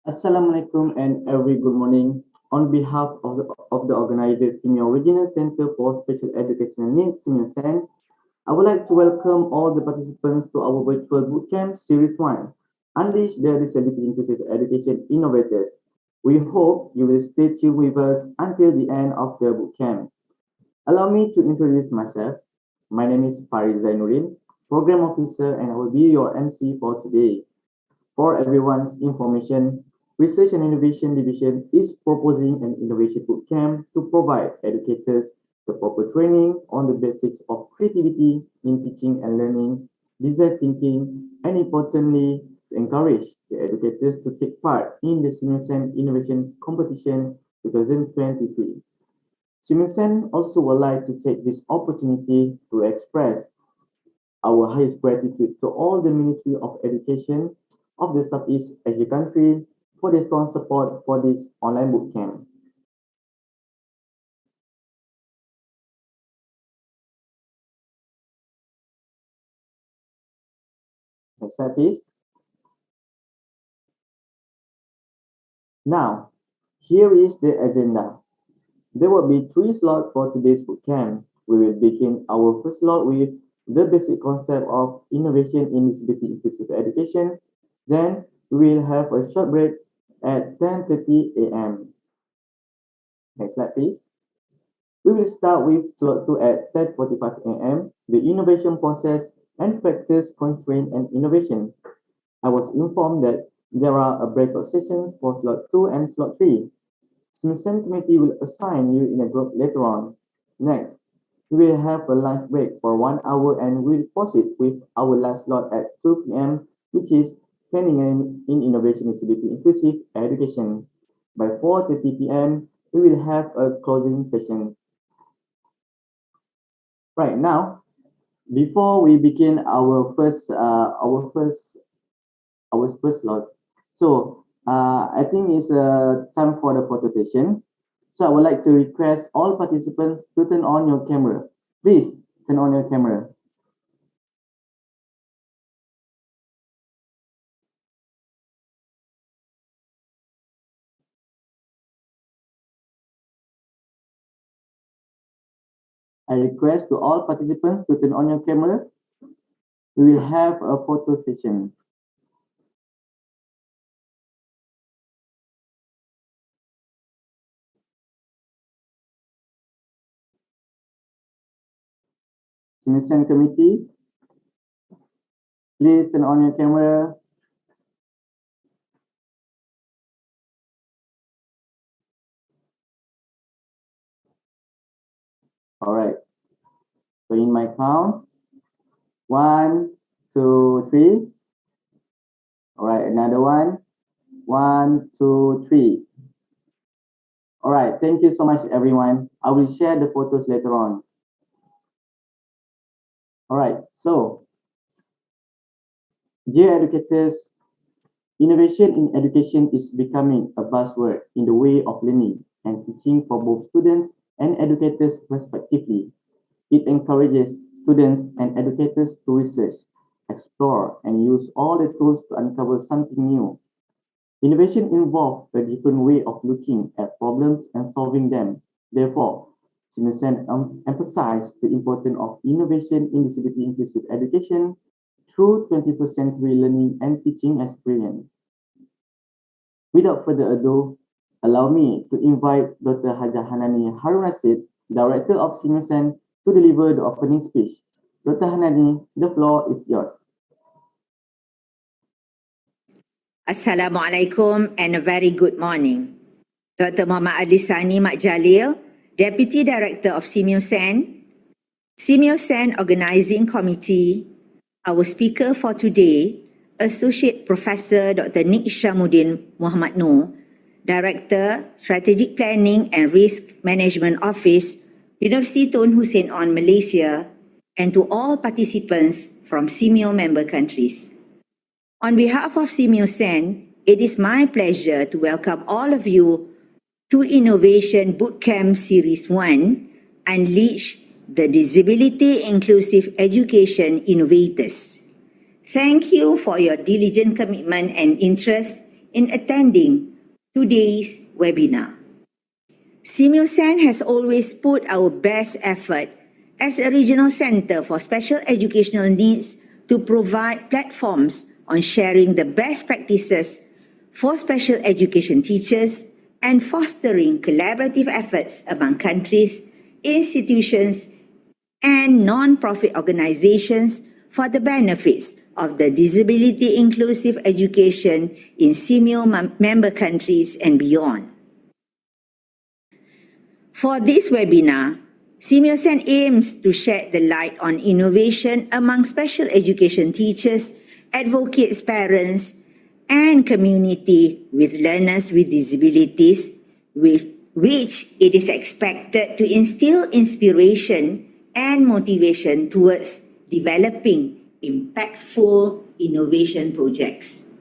Assalamualaikum and a very good morning. On behalf of the organizer, SEAMEO Regional Center for Special Educational Needs, SEAMEO SEN, I would like to welcome all the participants to our virtual bootcamp series 1, Unleash the Disability Inclusive Education Innovators. We hope you will stay tuned with us until the end of the bootcamp. Allow me to introduce myself. My name is Farid Zainuddin, Program Officer, and I will be your MC for today. For everyone's information, Research and Innovation Division is proposing an innovation bootcamp to provide educators the proper training on the basics of creativity in teaching and learning, design thinking, and importantly, to encourage the educators to take part in the SEAMEO SEN Innovation Competition 2023. SEAMEO SEN also would like to take this opportunity to express our highest gratitude to all the Ministry of Education of the Southeast Asia country for their strong support for this online bootcamp. Next slide, please. Now, here is the agenda. There will be 3 slots for today's bootcamp. We will begin our first slot with the basic concept of innovation in disability inclusive education. Then we will have a short break at 10:30 a.m. Next slide, please. We will start with slot 2 at 10:45 a.m., the innovation process and factors, constraint, and innovation. I was informed that there are a breakout sessions for slot 2 and slot 3. SEAMEO SEN committee will assign you in a group later on. Next, we will have a lunch break for 1 hour and we'll proceed with our last slot at 2 p.m., which is Training in Innovation Disability Inclusive Education. By 4:30 p.m., we will have a closing session. Right now, before we begin our first slot, I think it's time for the photo session. So I would like to request all participants to turn on your camera. Please turn on your camera. I request to all participants to turn on your camera. We will have a photo session. Submission committee, please turn on your camera. All right. So in my count, 1, 2, 3. All right, another one. 1, 2, 3. All right, thank you so much, everyone. I will share the photos later on. All right, so dear educators, innovation in education is becoming a buzzword in the way of learning and teaching for both students and educators respectively. It encourages students and educators to research, explore, and use all the tools to uncover something new. Innovation involves a different way of looking at problems and solving them. Therefore, SEAMEO SEN emphasized the importance of innovation in disability inclusive education through 21st century learning and teaching experience. Without further ado, allow me to invite Dr. Hajah Hanani Harun Rashid, Director of SEAMEO SEN, to deliver the opening speech. Dr. Hanani, the floor is yours. Assalamualaikum and a very good morning. Dr. Muhammad Alisani Mak Jalil, Deputy Director of SEAMEO SEN Organizing Committee. Our speaker for today, Associate Professor Dr. Nik Syamuddin Muhammad Noor, Director, Strategic Planning and Risk Management Office, University Tun Hussein On Malaysia, and to all participants from SEAMEO member countries. On behalf of SEAMEO SEN, it is my pleasure to welcome all of you to Innovation Bootcamp Series 1, Unleash the Disability Inclusive Education Innovators. Thank you for your diligent commitment and interest in attending today's webinar. SEAMEO SEN has always put our best effort as a regional center for special educational needs to provide platforms on sharing the best practices for special education teachers and fostering collaborative efforts among countries, institutions, and non-profit organizations for the benefits of the disability inclusive education in SEAMEO member countries and beyond. For this webinar, SEAMEO SEN aims to shed the light on innovation among special education teachers, advocates, parents, and community with learners with disabilities, which it is expected to instill inspiration and motivation towards developing impactful innovation projects.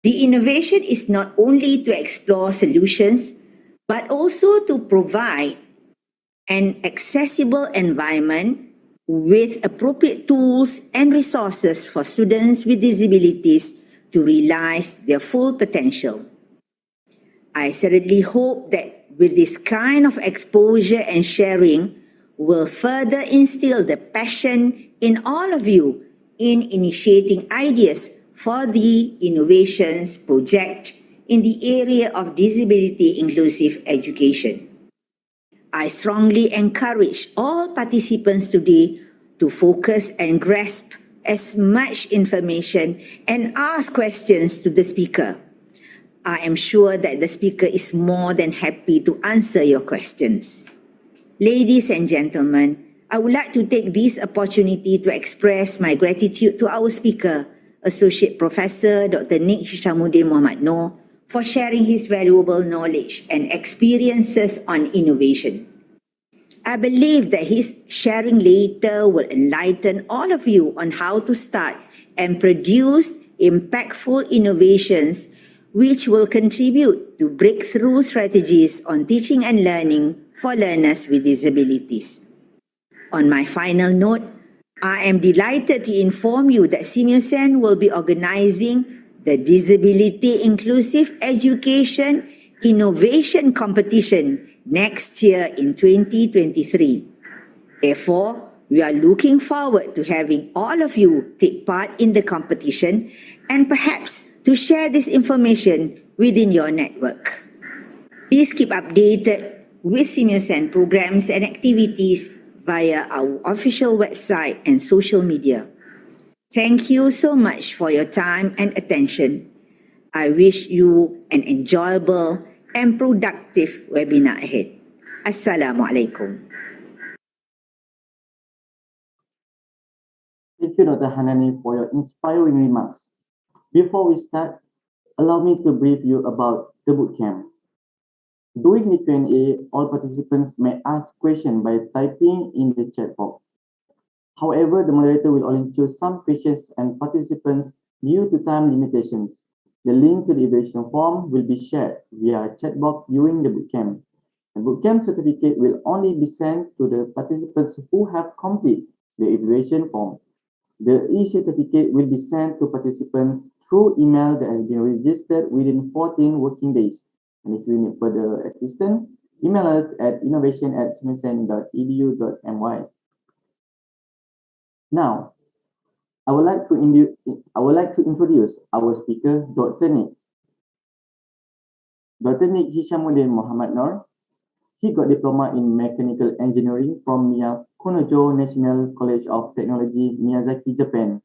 The innovation is not only to explore solutions, but also to provide an accessible environment with appropriate tools and resources for students with disabilities to realize their full potential. I certainly hope that with this kind of exposure and sharing will further instill the passion in all of you in initiating ideas for the innovations project in the area of disability inclusive education. I strongly encourage all participants today to focus and grasp as much information and ask questions to the speaker. I am sure that the speaker is more than happy to answer your questions. Ladies and gentlemen, I would like to take this opportunity to express my gratitude to our speaker, Associate Professor Dr. Nick Hishamuddin Muhammad Noor, for sharing his valuable knowledge and experiences on innovation. I believe that his sharing later will enlighten all of you on how to start and produce impactful innovations which will contribute to breakthrough strategies on teaching and learning for learners with disabilities. On my final note, I am delighted to inform you that SEAMEO SEN will be organizing the Disability Inclusive Education Innovation Competition next year in 2023. Therefore, we are looking forward to having all of you take part in the competition and perhaps to share this information within your network. Please keep updated with SEAMEO SEN programs and activities via our official website and social media. Thank you so much for your time and attention. I wish you an enjoyable and productive webinar ahead. Assalamualaikum. Thank you, Dr. Hanani, for your inspiring remarks. Before we start, allow me to brief you about the bootcamp. During the Q&A, all participants may ask questions by typing in the chat box. However, the moderator will only choose some questions and participants due to time limitations. The link to the evaluation form will be shared via chat box during the bootcamp. The bootcamp certificate will only be sent to the participants who have completed the evaluation form. The e-certificate will be sent to participants through email that has been registered within 14 working days. And if you need further assistance, email us at innovation@seameosen.edu.my. Now, I would like to introduce our speaker, Dr. Nick. Dr. Nick Hishamuddin Muhammad Noor. He got diploma in mechanical engineering from Miyakunojo National College of Technology, Miyazaki, Japan.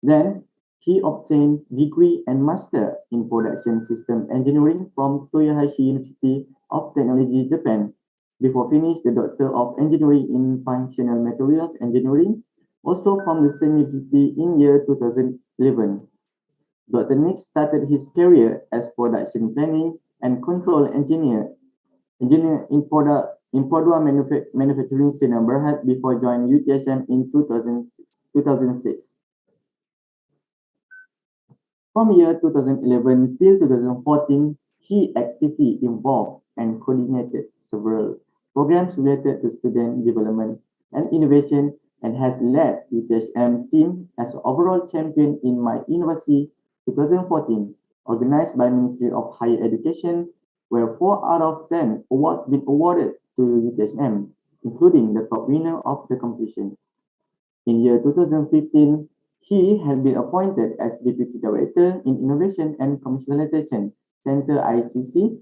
Then, he obtained degree and master in production system engineering from Toyohashi University of Technology, Japan, before finishing the Doctor of Engineering in Functional Materials Engineering, also from the same university in year 2011. Dr. Nick started his career as production planning and control engineer in Podua Manufacturing Sdn Bhd before joining UTSM in 2006. From year 2011 till 2014, he actively involved and coordinated several programs related to student development and innovation and has led UTSM team as overall champion in My University 2014, organized by Ministry of Higher Education, where 4 out of 10 awards been awarded to UTSM, including the top winner of the competition. In year 2015, he has been appointed as Deputy Director in Innovation and Commercialization Center ICC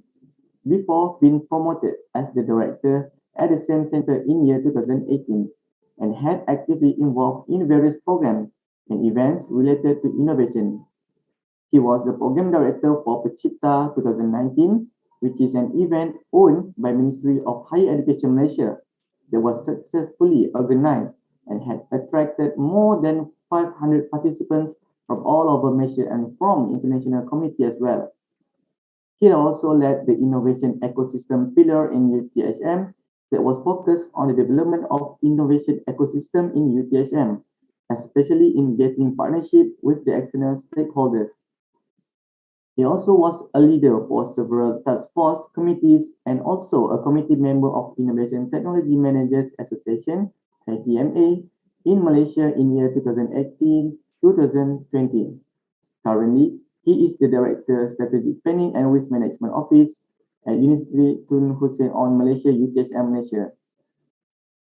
before being promoted as the Director at the same center in year 2018 and had actively involved in various programs and events related to innovation. He was the Program Director for Pecipta 2019, which is an event owned by Ministry of Higher Education Malaysia that was successfully organized and had attracted more than 500 participants from all over Malaysia and from international community as well. He also led the innovation ecosystem pillar in UTSM that was focused on the development of innovation ecosystem in UTSM, especially in getting partnership with the external stakeholders. He also was a leader for several task force committees and also a committee member of Innovation Technology Managers Association, ITMA, in Malaysia in year 2018-2020. Currently, he is the Director Strategic Planning and Risk Management Office at University Tun Hussein on Malaysia, UTSM Malaysia.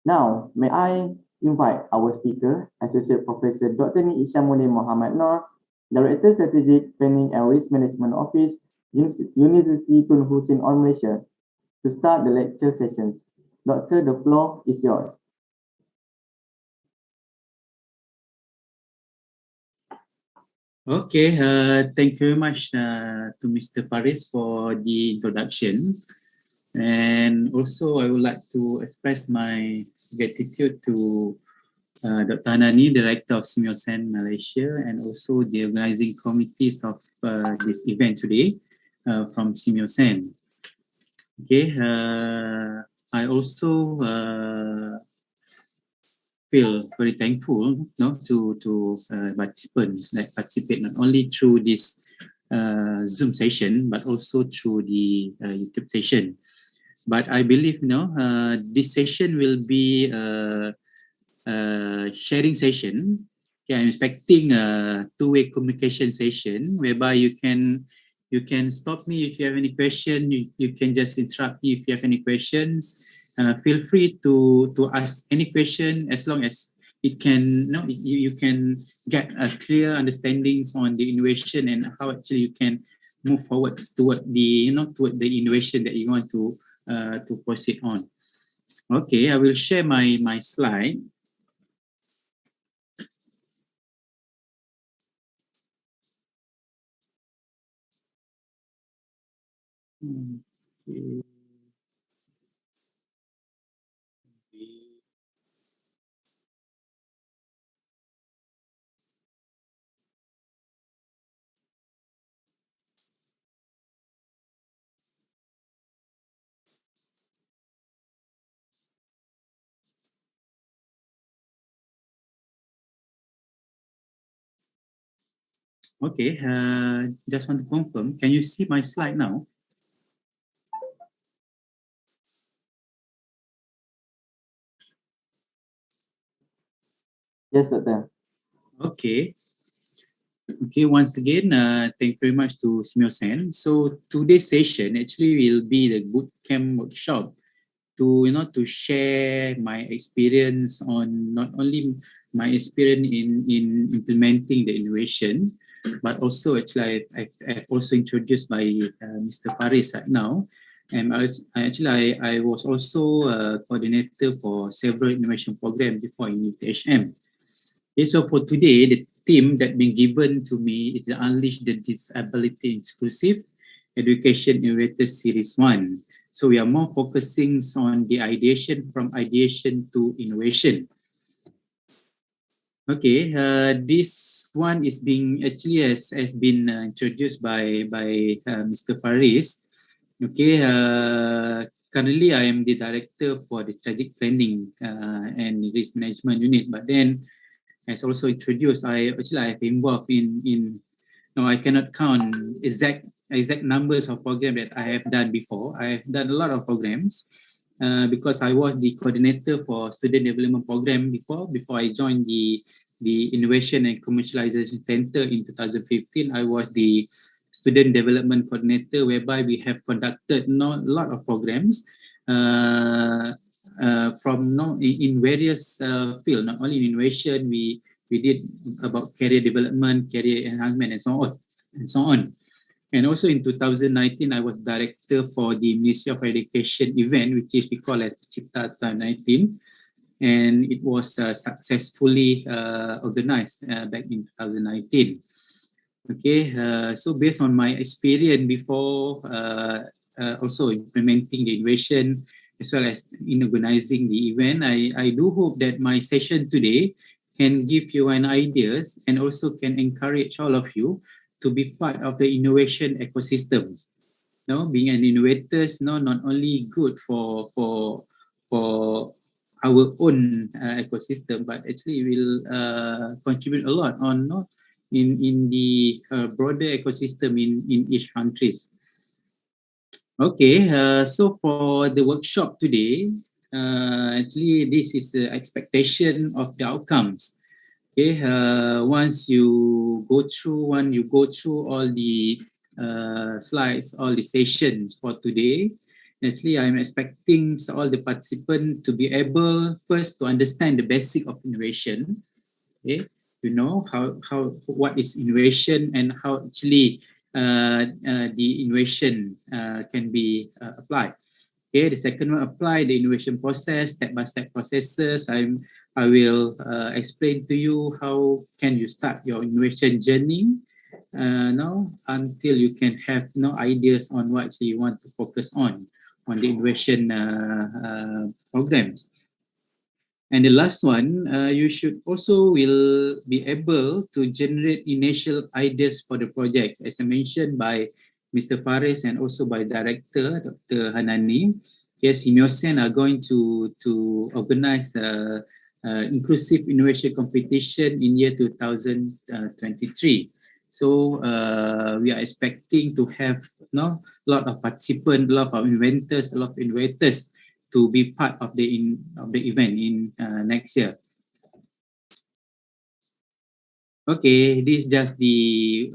Now, may I invite our speaker, Associate Professor Dr. Nick Hishamuddin Muhammad Noor, Director Strategic Planning and Risk Management Office, University Tun Hussein on Malaysia, to start the lecture sessions. Doctor, the floor is yours. Okay, thank you very much to Mr. Faris for the introduction. And also I would like to express my gratitude to Dr. Hanani, Director of SEAMEO SEN Malaysia, and also the organizing committees of this event today from SEAMEO SEN. Okay, I also feel very thankful to participants that participate not only through this Zoom session but also through the YouTube session. But I believe this session will be sharing session. Okay, I'm expecting a two-way communication session whereby you can stop me if you have any question. You can just interrupt me if you have any questions. Feel free to ask any question as long as it can you can get a clear understandings on the innovation and how actually you can move forward toward the toward the innovation that you want to proceed on. Okay, I will share my slide. Okay. Okay, just want to confirm. Can you see my slide now? Yes, Doctor. Okay. Okay, once again, thank you very much to SEAMEO SEN. So today's session actually will be the bootcamp workshop to share my experience on not only my experience in implementing the innovation, but also actually I've also introduced by Mr. Faris right now. And I was also a coordinator for several innovation programs before in UTHM. Okay, so for today, the theme that been given to me is the Unleash the Disability Inclusive Education Innovators Series 1. So we are more focusing on the ideation from ideation to innovation. Okay, this one is being actually has been introduced by Mr. Faris. Okay, currently I am the director for the strategic planning and risk management unit. But then, as also introduced, I have involved in no, I cannot count exact numbers of programs that I have done before. I have done a lot of programs because I was the coordinator for student development program before I joined the Innovation and Commercialization Center in 2015. I was the student development coordinator, whereby we have conducted a lot of programs from in various fields, not only in innovation. We did about career development, career enhancement, and so on, and so on. And also in 2019, I was director for the Ministry of Education event, which is we call it Cipta 2019, and it was successfully organized back in 2019. Okay, so based on my experience before, also implementing the innovation as well as in organizing the event, I do hope that my session today can give you an ideas and also can encourage all of you to be part of the innovation ecosystems. Being an innovator is not only good for our own ecosystem, but actually will contribute a lot on in the broader ecosystem in each countries. Okay, so for the workshop today, actually this is the expectation of the outcomes. Okay, once you go through all the slides, all the sessions for today, actually I'm expecting all the participants to be able first to understand the basic of innovation. Okay, you know what is innovation and how actually the innovation can be applied. Okay, the second one, apply the innovation process, step-by-step processes. I will explain to you how can you start your innovation journey now until you can have ideas on what you want to focus on the innovation programs. And the last one, you should also will be able to generate initial ideas for the project, as I mentioned by Mr. Faris and also by Director Dr. Hanani. Yes, SEAMEO SEN are going to organize inclusive innovation competition in year 2023. So we are expecting to have a lot of participants, a lot of inventors, a lot of innovators to be part of the event in next year. Okay, this is just the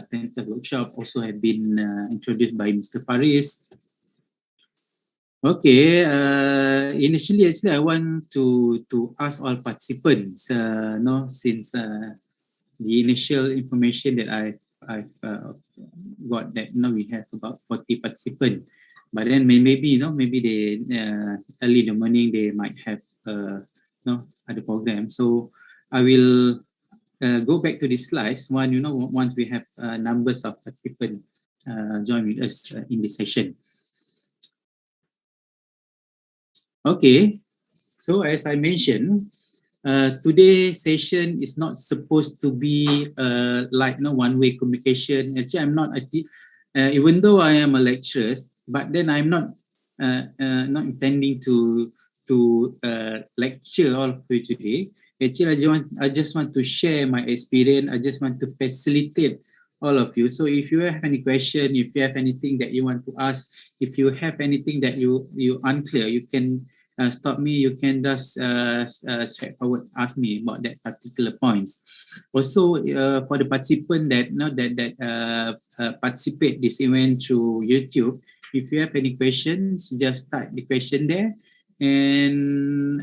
tentative workshop. Also have been introduced by Mr. Faris. Okay, initially actually I want to ask all participants, since the initial information that I've got that we have about 40 participants. But then maybe maybe they early in the morning they might have other program. So I will go back to the slides once we have numbers of participants join with us in this session. Okay, so as I mentioned, today's session is not supposed to be like one-way communication. Actually, I'm not. Even though I am a lecturer, but then I'm not intending to lecture all of you today. Actually, I just want to share my experience. I just want to facilitate all of you. So if you have any question, if you have anything that you want to ask, if you have anything that you unclear, you can stop me. You can just straightforward ask me about that particular points. Also, for the participant that participate this event through YouTube, if you have any questions, just type the question there, and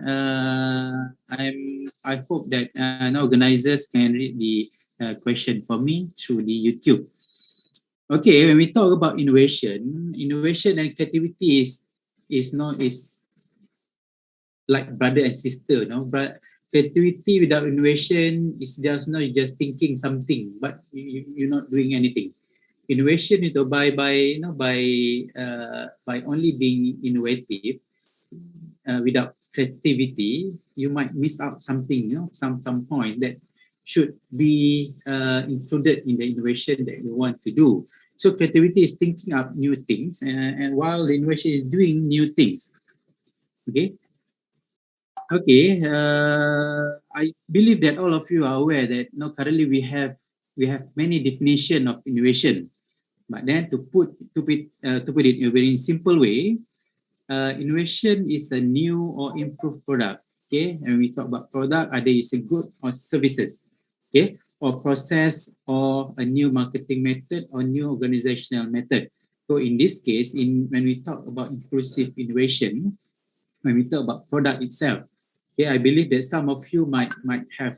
I hope that organizers can read the question for me through the YouTube. Okay, when we talk about innovation and creativity is like brother and sister, but creativity without innovation is just thinking something, but you're not doing anything. Innovation is by only being innovative without creativity, you might miss out something, some point that should be included in the innovation that you want to do. So creativity is thinking up new things, and while the innovation is doing new things. Okay, I believe that all of you are aware that currently we have many definition of innovation, but then to put it in a very simple way, innovation is a new or improved product. Okay, and we talk about product, either it's a good or services, okay, or process, or a new marketing method, or new organizational method. So in this case, when we talk about inclusive innovation, when we talk about product itself, okay, I believe that some of you might have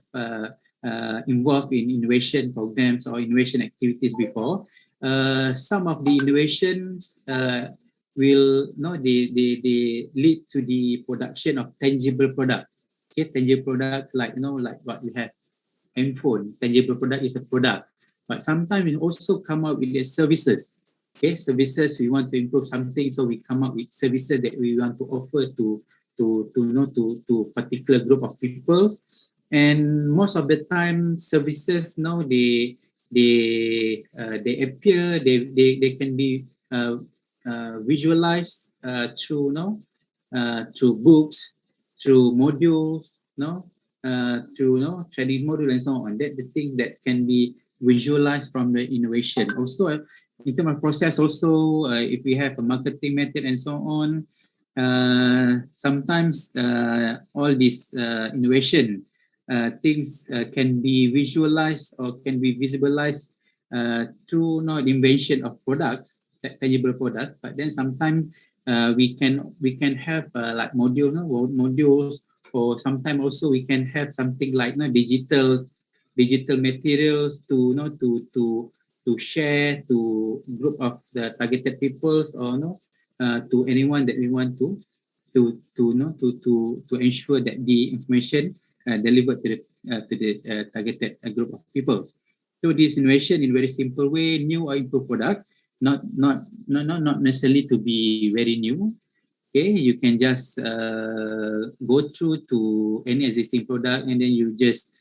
involved in innovation programs or innovation activities before. Some of the innovations will they lead to the production of tangible product. Okay, tangible product like like what we have handphone. Tangible product is a product, but sometimes we also come up with the services. Okay, services, we want to improve something, so we come up with services that we want to offer to particular group of people. And most of the time, services they appear, they can be visualized through through books, through modules, through training module and so on. That's the thing that can be visualized from the innovation. Also, in terms of process, also if we have a marketing method and so on, sometimes all these innovation things can be visualized or can be visibilized through the invention of products, tangible products. But then sometimes we can have like modules, or sometimes also we can have something like digital materials to to share to group of the targeted peoples, or to anyone that we want to ensure that the information delivered to the targeted group of people. So this innovation in very simple way, new or improved product, not necessarily to be very new. Okay, you can just go through to any existing product, and then you just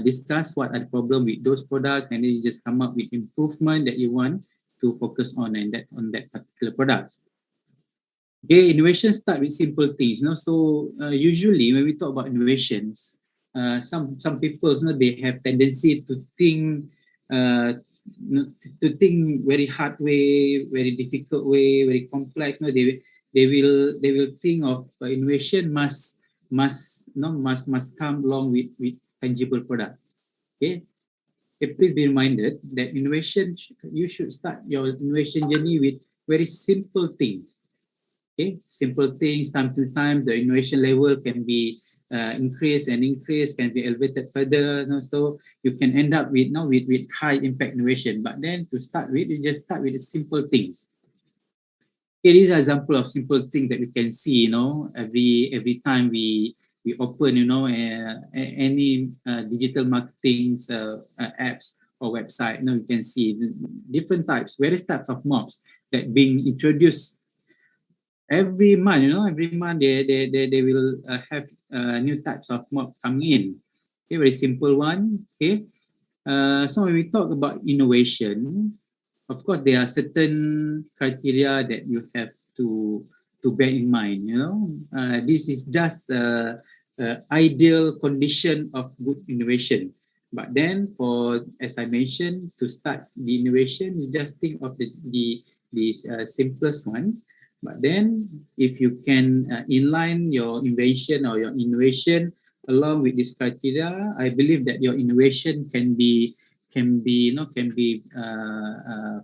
discuss what are the problem with those products, and then you just come up with improvement that you want to focus on, and that particular products. Okay, innovation start with simple things. So usually when we talk about innovations, some people, they have tendency to think very hard way, very difficult way, very complex. They will think of innovation must come along with tangible product. Okay, please be reminded that innovation, you should start your innovation journey with very simple things. Okay, simple things. Time to time, the innovation level can be increased, can be elevated further. So you can end up with high impact innovation. But then to start with, you just start with the simple things. Okay, these are example of simple things that we can see. Every time we open, any digital marketing apps or website. You can see different types, various types of mobs that being introduced every month. Every month they will have new types of mob coming in. Okay, very simple one. Okay, so when we talk about innovation, of course there are certain criteria that you have to bear in mind. This is just ideal condition of good innovation. But then, as I mentioned, to start the innovation, you just think of the simplest one. But then, if you can inline your invention or your innovation along with this criteria, I believe that your innovation can be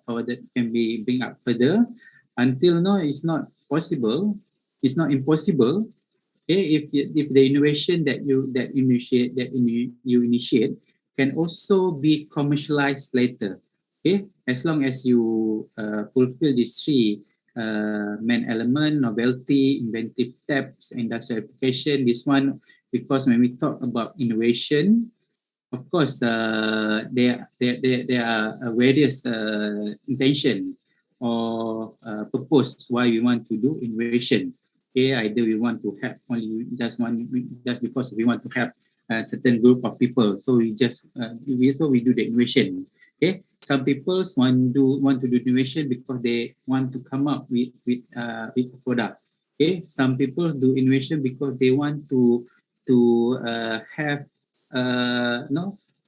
forwarded, can be bring up further until it's not possible, it's not impossible. Okay, if the innovation that you initiate can also be commercialized later. Okay, as long as you fulfill these three main element: novelty, inventive steps, industrial application. This one, because when we talk about innovation, of course, there are various intention or purpose why we want to do innovation. Okay, either we want to help only just because we want to help a certain group of people, so we do the innovation. Okay, some people want to do innovation because they want to come up with a product. Okay, some people do innovation because they want to have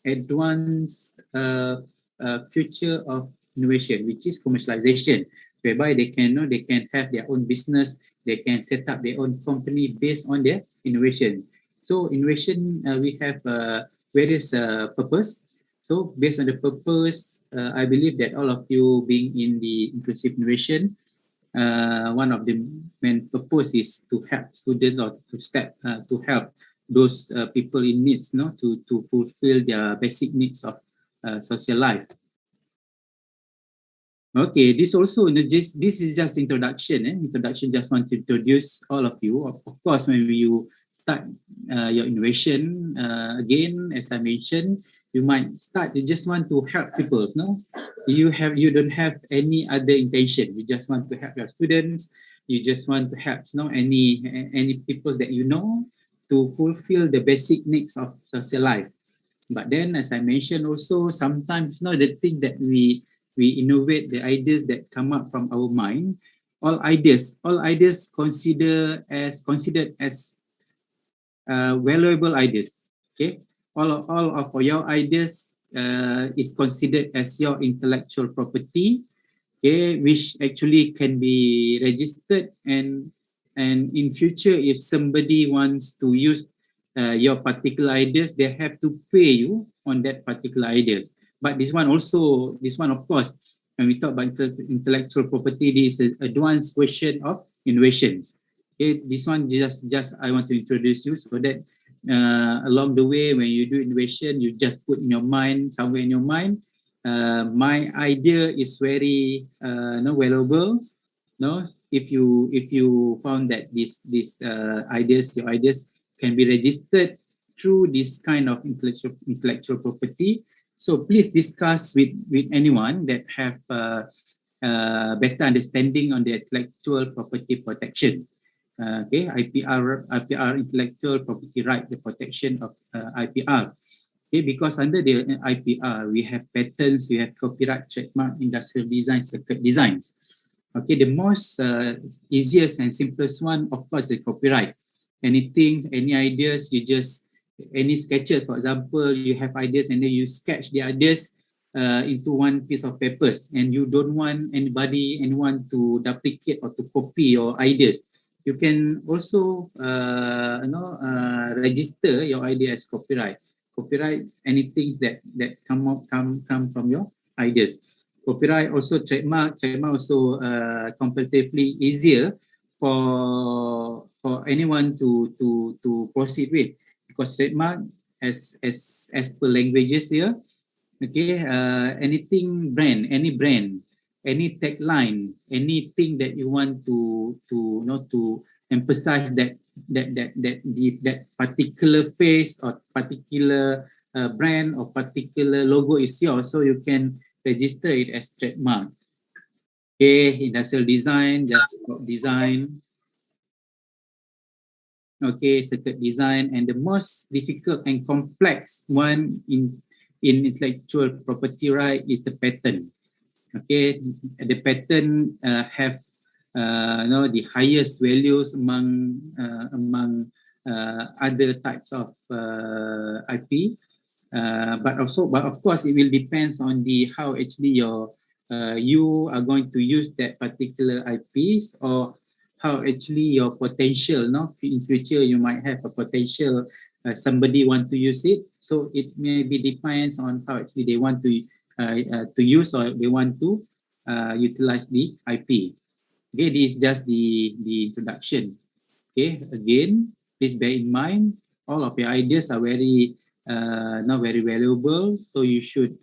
advanced future of innovation, which is commercialization, whereby they can have their own business, they can set up their own company based on their innovation. So innovation, we have various purpose. So based on the purpose, I believe that all of you being in the inclusive innovation, one of the main purpose is to help students or to help those people in needs, to fulfill their basic needs of social life. Okay, this is just introduction. Introduction, just want to introduce all of you. Of course, when you start your innovation, again, as I mentioned, you might start, you just want to help people, you don't have any other intention. You just want to help your students. You just want to help any people that to fulfill the basic needs of social life. But then, as I mentioned also, sometimes the thing that we innovate, the ideas that come up from our mind, all ideas considered as valuable ideas. Okay, all of your ideas is considered as your intellectual property. Okay, which actually can be registered, and in future, if somebody wants to use your particular ideas, they have to pay you on that particular ideas. But this one, of course, when we talk about intellectual property, this is an advanced version of innovations. Okay, this one just I want to introduce you so that along the way, when you do innovation, you just put in your mind, somewhere in your mind, my idea is very valuable. If you found that your ideas can be registered through this kind of intellectual property, so please discuss with anyone that have better understanding on the intellectual property protection. IPR, intellectual property right, the protection of IPR. Okay, because under the IPR, we have patents, we have copyright, trademark, industrial design, circuit designs. Okay, the most easiest and simplest one, of course, the copyright. Anything, any ideas, you just, any sketches, for example, you have ideas and then you sketch the ideas into one piece of papers, and you don't want anyone to duplicate or to copy your ideas. You can also register your idea as copyright. Copyright anything that come from your ideas. Copyright also trademark also comparatively easier for anyone to proceed with, because trademark as per languages here. Okay, anything brand, any tagline, anything that you want to emphasize that particular face or particular brand or particular logo is yours, so you can register it as trademark. Okay, industrial design, just design. Okay, circuit design, and the most difficult and complex one in intellectual property right is the patent. Okay, the patent have the highest values among other types of IP, but of course it will depends on the how actually you are going to use that particular IPs, or how actually your potential, in future you might have a potential somebody want to use it, so it maybe depends on how actually they want to use, or they want to utilize the IP. Okay, this is just the introduction. Okay, again, please bear in mind all of your ideas are very not very valuable, so you should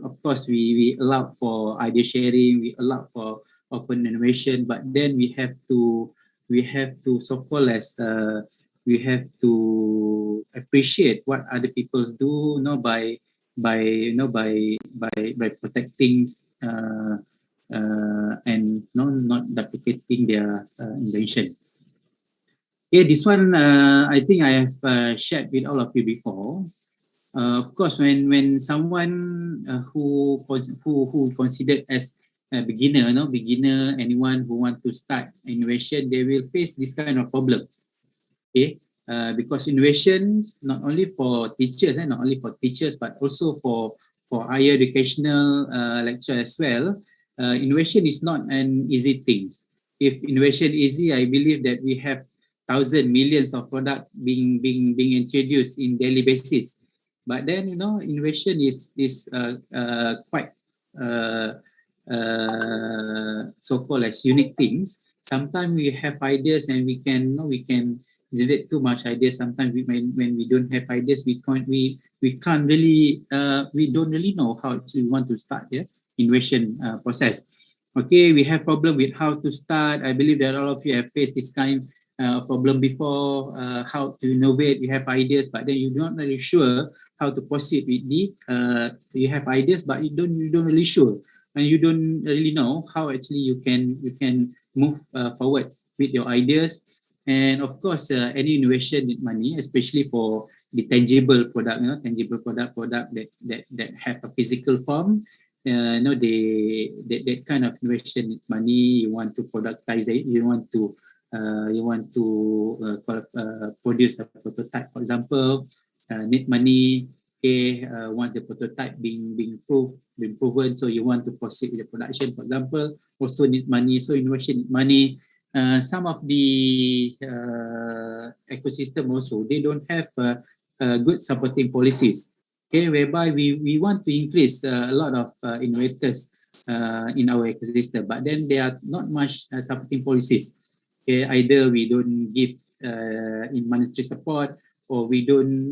of course we allow for idea sharing, we allow for open innovation, but then we have to so called as we have to appreciate what other people do, by protecting and not duplicating their invention. Okay, this one I think I have shared with all of you before. Of course, when someone who considered as a beginner, anyone who want to start innovation, they will face this kind of problems. Okay, because innovations not only for teachers, but also for higher educational lecture as well. Innovation is not an easy thing. If innovation easy, I believe that we have thousands, millions of products being introduced in daily basis. But then innovation is quite so-called as unique things. Sometimes we have ideas and we can generate too much ideas. Sometimes when we don't have ideas, we don't really know how to want to start the innovation process. Okay, we have problem with how to start. I believe that all of you have faced this kind of problem before. How to innovate? You have ideas, but then you're not really sure how to proceed with the. You have ideas, but you don't really sure, and you don't really know how actually you can move forward with your ideas. And of course, any innovation need money, especially for the tangible product, product that have a physical form. That kind of innovation needs money. You want to productize it. You want to produce a prototype, for example. Need money. Okay, want the prototype being proven, so you want to proceed with the production, for example. Also need money. So innovation need money. Some of the ecosystem also, they don't have good supporting policies. Okay, whereby we want to increase a lot of innovators in our ecosystem, but then there are not much supporting policies. Okay, either we don't give in monetary support, or we don't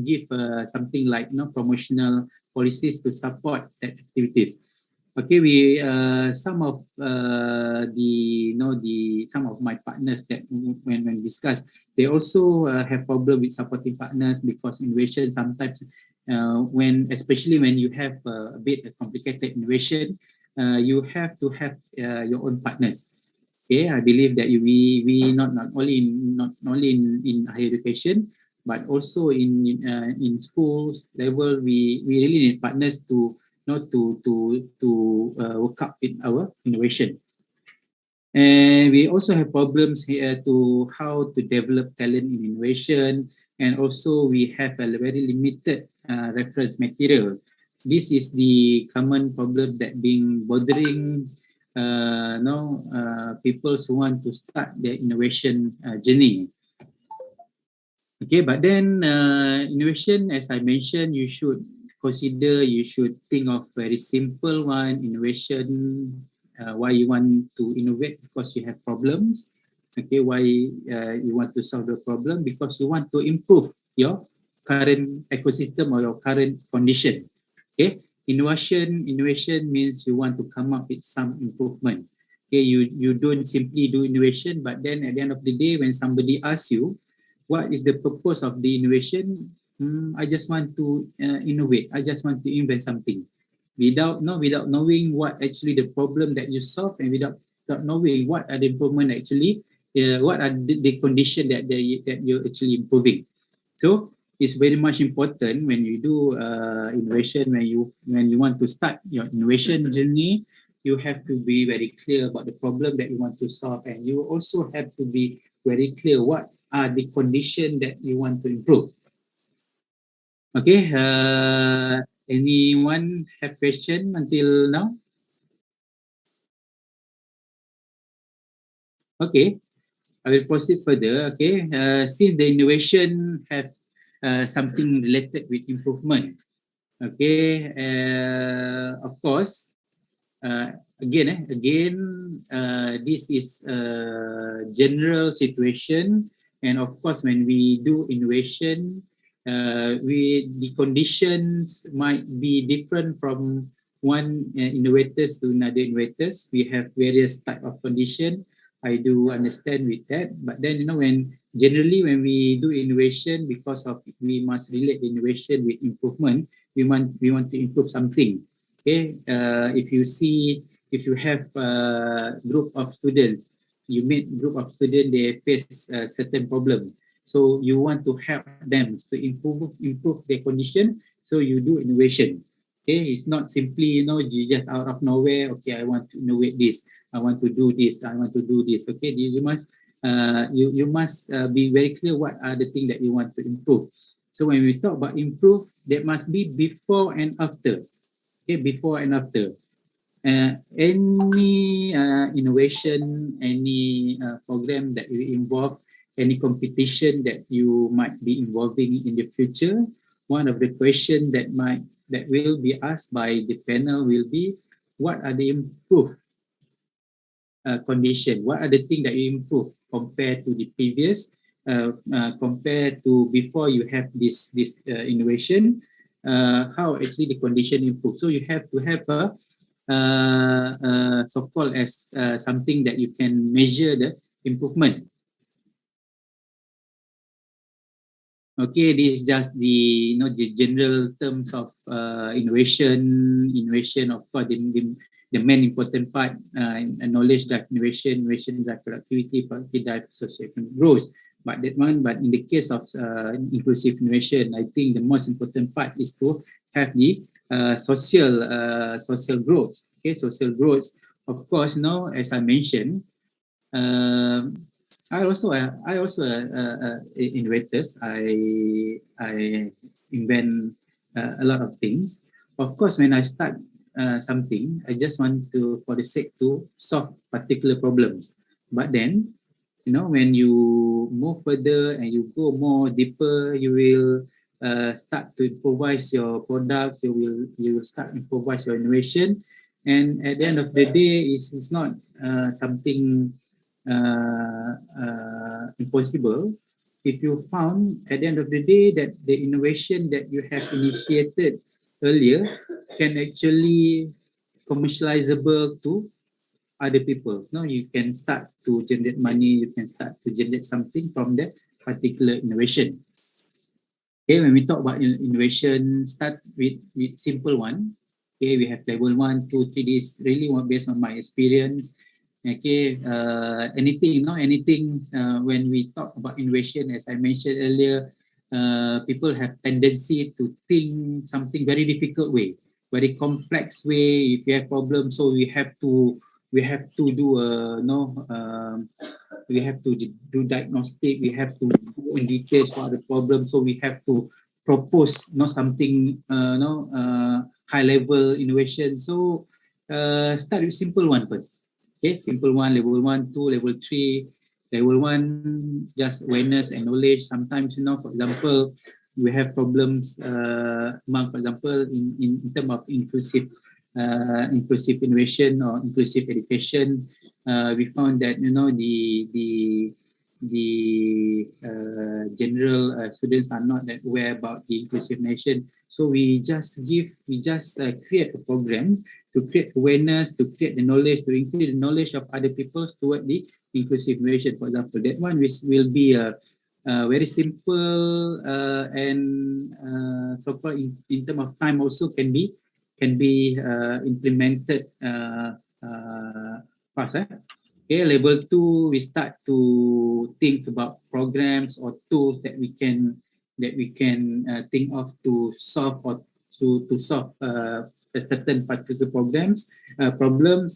give something like promotional policies to support that activities. Okay, we some of some of my partners that when discuss, they also have problem with supporting partners, because innovation sometimes especially when you have a bit complicated innovation, you have to have your own partners. Okay, I believe that we not only in higher education, but also in schools level, we really need partners to work up in our innovation. And we also have problems here to how to develop talent in innovation, and also we have a very limited reference material. This is the common problem that being bothering people who want to start their innovation journey. Okay, but then innovation, as I mentioned, you should think of very simple one innovation. Why you want to innovate? Because you have problems. Okay, why you want to solve the problem? Because you want to improve your current ecosystem or your current condition. Okay, innovation means you want to come up with some improvement. Okay, you don't simply do innovation, but then at the end of the day, when somebody asks you, what is the purpose of the innovation? I just want to innovate. I just want to invent something, without knowing what actually the problem that you solve, and without knowing what are the improvement actually, what are the condition that you're actually improving. So it's very much important when you do innovation, when you want to start your innovation journey, you have to be very clear about the problem that you want to solve, and you also have to be very clear what are the condition that you want to improve. Okay, anyone have question until now? Okay, I will proceed further. Okay, since the innovation have something related with improvement. Okay, of course, again, this is a general situation, and of course, when we do innovation, the conditions might be different from one innovators to another innovators. We have various type of condition. I do understand with that, but then when we do innovation, because of we must relate innovation with improvement. We want to improve something. Okay, if you have a group of students, you meet group of students, they face a certain problem. So you want to help them to improve their condition. So you do innovation. Okay, it's not simply you just out of nowhere. Okay, I want to innovate this. I want to do this. I want to do this. Okay, you must be very clear what are the things that you want to improve. So when we talk about improve, that must be before and after. Okay, before and after. Any innovation, any program that you involve, any competition that you might be involving in the future, one of the questions that will be asked by the panel will be, what are the improved condition? What are the things that you improve compared to the previous, compared to before you have this innovation? How actually the condition improve? So you have to have a so-called as something that you can measure the improvement. Okay, this is just the the general terms of innovation. Innovation, of course, the main important part, knowledge drive innovation, innovation drive productivity, productivity drive socio-economic growth. But in the case of inclusive innovation, I think the most important part is to have the social growth. Okay, social growth. Of course, as I mentioned, I also innovators. I invent a lot of things. Of course, when I start something, I just want to, for the sake to solve particular problems. But then, when you move further and you go more deeper, you will start to improvise your product. You will start improvise your innovation, and at the end of the day, it's not something impossible. If you found at the end of the day that the innovation that you have initiated earlier can actually commercializable to other people. No, you can start to generate money, you can start to generate something from that particular innovation. Okay, when we talk about innovation, start with simple one. Okay, we have level 1, 2, 3. This really based on my experience. Okay, anything, when we talk about innovation, as I mentioned earlier, people have tendency to think something very difficult way, very complex way. If you have problems, so we have to do we have to do diagnostic. We have to go in details what are the problems. So we have to propose something high level innovation. So start with simple one first. Okay, simple one, level 1, 2, level 3. Level 1, just awareness and knowledge. Sometimes, for example, we have problems among, for example, in terms of inclusive innovation or inclusive education. We found that the general students are not that aware about the inclusive nation. So we just create a program to create awareness, to create the knowledge, to increase the knowledge of other people toward the inclusive innovation. For example, that one which will be a very simple and so far in terms of time also can be implemented fast. Okay, level 2, we start to think about programs or tools that we can think of to solve or to solve a certain particular problems.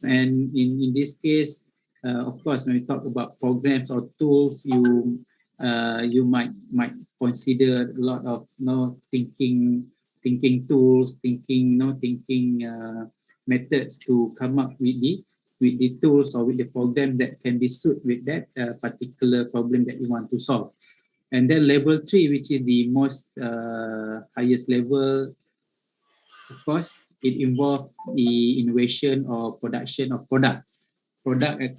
And in this case, of course, when we talk about programs or tools, you might consider a lot of thinking tools, thinking methods to come up with the tools or with the program that can be suited with that particular problem that you want to solve. And then level 3, which is the most highest level, of course, it involves the innovation or production of product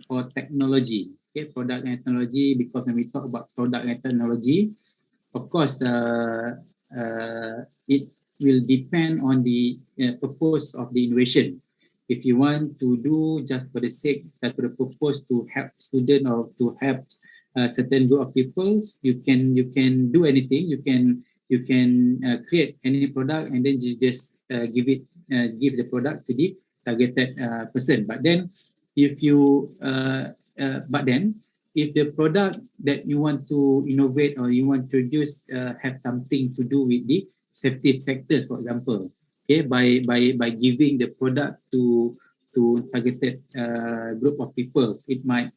or technology. Okay, product and technology, because when we talk about product and technology, of course, it will depend on the purpose of the innovation. If you want to do just for the sake, for the purpose to help student or to help a certain group of people, you can do anything. You can create any product and then you just give the product to the targeted person. But then, if the product that you want to innovate or you want to introduce have something to do with the safety factors, for example, okay, by giving the product to targeted group of people, it might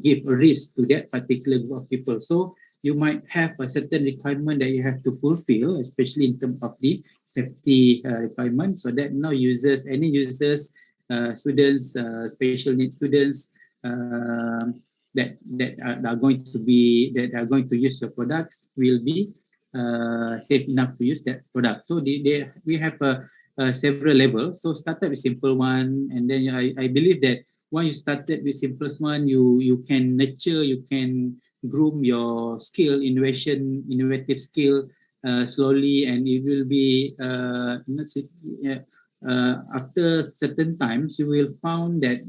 give a risk to that particular group of people. So you might have a certain requirement that you have to fulfill, especially in terms of the safety requirement, so that any users, students, special needs students, that are going to use your products will be safe enough to use that product. So we have several levels. So started with simple one, and then I believe that once you started with simplest one, you can nurture, you can groom your innovative skill slowly, and it will be after certain times you will find that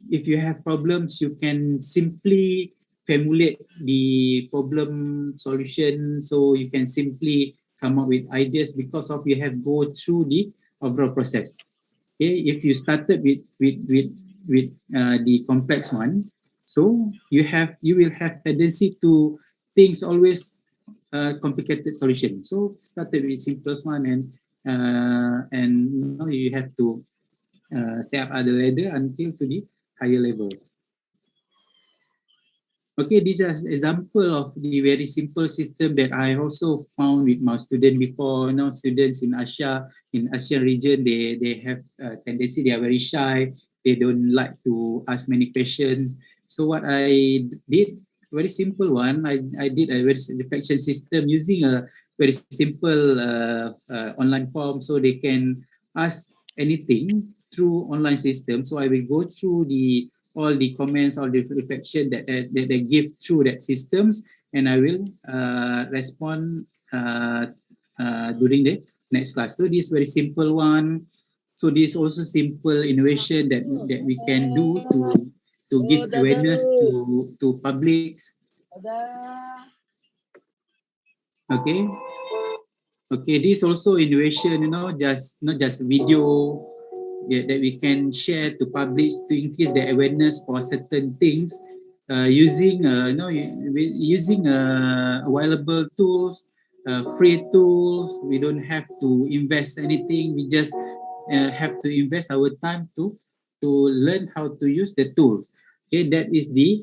if you have problems, you can simply formulate the problem solution. So you can simply come up with ideas because of you have go through the overall process. Okay, if you started with the complex one, so you will have tendency to things always complicated solution. So started with simplest one, and you have to step up the ladder until to the higher level. Okay, this is an example of the very simple system that I also found with my student before. Students in ASEAN region, they have a tendency, they are very shy. They don't like to ask many questions. So what I did, very simple one, I did a very reflection system using a very simple online form, so they can ask anything through online system. So I will go through all the comments, all the reflection that they give through that systems, and I will respond during the next class. So this very simple one. So this also simple innovation that we can do to give awareness to publics. Okay. Okay, this also innovation, just not just video, that we can share to publish to increase the awareness for certain things, using using available tools, free tools. We don't have to invest anything. We just have to invest our time to learn how to use the tools. Okay, that is the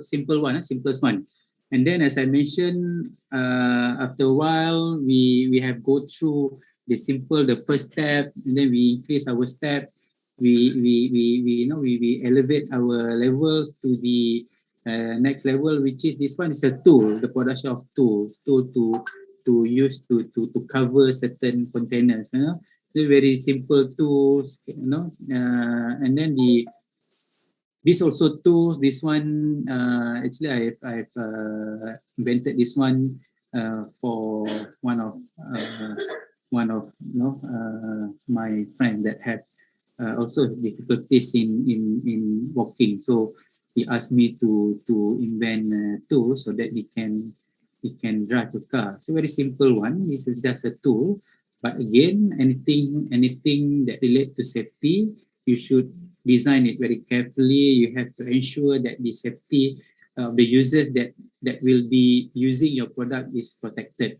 simple one, simplest one. And then, as I mentioned, after a while, we have go through the first step, and then we increase our step. We elevate our levels to the next level, which is this one is a tool, the production of tool to use to cover certain containers. So very simple tools, and then this also tools. This one, actually, I've invented this one for one of my friend that have also difficulties in walking. So he asked me to invent tools so that he can drive a car. So very simple one. This is just a tool, but again, anything that relate to safety, you should design it very carefully. You have to ensure that the safety of the users that will be using your product is protected.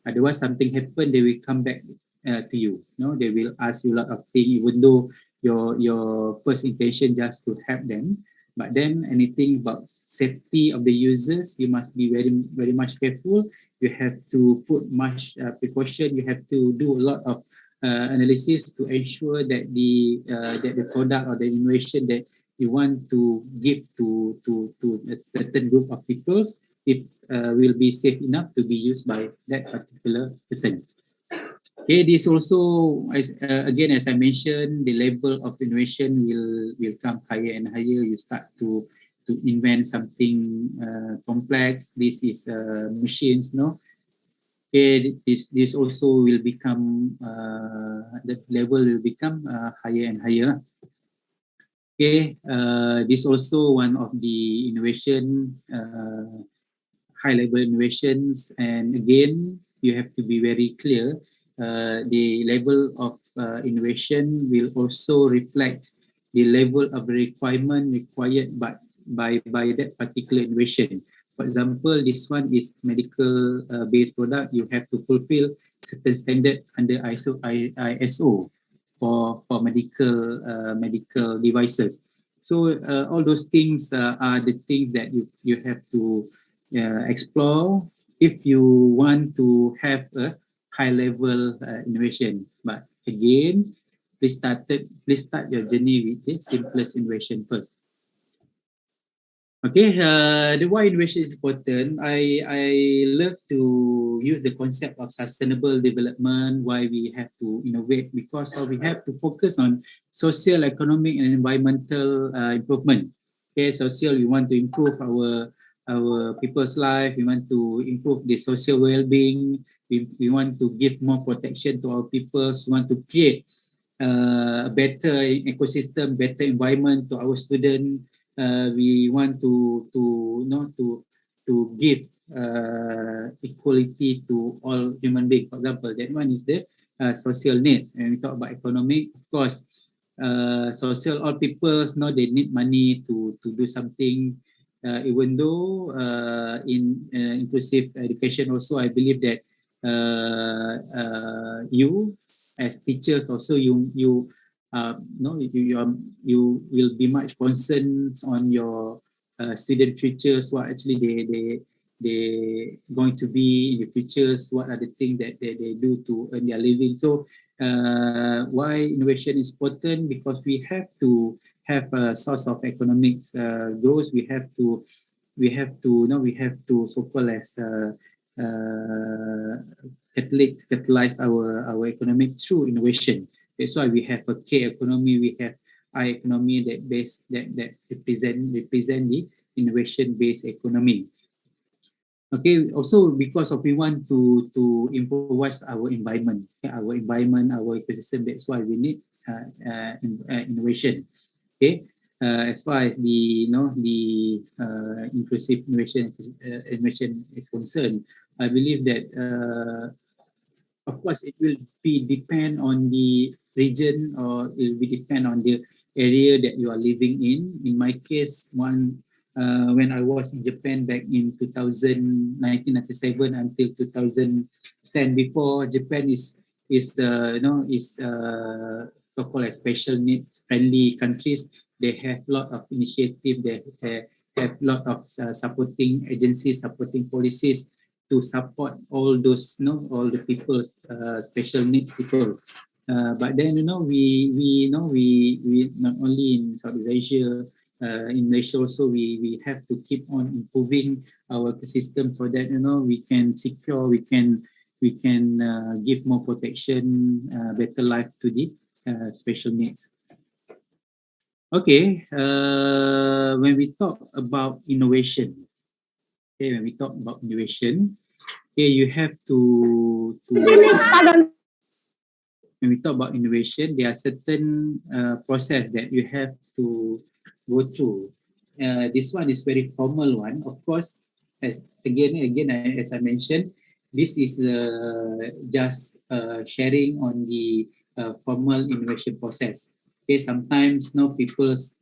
Otherwise, something happen, they will come back to you. They will ask you a lot of things, even though your first intention just to help them. But then anything about safety of the users, you must be very much careful. You have to put much precaution. You have to do a lot of analysis to ensure that the product or the innovation that you want to give to a certain group of people, it will be safe enough to be used by that particular person. Okay, this also, again, as I mentioned, the level of innovation will come higher and higher. You start to invent something complex. This is machines, no? Okay, this also will become, the level will become higher and higher. Okay, this also one of the innovation, high level innovations, and again you have to be very clear. The level of innovation will also reflect the level of requirement required by that particular innovation. For example, this one is medical based product. You have to fulfill certain standard under ISO for medical devices. So all those things are the things that you have to explore if you want to have a high level innovation. But again, please start your journey with the simplest innovation first. Okay, the why innovation is important. I love to use the concept of sustainable development. Why we have to innovate, because we have to focus on social, economic, and environmental improvement. Okay, social, we want to improve our people's life. We want to improve the social well-being. We want to give more protection to our peoples. We want to create a better ecosystem, better environment to our students. We want to give equality to all human beings. For example, that one is the social needs. And we talk about economic, of course. Social, all people know they need money to do something. Even though in inclusive education also, I believe that you as teachers also you will be much concerned on your student futures, what actually they going to be in the futures, what are the things that they do to earn their living. So why innovation is important, because we have to have a source of economic growth. We have to so-called as catalyze our economic through innovation. That's why we have a K economy, we have I economy that represent the innovation-based economy. Okay, also because we want to improvise our environment, our ecosystem. That's why we need innovation. Okay, as far as the inclusive innovation is concerned, I believe that of course it will be depend on the region, or it will be depend on the area that you are living in. In my case, when I was in Japan back in 1997 until 2010, before Japan is so-called as special needs friendly countries. They have a lot of initiative. They have a lot of supporting agencies, supporting policies to support all those, all the people's special needs people. But then, we not only in Southeast Asia, in Malaysia also, we have to keep on improving our system so that we can secure, we can give more protection, better life to the special needs. Okay, when we talk about innovation, when you have to when we talk about innovation, there are certain process that you have to go through. This one is very formal one. Of course, as I mentioned, this is just sharing on the formal innovation process. Okay, sometimes people's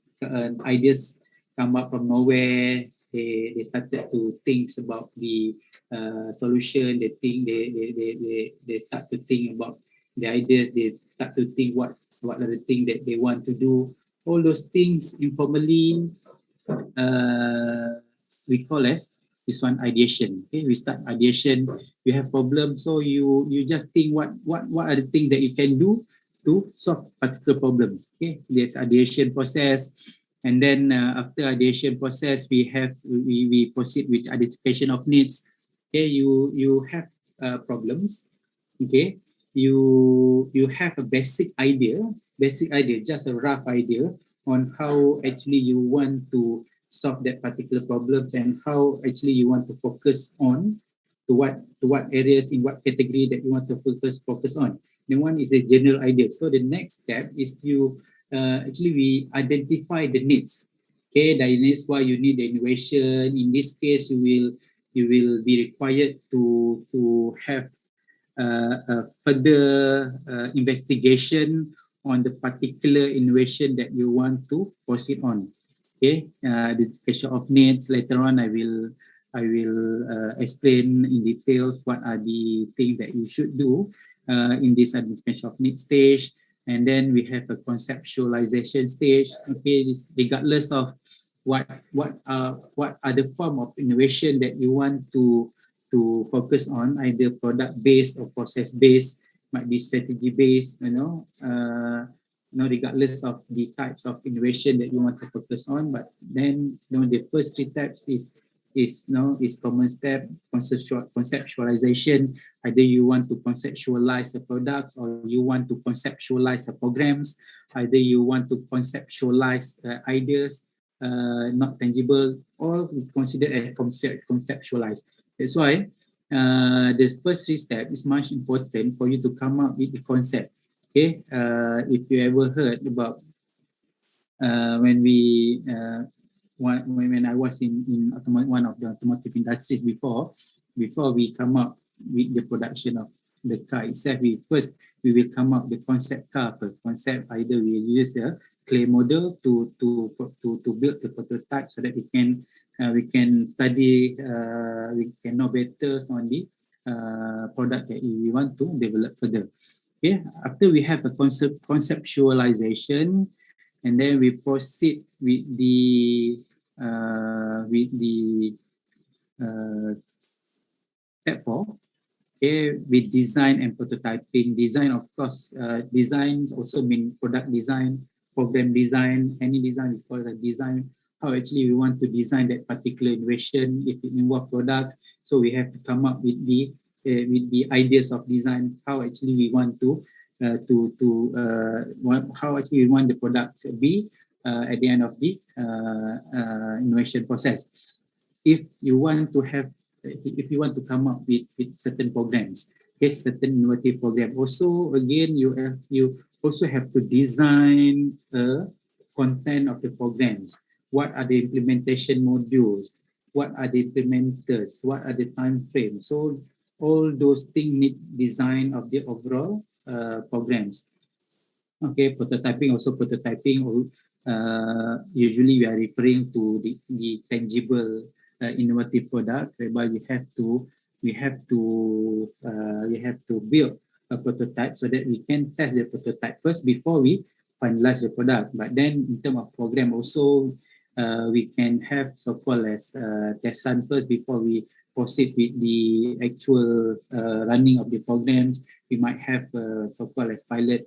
ideas come up from nowhere. They started to think about the solution. They start to think about the ideas. They start to think what are the things that they want to do. All those things informally we call as this one ideation. Okay, we start ideation. You have problems, so you just think what are the things that you can do to solve particular problems. Okay, there's ideation process, and then after ideation process, we proceed with identification of needs. Okay, you have problems. Okay, you have a basic idea, just a rough idea on how actually you want to solve that particular problems, and how actually you want to focus on to what areas, in what category that you want to focus on. Then one is a general idea. So the next step is you actually we identify the needs. Okay, the needs why you need the innovation. In this case, you will be required to have further investigation on the particular innovation that you want to proceed on. Okay, the identification of needs. Later on, I will explain in details what are the things that you should do in this identification of needs stage. And then we have a conceptualization stage. Okay, this, regardless of what are the form of innovation that you want to focus on, either product based or process based, might be strategy based, regardless of the types of innovation that you want to focus on. But then the first three types is common step, conceptualization. Either you want to conceptualize the products, or you want to conceptualize the programs. Either you want to conceptualize ideas, not tangible, or considered as conceptualize. That's why the first three steps is much important for you to come up with the concept. Okay, if you ever heard about when I was in one of the automotive industries before we come up with the production of the car itself, we will come up with concept car first. Concept, either we use a clay model to build the prototype so that we can study, we can know better on the product that we want to develop further. Okay, after we have a conceptualization, and then we proceed with the step 4. Okay, with design and prototyping. Design, of course, design also mean product design, program design, any design is called a design. How actually we want to design that particular innovation, if it involves products. So we have to come up with the ideas of design, how actually we want how actually we want the product to be at the end of the innovation process. If you want to come up with certain programs, okay, certain innovative program. Also, again, you also have to design a content of the programs. What are the implementation modules? what are the implementers, what are the time frames. So all those things need design of the overall programs. Okay, prototyping, also prototyping, usually we are referring to the tangible innovative product, whereby we have to build a prototype so that we can test the prototype first before we finalize the product. But then in terms of program also, we can have so-called as test run first before we proceed with the actual running of the programs. We might have so-called as pilot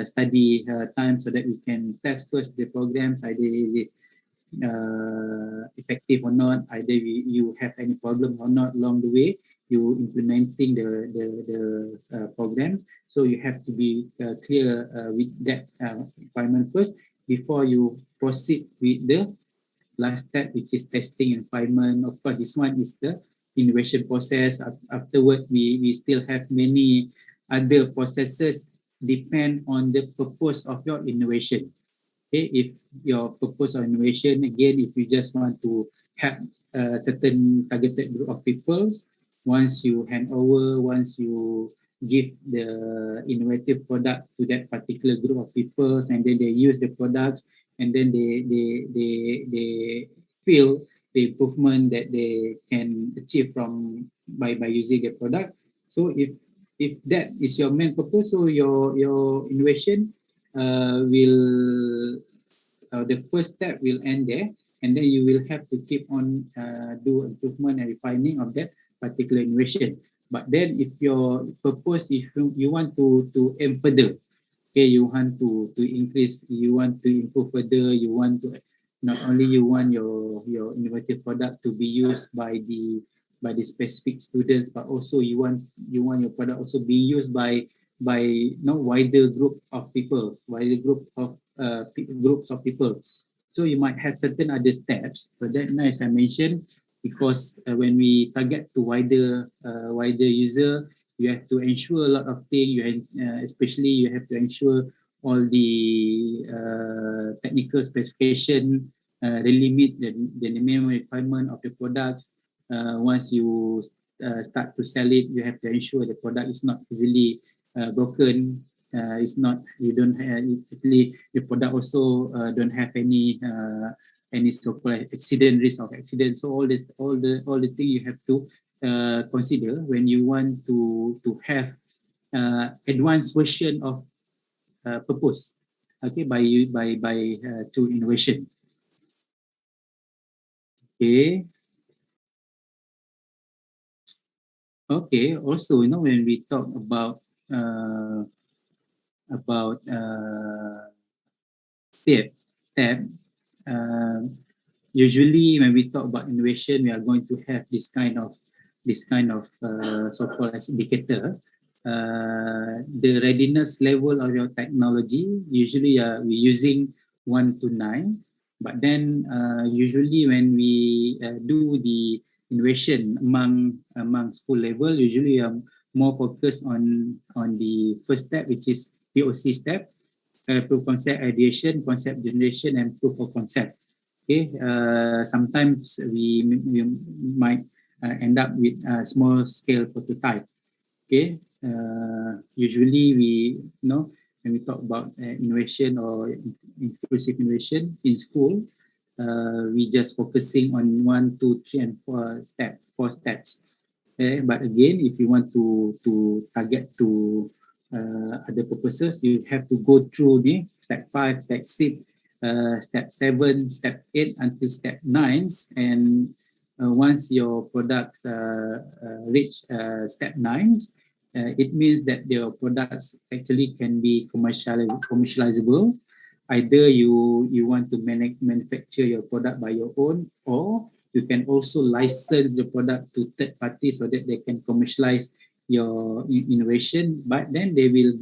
study time, so that we can test first the programs, either is it effective or not, either you have any problem or not along the way you implementing the program. So you have to be clear with that requirement first before you proceed with the last step, which is testing and refinement. Of course, this one is the innovation process. Afterward, we still have many other processes depend on the purpose of your innovation. Okay, if your purpose of innovation, again, if you just want to have a certain targeted group of people, once you hand over, once you give the innovative product to that particular group of people, and then they use the products, and then they feel the improvement that they can achieve from by using the product. So if that is your main purpose, so your innovation will the first step will end there, and then you will have to keep on do improvement and refining of that particular innovation. But then if your purpose, if you want to aim further, okay, you want to increase, you want to improve further, you want to not only you want your innovative product to be used by the specific students, but also you want your product also being used by wider group of people, wider group of groups of people. So you might have certain other steps, but then as I mentioned, because when we target to wider user, you have to ensure a lot of things. Especially you have to ensure all the technical specification, really meet the minimum requirement of the products. Once you start to sell it, you have to ensure the product is not easily broken. It's not, you don't have, actually the product also don't have any so-called accident, risk of accident. So all the things you have to consider when you want to have advanced version of purpose, okay, by through innovation. Okay, also, when we talk about step, usually when we talk about innovation, we are going to have this kind of so-called as indicator. The readiness level of your technology, usually we're using 1 to 9, but then usually when we do the innovation among school level, usually more focused on the first step, which is POC step, proof of concept ideation, concept generation, and proof of concept. Okay, sometimes we might end up with a small scale prototype. Okay, usually when we talk about innovation or inclusive innovation in school, we just focusing on 1, 2, 3, and 4 steps. Okay, but again, if you want to target to other purposes, you have to go through the step 5, step 6, step 7, step 8 until step 9, and once your products reach step 9, it means that your products actually can be commercializable. Either you want to manufacture your product by your own, or you can also license the product to third parties so that they can commercialize your innovation, but then they will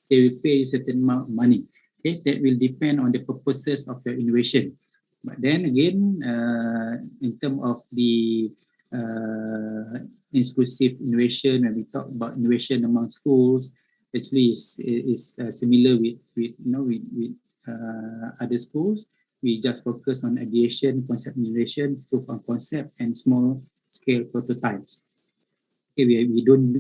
pay you certain amount of money. Okay, that will depend on the purposes of your innovation. But then again, in terms of the inclusive innovation, when we talk about innovation among schools, actually is similar with other schools. we just focus on ideation, concept generation, proof of concept, and small scale prototypes. Okay, we don't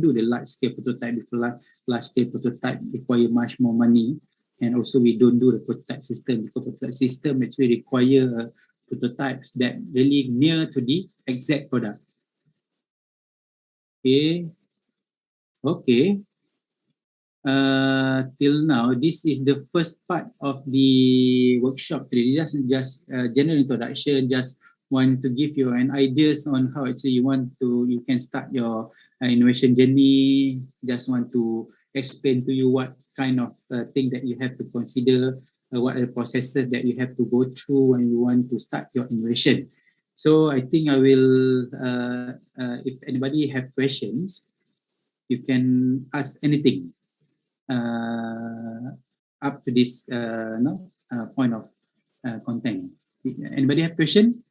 do the large scale prototype because large scale prototype require much more money, and also we don't do the prototype system because prototype system actually require prototypes that really near to the exact product. Okay. Till now, this is the first part of the workshop. Just general introduction. Just want to give you an ideas on how actually you can start your innovation journey. Just want to explain to you what kind of thing that you have to consider, what are the processes that you have to go through when you want to start your innovation. So I think I will, if anybody have questions, you can ask anything up to this point of content. Anybody have question?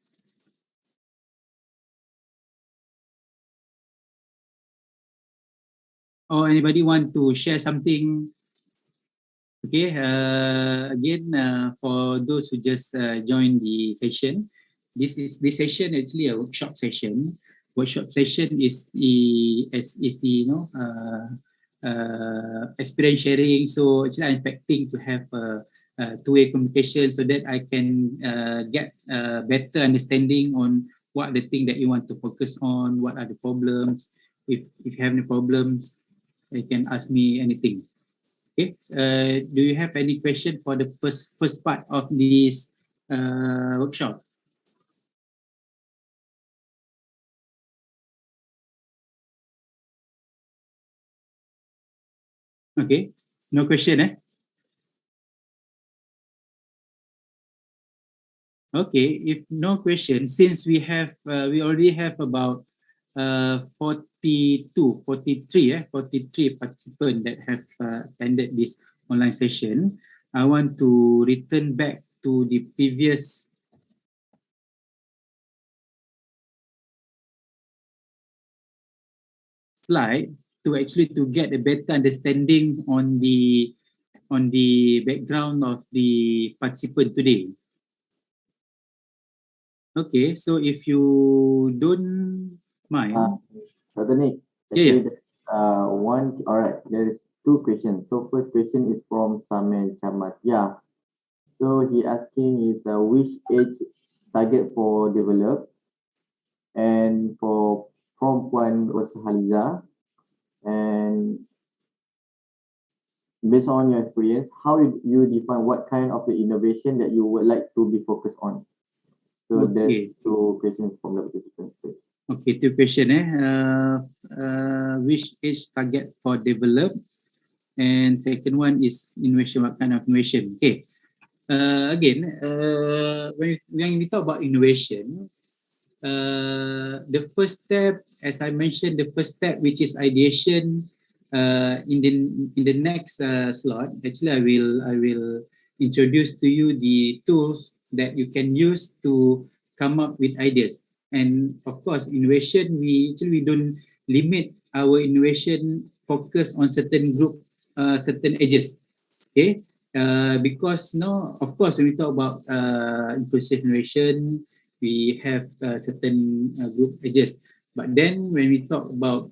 Or anybody want to share something? Okay, again, for those who just joined the session, this session actually a workshop session. Workshop session is the experience sharing. So actually I'm expecting to have a two-way communication so that I can get a better understanding on what are the things that you want to focus on, what are the problems. If you have any problems, you can ask me anything. Okay. Do you have any question for the first part of this workshop? Okay. No question, Okay, if no question, since we already have about 43 participants that have attended this online session, I want to return back to the previous slide to get a better understanding on the background of the participant today. Okay, so if you don't mind. Dr. Nick, Yeah. There is two questions. So first question is from Samuel Chamat. Yeah. So he asking is which age target for develop, and from Puan Haliza, and based on your experience, how you define what kind of the innovation that you would like to be focused on? So there's two questions from the participants. Okay, two questions. Which age target for develop? And second one is innovation, what kind of innovation? Okay. Again, when we talk about innovation, the first step, as I mentioned, the first step, which is ideation, in the next slot, actually I will introduce to you the tools that you can use to come up with ideas. And of course, innovation, we don't limit our innovation focus on certain group, certain ages. Okay, because of course, when we talk about inclusive innovation, we have certain group ages. But then when we talk about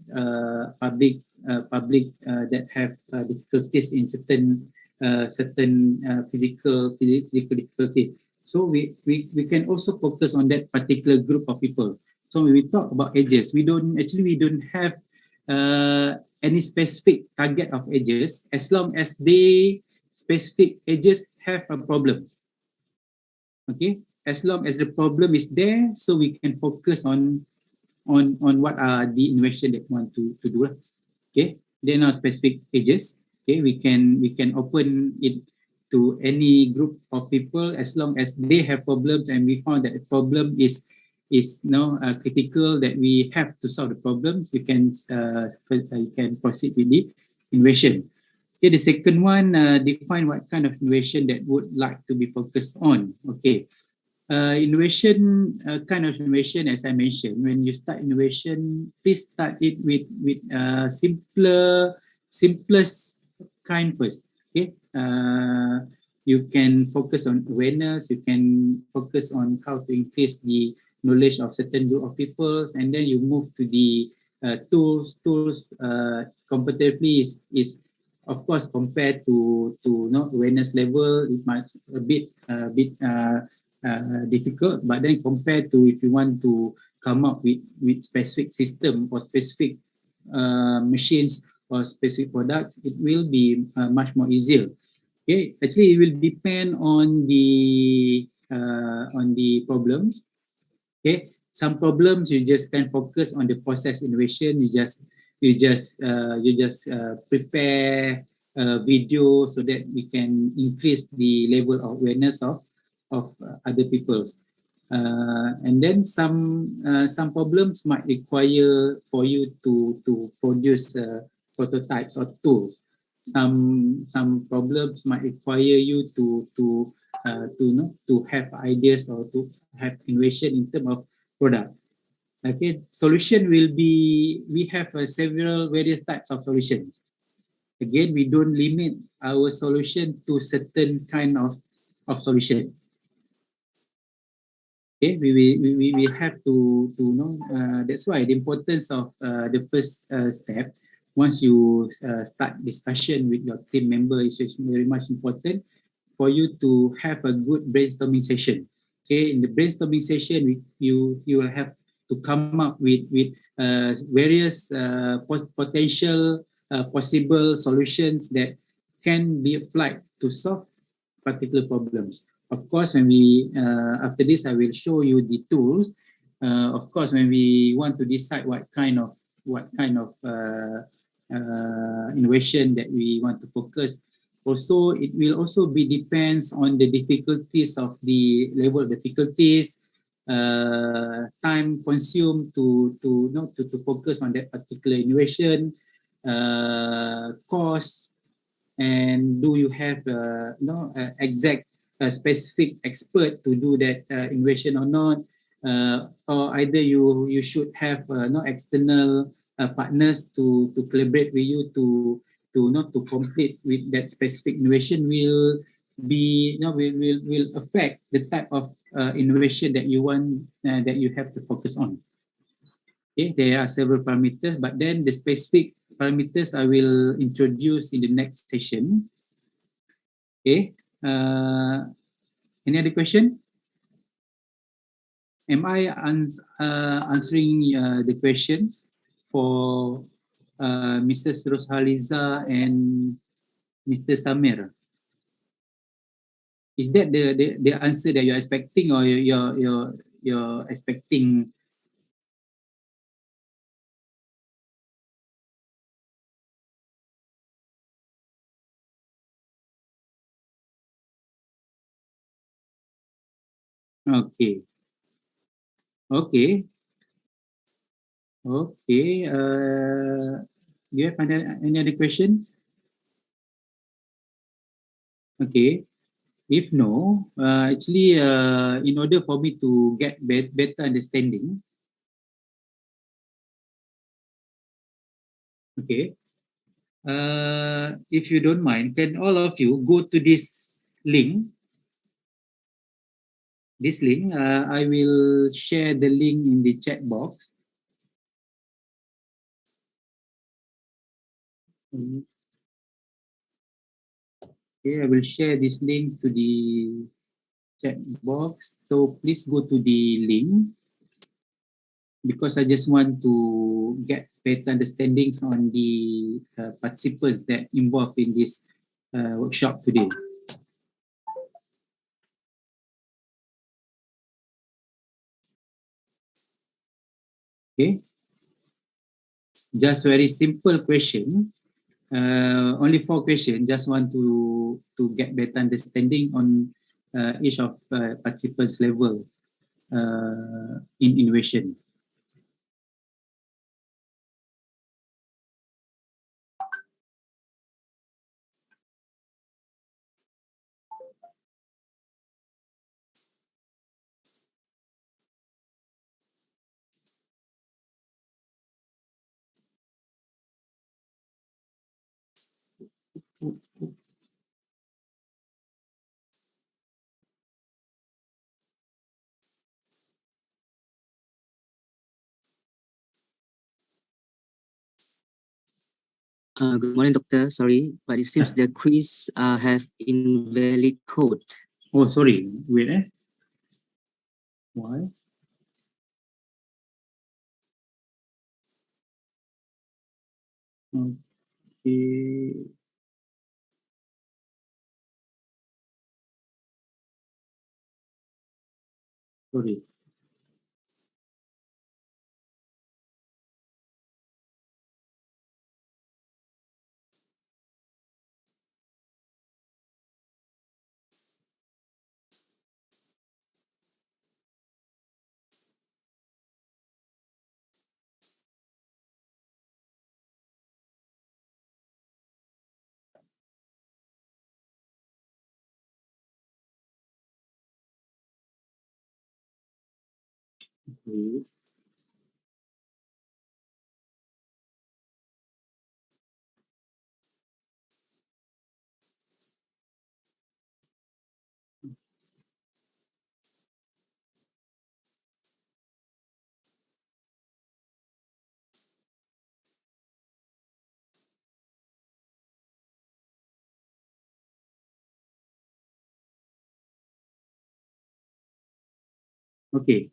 public that have difficulties in certain physical difficulties, so we can also focus on that particular group of people. So when we talk about ages, we don't have any specific target of ages, as long as they specific ages have a problem. Okay, as long as the problem is there, so we can focus on what are the innovation that we want to do. Okay, there are no specific ages. Okay, we can open it to any group of people as long as they have problems and we found that the problem is critical, that we have to solve the problems. You can proceed with the innovation. Okay, the second one, define what kind of innovation that would like to be focused on. Okay, innovation, kind of innovation, as I mentioned, when you start innovation, please start it with simplest kind first. Okay, you can focus on awareness, you can focus on how to increase the knowledge of certain group of people, and then you move to the tools comparatively is of course compared to awareness level, it might a bit difficult, but then compared to if you want to come up with specific system or specific machines or specific products, it will be much more easier. Okay, actually, it will depend on the problems. Okay, some problems you just can focus on the process innovation. You just prepare a video so that we can increase the level of awareness of other people. And then some problems might require for you to produce prototypes or tools. Some problems might require you to have ideas or to have innovation in terms of product. Okay, solution will be, we have several various types of solutions. Again, we don't limit our solution to certain kind of solution. Okay, we have to know, that's why the importance of the first step, once you start discussion with your team member, is very much important for you to have a good brainstorming session. Okay, in the brainstorming session, you will have to come up with various potential possible solutions that can be applied to solve particular problems. Of course, when we after this, I will show you the tools. Of course, when we want to decide what kind of innovation that we want to focus, also it will also be depends on the difficulties of the level of difficulties, time consumed to focus on that particular innovation, cost, and do you have exact specific expert to do that innovation or not, or either you should have no external partners to collaborate with you to not to complete with that specific innovation, will be will affect the type of innovation that you want, that you have to focus on. Okay, there are several parameters, but then the specific parameters I will introduce in the next session. Okay, any other question? Am I answering the questions for Mrs. Roshaliza and Mr. Samir? Is that the answer that you're expecting, or you're expecting? Okay. Okay. Okay. Do you have any other questions? Okay. If no, actually, in order for me to get better understanding, okay, if you don't mind, can all of you go to this link? This link, I will share the link in the chat box. Okay, I will share this link to the chat box. So please go to the link, because I just want to get better understandings on the participants that involved in this workshop today. Okay, just very simple question. Only 4 questions. Just want to get better understanding on each of participants' level in innovation. Good morning, Doctor. Sorry, but it seems the quiz have invalid code. Oh, sorry. Wait, Why? Okay. Sorry. Okay. Okay.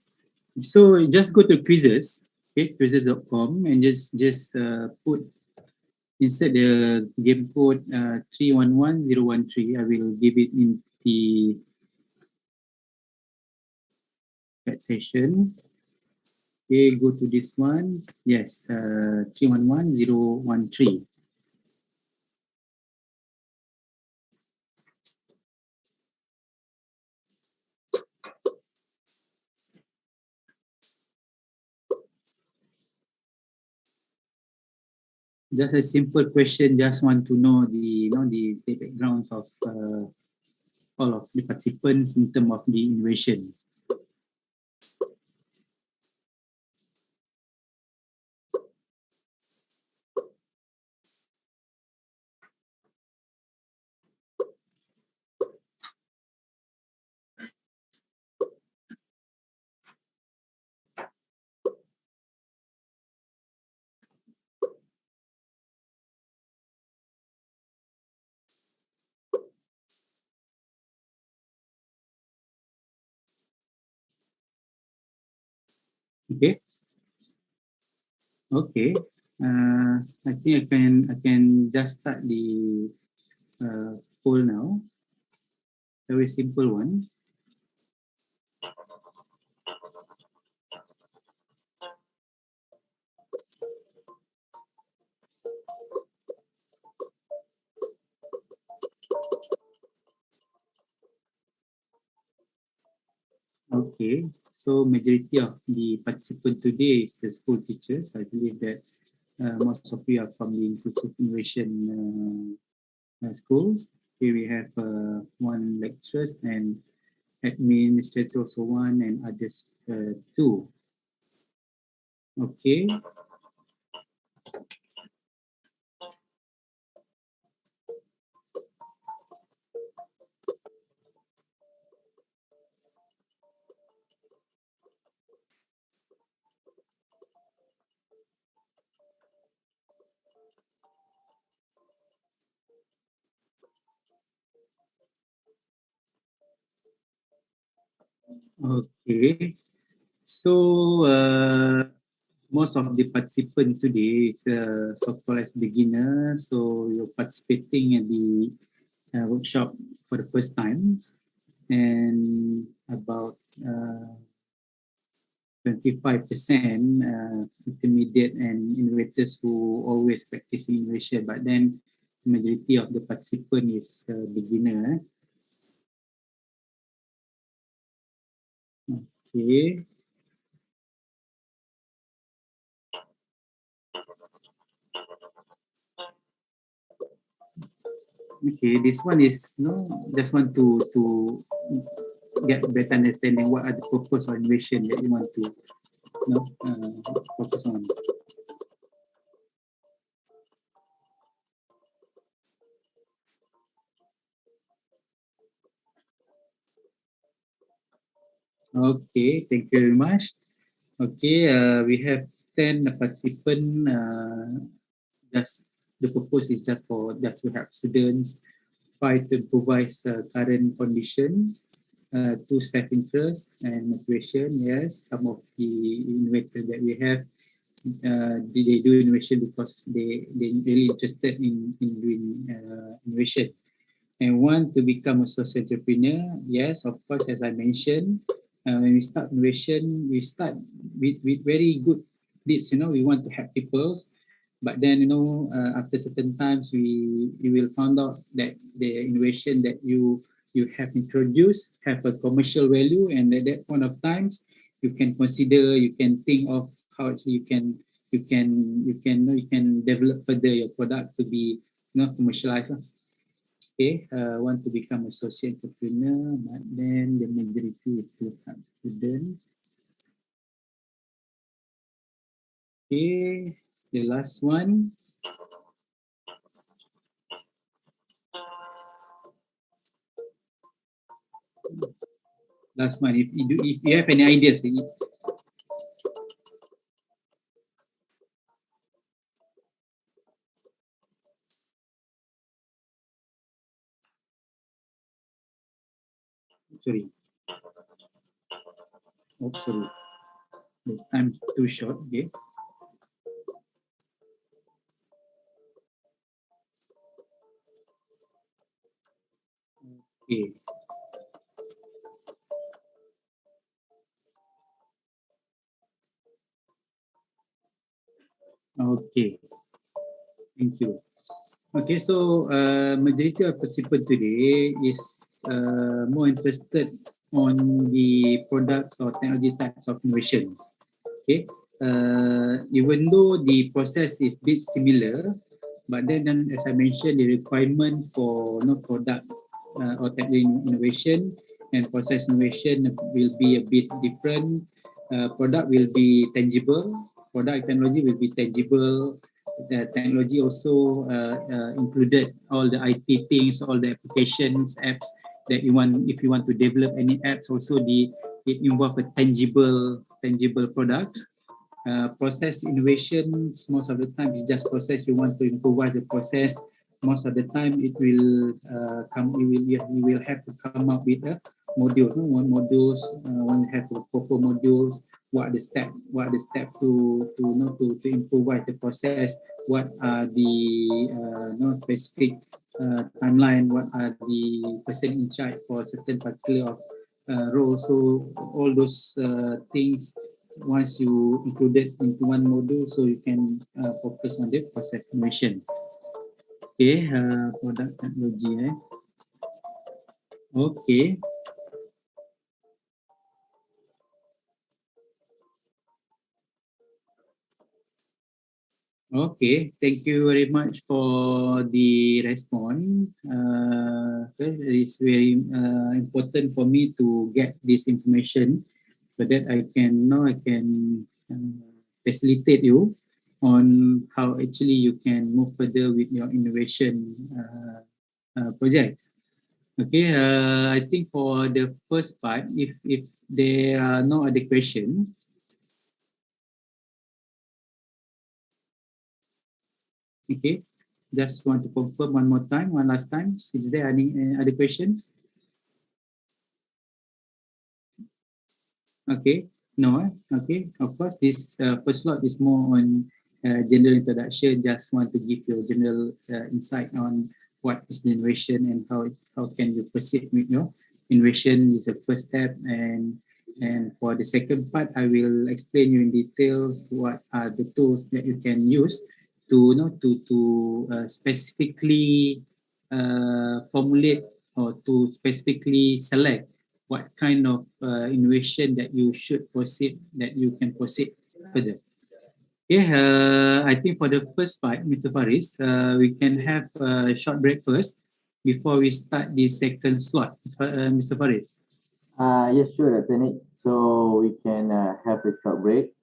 So just go to quizzes, okay, quizzes.com, and just put insert the game code 311013. I will give it in the chat session. Okay, go to this one. Yes, 311013. Just a simple question. Just want to know the backgrounds of all of the participants in terms of the innovation. Okay. Okay. I think I can just start the poll now. Very simple one. Okay, so majority of the participant today is the school teachers. I believe that most of you are from the inclusive innovation school. Here we have one lecturers and administrator also one and others two. Okay, okay. So most of the participant today is so-called as beginner. So you're participating in the workshop for the first time, and about 25% intermediate and innovators who always practice innovation, but then majority of the participant is beginner. Okay. Okay, this one is just want to get better understanding what are the purpose of innovation that you want to focus on. Okay, thank you very much. Okay, we have 10 participants just the purpose is just to help students. 5, to improvise current conditions. 2, self-interest and motivation. Yes, some of the innovators that we have, they do innovation because they really interested in doing innovation. And 1, to become a social entrepreneur. Yes, of course, as I mentioned, when we start innovation, we start with very good deeds. We want to help people, but then after certain times, we will find out that the innovation that you have introduced have a commercial value, and at that point of times, you can consider, you can think of how actually you can develop further your product to be commercialized. Okay, want to become a social entrepreneur, but then the majority is full-time students. Okay, the last one. Last one, if you have any ideas. Sorry. Oh, sorry. The time too short. Okay. Okay. Okay. Thank you. Okay, so majority of participants today is more interested on the products or technology types of innovation. Okay, even though the process is a bit similar, but then as I mentioned, the requirement for product or technology innovation and process innovation will be a bit different. Product will be tangible. Product technology will be tangible. The technology also included all the IT things, all the applications, apps that you want. If you want to develop any apps, also it involves a tangible product. Process innovations, most of the time is just process. You want to improvise the process. Most of the time it will you will have to come up with a module. Modules. When you have the proper modules, what are the steps to improvise the process? What are the specific timeline? What are the person in charge for a certain particular role? So all those things, once you include it into one module, so you can focus on the process innovation. Okay, product technology. Okay. Okay, thank you very much for the response. It's very important for me to get this information so that I can facilitate you on how actually you can move further with your innovation project. Okay, I think for the first part, if there are no other questions, okay, just want to confirm one last time. Is there any other questions? Okay, no, okay. Of course, this first slot is more on general introduction. Just want to give you a general insight on what is the innovation and how can you proceed with your innovation is the first step. And for the second part, I will explain you in details what are the tools that you can use to specifically formulate or to specifically select what kind of innovation that you should proceed, that you can proceed further. Okay, I think for the first part, Mr. Faris, we can have a short break first before we start the second slot. Mr. Faris. Yes, sure, Dr. Nick. So we can have a short break.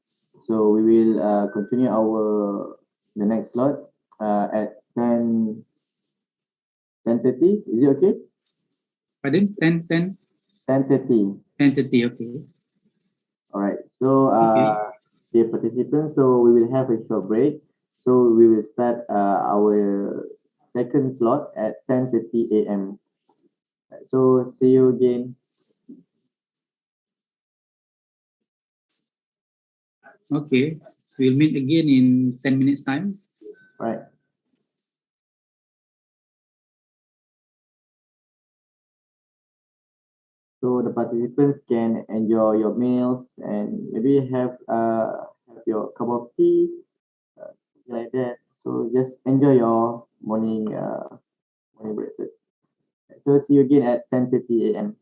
So we will continue the next slot at 10:30. Is it okay? Pardon? 10:30. 10:30. Okay. All right. So dear participants, so we will have a short break. So we will start our second slot at 10:30 a.m. So see you again. Okay, we'll meet again in 10 minutes time. Right. So the participants can enjoy your meals and maybe have your cup of tea, like that. So just enjoy your morning breakfast. So see you again at 10:30 a.m.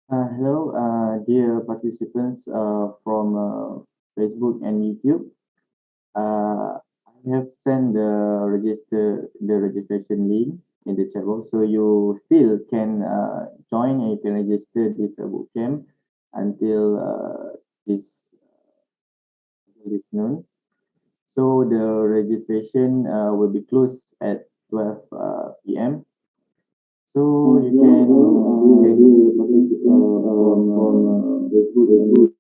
Hello, dear participants from Facebook and YouTube. I have sent the registration link in the chat box, so you still can join and you can register this bootcamp until this this noon. So the registration will be closed at 12 p.m. So you can from Facebook and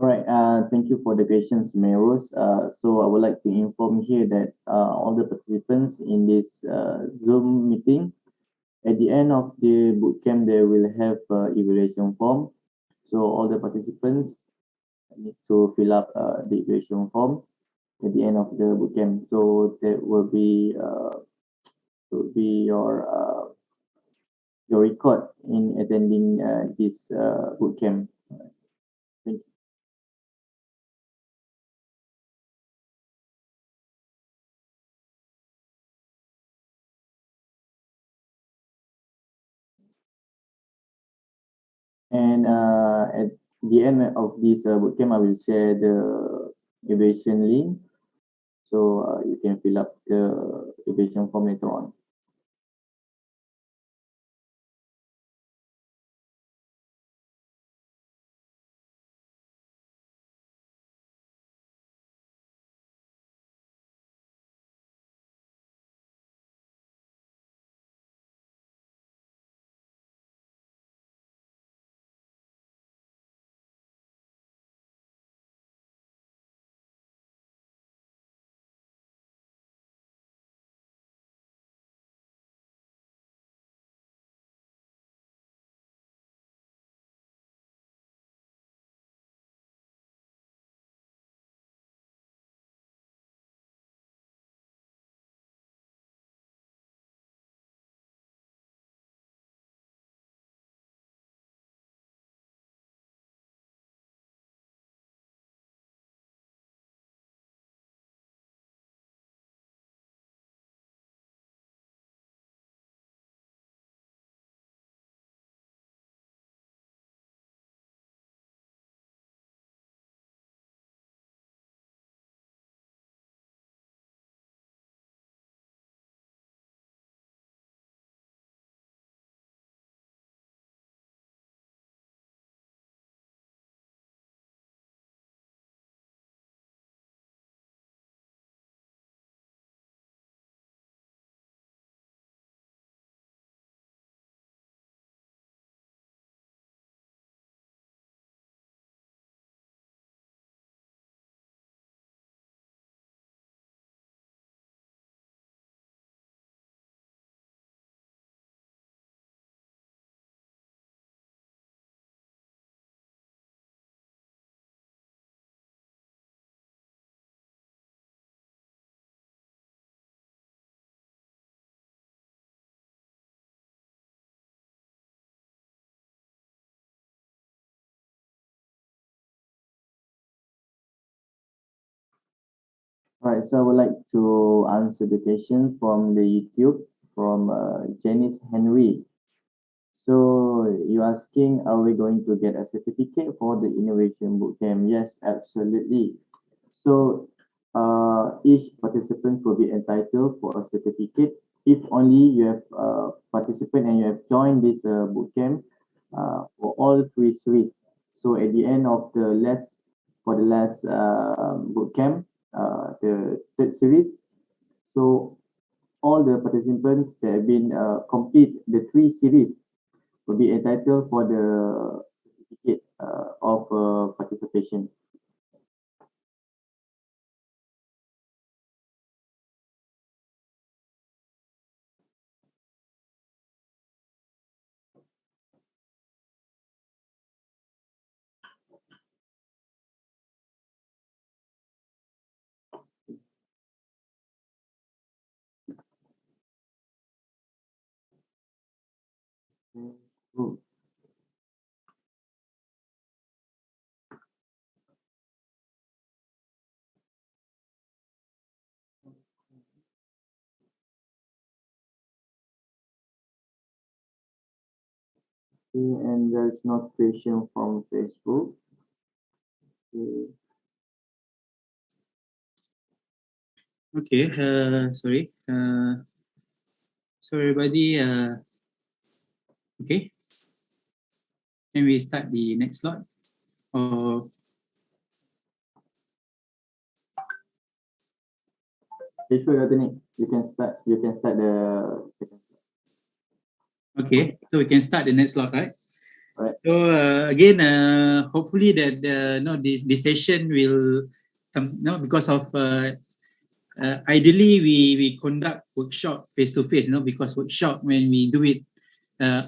All right, thank you for the questions, Meros. So I would like to inform here that all the participants in this Zoom meeting, at the end of the bootcamp, they will have evaluation form. So all the participants need to fill up the evaluation form at the end of the bootcamp. So that will be your record in attending this bootcamp. Thank you. And at the end of this bootcamp, I will share the evaluation link, so you can fill up the evaluation form later on. All right, so I would like to answer the question from the YouTube from Janice Henry. So you're asking, are we going to get a certificate for the innovation bootcamp? Yes, absolutely. So each participant will be entitled for a certificate if only you have participant and you have joined this bootcamp for all 3 series. So at the end of the last bootcamp, the third series, so all the participants that have been complete the 3 series will be entitled for the certificate of participation. Good. Okay, and there's notification from Facebook. Okay. Okay, sorry. So everybody, okay. Can we start the next slide? Or Okay, sure, Dr. Nick. You can start the second. okay, so we can start the next slide, right? Right. So again, hopefully that this session will because of ideally we conduct workshop face to face, because workshop when we do it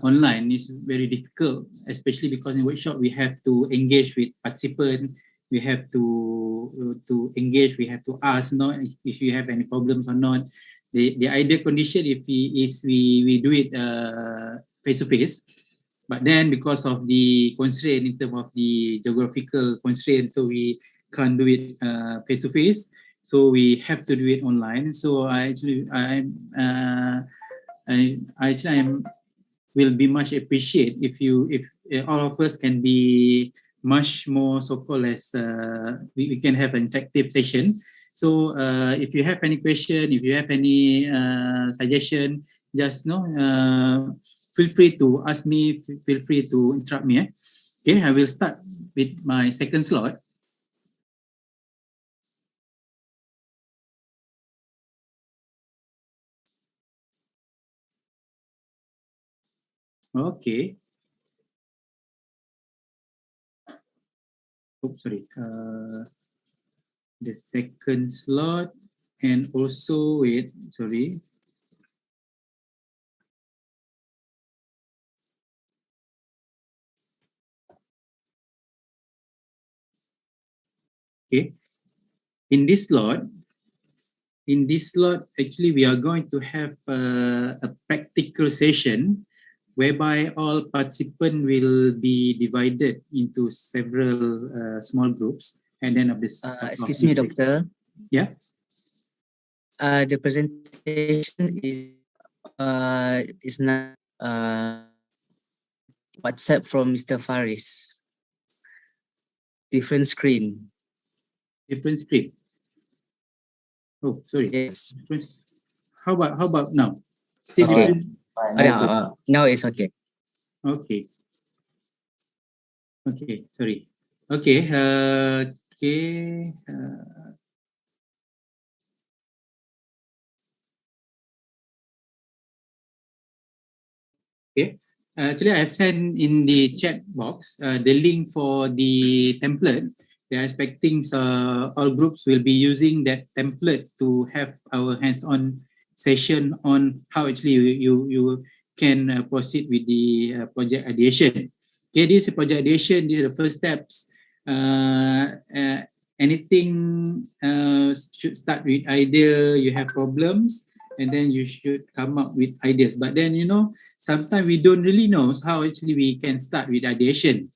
online is very difficult, especially because in workshop we have to engage with participants, we have to engage, we have to ask if you have any problems or not. The ideal condition if we do it face to face, but then because of the constraint in terms of the geographical constraint, so we can't do it face to face. So we have to do it online. So I will be much appreciate if all of us can be much more so-called as we can have an interactive session. So if you have any question, if you have any suggestion, just feel free to ask me, feel free to interrupt me. Okay, I will start with my second slide. Okay. Oh, sorry. The second slot, and also wait, sorry. Okay. In this slot, actually we are going to have a practical session whereby all participants will be divided into several small groups, and then of this. Excuse me, doctor. Yeah. The presentation is not WhatsApp from Mr. Faris. Different screen. Different screen. Oh, sorry. Yes. How about now? Still Okay. different? Now it's okay. Okay. Okay, sorry. Okay, okay. Okay. Actually, I have sent in the chat box the link for the template. They are expecting all groups will be using that template to have our hands-on session on how actually you can proceed with the project ideation. Okay, this is project ideation. These are the first steps. Anything should start with idea. You have problems, and then you should come up with ideas. But then sometimes we don't really know how actually we can start with ideation.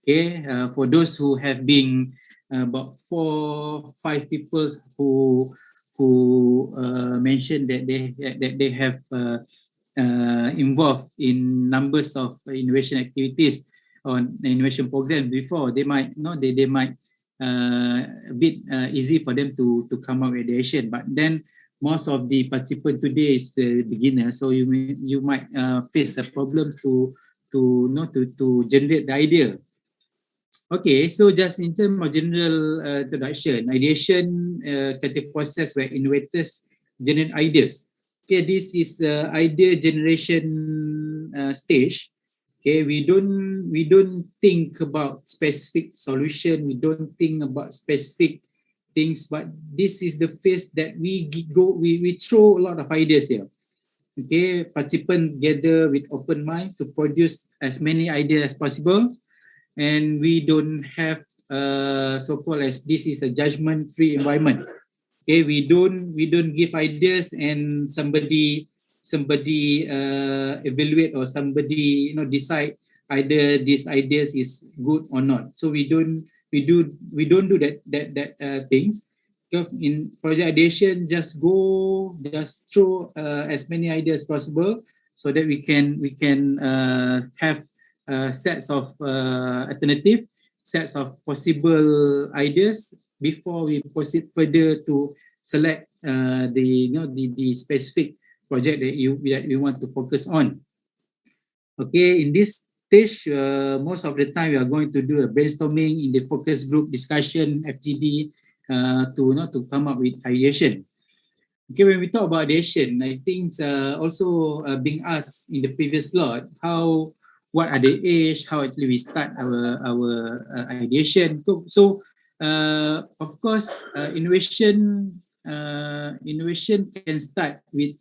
Okay, for those who have been about 4-5 people who mentioned that they have involved in numbers of innovation activities or innovation programs before, they might they might a bit easy for them to come up with ideation. But then most of the participants today is the beginner, so you might face a problem to generate the idea. Okay, so just in terms of general introduction, ideation creative process where innovators generate ideas. Okay, this is idea generation stage Okay, we don't think about specific solution. We don't think about specific things, but this is the phase that we throw a lot of ideas here. Okay, participants gather with open minds to produce as many ideas as possible, and we don't have so-called as this is a judgment-free environment. Okay, we don't give ideas and somebody evaluate, or somebody decide either these ideas is good or not. So we don't do that things. In project ideation, just throw as many ideas as possible, so that we can have sets of alternative, sets of possible ideas before we proceed further to select the specific project that you want to focus on. Okay, in this stage, most of the time we are going to do a brainstorming in the focus group discussion, FGD, to come up with ideation. Okay, when we talk about ideation, I think also being asked in the previous slot, what are the age, how actually we start our ideation. So of course, innovation can start with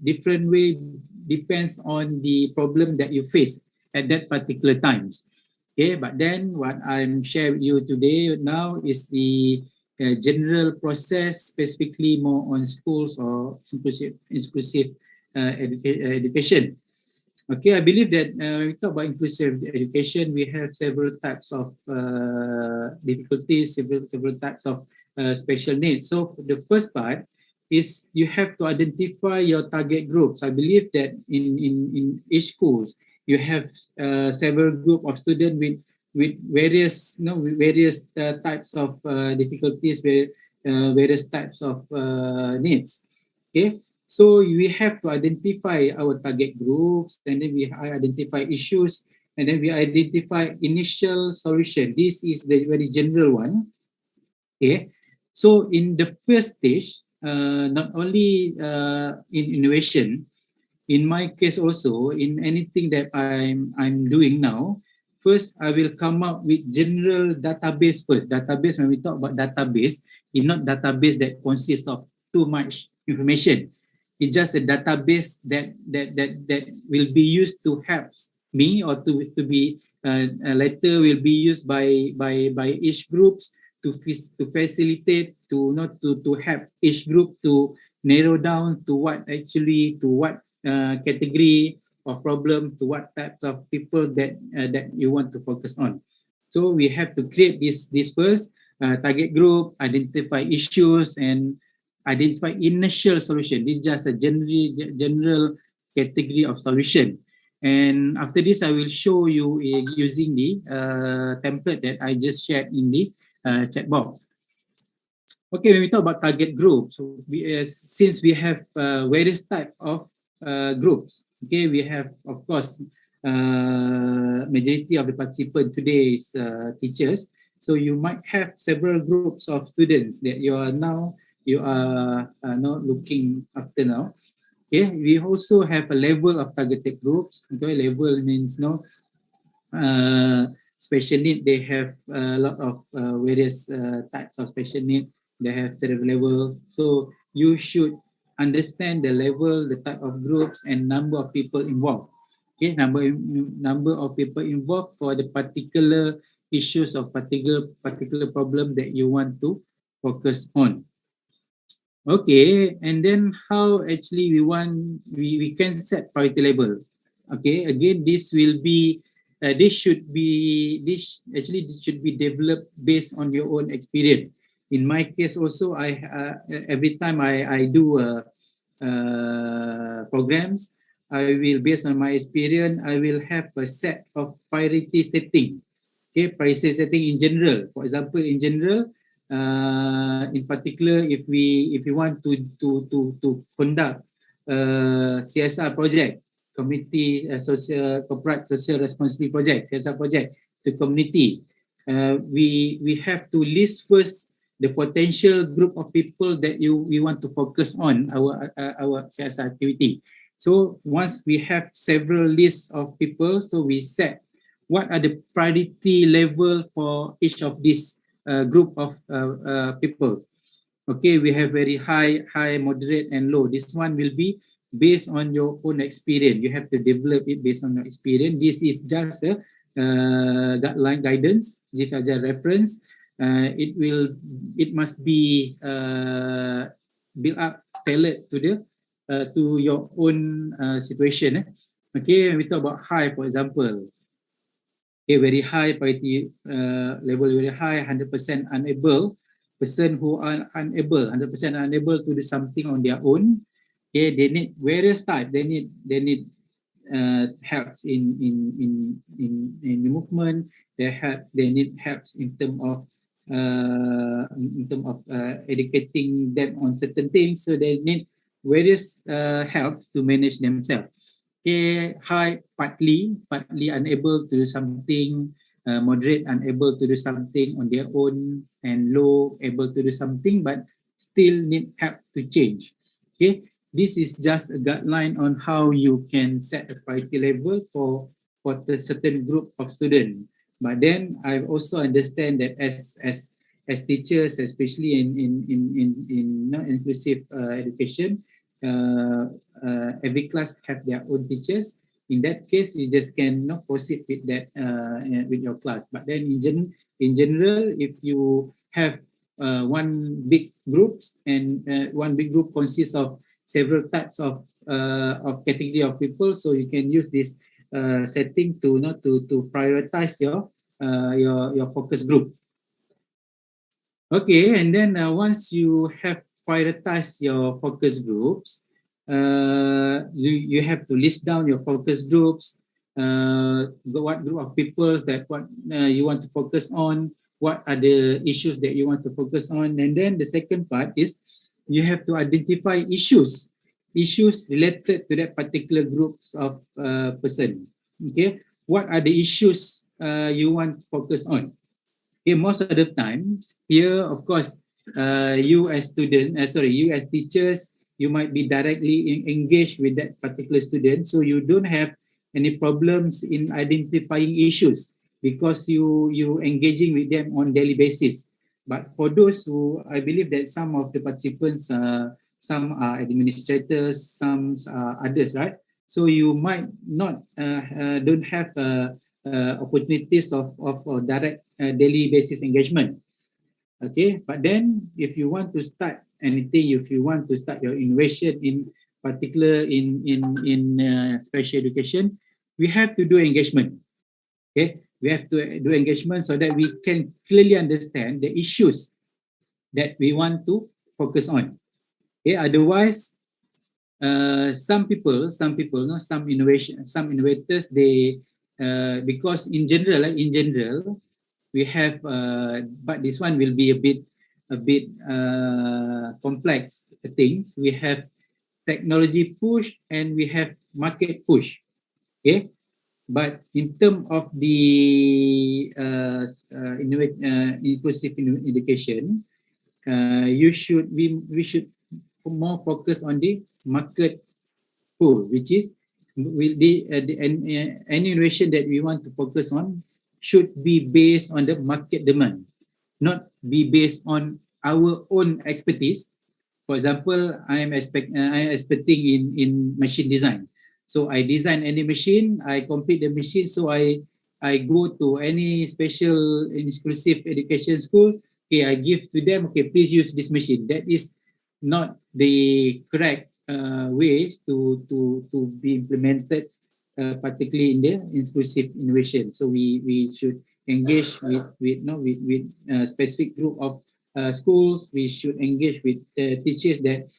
different way, depends on the problem that you face at that particular times. Okay, but then what I'm sharing with you today now is the general process, specifically more on schools or inclusive education. Okay, I believe that we talk about inclusive education, we have several types of difficulties, several types of special needs. So the first part is you have to identify your target groups. I believe that in each schools, you have several group of students with various types of difficulties, various types of needs. Okay, so we have to identify our target groups, and then we identify issues, and then we identify initial solution. This is the very general one. Okay, so in the first stage, not only in innovation, in my case also, in anything that I'm doing now, first I will come up with general database first. Database, when we talk about database, it's not database that consists of too much information. It's just a database that will be used to help me, or to be later will be used by each groups to facilitate, to not to help each group to narrow down to what category of problem, to what types of people that you want to focus on. So we have to create this first target group, identify issues, and identify initial solution. This is just a general category of solution. And after this, I will show you using the template that I just shared in the chat box. Okay, when we talk about target groups, so since we have various type of groups, okay, we have, of course, majority of the participants today is teachers. So you might have several groups of students that you are now looking after now. Okay, we also have a level of targeted groups. Okay, level means special need. They have a lot of various types of special need. They have several levels. So you should understand the level, the type of groups, and number of people involved. Okay, number of people involved for the particular issues of particular problem that you want to focus on. Okay, and then how actually we can set priority level. Okay, again, this should be developed based on your own experience. In my case also, every time I do programs, I will, based on my experience, I will have a set of priority setting. Okay, priority setting in general. For example, in general, in particular, if we want to conduct CSR project, community corporate social responsibility project, CSR project to community, we have to list first the potential group of people that we want to focus on our CSR activity. So once we have several lists of people, so we set what are the priority level for each of these group of people. Okay, we have very high, moderate, and low. This one will be based on your own experience. You have to develop it based on your experience. This is just a guideline guidance, just as a reference. It must be built up tailored to your own situation. Okay, we talk about high, for example. Okay, very high priority level, very high, 100% unable. Person who are unable, 100% unable to do something on their own. Okay, they need various types. They need helps in movement. They need helps in terms of educating them on certain things. So they need various helps to manage themselves. Okay, high, partly unable to do something, moderate, unable to do something on their own, and low, able to do something but still need help to change. Okay, this is just a guideline on how you can set a priority level for the certain group of students. But then I also understand that as teachers, especially in non-inclusive education, every class have their own teachers. In that case, you just cannot proceed with that with your class. But then in general, if you have one big groups and one big group consists of several types of category of people, so you can use this setting to prioritize your focus group. Okay, and then once you have prioritized your focus groups, you have to list down your focus groups, what group of people that you want to focus on, what are the issues that you want to focus on, and then the second part is you have to identify issues related to that particular groups of person. Okay, what are the issues you want to focus on? Okay, most of the time here, of course, you as teachers, you might be directly engaged with that particular student, so you don't have any problems in identifying issues because you engaging with them on daily basis. But for those who, I believe that some of the participants, some are administrators, some are others, right? So you might not don't have opportunities of direct daily basis engagement. Okay, but then if you want to start anything, if you want to start your innovation in particular in special education, we have to do engagement. Okay, we have to do engagement so that we can clearly understand the issues that we want to focus on. Okay, otherwise some innovators, they because in general we have but this one will be a bit complex things. We have technology push and we have market push. Okay, but in terms of the inclusive education, we should more focus on the market pull, which is any innovation that we want to focus on should be based on the market demand, not be based on our own expertise. For example, I am expecting in machine design. So I design any machine, I complete the machine, so I go to any special inclusive education school. Okay, I give to them, okay, please use this machine. That is not the correct ways to be implemented, particularly in the inclusive innovation. So we should engage with specific group of schools. We should engage with teachers that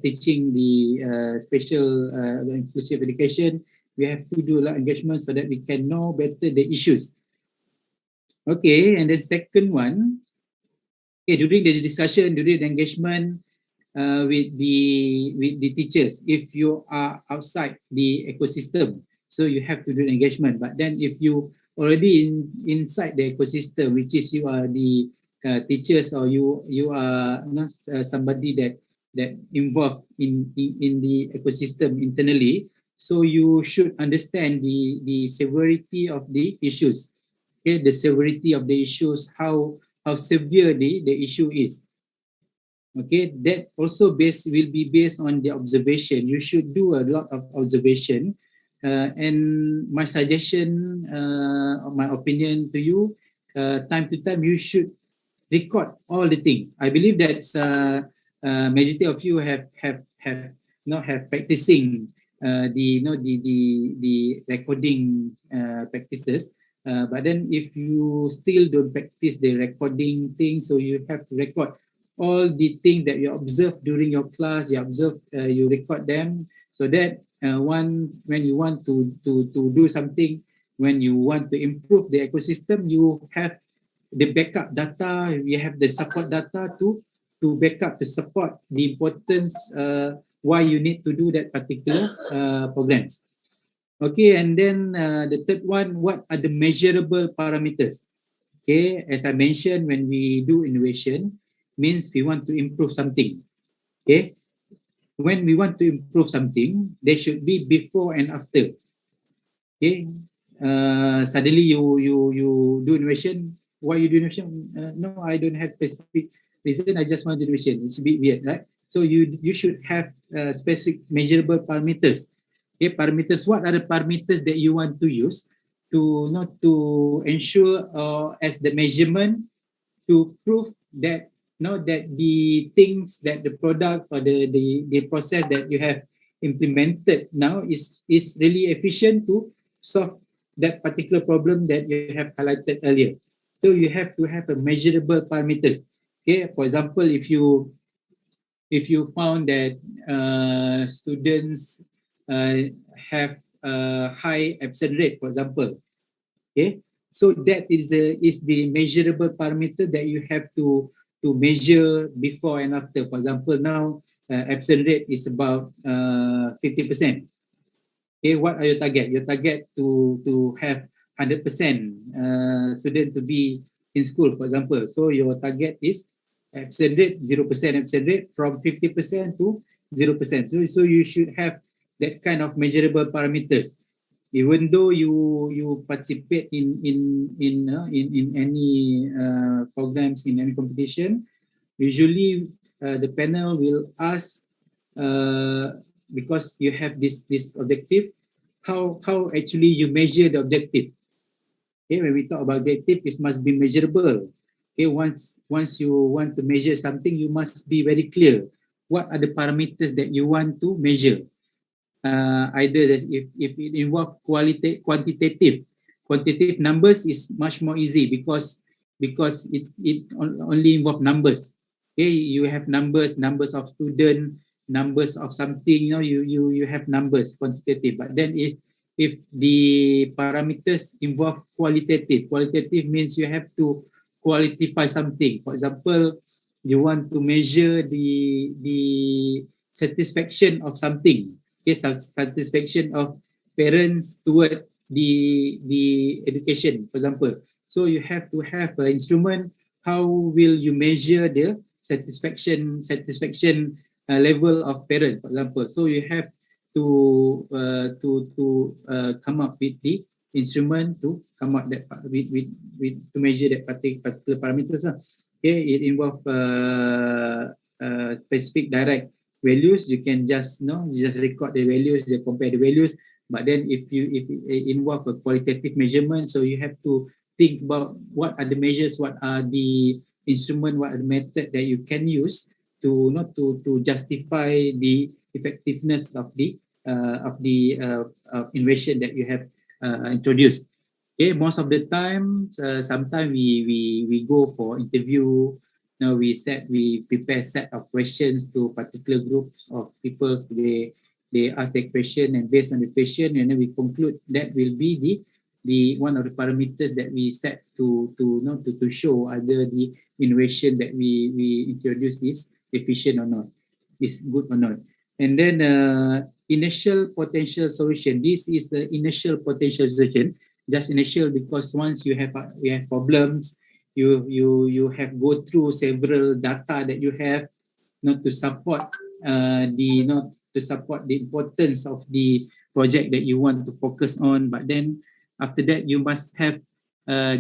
teaching the special inclusive education. We have to do a lot of engagement so that we can know better the issues. Okay, and the second one, okay, during the discussion, during the engagement with the teachers, if you are outside the ecosystem, so you have to do engagement. But then if you already inside the ecosystem, which is you are the teachers, or you are somebody that that involved in the ecosystem internally. So you should understand the severity of the issues. Okay, the severity of the issues, how severe the issue is. Okay, that also will be based on the observation. You should do a lot of observation. And my suggestion, my opinion to you, time to time you should record all the things. I believe that majority of you have practicing the recording practices. But then if you still don't practice the recording thing, so you have to record all the things that you observe during your class. You record them, so that when you want to do something, when you want to improve the ecosystem, you have the backup data, we have the support data to back up, to support the importance why you need to do that particular programs. Okay, and then the third one, what are the measurable parameters? Okay, as I mentioned, when we do innovation, means we want to improve something. Okay, when we want to improve something, there should be before and after. Okay, suddenly you do innovation. Why you do innovation? No, I don't have specific reason. I just want to do innovation. It's a bit weird, right? So you should have specific measurable parameters. Okay, parameters. What are the parameters that you want to use to not to ensure as the measurement to prove that that the things, that the product or the process that you have implemented now is really efficient to solve that particular problem that you have highlighted earlier. So you have to have a measurable parameters. Okay, for example, if you found that students have a high absent rate, for example, okay, so that is the measurable parameter that you have to measure before and after. For example, now absent rate is about 50%. Okay, what are your target? Your target to have 100% student to be in school, for example. So your target is absent rate 0% absent rate from 50% to 0%. So you should have that kind of measurable parameters. Even though you participate in any programs, in any competition, usually the panel will ask, because you have this objective, how actually you measure the objective. Okay, when we talk about objective, it must be measurable. Okay, once you want to measure something, you must be very clear. What are the parameters that you want to measure? Either if it involves quantitative numbers is much more easy because it only involves numbers. Okay, you have numbers of student, numbers of something, you have numbers, quantitative. But then if the parameters involve qualitative means you have to qualify something. For example, you want to measure the satisfaction of something. Okay, satisfaction of parents toward the education, for example. So you have to have an instrument. How will you measure the satisfaction level of parent, for example? So you have to come up with the instrument to come up that with to measure that particular parameters. Okay, it involves specific direct values. You can just just record the values, they compare the values. But then if it involve a qualitative measurement, so you have to think about what are the measures, what are the instrument, what are the method that you can use to to justify the effectiveness of the innovation that you have introduced. Okay, most of the time, sometimes we go for interview. Now we prepare set of questions to particular groups of people. So they ask the question, and based on the question, and then we conclude that will be the one of the parameters that we set to show either the innovation that we introduce is efficient or not, is good or not. And then initial potential solution. This is the initial potential solution. Just initial, because once you have problems, you have go through several data that you have, not to support the importance of the project that you want to focus on. But then after that, you must have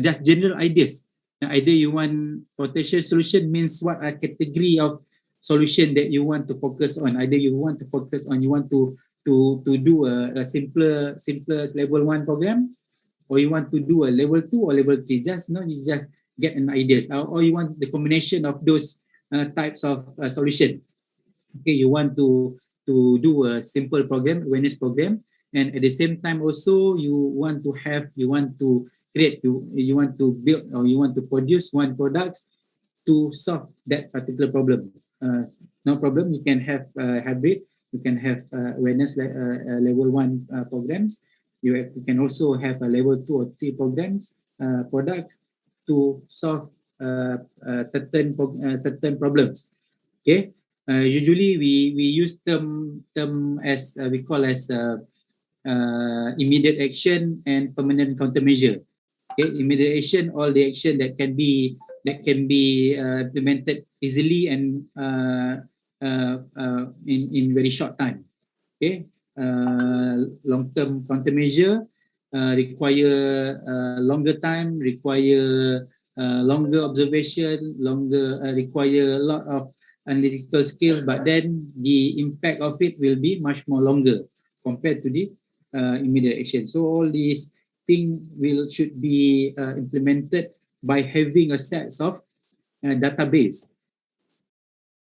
just general ideas. Either you want potential solution means what are category of solution that you want to focus on. Either you want to focus on, you want to do a simpler level 1 program, or you want to do a level 2 or level 3. You just get an ideas, or you want the combination of those types of solution. Okay, you want to do a simple program, awareness program, and at the same time also you want to create, you want to build, or you want to produce one products to solve that particular problem. No problem, you can have hybrid, you can have awareness level 1 programs. You can also have a level 2 or 3 programs, products to solve certain problems. Okay, usually we use term as we call as immediate action and permanent countermeasure. Okay, immediate action, all the action that can be implemented easily and in very short time. Okay, long-term countermeasure require longer time, require longer observation, require a lot of analytical skill, but then the impact of it will be much more longer compared to the immediate action. So all these things should be implemented by having a set of database.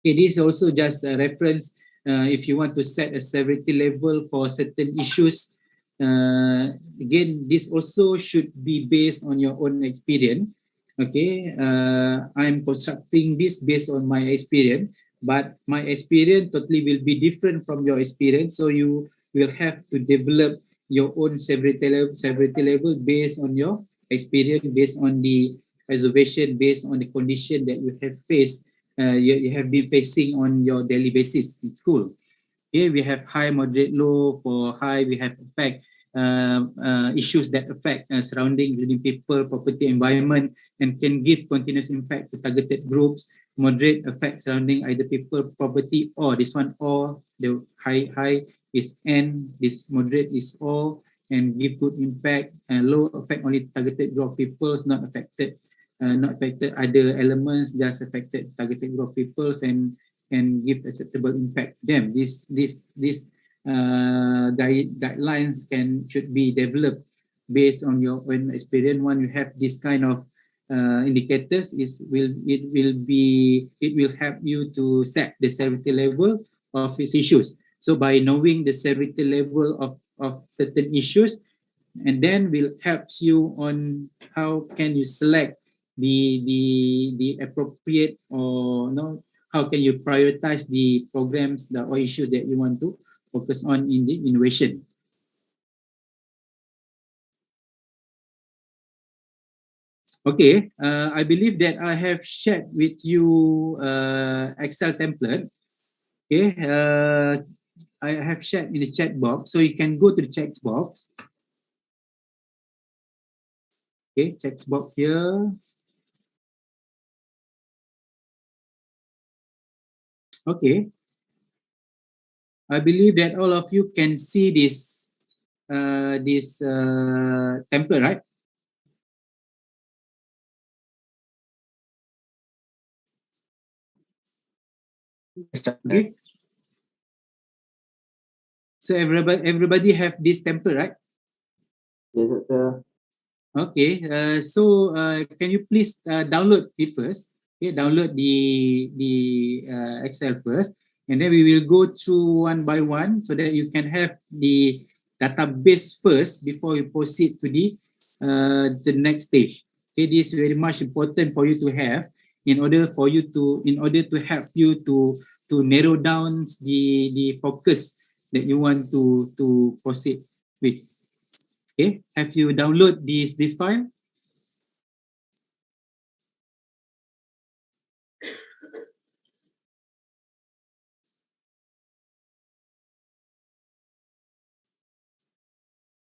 It is also just a reference if you want to set a severity level for certain issues. Again, this also should be based on your own experience. Okay, I'm constructing this based on my experience, but my experience totally will be different from your experience. So you will have to develop your own severity level based on your experience, based on the observation, based on the condition that you have faced, you have been facing on your daily basis in school. Okay, we have high, moderate, low. For high, we have issues that affect surrounding, including people, property, environment, and can give continuous impact to targeted groups. Moderate effect surrounding either people, property, or this one, or the high is N, this moderate is O, and give good impact. And low effect only targeted group of people, not affected other elements, just affected targeted group of people, and give acceptable impact to them. These guidelines should be developed based on your own experience. When you have this kind of indicators, it will help you to set the severity level of its issues. So by knowing the severity level of certain issues, and then will helps you on how can you select the appropriate, or how can you prioritize the programs or issues that you want to focus on in the innovation. Okay, I believe that I have shared with you Excel template. Okay, I have shared in the chat box, so you can go to the chat box. Okay, chat box here. Okay, I believe that all of you can see this template, right? Okay. So everybody have this template, right? Yes, sir. Okay. Can you please download it first? Okay, download the Excel first, and then we will go through one by one so that you can have the database first before you proceed to the next stage. Okay, this is very much important for you to have in order to help you to narrow down the focus that you want to proceed with. Okay, have you download this file?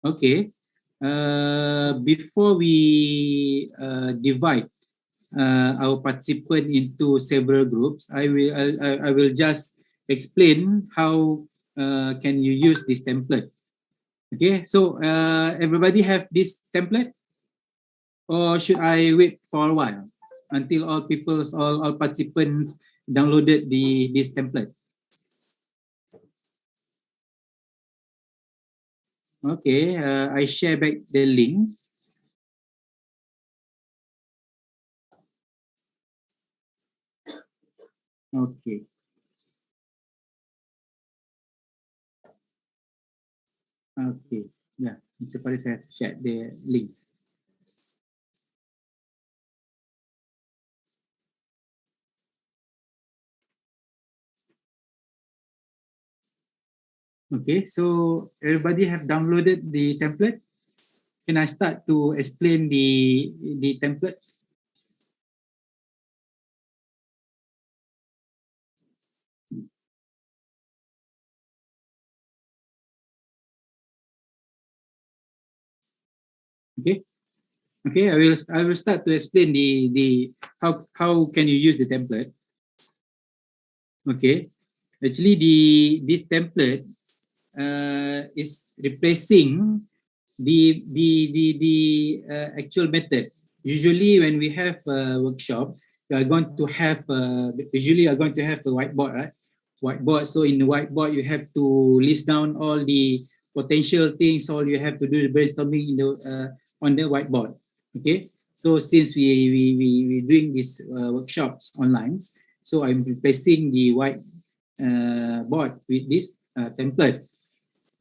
Okay, before we divide our participant into several groups, I will just explain how can you use this template. Okay, so everybody have this template, or should I wait for a while until all participants downloaded this template? Okay, I share back the link. Okay. Okay. Yeah, seperti saya share the link. Okay, so everybody have downloaded the template. Can I start to explain the template? Okay. Okay, I will start to explain the how can you use the template. Okay, actually this template is replacing the actual method. Usually when we have a workshop, we are going to have usually are going to have a whiteboard, right? Whiteboard. So in the whiteboard, you have to list down all the potential things. All you have to do is brainstorming in the on the whiteboard. Okay. So since we doing these workshops online, so I'm replacing the whiteboard with this template.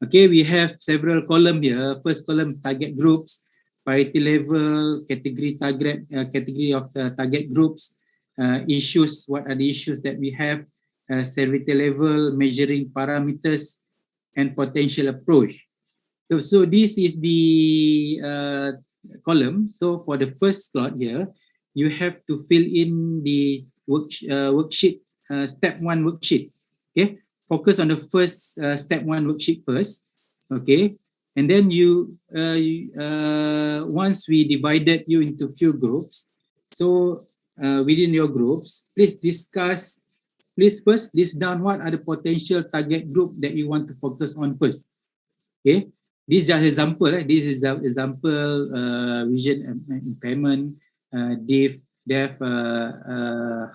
Okay, we have several columns here. First column, target groups, priority level, category target, category of the target groups, issues. What are the issues that we have? Severity level, measuring parameters, and potential approach. So this is the column. So for the first slot here, you have to fill in the worksheet, step 1 worksheet. Okay. Focus on the first step 1 worksheet first, okay, and then once we divided you into few groups, so within your groups, please first list down what are the potential target group that you want to focus on first. Okay, this is just example. This is the example vision impairment, deaf,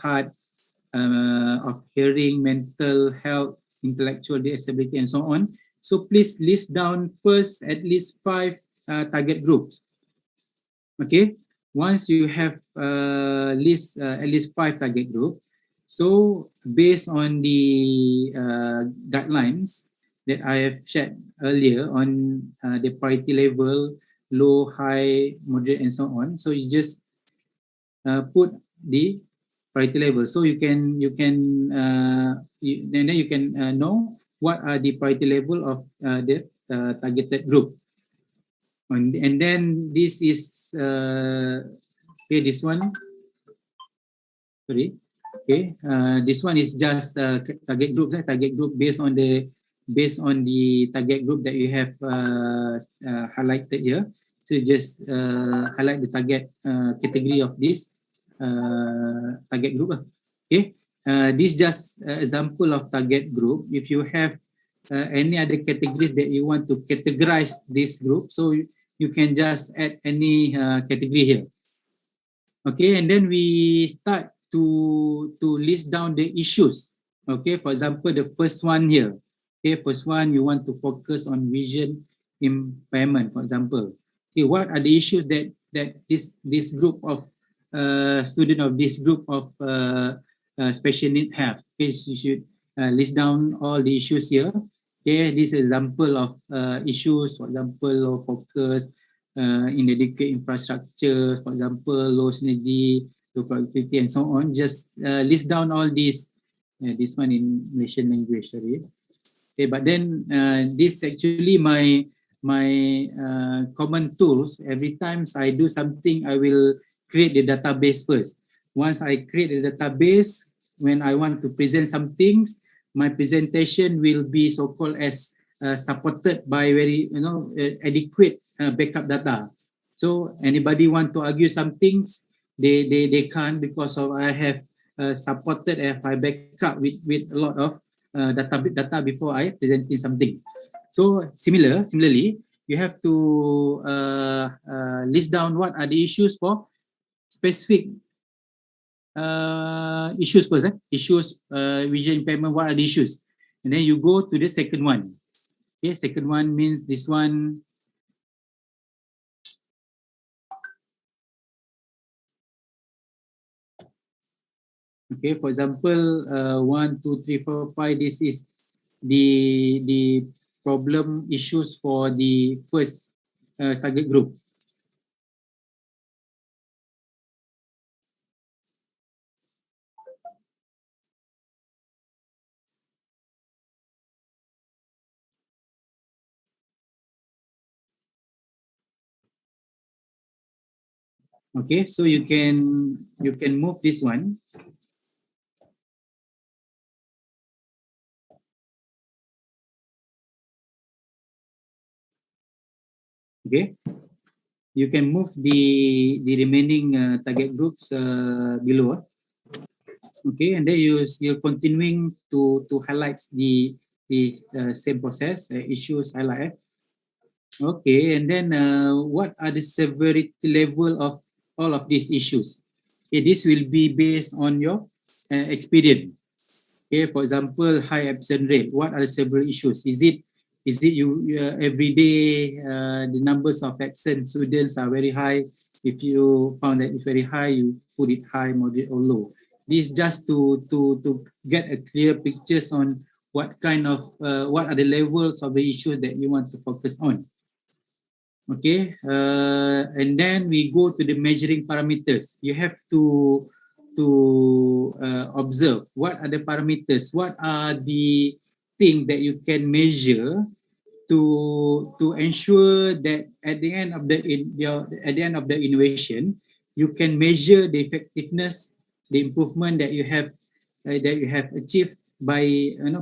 heart, of hearing, mental health, intellectual disability, and so on. So please list down first at least 5 target groups. Okay, once you have list at least 5 target groups, so based on the guidelines that I have shared earlier on the priority level, low, high, moderate, and so on. So you just put the priority level, so you can then you can know what are the priority level of the targeted group, and then this is okay, this one, sorry, okay, this one is just target group based on the target group that you have highlighted here. So just highlight the target category of this target group. Okay, this just example of target group. If you have any other categories that you want to categorize this group, so you can just add any category here. Okay, and then we start to list down the issues. Okay, for example, the first one here. Okay, first one, you want to focus on vision impairment, for example. Okay, what are the issues that this group of student of this group of special need have? Okay, so you should list down all the issues here. Okay, this is example of issues, for example, low focus, inadequate infrastructure, for example, low synergy, low productivity, and so on. Just list down all these. This one in Malaysian language, sorry. Okay, but then this actually my common tools. Every time I do something, I will create the database first. Once I create the database, when I want to present some things, my presentation will be so-called as supported by very adequate backup data. So anybody want to argue some things, they can't because of I have supported if I back up with a lot of data before I presenting something. So similarly, you have to list down what are the issues for specific issues first. Issues, vision impairment, what are the issues? And then you go to the second one. Okay, second one means this one. Okay, for example, 1, 2, 3, 4, 5. This is the problem issues for the first target group. Okay, so you can move this one. Okay, you can move the remaining target groups below. Okay, and then you're continuing to highlight the same process, issues highlight. Okay, and then what are the severity level of all of these issues? Okay, this will be based on your experience. Okay, for example, high absence rate. What are the several issues? Is it you every day the numbers of absent students are very high? If you found that it's very high, you put it high, moderate, or low. This just to get a clear pictures on what kind of what are the levels of the issues that you want to focus on. Okay, and then we go to the measuring parameters. You have to observe what are the parameters, what are the things that you can measure to ensure that at the end of the innovation, you can measure the effectiveness, the improvement that you have achieved by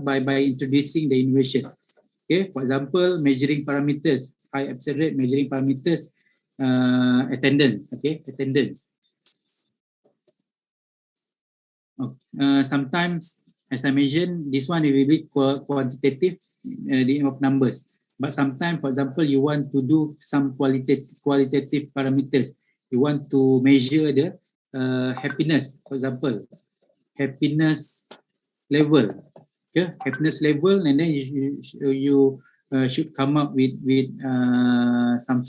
by introducing the innovation. Okay, for example, measuring parameters, high absence rate, measuring parameters, attendance. Okay, attendance. Sometimes, as I mentioned, this one will be quantitative, the of numbers. But sometimes, for example, you want to do some qualitative parameters. You want to measure the happiness, for example, happiness level. Okay, happiness level, and then you should come up with some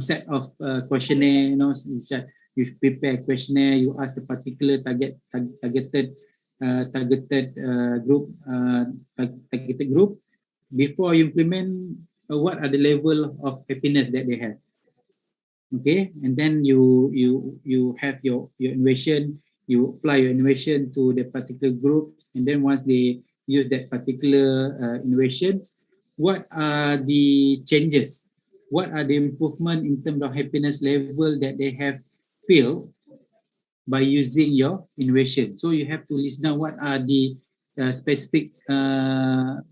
set of questionnaire. You know, you prepare a questionnaire. You ask the particular targeted group before you implement. What are the level of happiness that they have? Okay, and then you have your innovation. You apply your innovation to the particular group, and then once they use that particular innovations, what are the changes? What are the improvement in terms of happiness level that they have feel by using your innovation? So you have to list down what are the specific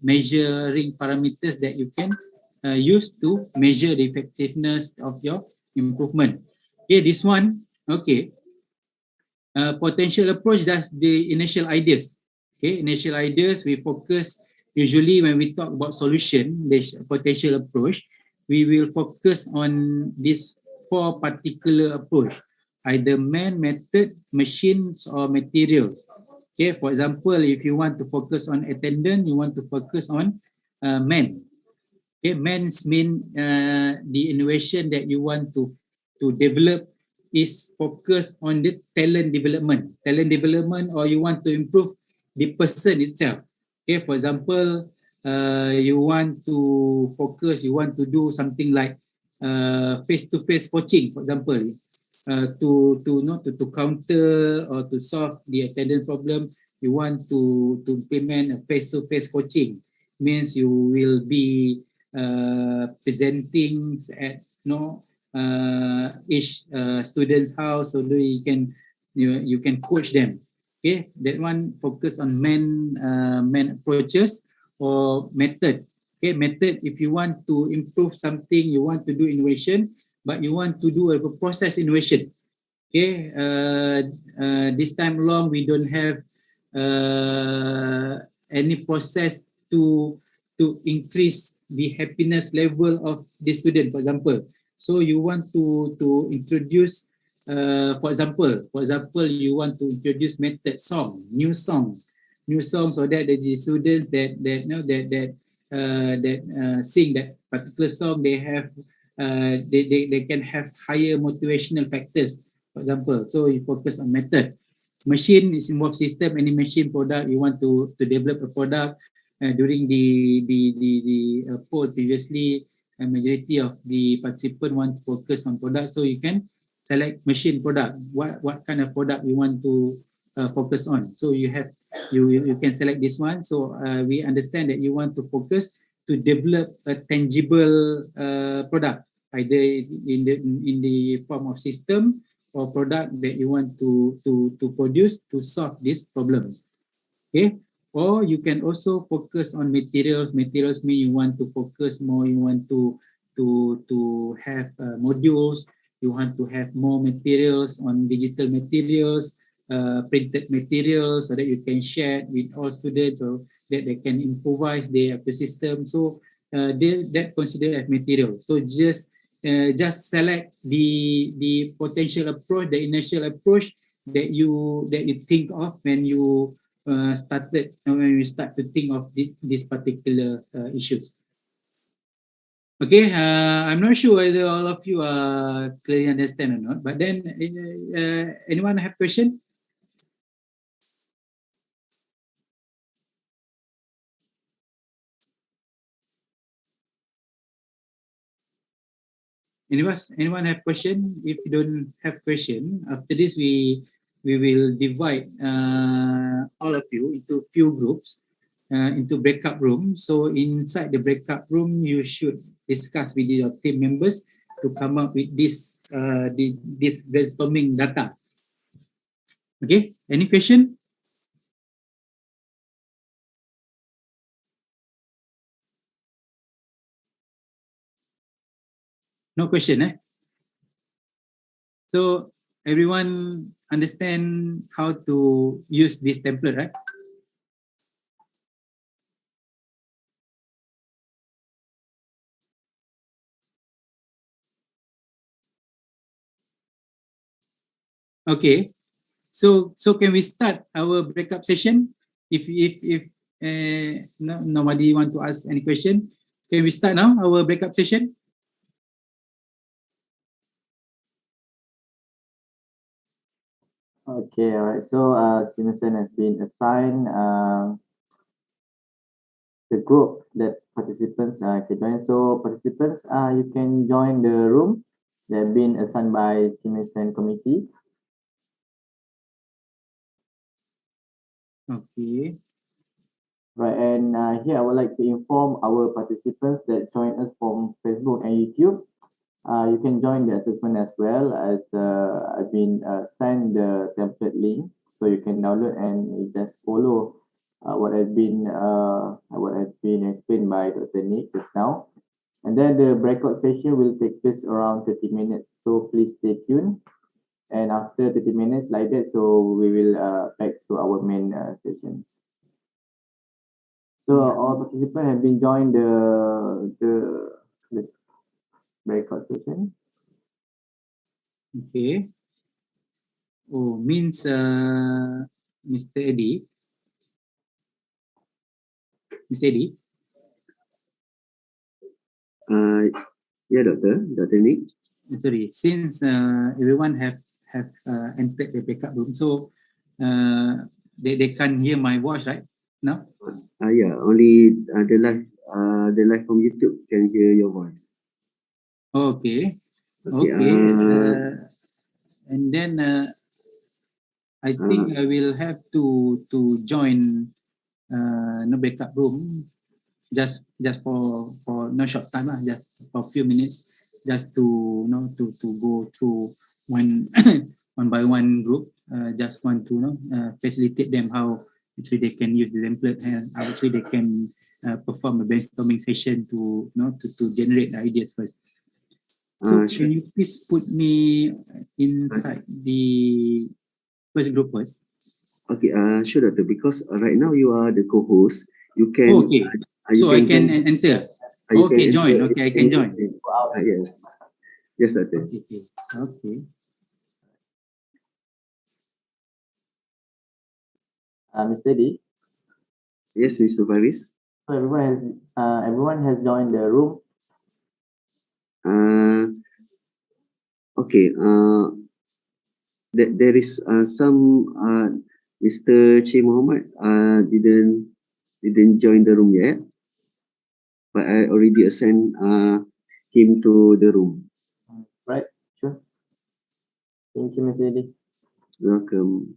measuring parameters that you can use to measure the effectiveness of your improvement. Okay, this one. Okay. Potential approach, that's the initial ideas. Okay, initial ideas, we focus usually when we talk about solution, there's potential approach, we will focus on this 4 particular approach, either man, method, machines, or materials. Okay, for example, if you want to focus on attendance, you want to focus on man. Okay, men's mean the innovation that you want to develop is focused on the talent development, or you want to improve the person itself. Okay, for example, you want to focus, you want to do something like face-to-face coaching, for example, to counter or to solve the attendance problem. You want to implement a face-to-face coaching, means you will be presenting at each student's house, so that you can coach them. Okay, that one focus on men approaches or method. Okay, method, if you want to improve something, you want to do innovation, but you want to do a process innovation. Okay, this time along we don't have any process to increase the happiness level of the student, for example. So you want to introduce, for example, you want to introduce method song, new song, so that the students that sing that particular song, they have they can have higher motivational factors, for example. So you focus on method. Machine is involved system. Any machine product you want to develop a product. During the poll previously, a majority of the participant want to focus on product. So you can select machine product. What kind of product you want to focus on. So you can select this one. So we understand that you want to focus to develop a tangible product, either in the form of system or product that you want to produce to solve these problems. Okay. Or you can also focus on materials. Materials mean you want to focus more. You want to have modules. You want to have more materials on digital materials, printed materials, so that you can share with all students, or that they can improvise their system. So that considered as material. So just select the potential approach, the initial approach that you think of when you when we start to think of these particular issues. Okay, I'm not sure whether all of you clearly understand or not, but then anyone have question? Anyone have question? If you don't have question, after this we will divide all of you into few groups, into breakout room. So inside the breakout room, you should discuss with your team members to come up with this this brainstorming data. Okay, any question? No question, eh? So everyone understand how to use this template, right? Okay. So can we start our breakup session? If nobody want to ask any question, can we start now our breakup session? Okay, all right. So, SEAMEO SEN has been assigned the group that participants can join. So, participants, you can join the room that have been assigned by SEAMEO SEN committee. Okay. Right, and here I would like to inform our participants that join us from Facebook and YouTube. You can join the assessment as well, as I've been sent the template link, so you can download and you just follow what I've been explained by Dr. Nick just now. And then the breakout session will take place around 30 minutes. So please stay tuned. And after 30 minutes like that, so we will back to our main session. So all participants have been joined the breakout session. Okay. Oh, means Mr. Eddie. Mr. Eddie. Yeah, Dr. Nick. Sorry, since everyone have entered the backup room, so they can't hear my voice right now. Yeah, only the live from YouTube can hear your voice. Okay. Okay. Okay. And then I think I will have to join no backup room just for no short time lah, just for a few minutes, just to to go through one one by one group. Just want to facilitate them how actually they can use the template and how actually they can perform a brainstorming session to to generate the ideas first. So Sure. can you please put me inside the first group first? Okay, sure, Doctor. Because right now you are the co-host, you can. Oh, okay. So I can join- enter. you can Okay, join. enter Okay, I can join. Yes, yes, Doctor. Okay, okay. Mr. D. Yes, Mr. Faris. So everyone has joined the room. Uh, okay. There is some Mr. Che Muhammad didn't join the room yet, but I already assigned him to the room. Right, sure. Thank you, Mr. D. Welcome.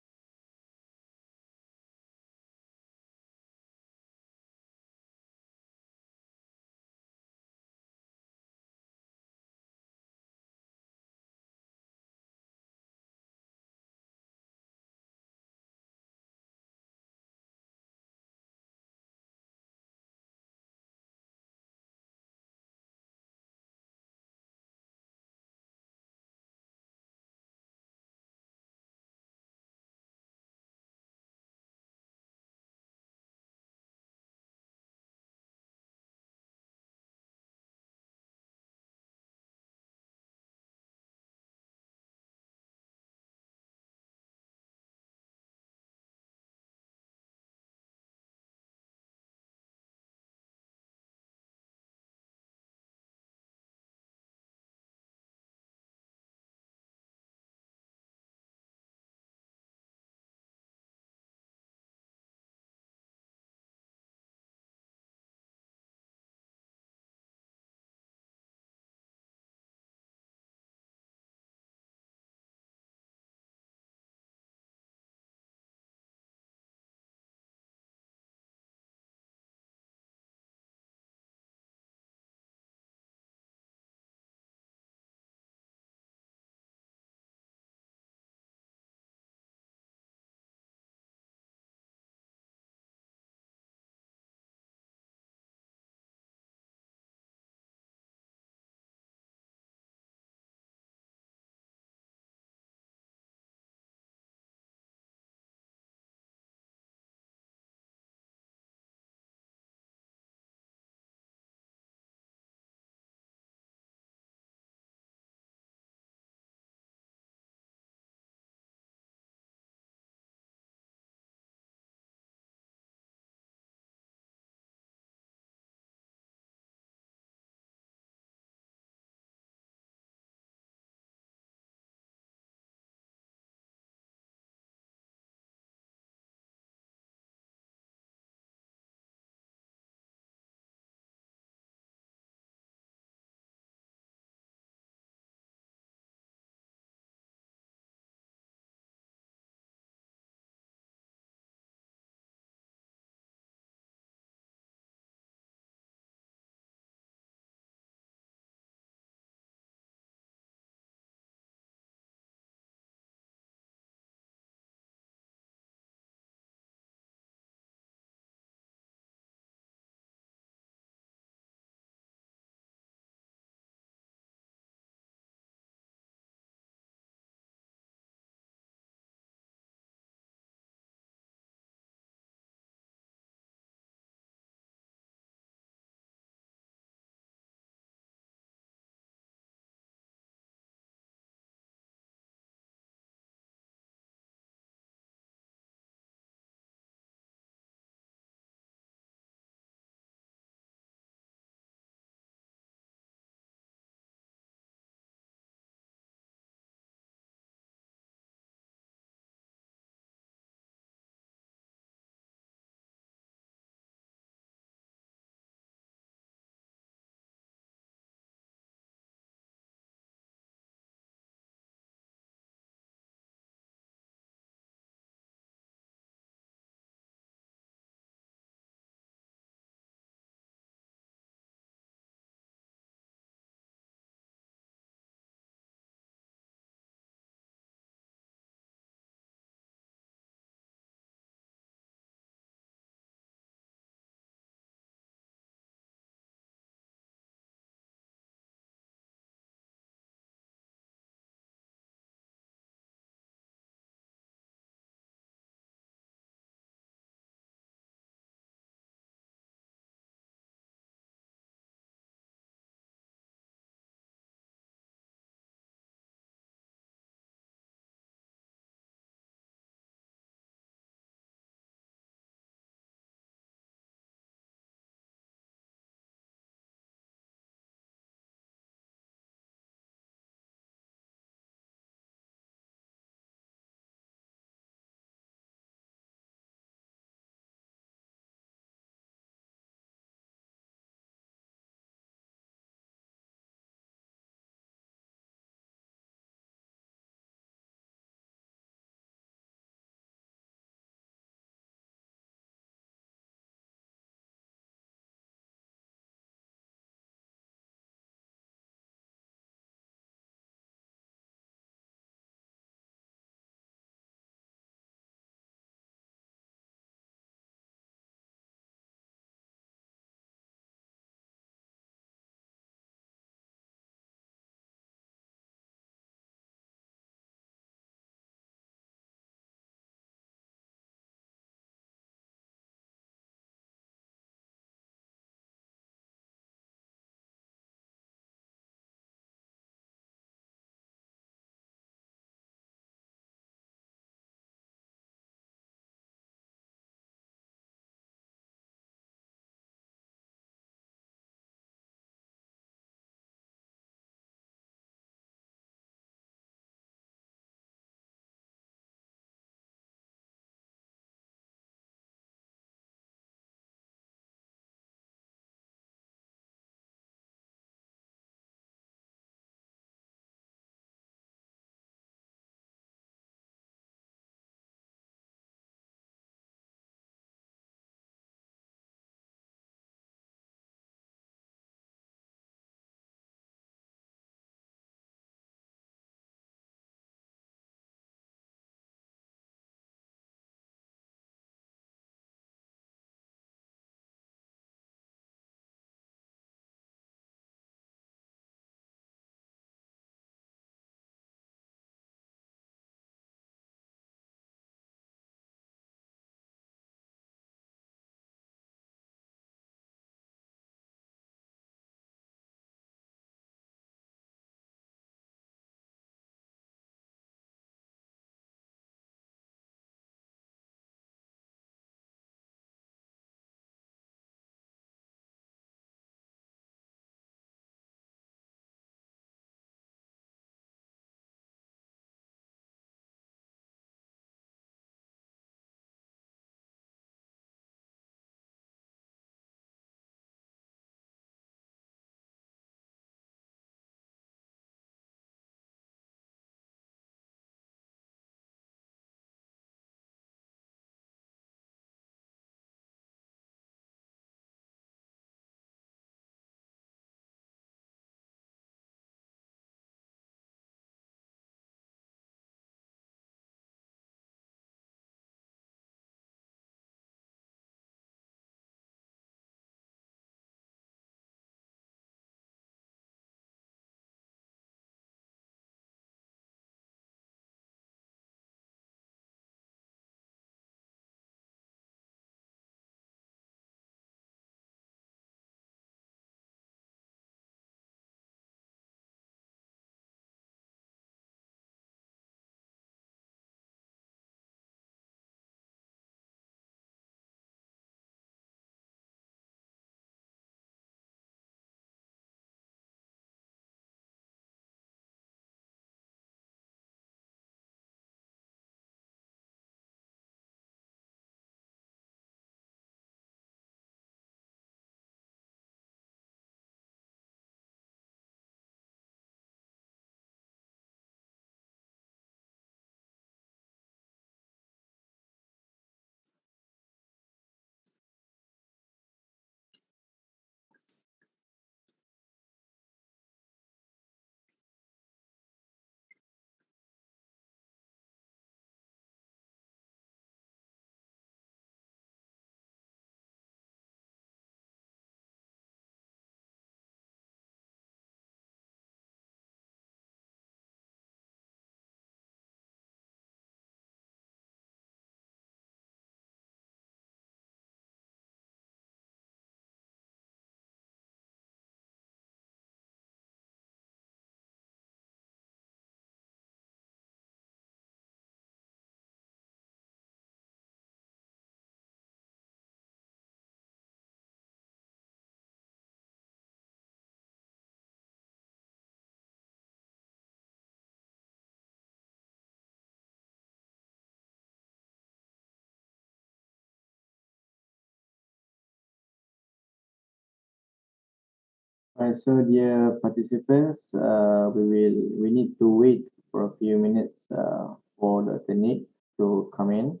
Right, so dear participants, we need to wait for a few minutes for the technique to come in.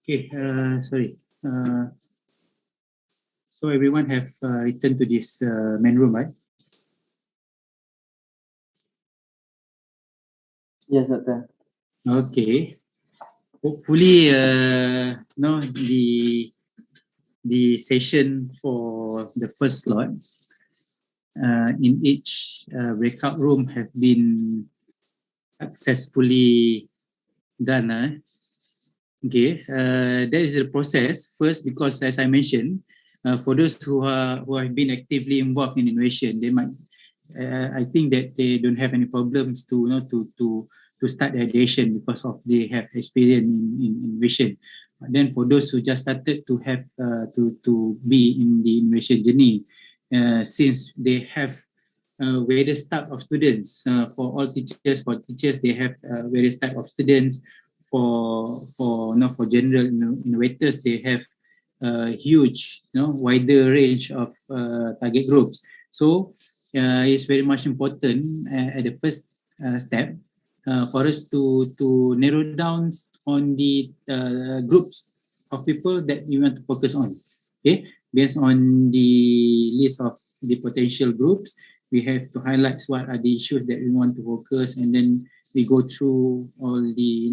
Okay, sorry. So everyone have returned to this main room, right? Yes, Doctor. Okay. Hopefully, no, the session for the first slot in each breakout room have been successfully done. Okay, that is the process. First, because as I mentioned, for those who have been actively involved in innovation, they might. I think that they don't have any problems to to start their ideation because of they have experience in innovation. But then for those who just started to have to be in the innovation journey, since they have various type of students for all teachers. For teachers, they have various type of students. For general innovators, they have huge, wider range of target groups. So it's very much important at the first step for us to narrow down on the groups of people that we want to focus on. Okay, based on the list of the potential groups, we have to highlight what are the issues that we want to focus, and then we go through all the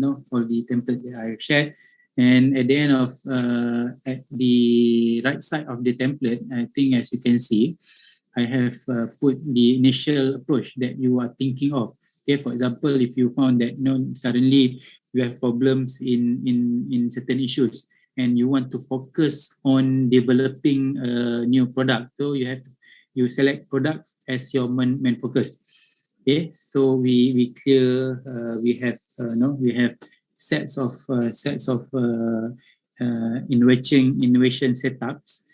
templates that I have shared. And at the end of at the right side of the template, I think as you can see, I have put the initial approach that you are thinking of. Okay, for example, if you found that currently you have problems in certain issues and you want to focus on developing a new product, so you select products as your main focus. Okay, so we clear we have we have sets of innovation setups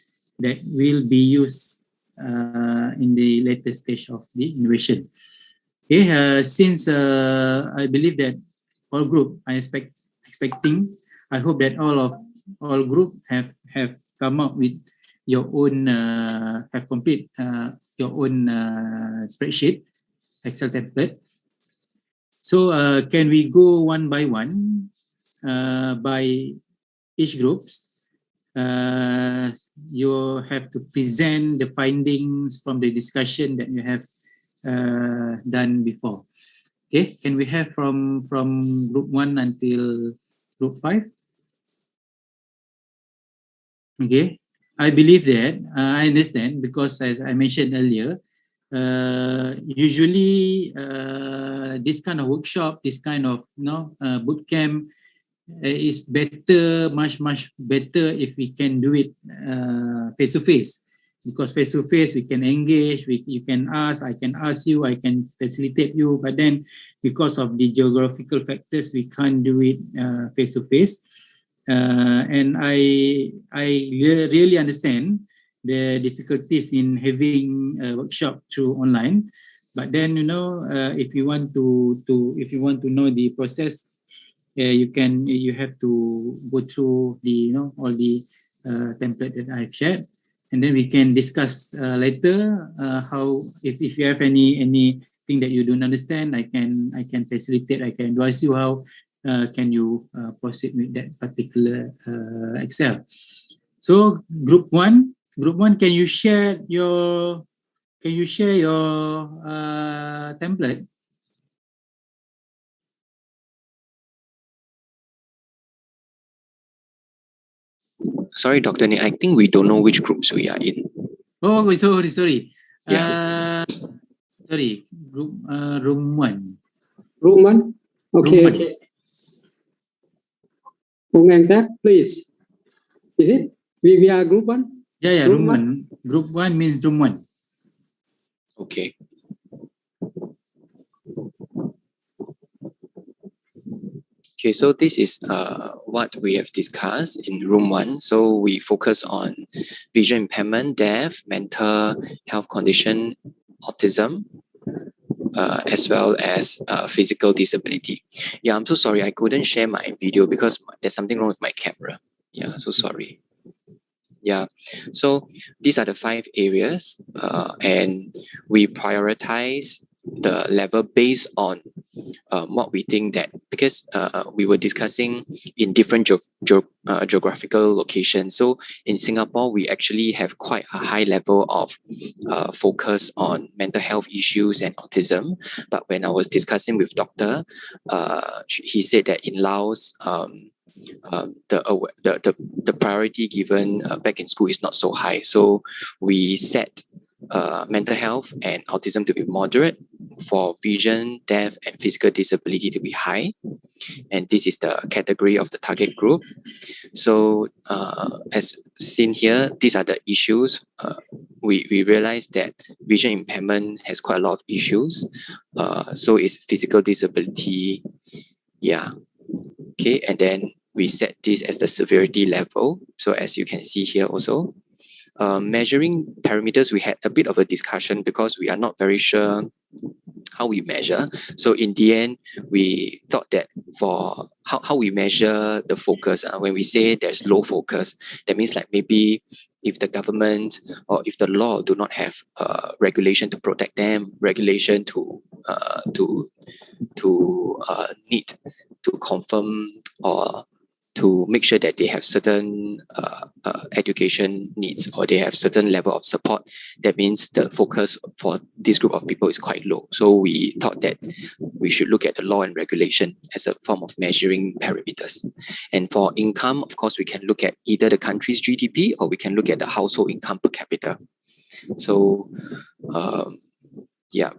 that will be used in the later stage of the innovation. Okay, since I believe that all group expecting, I hope that all group have come up with your own have complete your own spreadsheet Excel template. So can we go one by one by each groups? You have to present the findings from the discussion that you have done before. Okay, can we have from group 1 until group 5? Okay, I believe that I understand because as I mentioned earlier, usually this kind of workshop, this kind of bootcamp is better, much better if we can do it face to face, because face to face we can engage, you can ask, I can ask you, I can facilitate you, but then because of the geographical factors we can't do it face to face. And I really understand the difficulties in having a workshop through online, but then if you want to know the process, you have to go through the all the template that I've shared, and then we can discuss later how if you have anything that you don't understand, I can facilitate, I can advise you how can you proceed with that particular Excel. So group one, can you share your template? Sorry, Dr. Nick, I think we don't know which groups we are in. Oh, sorry. Yeah. Sorry, room 1. Room 1? Okay, Room one. okay. That, please. Is it? We are group 1? Yeah, Room room 1. Group 1 means room 1. Okay. Okay, so this is what we have discussed in room 1. So we focus on vision impairment, deaf, mental health condition, autism, as well as physical disability. Yeah, I'm so sorry. I couldn't share my video because there's something wrong with my camera. Yeah, so sorry. Yeah, so these are the 5 areas, and we prioritize the level based on what we think that, because we were discussing in different geographical locations. So in Singapore, we actually have quite a high level of focus on mental health issues and autism. But when I was discussing with doctor, he said that in Laos, the priority given back in school is not so high. So we set mental health and autism to be moderate, for vision, deaf, and physical disability to be high. And this is the category of the target group. So as seen here, these are the issues. We realize that vision impairment has quite a lot of issues. So is physical disability. Yeah. Okay, and then we set this as the severity level. So as you can see here also, measuring parameters, we had a bit of a discussion because we are not very sure how we measure. So in the end, we thought that for how we measure the focus, when we say there's low focus, that means like maybe if the government or if the law do not have regulation to protect them, regulation to need to confirm or to make sure that they have certain education needs or they have certain level of support, that means the focus for this group of people is quite low. So we thought that we should look at the law and regulation as a form of measuring parameters. And for income, of course, we can look at either the country's GDP or we can look at the household income per capita. So yeah.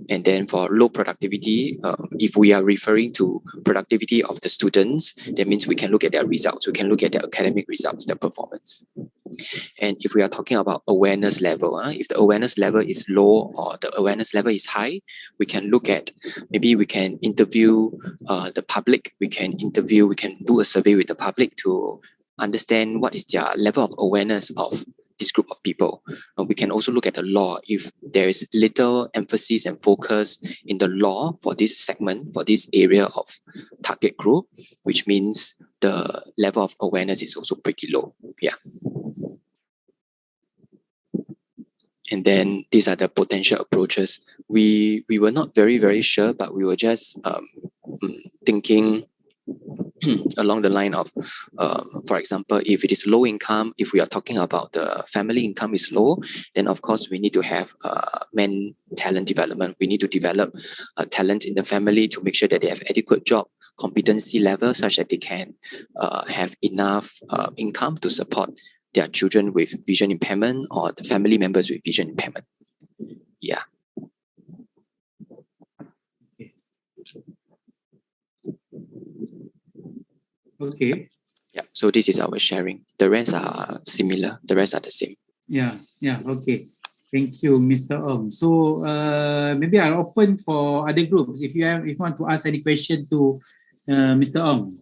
And then for low productivity, if we are referring to productivity of the students, that means we can look at their results. We can look at their academic results, their performance. And if we are talking about awareness level, if the awareness level is low or the awareness level is high, we can look at, maybe we can interview the public. We can do a survey with the public to understand what is their level of awareness of this group of people. We can also look at the law. If there is little emphasis and focus in the law for this segment, for this area of target group, which means the level of awareness is also pretty low. Yeah. And then these are the potential approaches. We were not very sure, but we were just thinking along the line of, for example, if it is low income, if we are talking about the family income is low, then of course we need to have men talent development. We need to develop talent in the family to make sure that they have adequate job competency level such that they can have enough income to support their children with vision impairment or the family members with vision impairment. Yeah. Okay. Yeah, so this is our sharing. The rest are similar. The rest are the same. Yeah, okay. Thank you, Mr. Ong. So maybe I'll open for other groups. If you want to ask any question to Mr. Ong.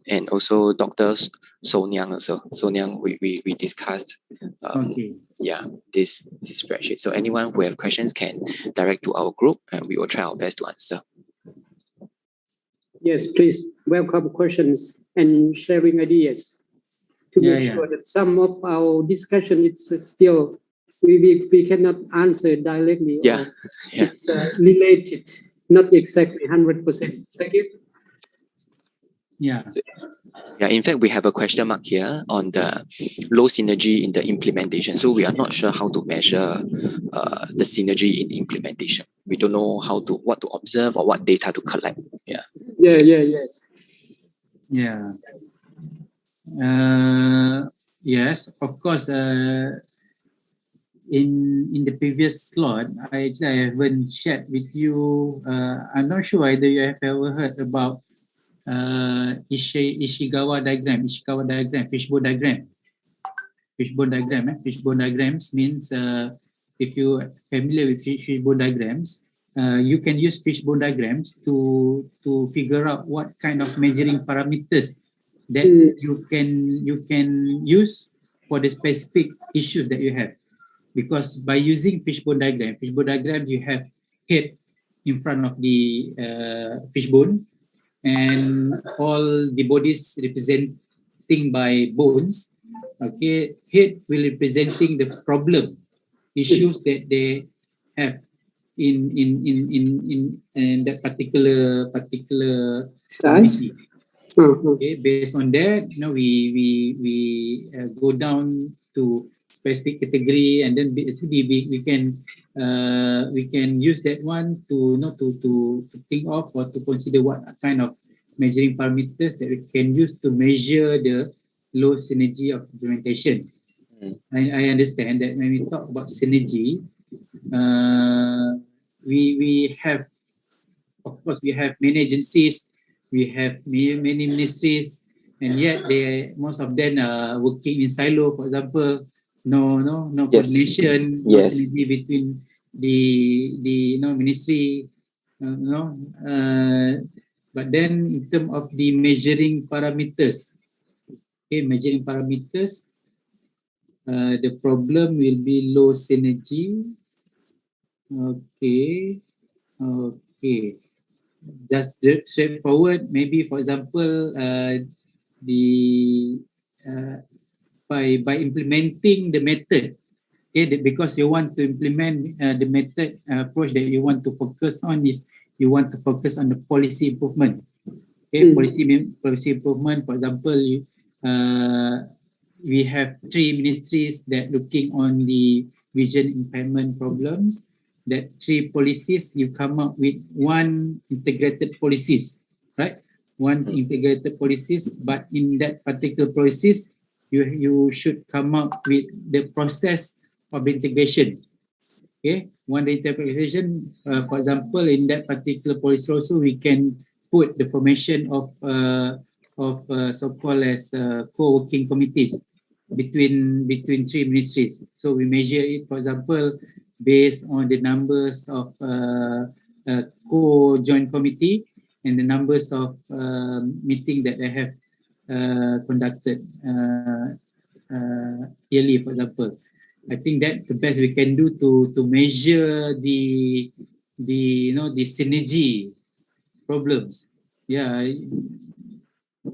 And also Dr. Sonyang also. Sonyang, we discussed yeah, this spreadsheet. So anyone who have questions can direct to our group and we will try our best to answer. Yes, please welcome questions and sharing ideas to make sure that some of our discussion it's still we cannot answer directly. Yeah, it's related, not exactly 100%. Thank you. Yeah. Yeah, in fact, we have a question mark here on the low synergy in the implementation. So we are not sure how to measure the synergy in implementation. We don't know what to observe or what data to collect. Yeah. Yes. Yeah. Yes, of course. In the previous slot, I haven't shared with you. I'm not sure whether you have ever heard about Ishikawa diagram, fishbone diagram. Fishbone diagrams means if you are familiar with fishbone diagrams, you can use fishbone diagrams to figure out what kind of measuring parameters that you can use for the specific issues that you have. Because by using fishbone diagram you have head in front of the fishbone, and all the bodies representing by bones. Okay, head will representing the problem, issues that they have in that particular Size. committee. Okay, based on that, we go down to specific category, and then we can use that one to to think of or to consider what kind of measuring parameters that we can use to measure the low synergy of implementation. I understand that when we talk about synergy, we have, of course, we have many agencies, we have many ministries, and yet most of them are working in silo. For example, no Yes. coordination, no synergy between the ministry, but then in terms of the measuring parameters, the problem will be low synergy. Okay. Just straightforward. Maybe, for example, by implementing the method, okay, because you want to implement the method approach that you want to focus on is you want to focus on the policy improvement. Okay, policy improvement. For example, we have 3 ministries that looking on the vision impairment problems. That 3 policies, you come up with one integrated policies, right? One integrated policies, but in that particular policies, you should come up with the process of integration. Okay, one interpretation, for example, in that particular policy also, we can put the formation of so-called as co-working committees between 3 ministries. So we measure it, for example, based on the numbers of co-joint committee and the numbers of meeting that they have conducted yearly, for example. I think that's the best we can do to measure the synergy problems. Yeah,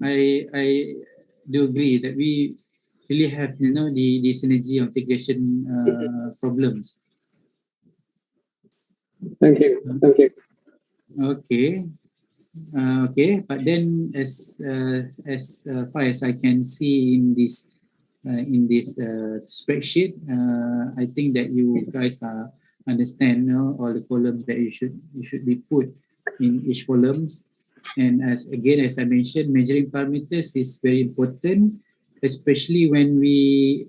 I do agree that we really have the synergy integration problems. Thank you. Okay. But then as far as I can see in this spreadsheet, I think that you guys understand all the columns that you should be put in each columns. And as I mentioned, measuring parameters is very important, especially when we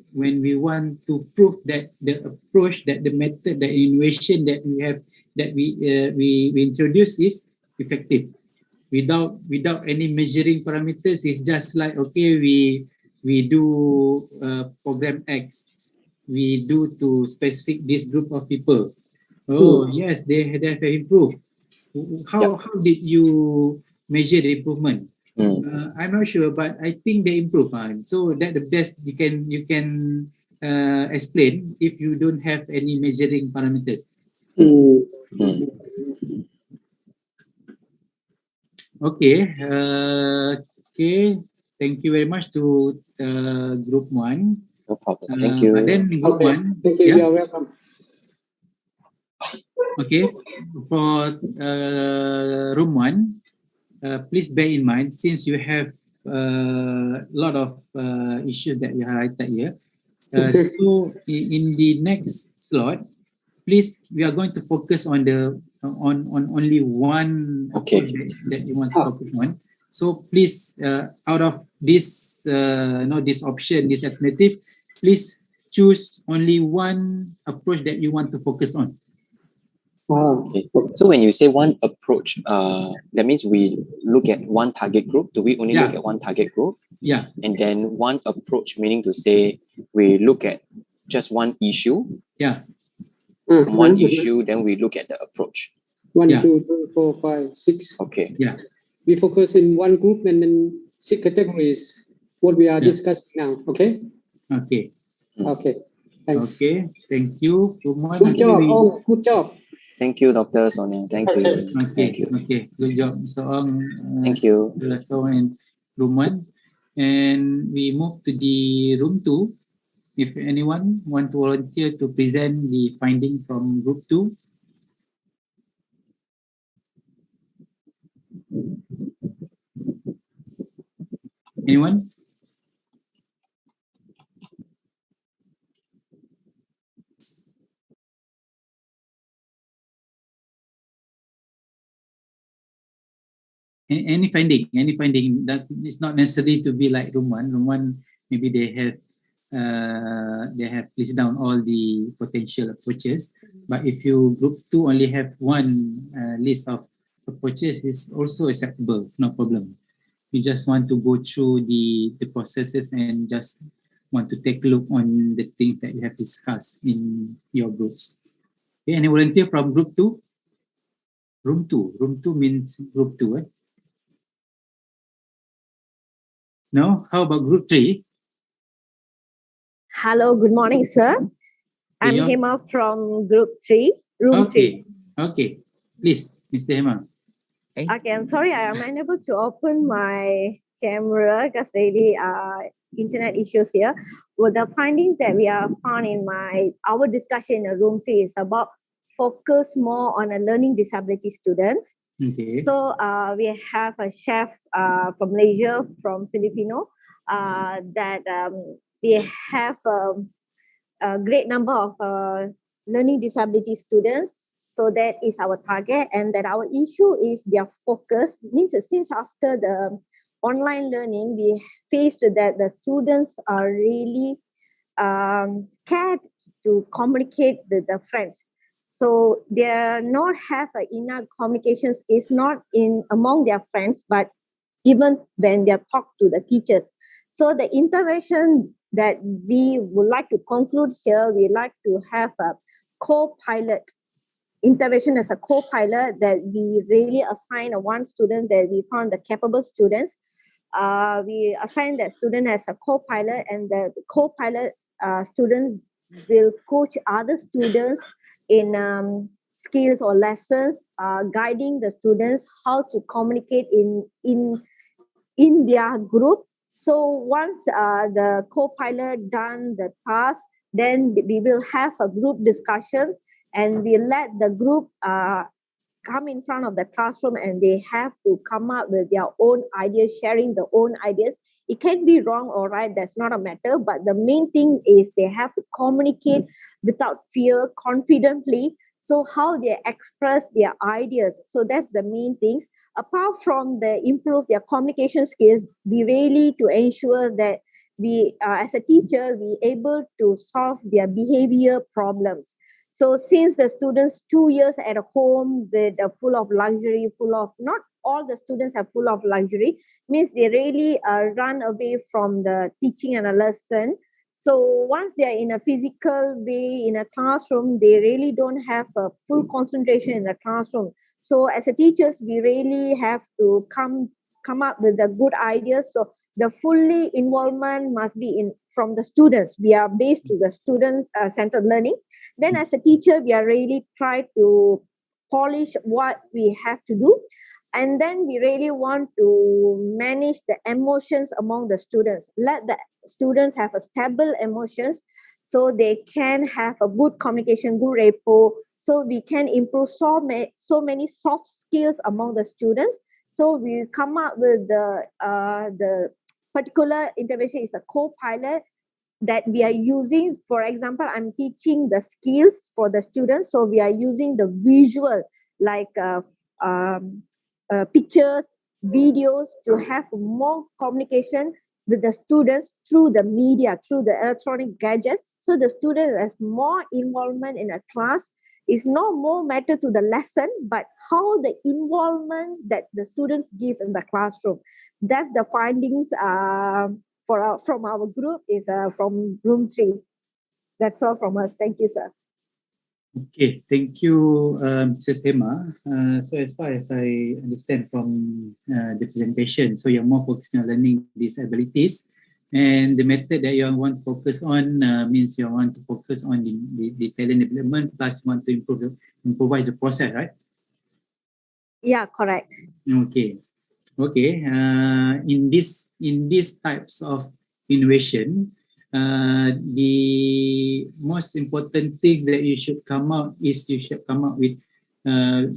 want to prove that the approach, that the method, the innovation that we have, that we introduce is effective. Without any measuring parameters, it's just like, okay, we do program X, we do to specific this group of people. Oh yes, they have improved. How did you measure the improvement? I'm not sure, but I think they improve. So that the best you can explain if you don't have any measuring parameters. Okay. Thank you very much to group 1. No problem. Thank you. But then group 1. Thank you. You're welcome. Okay. For room 1, please bear in mind, since you have a lot of issues that you highlighted here. So in the next slot, please, we are going to focus on only one approach that you want to focus on. So please, out of this, this option, this alternative, please choose only one approach that you want to focus on. Okay. So when you say one approach, that means we look at one target group. Do we only look at one target group? Yeah. And then one approach, meaning to say we look at just one issue. Yeah. From one issue, then we look at the approach. 1, Yeah. 2, 3, 4, 5, 6. Okay. Yeah. We focus in one group and then 6 categories. What we are discussing now. Okay. Okay. Okay. Thanks. Okay. Thank you. Good job. Oh, good job. Thank you, Dr. Sonia. Thank you. Okay. Thank you. Okay. Good job, Mr. Ong. Thank you. So in room 1. And we move to the room 2. If anyone want to volunteer to present the finding from group 2. Anyone? Any finding that it's not necessary to be like room 1. Room 1, maybe they have listed down all the potential approaches. But if you group 2 only have one list of approaches, is also acceptable, no problem. You just want to go through the processes and just want to take a look on the things that you have discussed in your groups. Okay, any volunteer from group 2? Room 2. Room 2 means group 2, eh? No? How about group 3? Hello, good morning, sir. I'm Hema from group 3, room 3. Okay, please, Mr. Hema. Okay, I'm sorry, I am unable to open my camera because really internet issues here. Well, the findings that we have found in our discussion in room 3 is about focus more on a learning disability students. Okay. So we have a chef from Malaysia, from Filipino, that we have a great number of learning disability students. So that is our target, and that our issue is their focus. Means that since after the online learning, we faced that the students are really scared to communicate with their friends. So they not have enough communication skills, not in among their friends, but even when they talk to the teachers. So the intervention that we would like to conclude here, we like to have a co-pilot intervention as a co-pilot, that we really assign one student that we found the capable students. We assign that student as a co-pilot, and the co-pilot student will coach other students in skills or lessons, guiding the students how to communicate in their group. So once the co-pilot done the task, then we will have a group discussions, and we let the group come in front of the classroom, and they have to come up with their own ideas, sharing their own ideas. It can be wrong or right, that's not a matter, but the main thing is they have to communicate without fear, confidently. So how they express their ideas. So that's the main things. Apart from the improve their communication skills, we really to ensure that we, as a teacher, we able to solve their behavior problems. So since the students 2 years at home with full of luxury, full of, not all the students are full of luxury, means they really run away from the teaching and a lesson. So once they are in a physical way in a classroom, they really don't have a full concentration in the classroom. So as a teachers, we really have to come up with the good ideas. So the fully involvement must be in from the students. We are based to the student centered learning. Then as a teacher, we are really try to polish what we have to do. And then we really want to manage the emotions among the students. Let the students have a stable emotions, so they can have a good communication, good rapport. So we can improve so many soft skills among the students. So we come up with the particular intervention is a co-pilot that we are using. For example, I'm teaching the skills for the students. So we are using the visual, like pictures, videos, to have more communication with the students through the media, through the electronic gadgets. So the student has more involvement in a class. It's not more matter to the lesson, but how the involvement that the students give in the classroom. That's the findings from our group is from room 3. That's all from us. Thank you, sir. Okay, thank you, Mr. Sema. So as far as I understand from the presentation, so you're more focused on learning these abilities, and the method that you want to focus on means you want to focus on the talent development, plus want to improvise the process, right? Yeah, correct. Okay. Okay, in these types of innovation, the most important things that you should come out is you should come up with that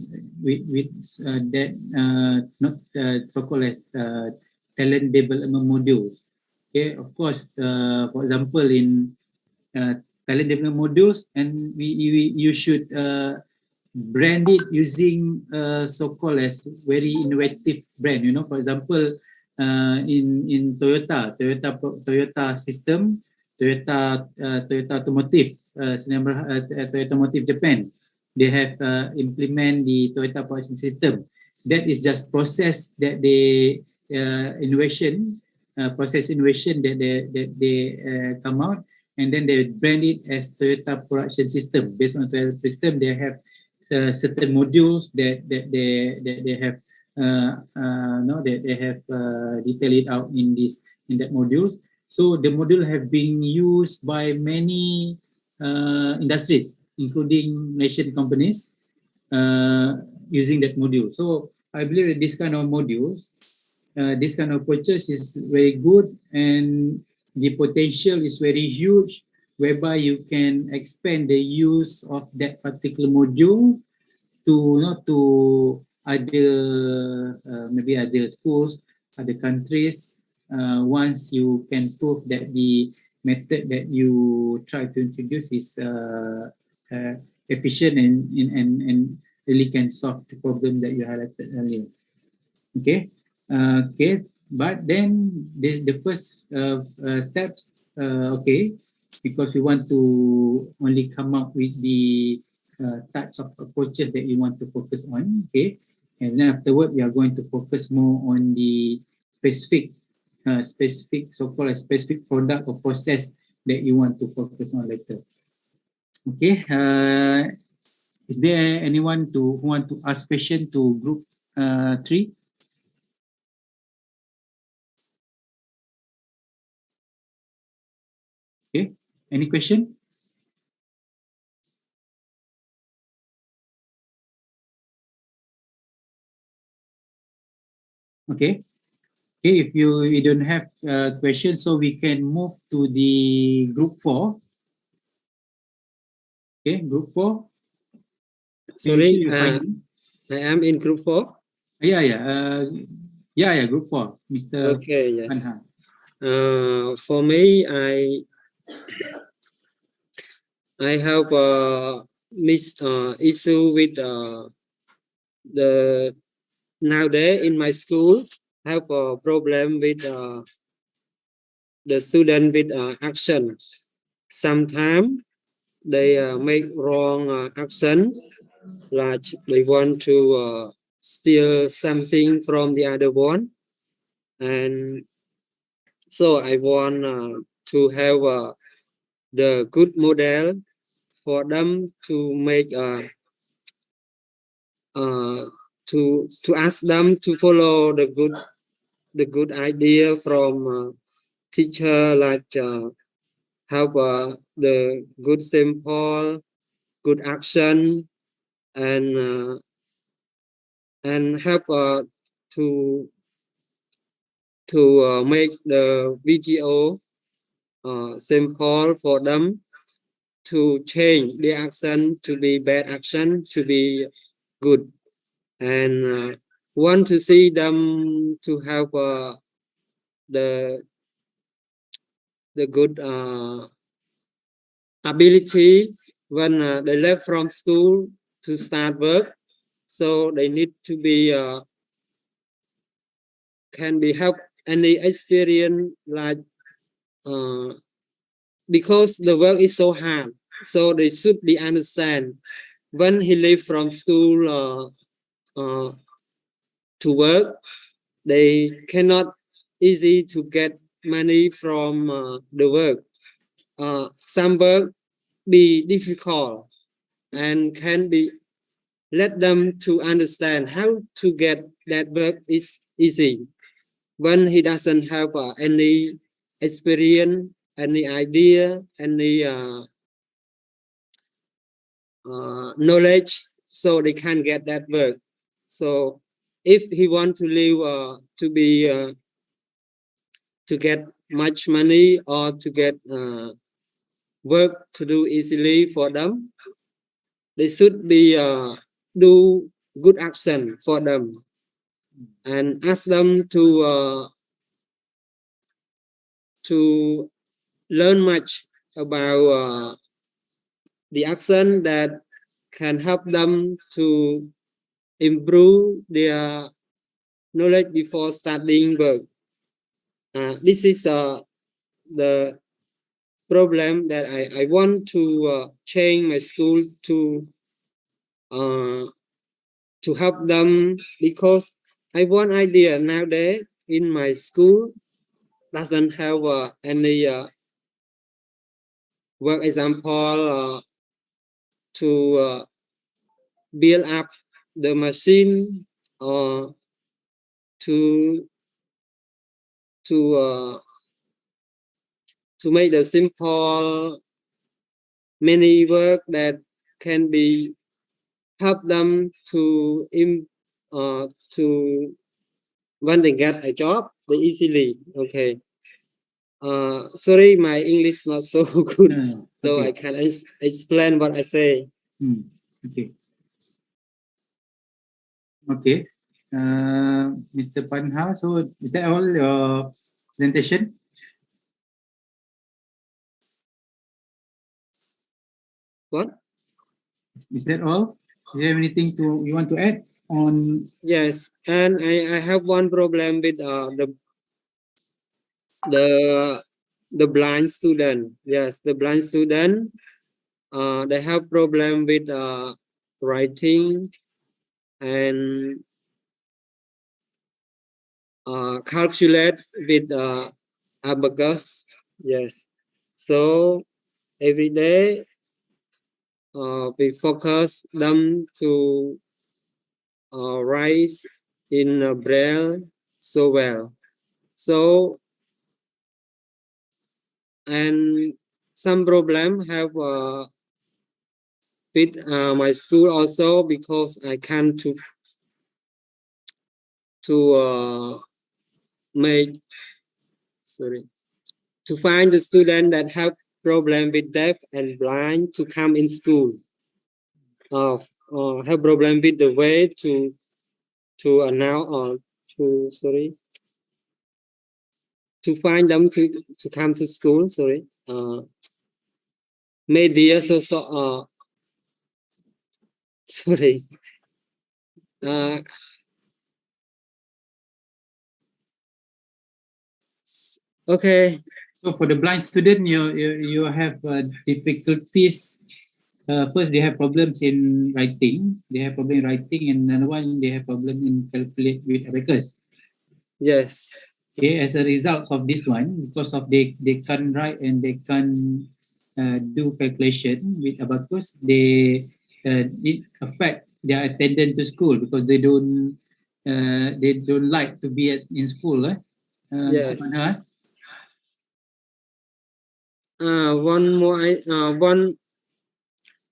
not so-called as talent development modules. Okay, of course, for example, in talent development modules, and you should brand it using so-called as very innovative brand. You know, for example, in Toyota system, Toyota Automotive, Toyota Automotive Japan, they have implement the Toyota production system. That is just process that they process innovation that they come out, and then they brand it as Toyota production system. Based on Toyota system, they have certain modules that they have detailed it out in that modules. So the module have been used by many industries, including Malaysian companies, using that module. So I believe that this kind of modules, this kind of approaches is very good, and the potential is very huge, whereby you can expand the use of that particular module to other maybe other schools, other countries. Once you can prove that the method that you try to introduce is efficient and really can solve the problem that you highlighted earlier. Okay. Okay, but then the first steps, okay, because we want to only come up with the types of approaches that you want to focus on, okay, and then afterward we are going to focus more on the specific so-called specific product or process that you want to focus on later. Okay, is there anyone who want to ask question to group 3? Okay, any question? Okay, okay. If you don't have questions, so we can move to the group 4. Okay, group 4. Sorry, I am in group 4. Yeah, yeah, group 4, Mr. Okay, yes. Anha. For me, I have a issue with the nowadays in my school. Have a problem with the student with action. Sometimes they make wrong action, like they want to steal something from the other one, and so I want to have the good model for them to make to ask them to follow the good idea from teacher, like have the good simple, good action, and help to make the video simple for them to change the action to be bad action to be good, and want to see them to have the good ability when they left from school to start work. So they need to be can be help any experience like because the work is so hard, so they should be understand when he leave from school to work, they cannot easy to get money from the work. Some work be difficult and can be let them to understand how to get that work is easy. When he doesn't have any experience, any idea, any knowledge, so they can't get that work. So if he want to live to be to get much money or to get work to do easily for them, they should be do good action for them and ask them to learn much about the action that can help them to improve their knowledge before starting work. This is the problem that I want to change my school to help them, because I want idea nowadays in my school doesn't have any work example to build up the machine or to make the simple many work that can be help them to when they get a job they easily. Okay. Sorry, my English not so good, so I can explain what I say. Okay. Okay. Mr. Panha, so is that all your presentation? What? Is that all? Do you have anything you want to add on? Yes, and I have one problem with the blind student. Yes, the blind student they have problem with writing and calculate with abacus. Yes, so every day we focus them to write in Braille so well. So and some problem have with my school also, because I can't to make to find the student that have problem with deaf and blind to come in school. Have problem with the way to now or to find them to come to school. Media so okay. So for the blind student, you have difficulties. First, they have problems in writing. They have problem in writing, and another one they have problem in calculate with abacus. Yes. Okay, as a result of this one, because of they can't write and they can't do calculation with abacus, it affect their attendance to school, because they don't like to be in school. Yes.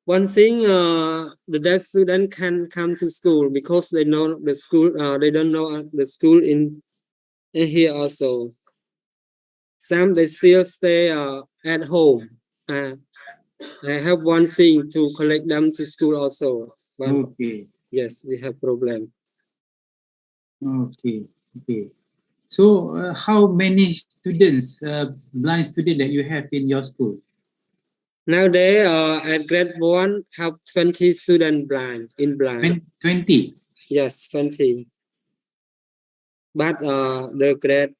One thing, the deaf student can come to school because they know the school. They don't know the school in here also. Some they still stay at home. I have one thing to collect them to school also. But okay. Yes, we have problem. Okay. So how many students, blind students that you have in your school? Nowadays, at grade 1, have 20 students blind. 20? Yes, 20. but the grade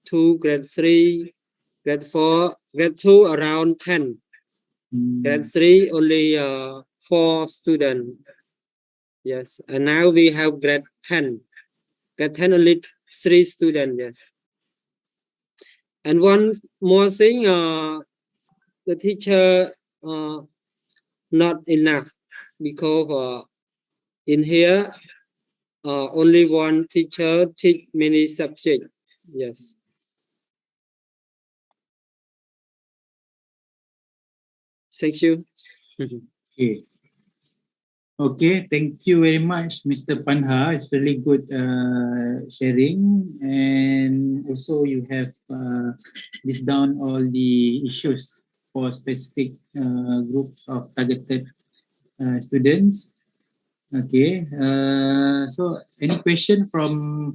2, grade 3, grade 4, grade 2 around 10. Grade 3 only 4 students. Yes, and now we have grade 10. Grade 10 only 3 students. Yes. And one more thing, the teacher not enough because in here only one teacher teach many subjects. Yes. Thank you. Okay. Okay, thank you very much, Mr. Panha. It's really good sharing, and also you have list down all the issues for specific groups of targeted students. Okay, so any question from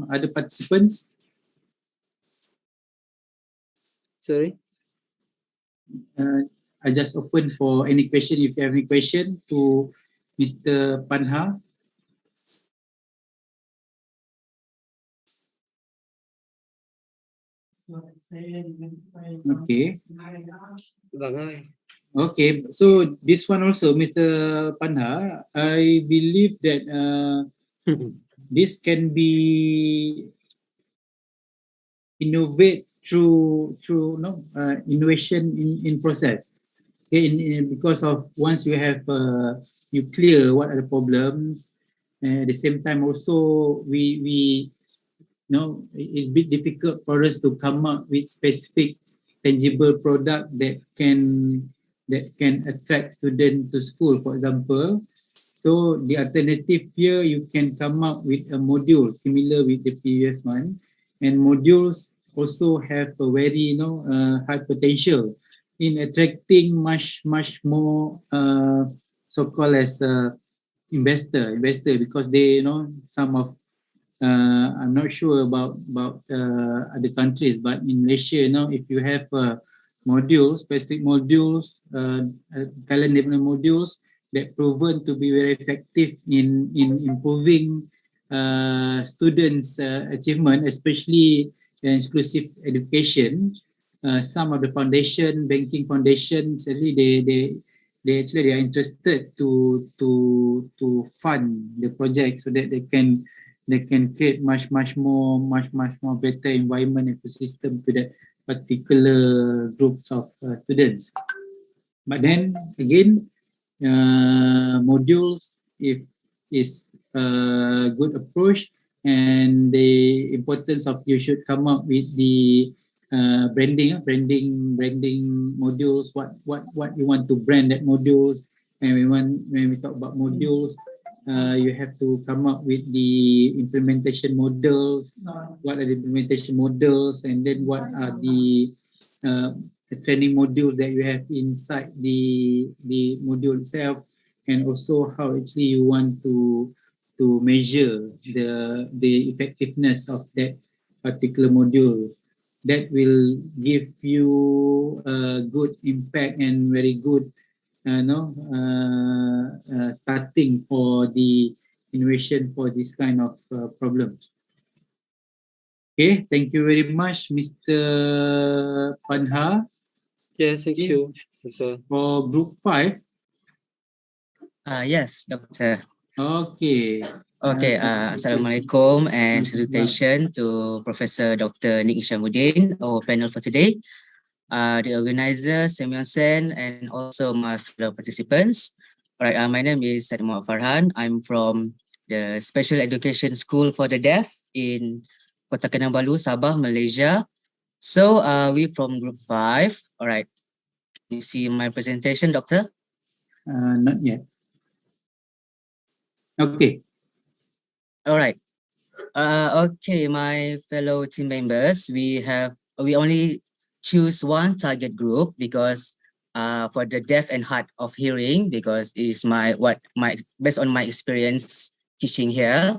other participants? Sorry. I just open for any question. If you have any question to Mr. Panha. Okay. Okay, so this one also, Mr. Panha, I believe that this can be innovate through innovation in process. Okay, because of once you have you clear what are the problems, at the same time also we it's a bit difficult for us to come up with specific tangible product that can attract students to school, for example. So the alternative here, you can come up with a module similar with the previous one, and modules also have a very high potential in attracting much more so-called as investor because they some of I'm not sure about other countries, but in Malaysia now, if you have specific modules, talent development modules that proven to be very effective in improving students' achievement, especially inclusive education. Some of the banking foundations, actually they are interested to fund the project so that they can create much more better environment ecosystem to that particular groups of students. But then again, modules if is a good approach, and the importance of you should come up with the branding modules, what you want to brand that modules. And when we talk about modules, you have to come up with the implementation models. What are the implementation models, and then what are the training module that you have inside the module itself, and also how actually you want to measure the effectiveness of that particular module. That will give you a good impact and very good starting for the innovation for this kind of problems. Okay, thank you very much, Mr. Panha. Yes, thank you. For group 5. Yes, Doctor. Okay. Okay, Assalamualaikum and salutation to Professor Dr. Nick Ishamuddin, our panel for today, the organizer, SEAMEO SEN, and also my fellow participants. All right, my name is SEAMEO Farhan. I'm from the Special Education School for the Deaf in Kota Kinabalu, Sabah, Malaysia. So we from group 5. All right, you see my presentation, Doctor? Not yet. Okay. All right. Okay, my fellow team members, we only choose one target group because for the deaf and hard of hearing, because it's based on my experience teaching here.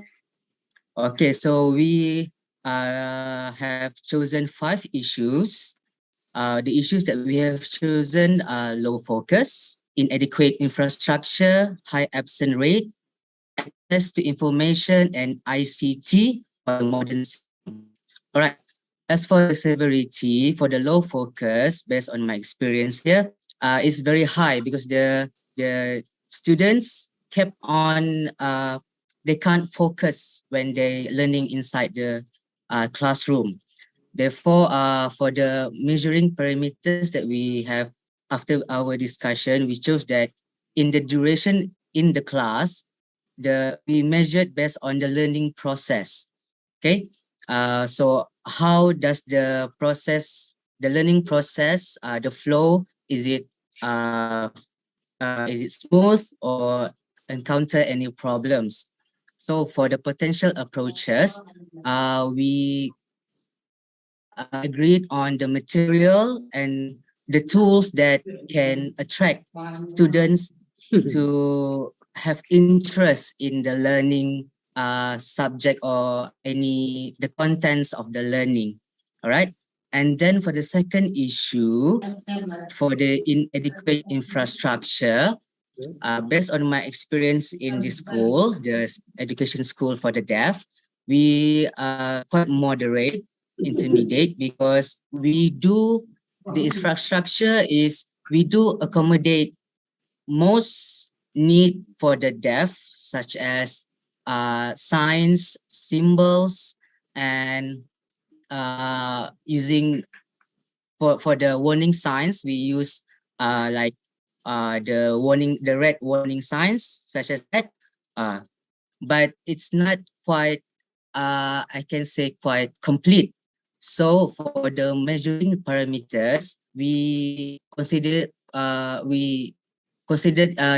Okay, so we have chosen 5 issues. The issues that we have chosen are low focus, inadequate infrastructure, high absence rate, access to information and ICT, for the modern system. All right. As for the severity, for the low focus, based on my experience here, is very high because the students kept on they can't focus when they learning inside the classroom. Therefore, for the measuring parameters that we have after our discussion, we chose that in the duration in the class, we measured based on the learning process. Okay, so how does the learning process, the flow, is it smooth or encounter any problems? So for the potential approaches, we agreed on the material and the tools that can attract students to have interest in the learning subject or the contents of the learning. All right. And then for the second issue, for the inadequate infrastructure, based on my experience in this school, the education school for the deaf, we are quite moderate, intermediate, because the infrastructure is, we do accommodate most need for the deaf, such as signs, symbols, and using for the warning signs, we use like the red warning signs, such as that. But it's not quite I can say quite complete. So for the measuring parameters, we considered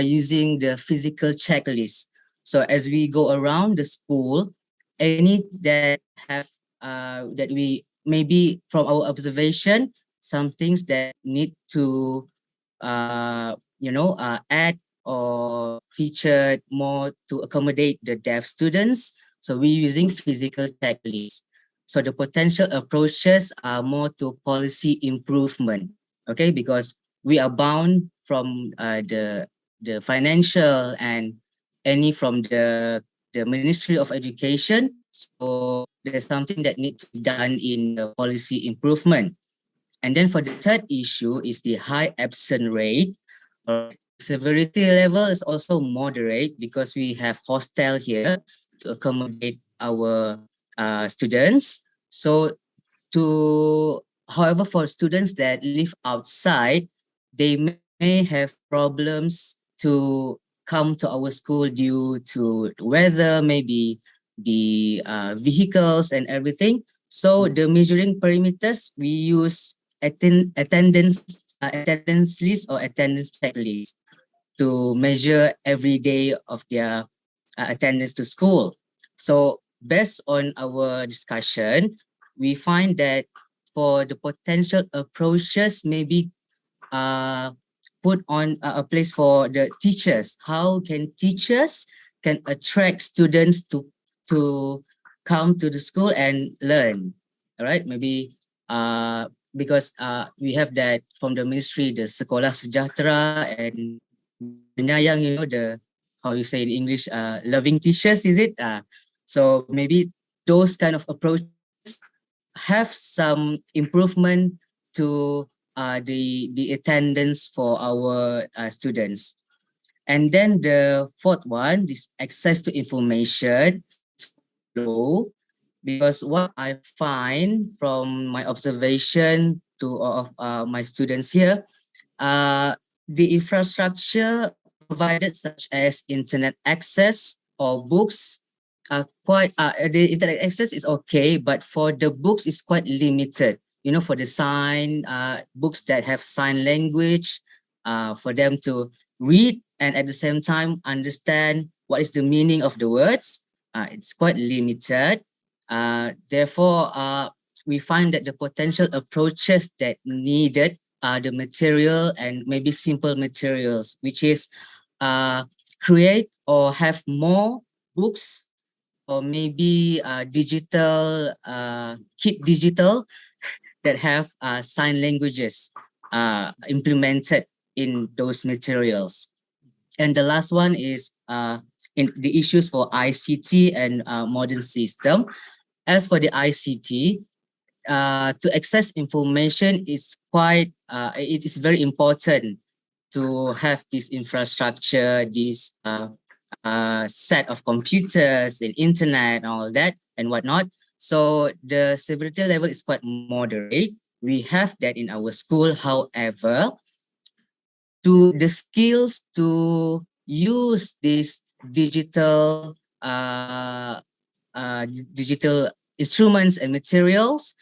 using the physical checklist. So as we go around the school, any that have that we maybe from our observation, some things that need to add or featured more to accommodate the deaf students. So we're using physical checklists. So the potential approaches are more to policy improvement, okay? Because we are bound from the financial and any from the Ministry of Education. So there's something that needs to be done in the policy improvement. And then for the third issue is the high absent rate. Severity level is also moderate because we have hostel here to accommodate our students. So however, for students that live outside, they may have problems to come to our school due to weather, maybe the vehicles and everything. So the measuring parameters, we use attendance list or attendance checklist to measure every day of their attendance to school. So based on our discussion, we find that for the potential approaches, maybe put on a place for the teachers. How can teachers can attract students to come to the school and learn? All right, maybe because we have that from the ministry, the Sekolah Sejahtera and Penyayang, the how you say in English, loving teachers, is it? So maybe those kind of approaches have some improvement to the attendance for our students. And then the fourth one, this access to information is low, because what I find from my observation of my students here, the infrastructure provided such as internet access or books are quite, the internet access is okay, but for the books is quite limited. For the books that have sign language, for them to read and at the same time understand what is the meaning of the words, it's quite limited. Therefore, we find that the potential approaches that needed are the material and maybe simple materials, which is create or have more books or maybe digital, kit digital that have sign languages implemented in those materials. And the last one is in the issues for ICT and modern system. as for the ICT, to access information is quite, it is very important to have this infrastructure, this set of computers and internet and all that and whatnot. So the severity level is quite moderate. We have that in our school. However, to the skills to use this digital digital instruments and materials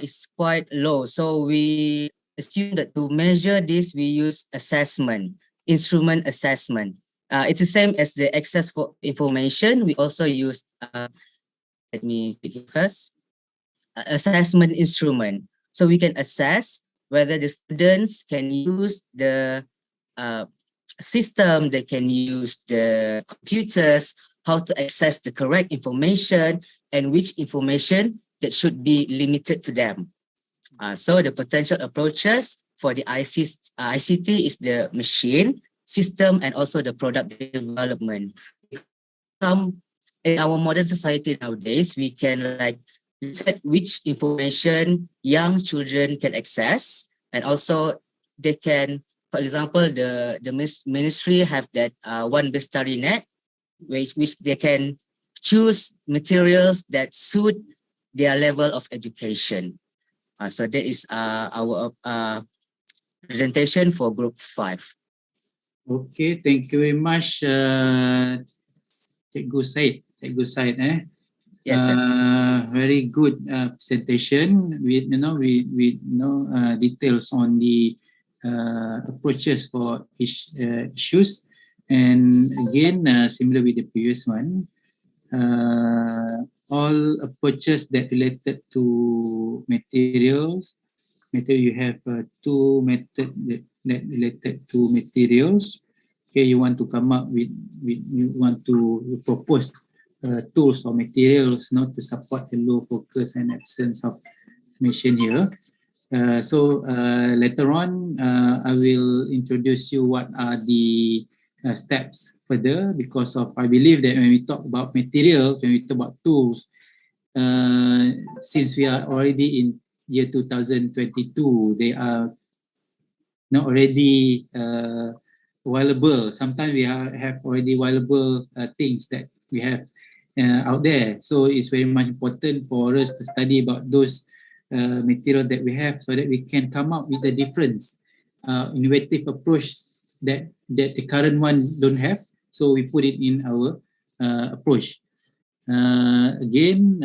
is quite low. So we assume that to measure this, we use assessment, instrument assessment. It's the same as the access for information. We also use, let me speak first, assessment instrument. So we can assess whether the students can use the system, they can use the computers, how to access the correct information, and which information that should be limited to them. So the potential approaches for the ICT is the machine, system, and also the product development. In our modern society nowadays, we can like set which information young children can access, and also they can, for example, the ministry have that one best study net, which they can choose materials that suit their level of education. So that is our presentation for Group 5. Okay, thank you very much, Cikgu Said. Cikgu Said, Yes, sir. Very good presentation with details on the approaches for each issues, and again similar with the previous one, all approaches that related to materials. You have two methods that related to materials. Okay, you want to come up with you want to propose tools or materials not to support the low focus and absence of information here. So later on, I will introduce you what are the steps further, because of I believe that when we talk about materials, when we talk about tools, since we are already in year 2022, they are not already available. Sometimes we have already available things that we have out there. So it's very much important for us to study about those material that we have, so that we can come up with a different innovative approach that the current one don't have. So we put it in our approach. Again,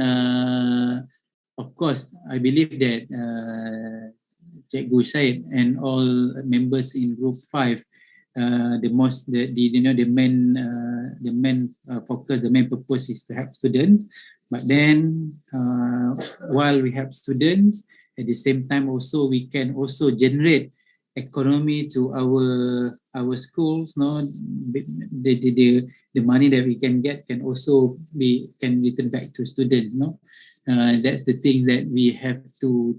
of course, I believe that Cikgu Said and all members in Group 5, the main focus, the main purpose is to help students. But then, while we help students, at the same time also we can also generate economy to our schools. No, the money that we can get can also can return back to students. No, that's the thing that we have to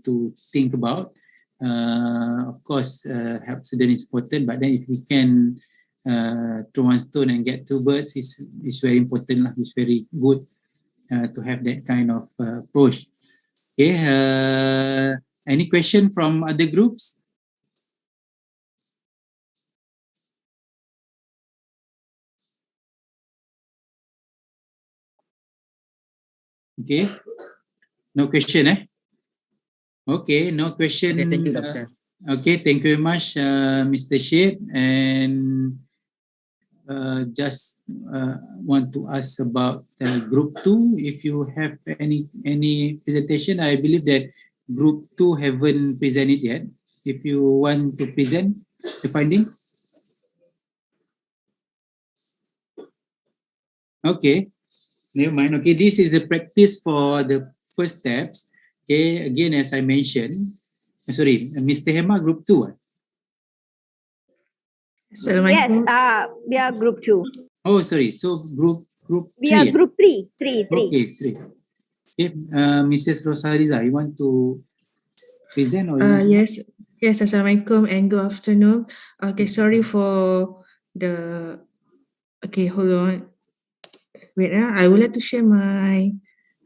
think about. Of course, help students is important, but then if we can throw one stone and get two birds, is very important. It's very good to have that kind of approach. Okay. Any question from other groups? Okay. No question, Okay, no question. Okay, thank you, Doctor. Okay, thank you very much, Mr. Sheikh. And just want to ask about Group 2. If you have any presentation, I believe that Group 2 haven't presented yet. If you want to present the finding. Okay, never mind. Okay, this is a practice for the first steps. Okay, again, as I mentioned, sorry, Mr. Hema, Group 2. Yes, we are Group 2. Oh, sorry. So Group 3. We are Group 3. 3. Okay, 3. Okay, Mrs. Rosaliza, you want to present or? Yes. Assalamualaikum and good afternoon. Okay, sorry for the. Okay, hold on. Wait, I would like to share my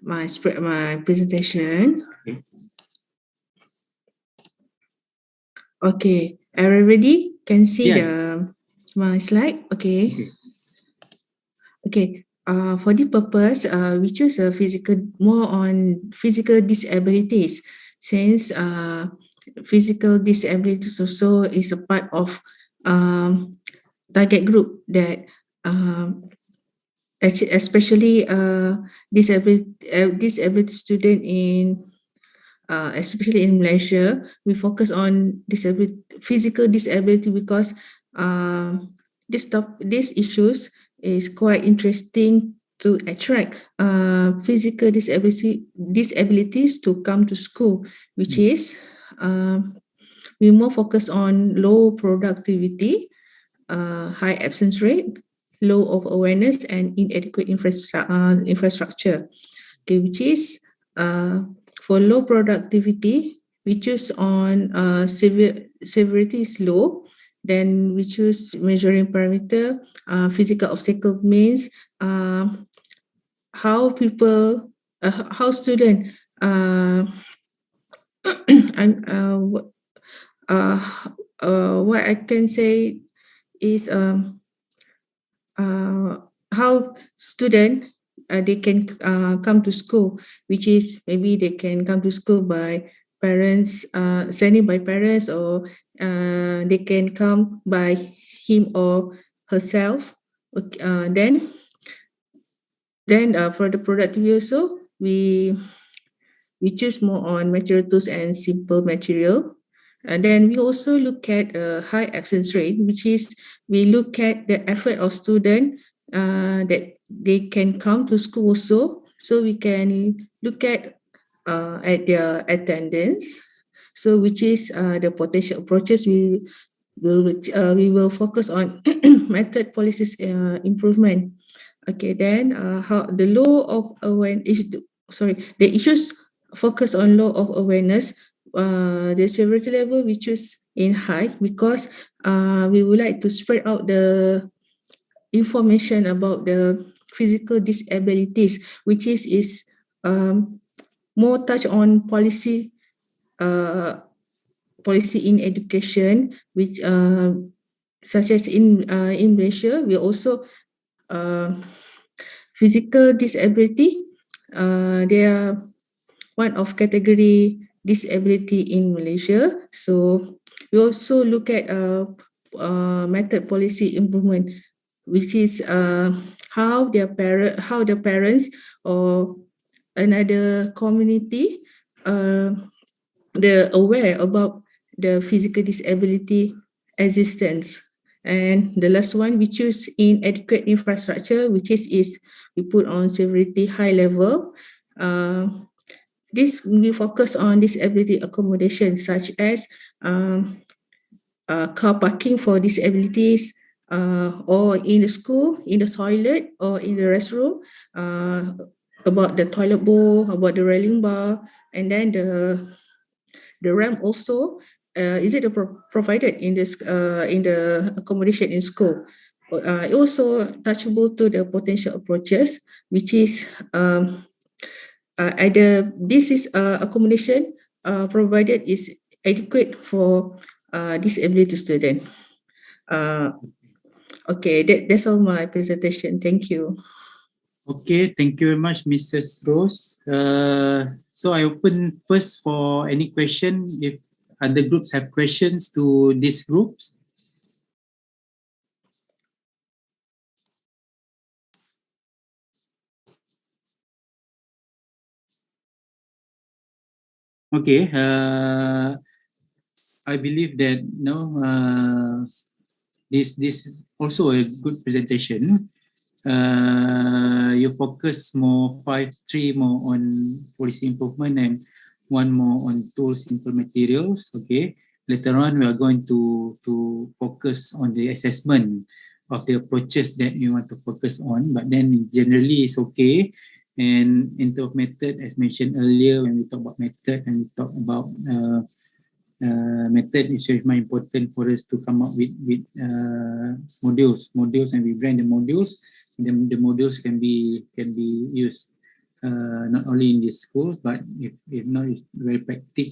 my presentation. Okay, are you ready? Can see my slide? Okay. Okay. For this purpose, we choose more on physical disabilities, since physical disabilities also is a part of target group that especially disabled student in especially in Malaysia. We focus on physical disability because these issues is quite interesting to attract physical disabilities to come to school, which is we more focus on low productivity, high absence rate, low of awareness, and inadequate infrastructure. Okay, which is for low productivity, we choose on severity is low. Then we choose measuring parameter. Physical obstacle means how student what I can say is how student they can come to school, which is maybe they can come to school by parents, sending by parents, or they can come by him or herself. Then for the productivity also, we choose more on material tools and simple material. And then we also look at high absence rate, which is we look at the effort of student that they can come to school also. So we can look at their attendance. So which is the potential approaches we will focus on method policies improvement. Okay, then how the law of awareness, the issues focus on law of awareness. The severity level we choose in high because we would like to spread out the information about the physical disabilities, which is more touch on policy in education, which such as in Malaysia, we also physical disability. They are one of category disability in Malaysia. So we also look at method policy improvement, which is how the parents or another community they're aware about the physical disability existence. And the last one we choose inadequate infrastructure, which is we put on severity high level. This we focus on disability accommodation such as car parking for disabilities, or in the school, in the toilet, or in the restroom, about the toilet bowl, about the railing bar, and then the ramp also. Is it provided in this in the accommodation in school? Also touchable to the potential approaches, which is either this is accommodation provided is adequate for disability student. Okay, that's all my presentation. Thank you. Okay, thank you very much, Mrs. Rose. So I open first for any question if other groups have questions to these groups. Okay, I believe that this also a good presentation. You focus three more on policy improvement and one more on tools, simple materials. Okay. Later on, we are going to focus on the assessment of the approaches that you want to focus on. But then generally it's okay. And in terms of method, as mentioned earlier, when we talk about method and we talk about method, is very important for us to come up with modules, and we brand the modules. And then the modules can be used not only in these schools, but if not, it's very practical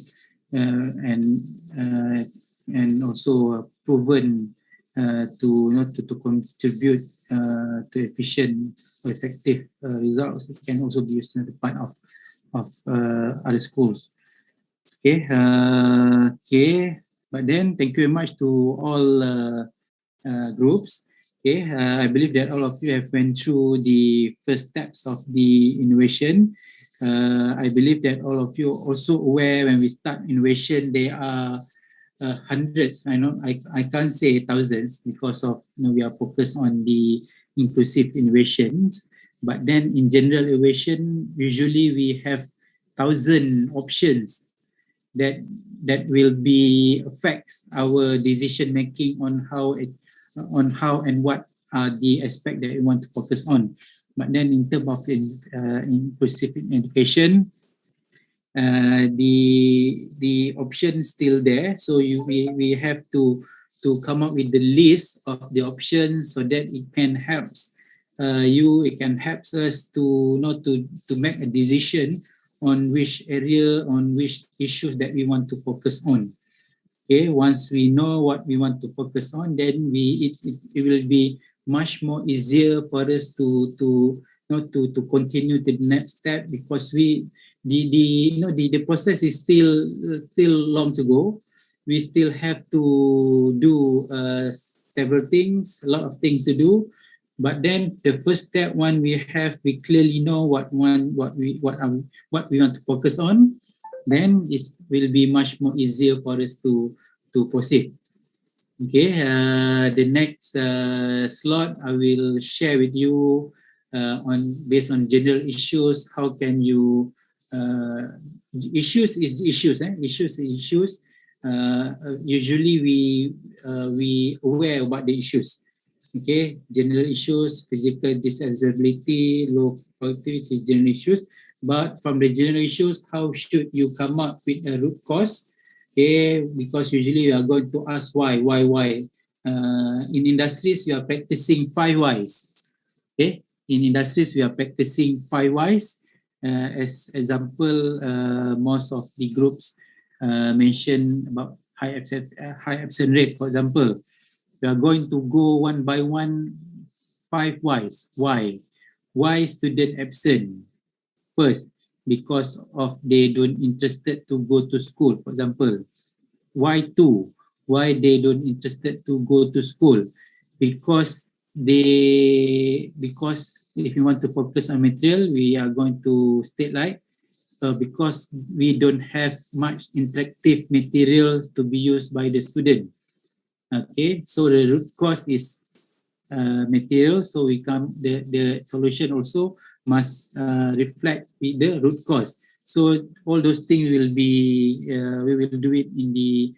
and also proven to contribute to efficient or effective results. It can also be used as a part of other schools. Okay, but then thank you very much to all groups. Okay, I believe that all of you have went through the first steps of the innovation. I believe that all of you are also aware when we start innovation, there are hundreds. I can't say thousands because of we are focused on the inclusive innovations. But then in general innovation, usually we have 1,000 options that will be affects our decision making on how and what are the aspect that we want to focus on. But then in terms of inclusive education, the option still there. So we have to come up with the list of the options so that it can help it can help us to make a decision on which area, on which issues that we want to focus on. Okay, once we know what we want to focus on, then it will be much more easier for us to continue to the next step, because the process is still long to go. We still have to do several things, a lot of things to do. But then the first step, when we clearly know what we want to focus on, then it will be much more easier for us to proceed. Okay, the next slot I will share with you based on general issues. How can you issues. Usually we aware about the issues. Okay, general issues, physical disability, low productivity, general issues. But from the general issues, how should you come up with a root cause? Okay, because usually we are going to ask why. In industries, we are practicing 5 whys. Okay, in industries, we are practicing 5 whys. As example, most of the groups mention about high absent rate, for example. We are going to go one by one, 5 whys. Why? Why student absent? First, because of they don't interested to go to school, for example. Why 2? Why they don't interested to go to school? Because if you want to focus on material, we are going to state like because we don't have much interactive materials to be used by the student. Okay, so the root cause is material, so the solution also must reflect with the root cause. So all those things will be we will do it in the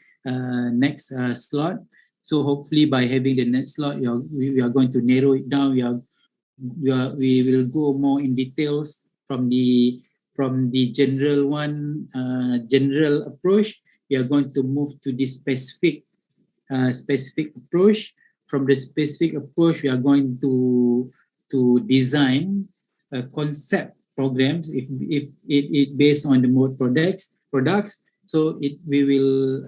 next slot. So hopefully by having the next slot, we are going to narrow it down. We will go more in details from the general one, general approach. We are going to move to the specific approach. From the specific approach, we are going to design concept programs. If it based on the more products, so we will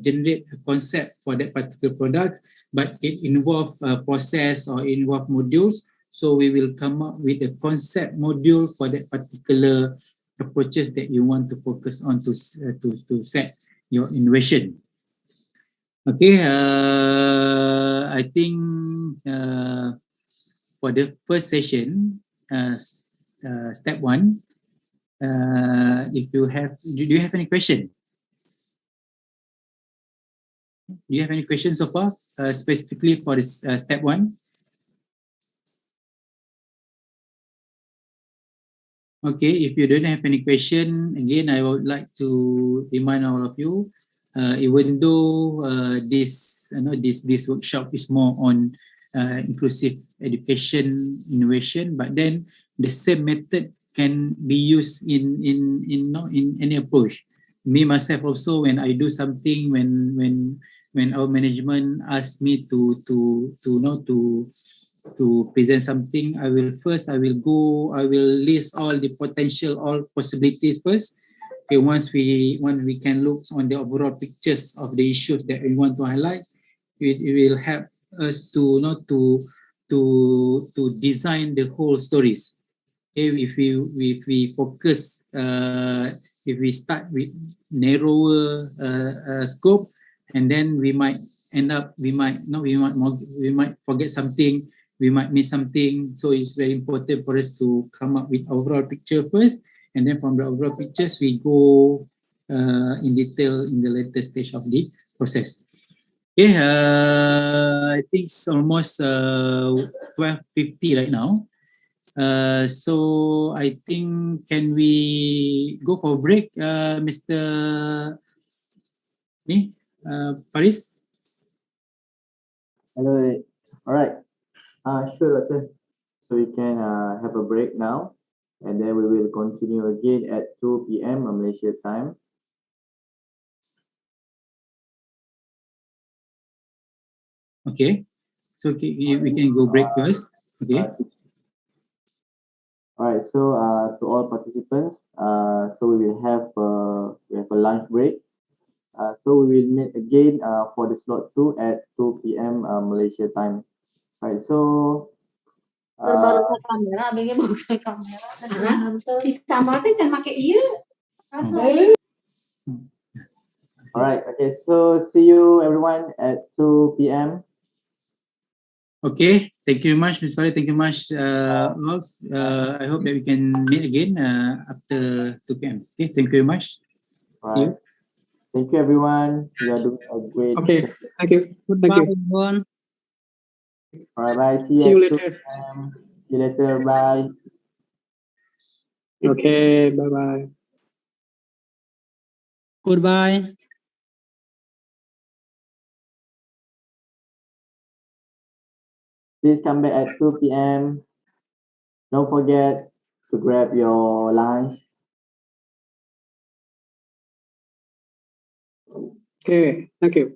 generate a concept for that particular product, but it involve process or involve modules. So we will come up with a concept module for that particular approaches that you want to focus on to set your innovation. Okay, I think for the first session, step 1, if you have, do you have any question? Do you have any questions so far, specifically for this step 1? Okay, if you don't have any question, again, I would like to remind all of you, even though this workshop is more on inclusive education innovation, but then the same method can be used in any approach. Me myself also, when I do something, when our management asks me to to present something, I will list all the potential, all possibilities first. Okay, once we can look on the overall pictures of the issues that we want to highlight, it will help us to design the whole stories. Okay, if we focus, if we start with narrower scope, and then we might end up, we might forget something, we might miss something. So it's very important for us to come up with overall picture first, and then from the overall pictures we go in detail in the later stage of the process. Okay, I think it's almost 12:50 right now. So I think, can we go for a break, Mr. Paris? Hello. All right. Sure, Doctor. So we can have a break now, and then we will continue again at 2 p.m. Malaysia time. Okay. So we can go break first. Okay. All right. So to all participants, so we will have a lunch break. So we will meet again for the slot 2 at 2 p.m. Malaysia time. All right. So Baru ke kamera, abangnya buka kamera. Si sama teh jangan pakai iya. all right. Okay. So see you everyone at 2 p.m. Okay. Thank you very much, Mr. Farid. Thank you very much, Rolf. I hope that we can meet again after 2 p.m. Okay. Thank you very much. All right. Thank you, everyone. You are doing a great. Okay, thank you. Thank you. Everyone. All right, bye. See you at 2 later. p.m. See you later. Bye. Okay, bye bye. Goodbye. Please come back at 2 p.m. Don't forget to grab your lunch. Okay, thank you.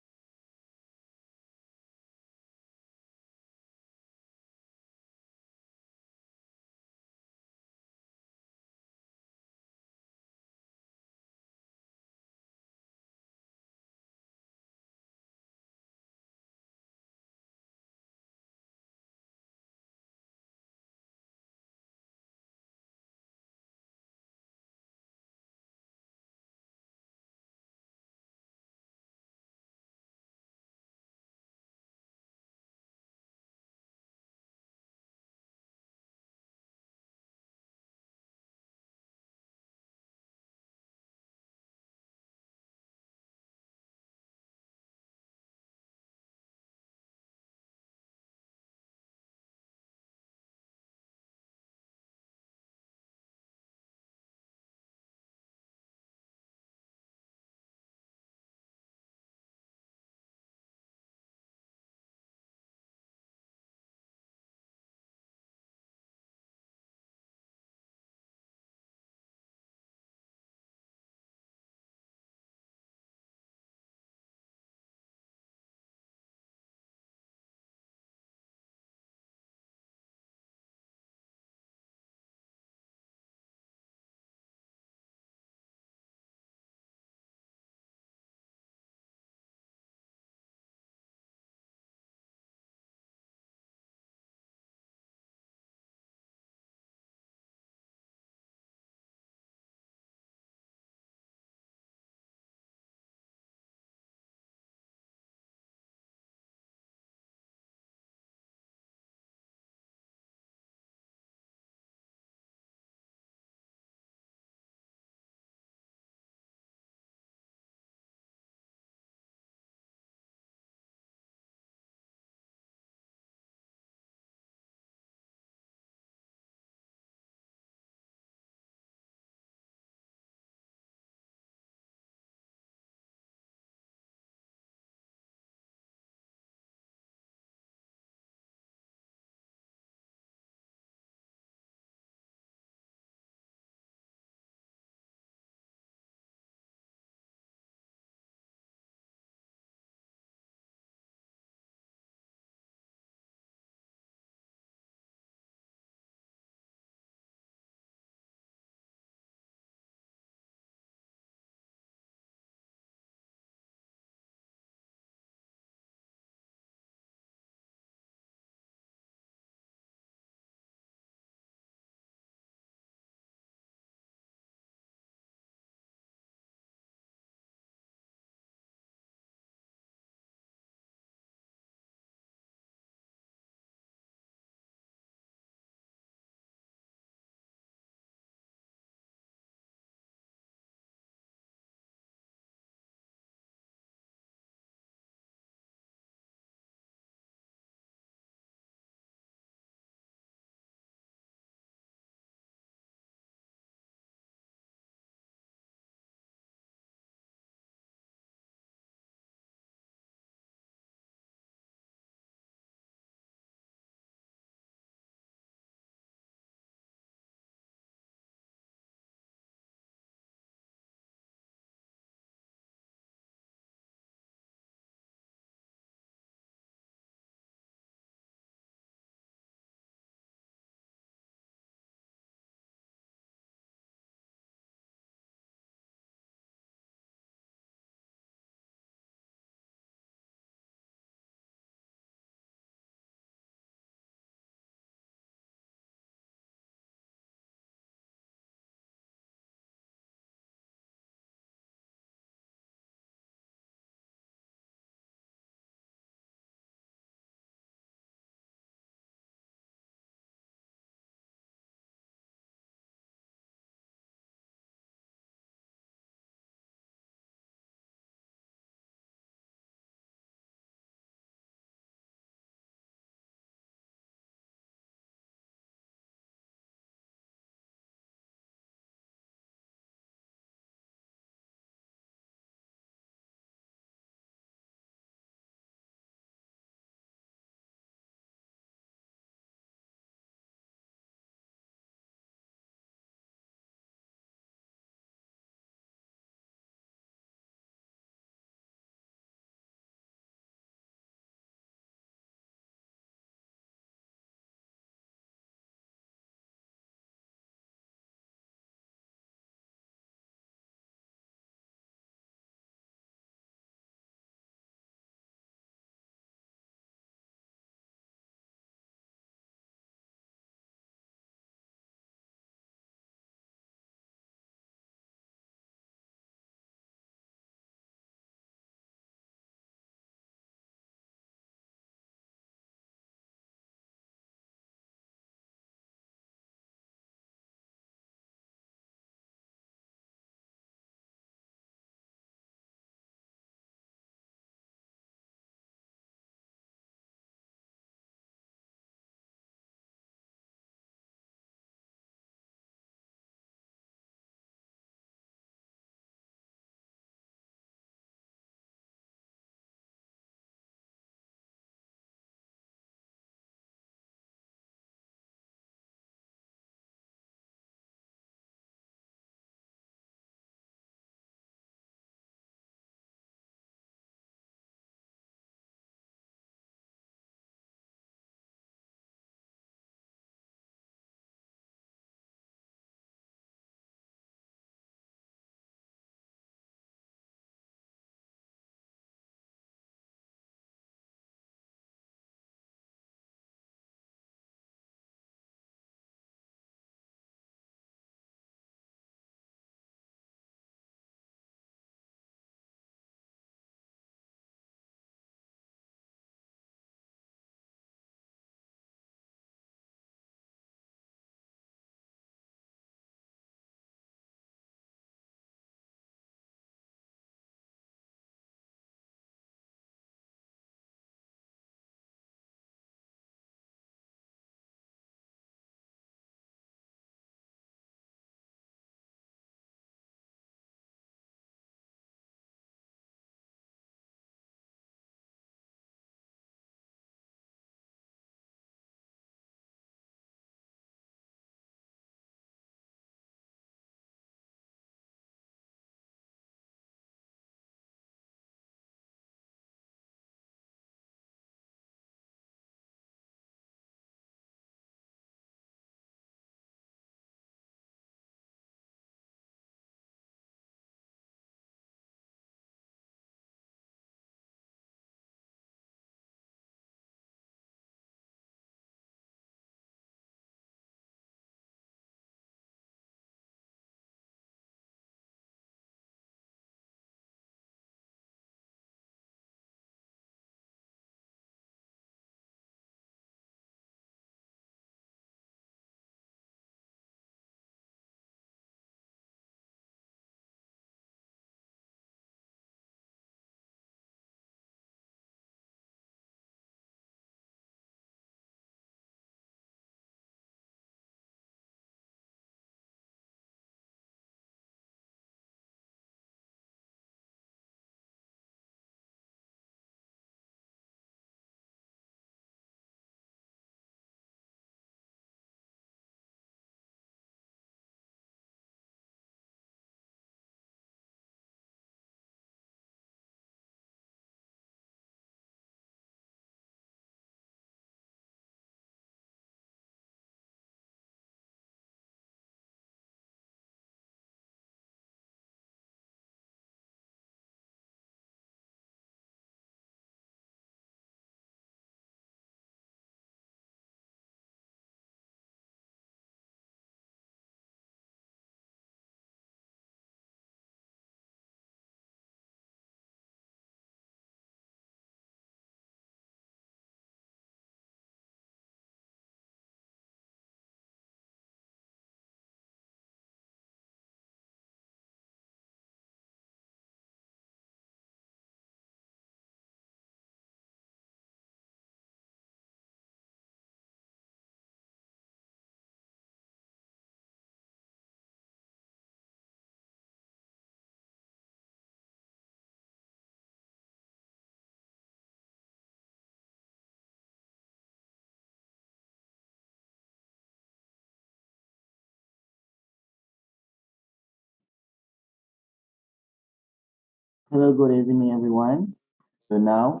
Hello, good evening, everyone. So now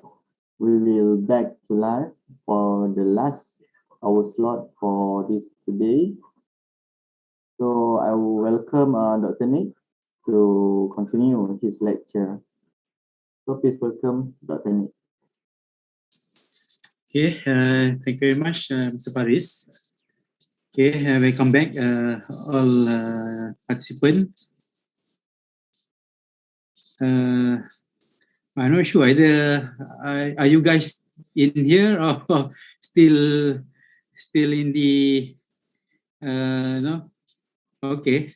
we will back to live for the last hour slot for this today. So I will welcome Dr. Nick to continue his lecture. So please welcome Dr. Nick. Okay, thank you very much, Mr. Faris. Okay, welcome back, all participants. I'm not sure either are you guys in here or still in the no? Okay.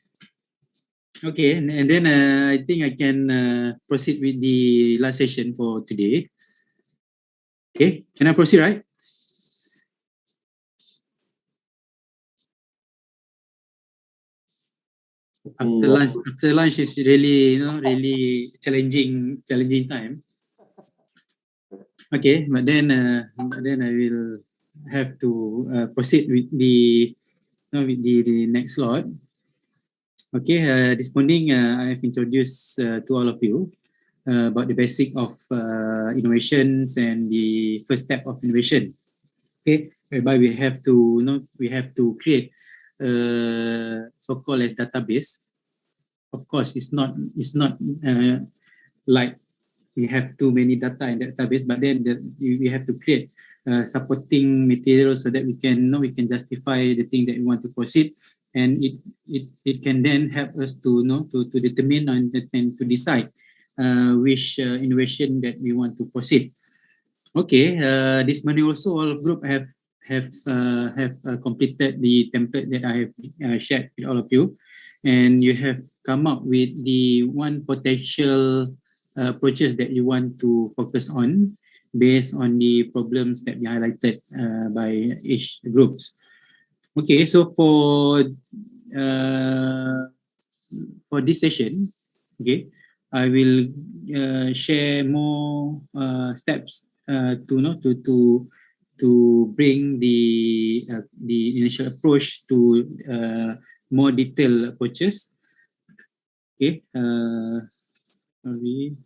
Okay, and then I think I can proceed with the last session for today. Okay, can I proceed, right? After lunch is really, really challenging time. Okay, but then I will have to proceed with the next slide. Okay, this morning I have introduced to all of you about the basic of innovations and the first step of innovation. Okay, whereby we have to create so-called a database. Of course, it's not like we have too many data in the database, but then we have to create supporting materials so that we can justify the thing that we want to proceed, and it can then help us to to determine and to decide which innovation that we want to proceed. Okay, this morning also all group have completed the template that I have shared with all of you, and you have come up with the one potential approaches that you want to focus on based on the problems that we highlighted by each groups. Okay, so for this session, okay, I will share more steps to bring the initial approach to more detailed approaches. Okay, sorry.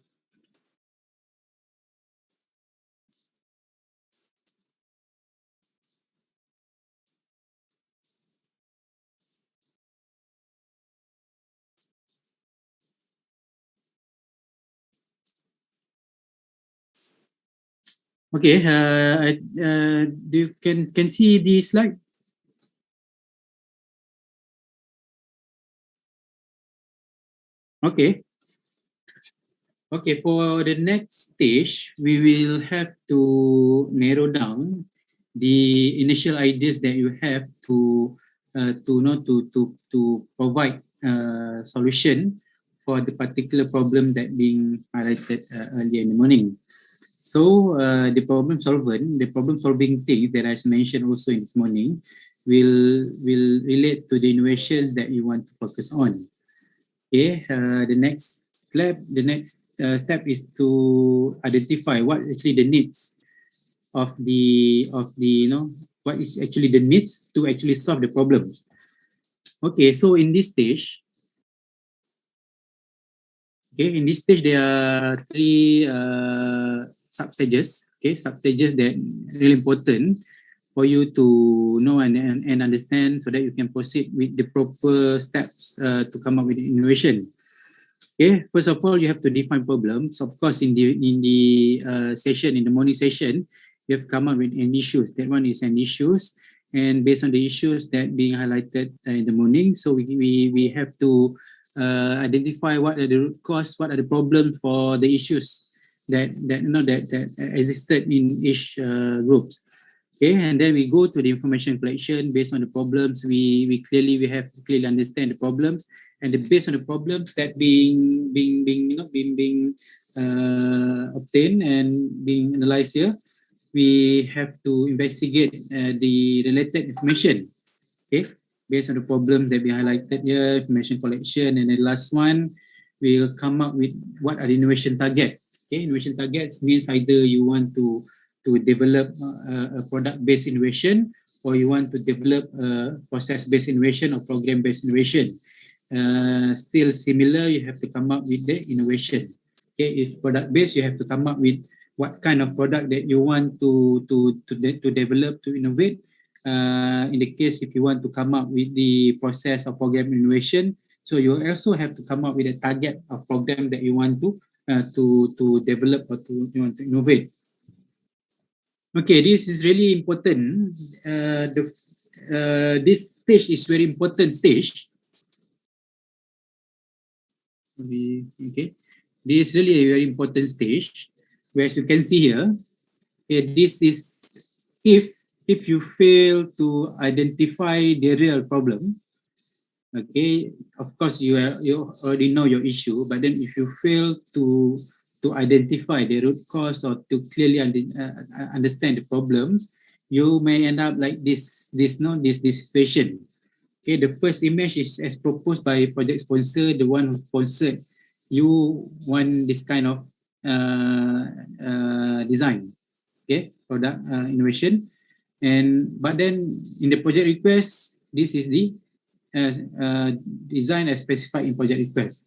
Okay, do you can see the slide? Okay. Okay, for the next stage, we will have to narrow down the initial ideas that you have to provide solution for the particular problem that being highlighted earlier in the morning. So the problem solving thing that I mentioned also in this morning will relate to the innovations that you want to focus on. Okay, the next step is to identify what actually the needs of the what is actually the needs to actually solve the problems. Okay, so in this stage, there are three sub stages. Okay, sub stages that really important for you to know and understand so that you can proceed with the proper steps to come up with innovation. Okay, first of all, you have to define problems. Of course, in the session, in the morning session, you have come up with an issues. That one is an issues, and based on the issues that being highlighted in the morning, so we have to identify what are the root cause, what are the problems for the issues that existed in each groups. Okay, and then we go to the information collection based on the problems. We have to clearly understand the problems, and based on the problems that being obtained and being analyzed here, we have to investigate the related information. Okay, based on the problems that we highlighted here, information collection, and the last one, we'll come up with what are the innovation target. Okay, innovation targets means either you want to develop a product-based innovation, or you want to develop a process-based innovation or program-based innovation. Still similar, you have to come up with the innovation. Okay, if product based, you have to come up with what kind of product that you want to develop, to innovate. In the case if you want to come up with the process of program innovation, so you also have to come up with a target of program that you want to develop or you want to innovate. Okay, this is really important. This stage is very important stage. Okay, this is really a very important stage. Where, as you can see here, okay, this is if you fail to identify the real problem. Okay, of course you already know your issue, but then if you fail to identify the root cause or to clearly understand the problems, you may end up like this situation. Okay, the first image is as proposed by project sponsor, the one who sponsored you want this kind of design, okay, product innovation. But then in the project request, this is the design as specified in project request.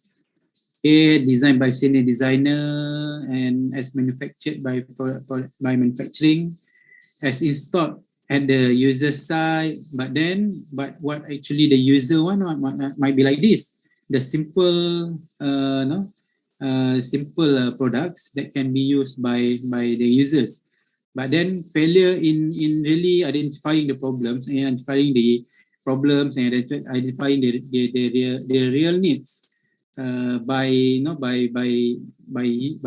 Okay, designed by senior designer and as manufactured by manufacturing, as installed at the user side. But what actually the user want might be like this: the simple products that can be used by the users. But then failure in really identifying the problems and identifying the problems and identifying the real needs by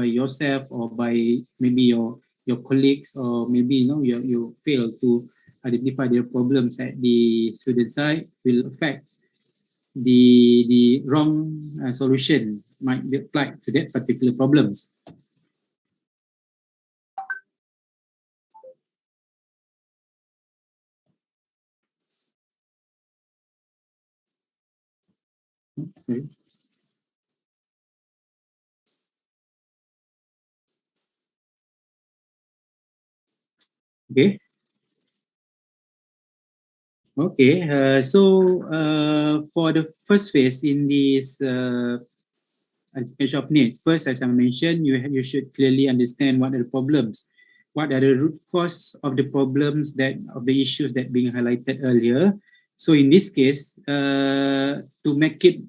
yourself or by maybe your colleagues, or maybe you fail to identify their problems at the student side, will affect the wrong solution might be applied to that particular problems. Sorry. Okay. Okay. For the first phase in this anticipation of need, first, as I mentioned, you should clearly understand what are the problems, what are the root cause of the problems of the issues that being highlighted earlier. So in this case, to make it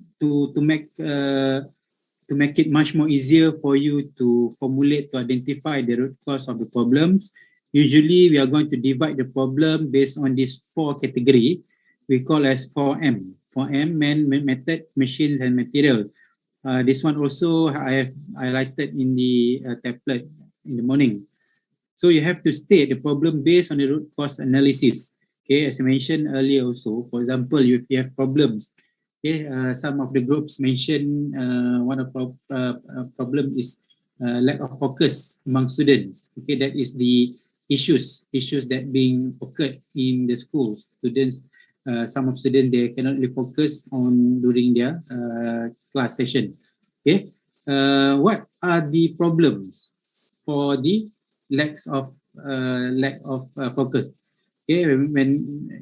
much more easier for you to formulate, to identify the root cause of the problems, usually we are going to divide the problem based on these 4 categories we call as 4M. 4M: man, method, machine, and material. This one also I have highlighted in the tablet in the morning. So you have to state the problem based on the root cause analysis. Okay, as I mentioned earlier also, for example, if you have problems, okay, some of the groups mentioned one of the problem is lack of focus among students. Okay, that is the issues that being occurred in the schools. Students, some of students, they cannot really focus on during their class session. Okay, what are the problems for the lack of focus? Okay,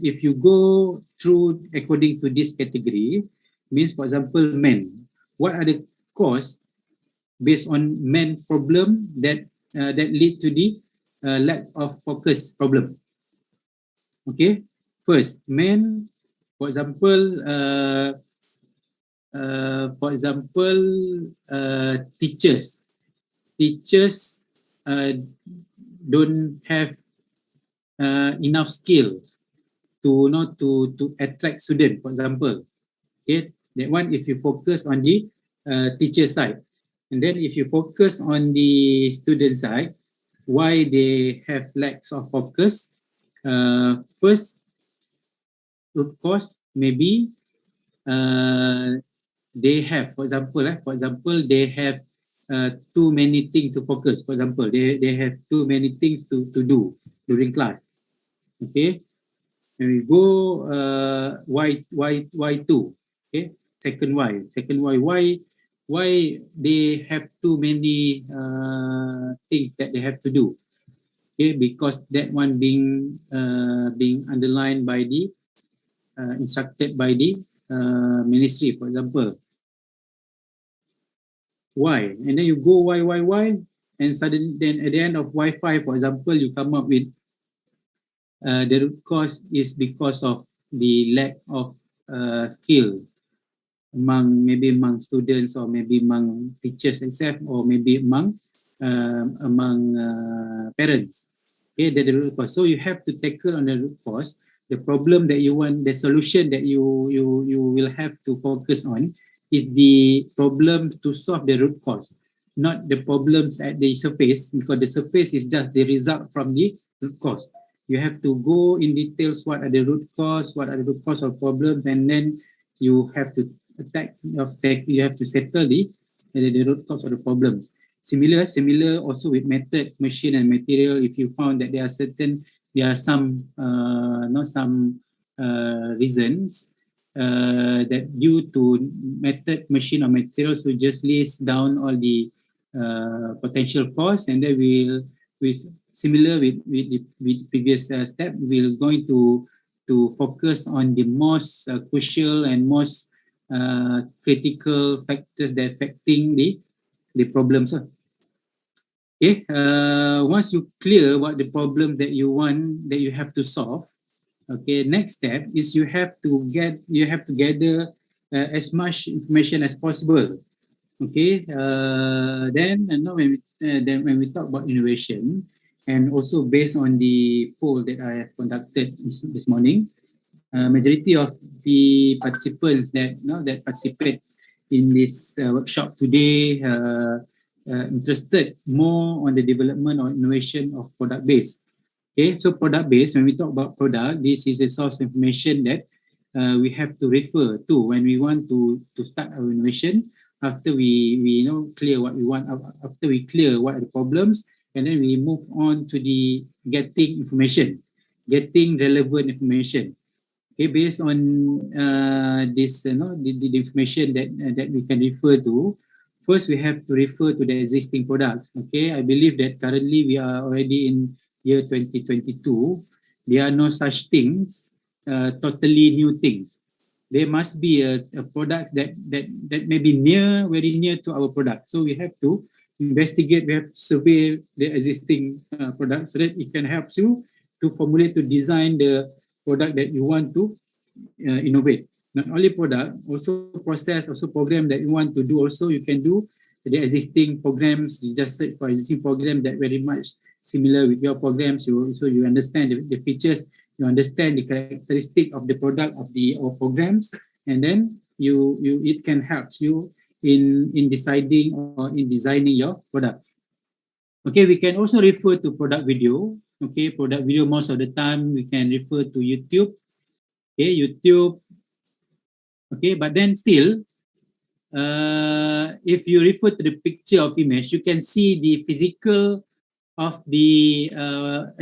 if you go through according to this category, means for example, men. What are the cause based on men problem that lead to the lack of focus problem? Okay, first, men, for example, teachers. Teachers don't have enough skill to attract student, for example. Okay, that one if you focus on the teacher side, and then if you focus on the student side, why they have lacks of focus? First, root cause maybe they have, for example, they have too many things to focus. For example, they have too many things to do during class. Okay, and we go why two. Okay, second why they have too many things that they have to do. Okay, because that one being underlined by the instructed by the ministry, for example. Y, and then you go Y, and suddenly then at the end of Y5, for example, you come up with the root cause is because of the lack of skill among students, or maybe among teachers itself, or maybe among parents. Okay, that's the root cause. So you have to tackle on the root cause, the problem that you want, the solution that you will have to focus on is the problem to solve the root cause, not the problems at the surface, because the surface is just the result from the root cause. You have to go in details, what are the root cause, what are the root cause of problems, and then you have to you have to settle the root cause of the problems. Similar also with method, machine, and material. If you found that there are some reasons that due to method, machine, or materials, we just list down all the potential cause, and then we similar with previous step, we're going to focus on the most crucial and most critical factors that affecting the problems. Okay, once you clear what the problem that you want, that you have to solve, okay, next step is you have to gather as much information as possible. Okay, then when we talk about innovation, and also based on the poll that I have conducted this morning, majority of the participants that participate in this workshop today interested more on the development or innovation of product base. Okay, so product base, when we talk about product, this is a source of information that we have to refer to when we want to start our innovation. After we clear what we want, after we clear what are the problems, and then we move on to the getting information, getting relevant information. Okay, based on this, the information that we can refer to, first we have to refer to the existing products. Okay, I believe that currently we are already in year 2022. There are no such things, totally new things. There must be a product that may be very near to our product. So we have to investigate, we have to survey the existing products so that it can help you to formulate, to design the product that you want to innovate. Not only product, also process, also program that you want to do. Also, you can do the existing programs. You just search for existing program that very much similar with your programs. So you understand the features, you understand the characteristic of the product of the programs, and then it can help you in deciding or in designing your product. Okay, we can also refer to product video. Okay, product video, most of the time we can refer to YouTube. Okay, YouTube. Okay, but then still, if you refer to the picture of image, you can see the physical of the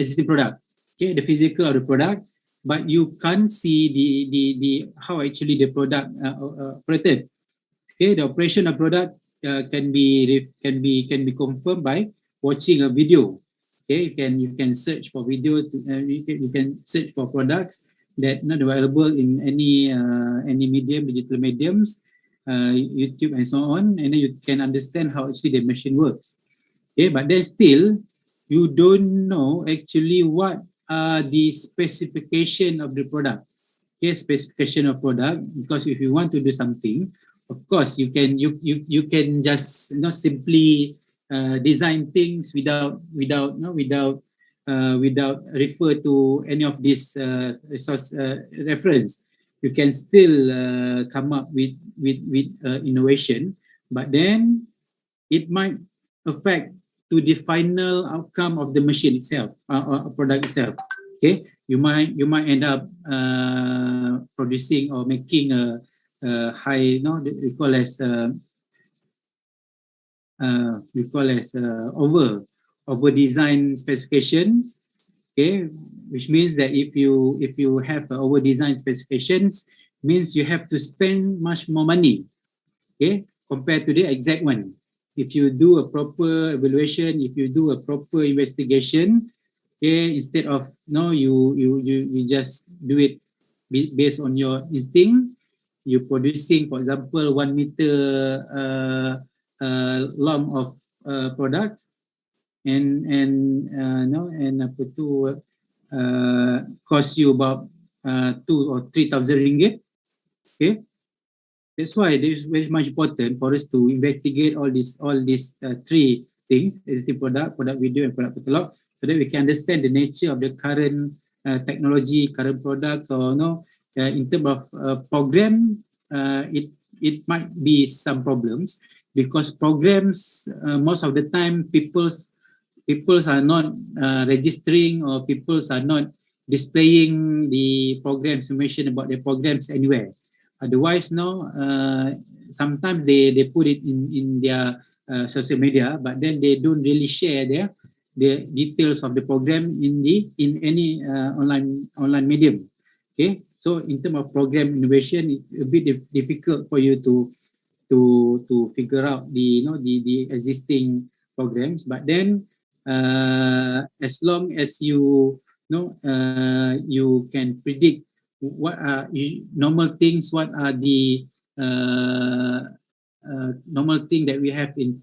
existing product. Okay, the physical of the product, but you can't see the how actually the product operated. Okay, the operation of product can be confirmed by watching a video. Okay, you can search for video. You can search for products that not available in any medium, digital mediums, YouTube and so on, and then you can understand how actually the machine works. Okay, but then still, you don't know actually what are the specification of the product. Okay, specification of product, because if you want to do something, of course you can just not simply design things without refer to any of this resource reference. You can still come up with innovation, but then it might affect to the final outcome of the machine itself, or product itself. Okay, you might end up producing or making a high, we call as over design specifications. Okay, which means that if you have over design specifications, means you have to spend much more money. Okay, compared to the exact one. If you do a proper evaluation, if you do a proper investigation, okay, instead of you just do it based on your instinct, you producing, for example, 1 meter long of products and no, and apa tu cost you about 2 or 3,000 ringgit. Okay, that's why it is very much important for us to investigate all these three things: existing product video, and product catalog, so that we can understand the nature of the current technology, current products, or in terms of program. It might be some problems because programs most of the time people are not registering, or people are not displaying the program information about their programs anywhere. Otherwise, sometimes they put it in their social media, but then they don't really share the details of the program in any online medium. Okay, so in terms of program innovation, it's a bit difficult for you to figure out the existing programs. But then as long as you you can predict what are normal things, what are the normal thing that we have in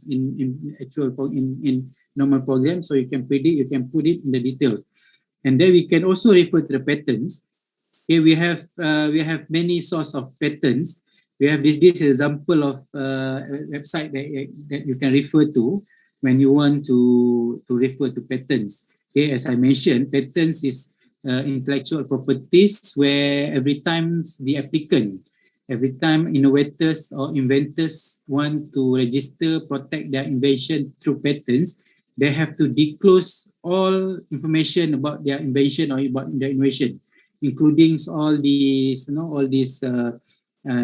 normal program, so you can predict, you can put it in the details, and then we can also refer to the patterns. Okay, we have many source of patterns. We have this example of a website that you can refer to when you want to refer to patents. Okay, as I mentioned, patents is intellectual properties where every time innovators or inventors want to register, protect their invention through patents, they have to disclose all information about their invention or about their innovation, including all these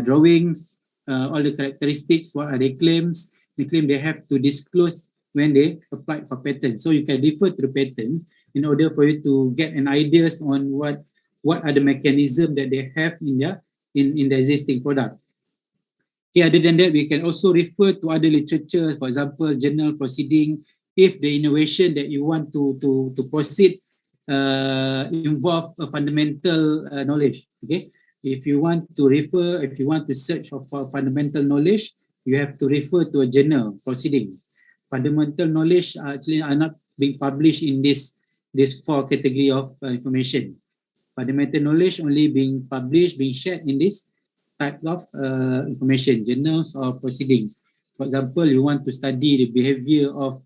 drawings, all the characteristics, what are their claims. The claim they have to disclose when they apply for patents. So you can refer to the patents in order for you to get an ideas on what are the mechanism that they have in the existing product. Okay, other than that, we can also refer to other literature, for example, journal proceeding, if the innovation that you want to proceed involve a fundamental knowledge. Okay, if you want to search for fundamental knowledge, you have to refer to a journal proceedings. Fundamental knowledge actually are not being published in this four category of information. Fundamental knowledge only being published, being shared in this type of information, journals or proceedings. For example, you want to study the behavior of,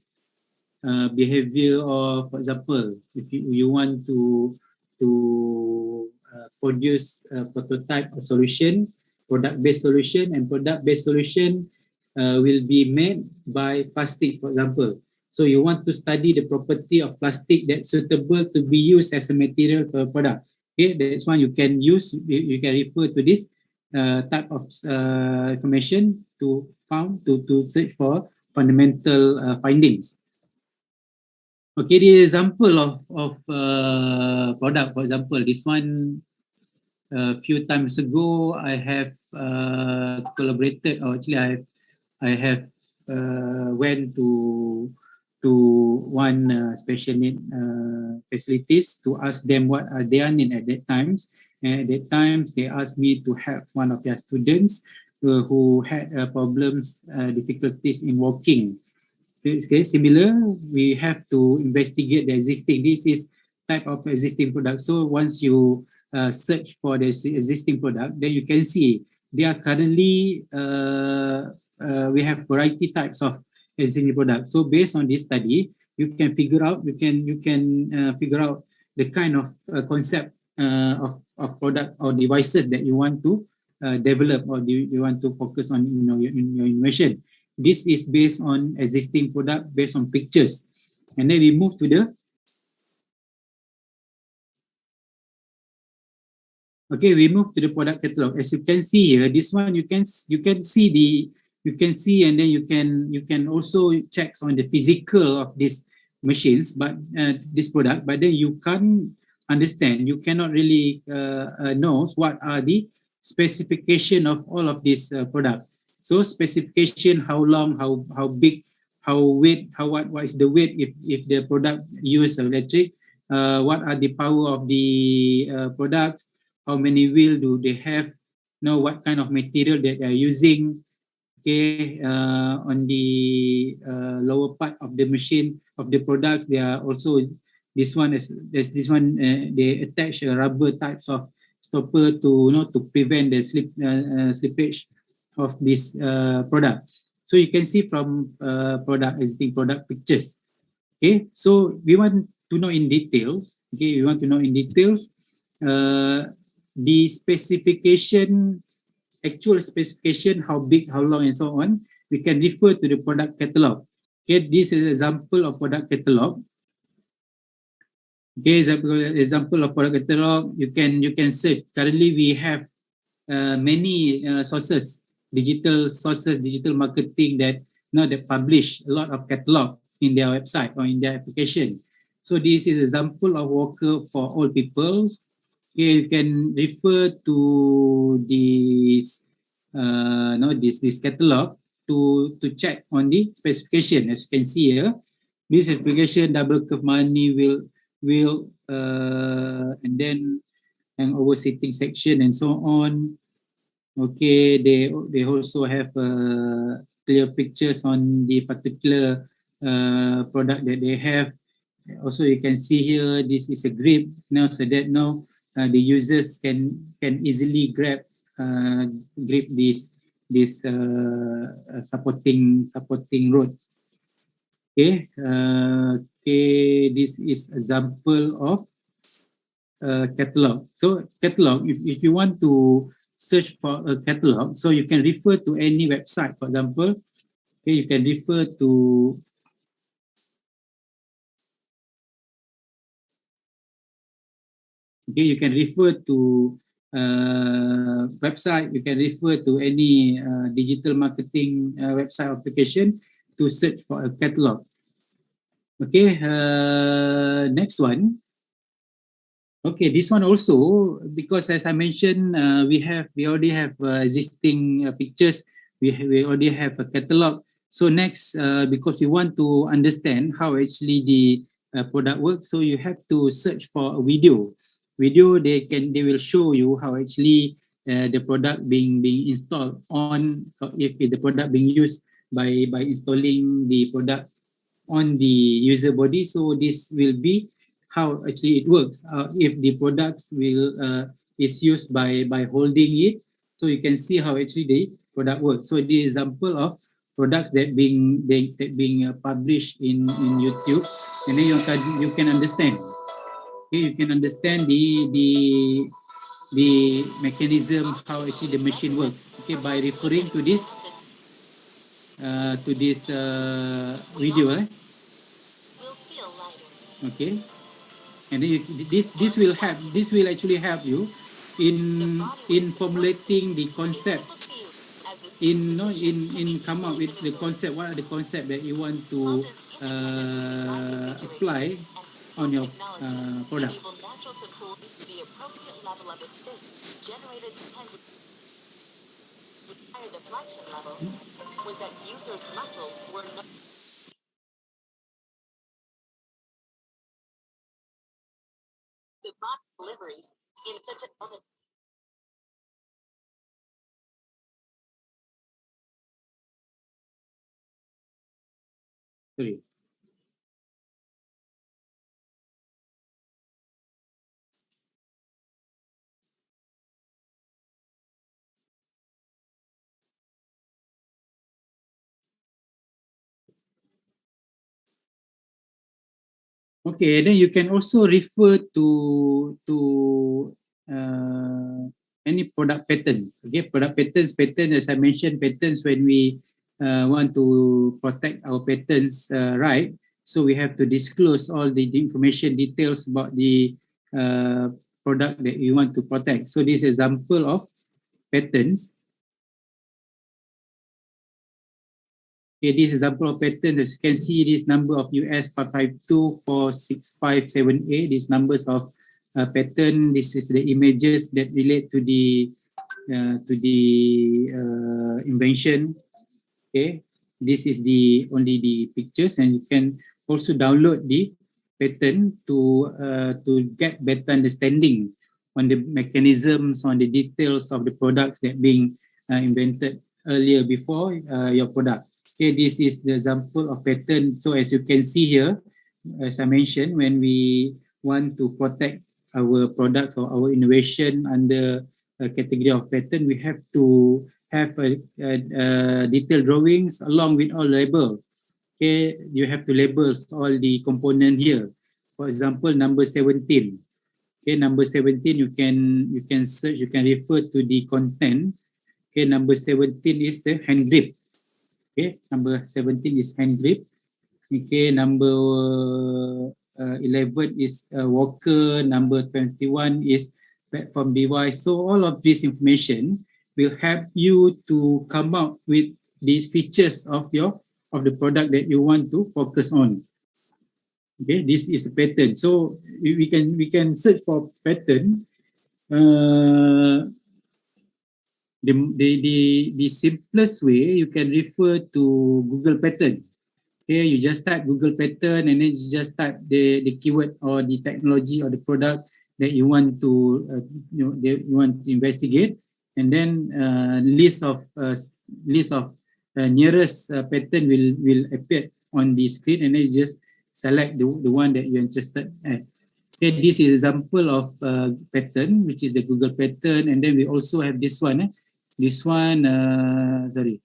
for example, if you want to produce a prototype or solution, product-based solution, and product-based solution will be made by plastic, for example. So you want to study the property of plastic that's suitable to be used as a material for a product. Okay, that's one you can use. You can refer to this type of information to search for fundamental findings. Okay, the example of product, for example, this one a few times ago I have collaborated, or actually I have went to one special need facilities to ask them what are their needs at that times. And at that time, they asked me to help one of their students who had problems, difficulties in walking. Okay, similar, we have to investigate the existing. This is type of existing product. So once you search for the existing product, then you can see they are currently we have variety types of existing products. So based on this study, you can figure out figure out the kind of concept of product or devices that you want to develop, or you want to focus on your innovation. This is based on existing product, based on pictures. And then we move to the product catalog. As you can see here, this one you can see, and then you can also check on the physical of these machines, but this product. But then you can't understand. You cannot really know what are the specification of all of these products. So specification: how long, how big, how weight, what is the weight if the product use electric. What are the power of the products? How many wheels do they have? Know what kind of material that they are using. Okay, on the lower part of the machine of the product, there are also this one there's this one they attach rubber types of stopper to to prevent the slippage of this product. So you can see from existing product pictures. Okay, so we want to know in details. Okay, we want to know in details the specification, actual specification, how big, how long, and so on. We can refer to the product catalog. Okay, this is an example of product catalog. Okay, example of product catalog. You can search. Currently, we have many sources, digital sources, digital marketing that that publish a lot of catalog in their website or in their application. So this is example of worker for all people. Okay, you can refer to this this catalog to check on the specification. As you can see here, this application double curve money will and then an oversetting section and so on. Okay, they also have clear pictures on the particular product that they have. Also, you can see here this is a grip now, so that now the users can easily grab this supporting rod. Okay, okay, this is example of catalog. So catalog, if you want to search for a catalog, so you can refer to any website. For example, okay, you can refer to you can refer to website. You can refer to any digital marketing website application to search for a catalog. Okay, next one. Okay, this one also, because as I mentioned, we already have existing pictures. We already have a catalog. So next, because we want to understand how actually the product works, so you have to search for a video. They will show you how actually the product being installed on, if the product being used by installing the product on the user body. So this will be how actually it works. If the products is used by holding it, so you can see how actually the product works. So the example of products that being published in YouTube, and then you can understand. Okay, you can understand the mechanism, how actually the machine works. Okay, by referring to this video. Okay, and then this will actually help you in formulating the concepts, in come up with the concept. What are the concept that you want to apply on your product? Sorry. Okay, then you can also refer to any product patterns. Okay, product patterns. As I mentioned, patterns when we want to protect our patents right. So we have to disclose all the information details about the product that you want to protect. So this example of patents. Okay, this example of patent, as you can see, this number of US 5524657A, these numbers of patent. This is the images that relate to the invention. Okay, this is only the pictures, and you can also download the patent to get better understanding on the mechanisms, on the details of the products that being invented earlier before your product. Okay, this is the example of pattern. So as you can see here, as I mentioned, when we want to protect our product or our innovation under a category of pattern, we have to have a detailed drawings along with all labels. Okay, you have to label all the component here. For example, number 17. Okay, number 17, you can search, you can refer to the content. Okay, number 17 is the hand grip. Okay, number 17 is hand grip. Okay, number 11 is walker. Number 21 is platform device. So all of this information will help you to come up with these features of the product that you want to focus on. Okay, this is a pattern. So we can search for pattern. The simplest way, you can refer to Google pattern. Okay, you just type Google pattern and then you just type the keyword or the technology or the product that you want to investigate, and then list of nearest pattern will appear on the screen, and then you just select the one that you're interested in. Okay, this is example of pattern, which is the Google pattern, and then we also have this one. This one, sorry.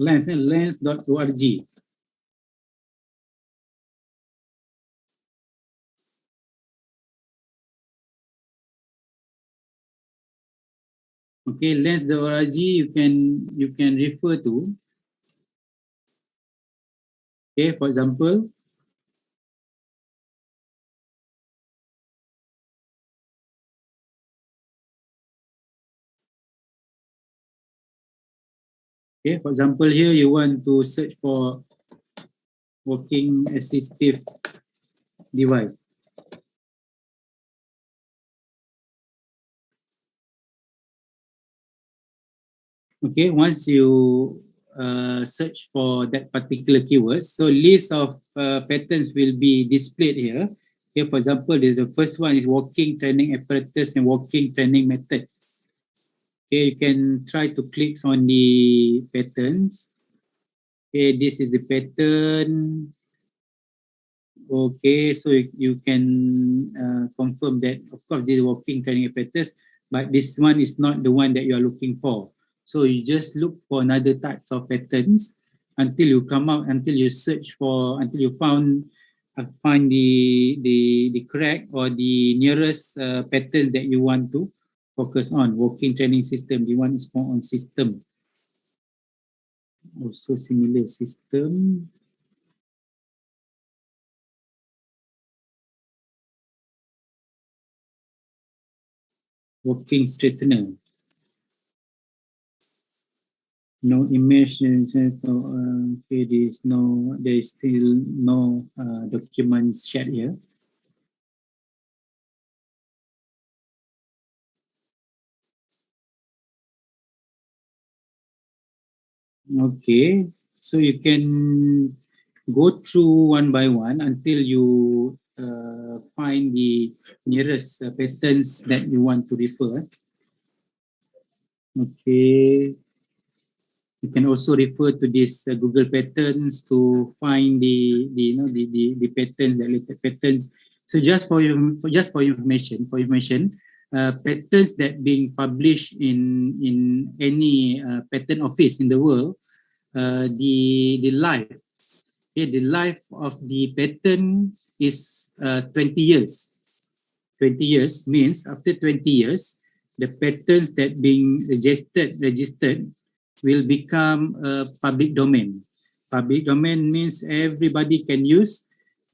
Lens.org. Okay, lens.org you can refer to. Okay, for example, here you want to search for walking assistive device. Okay, once you search for that particular keyword, so list of patterns will be displayed here. Okay, for example, the first one is walking training apparatus and walking training method. Okay, you can try to click on the patterns. Okay, this is the pattern. Okay, so you can confirm that, of course, this is walking training apparatus, but this one is not the one that you are looking for. So you just look for another types of patterns until you come out, until you search for, until you find the correct or the nearest pattern that you want to focus on. Walking training system, the one is more on system. Also similar system. Walking straightener. No image. Okay, there is still no documents shared here. Okay, so you can go through one by one until you find the nearest patterns that you want to refer. Okay. You can also refer to this Google patterns to find the patterns, the related patterns. So just for information, patterns that being published in any patent office in the world, the life of the patent is 20 years. 20 years means after 20 years, the patents that being registered will become a public domain. Public domain means everybody can use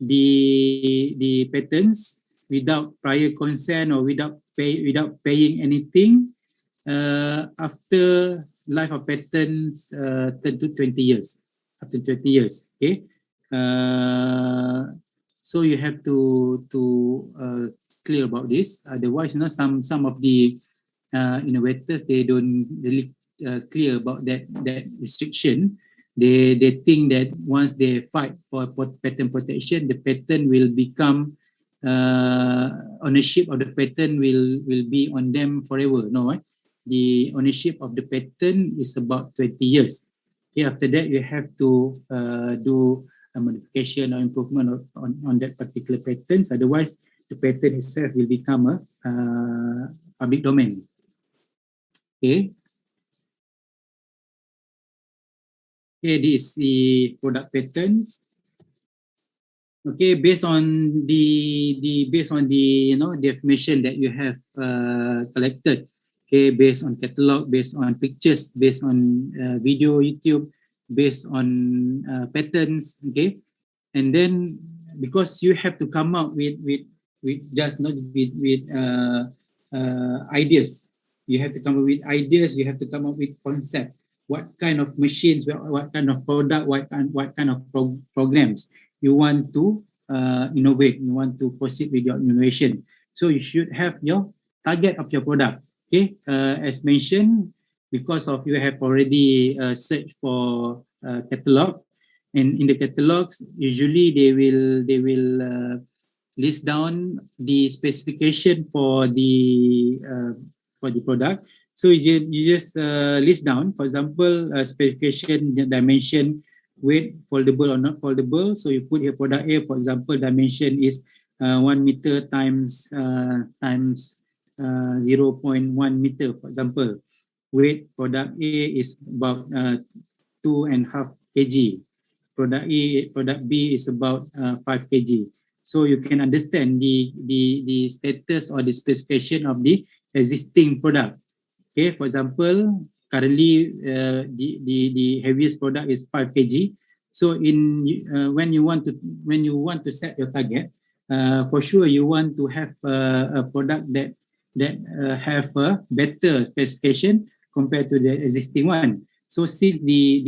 the patents without prior consent or without paying anything after life of patents 10 to 20 years. After 20 years, okay. So you have to clear about this. Otherwise, some of the innovators, they don't really clear about that restriction. They think that once they fight for patent protection, the patent will become ownership of the patent will be on them forever. No, right? The ownership of the patent is about 20 years. Okay, after that, you have to do a modification or improvement on that particular patent. Otherwise, the patent itself will become a public domain. Okay. Okay, this is the product patents. Okay, based on the the information that you have collected. Okay, based on catalog, based on pictures, based on video, YouTube, based on patterns. Okay, and then because you have to come up with just not with ideas. You have to come up with ideas. You have to come up with concept. What kind of machines? What kind of product? What kind of programs you want to innovate? You want to proceed with your innovation. So you should have your target of your product. Okay, as mentioned, because of you have already searched for catalog, and in the catalogs, usually they will list down the specification for the product. So you just list down, for example, specification, dimension, weight, foldable or not foldable. So you put your product A, for example, dimension is 1 meter times 0.1 meter, for example. Weight, product A is about 2.5 kg. Product B is about 5 kg. So you can understand the status or the specification of the existing product. Okay, for example, currently the heaviest product is 5 kg. So when you want to set your target, for sure you want to have a product that have a better specification compared to the existing one. So since the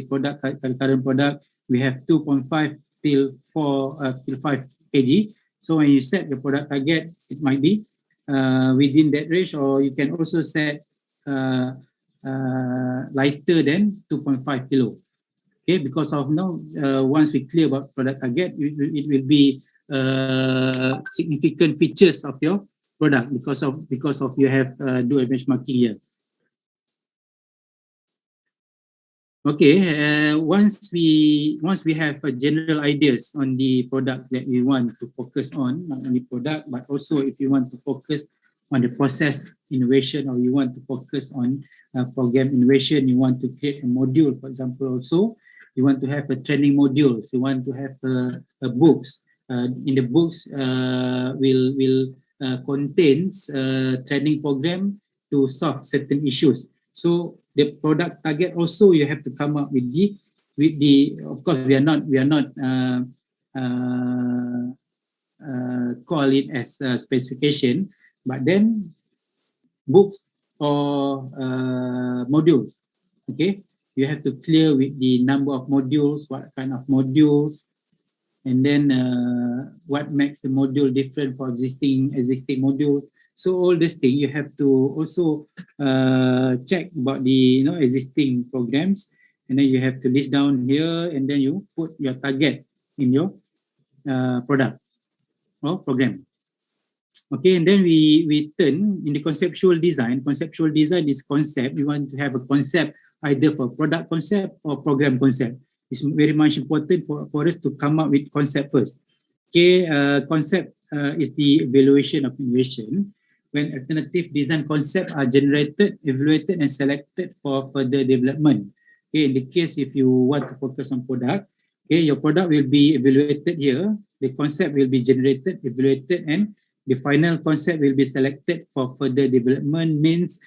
product, current product, we have 2.5 till 5 kg. So when you set the product target, it might be within that range, or you can also set lighter than 2.5 kilo. Okay, because of now, once we clear about product target, it will be significant features of your product because of you have do a benchmarking here. Okay, once we have general ideas on the product that we want to focus on, not only product, but also if you want to focus on the process innovation, or you want to focus on program innovation, you want to create a module, for example, also, you want to have a training modules, you want to have a books. In the books will contains training program to solve certain issues. So the product target also you have to come up with the of course we are not call it as a specification, but then books or modules. Okay, you have to clear with the number of modules, what kind of modules, and then what makes the module different for existing modules. So all this thing you have to also check about the existing programs, and then you have to list down here, and then you put your target in your product or program. Okay, and then we turn in the conceptual design. Conceptual design is concept. We want to have a concept either for product concept or program concept. It's very much important for us to come up with concept first. Okay, concept is the evaluation of innovation. When alternative design concepts are generated, evaluated, and selected for further development. Okay, in the case if you want to focus on product, okay, your product will be evaluated here. The concept will be generated, evaluated, and the final concept will be selected for further development. Means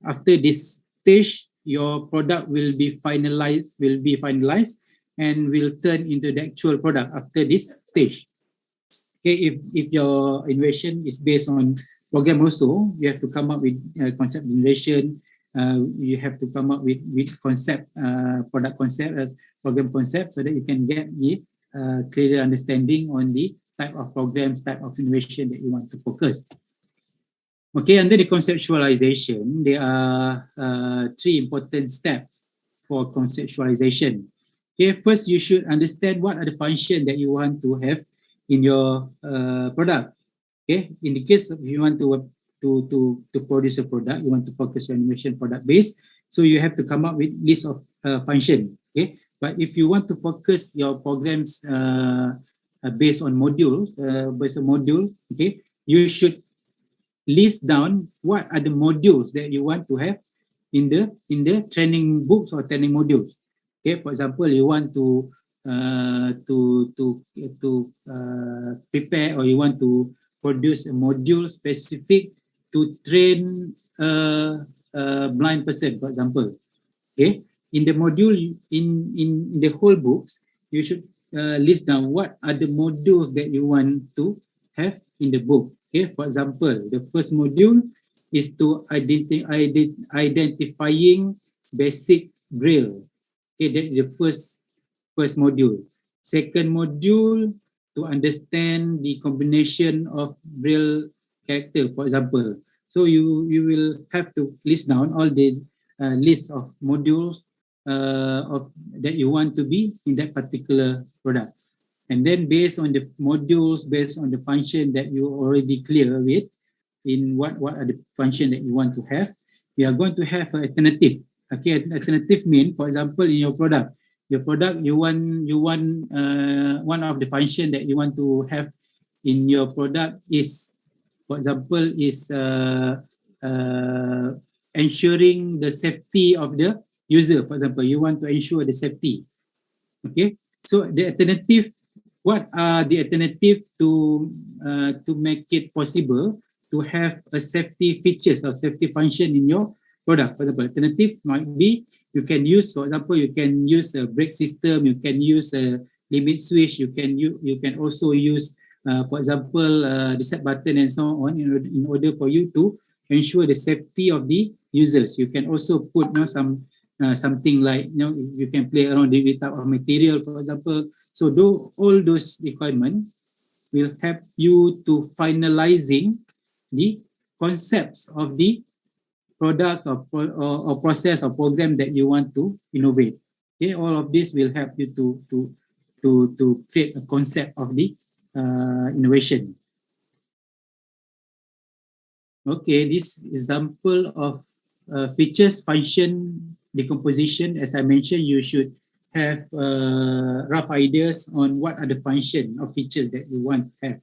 after this stage, your product will be finalized, and will turn into the actual product after this stage. Okay, if your innovation is based on program also, you have to come up with concept generation. You have to come up with concept, product concept, program concept, so that you can get the clearer understanding on the type of programs, type of innovation that you want to focus. Okay, under the conceptualization, there are 3 important steps for conceptualization. Okay, first you should understand what are the functions that you want to have in your product. Okay, in the case of you want to produce a product, you want to focus on innovation product base, so you have to come up with list of function. Okay, but if you want to focus your programs based on modules, okay, you should list down what are the modules that you want to have in the training books or training modules. Okay, for example, you want to prepare, or you want to produce a module specific to train a blind person, for example. Okay, in the module, in the whole books, you should list down what are the modules that you want to have in the book. Okay, for example, the first module is to identifying basic Braille. Okay, that's the first module. Second module, to understand the combination of Braille character, for example. So you will have to list down all the list of modules that you want to be in that particular product. And then based on the modules, based on the function that you already clear with, in what are the function that you want to have, we are going to have an alternative. Okay, alternative mean, for example, in your product you want one of the function that you want to have in your product is, for example, is ensuring the safety of the user. For example, you want to ensure the safety. Okay, so the alternative, what are the alternative to make it possible to have a safety features or safety function in your product? For example, alternative might be you can use, for example, you can use a brake system, you can use a limit switch, you can also use, for example, the set button and so on in order for you to ensure the safety of the users. You can also put something like, you can play around with type of material, for example. So all those requirements will help you to finalizing the concepts of the products or process or program that you want to innovate. Okay, all of this will help you to create a concept of the innovation. Okay, this example of features, function, decomposition. As I mentioned, you should have rough ideas on what are the function or features that you want to have.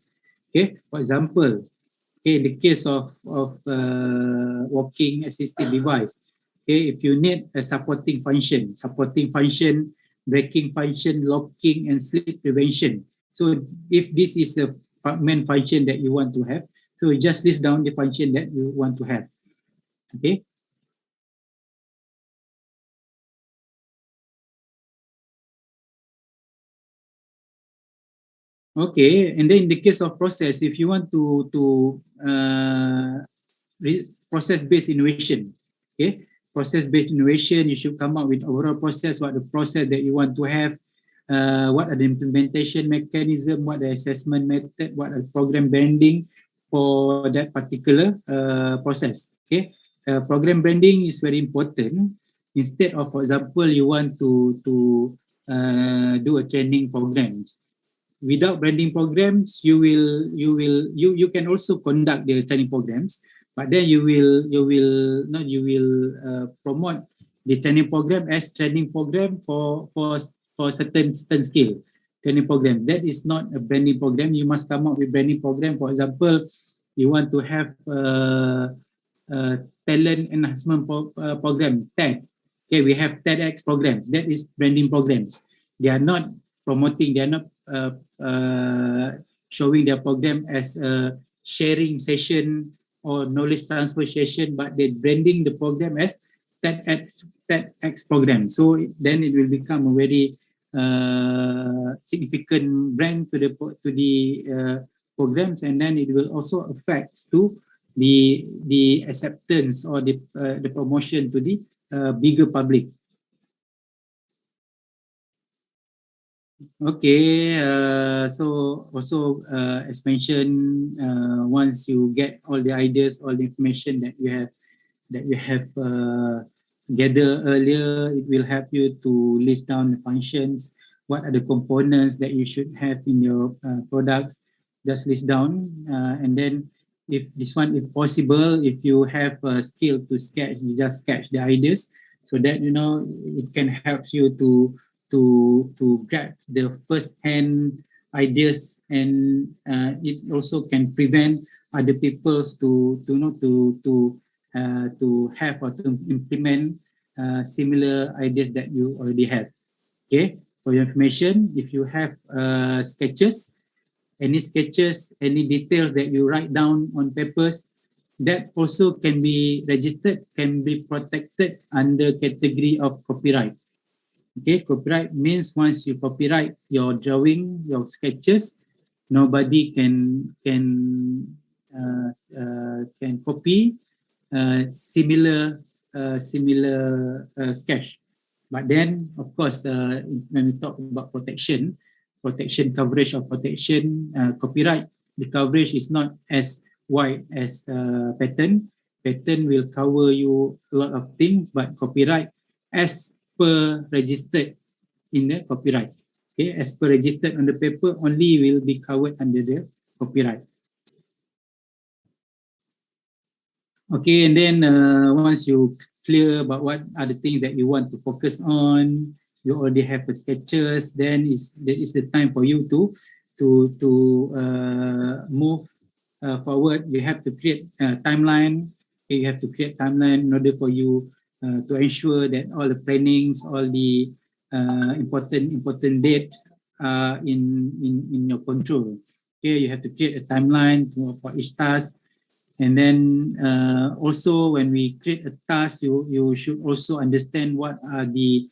Okay, for example, okay, in the case of walking assisted device, okay, if you need a supporting function, braking function, locking and slip prevention. So if this is the main function that you want to have, so you just list down the function that you want to have. Okay. Okay, and then in the case of process, if you want to process-based innovation, okay, process-based innovation, you should come up with overall process, what the process that you want to have, what are the implementation mechanism, what the assessment method, what are the program branding for that particular process. Okay, program branding is very important. Instead of, for example, you want to do a training programs. Without branding programs, you can also conduct the training programs, but then you will promote the training program as training program for certain skill training program. That is not a branding program. You must come up with branding program. For example, you want to have talent enhancement program, TED. Okay, we have TEDx programs. That is branding programs. They are not promoting, they are not showing their program as a sharing session or knowledge transfer session, but they're branding the program as TEDx program. So then it will become a very significant brand to the programs, and then it will also affect to the acceptance or the promotion to the bigger public. Okay, so also as mentioned, once you get all the ideas, all the information that you have gathered earlier, it will help you to list down the functions. What are the components that you should have in your products? Just list down, and then if this one, if possible, if you have a skill to sketch, you just sketch the ideas so that you know it can help you to grab the first hand ideas, and it also can prevent other peoples to you know to have or to implement similar ideas that you already have. Okay, for your information, if you have sketches, any details that you write down on papers, that also can be registered, can be protected under category of copyright. Okay, copyright means once you copyright your drawing, your sketches, nobody can copy similar sketch. But then, of course, when we talk about protection coverage or protection copyright, the coverage is not as wide as patent. Patent will cover you a lot of things, but copyright, as per registered in the copyright. Okay, as per registered on the paper, only will be covered under the copyright. Okay, and then once you clear about what are the things that you want to focus on, you already have the sketches, then that is the time for you to move forward. You have to create a timeline. Okay, you have to create timeline in order for you to ensure that all the plannings, all the important date in your control. Okay, you have to create a timeline for each task. And then also when we create a task, you should also understand what are the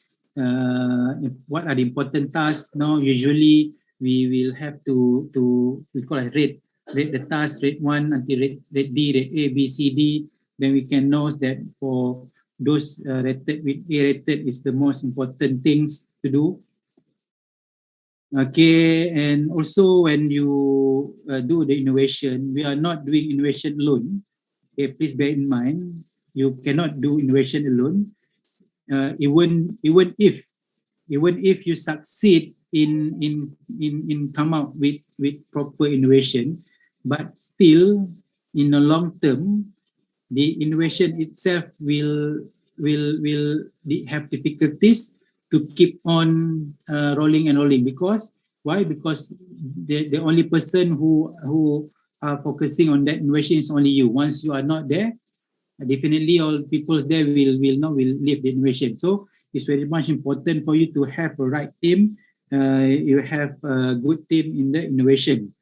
important tasks. Now usually we will have to we call it rate the task, rate 1 until rate D, rate A, B, C, D. Then we can know that for those rated with A rated is the most important things to do. Okay, and also when you do the innovation, we are not doing innovation alone. Okay, please bear in mind, you cannot do innovation alone. Even if you succeed in come out with proper innovation, but still in the long term, the innovation itself will have difficulties to keep on rolling and rolling. Because why? Because the only person who are focusing on that innovation is only you. Once you are not there, definitely all people there will leave the innovation. So it's very much important for you to have a right team. You have a good team in the innovation.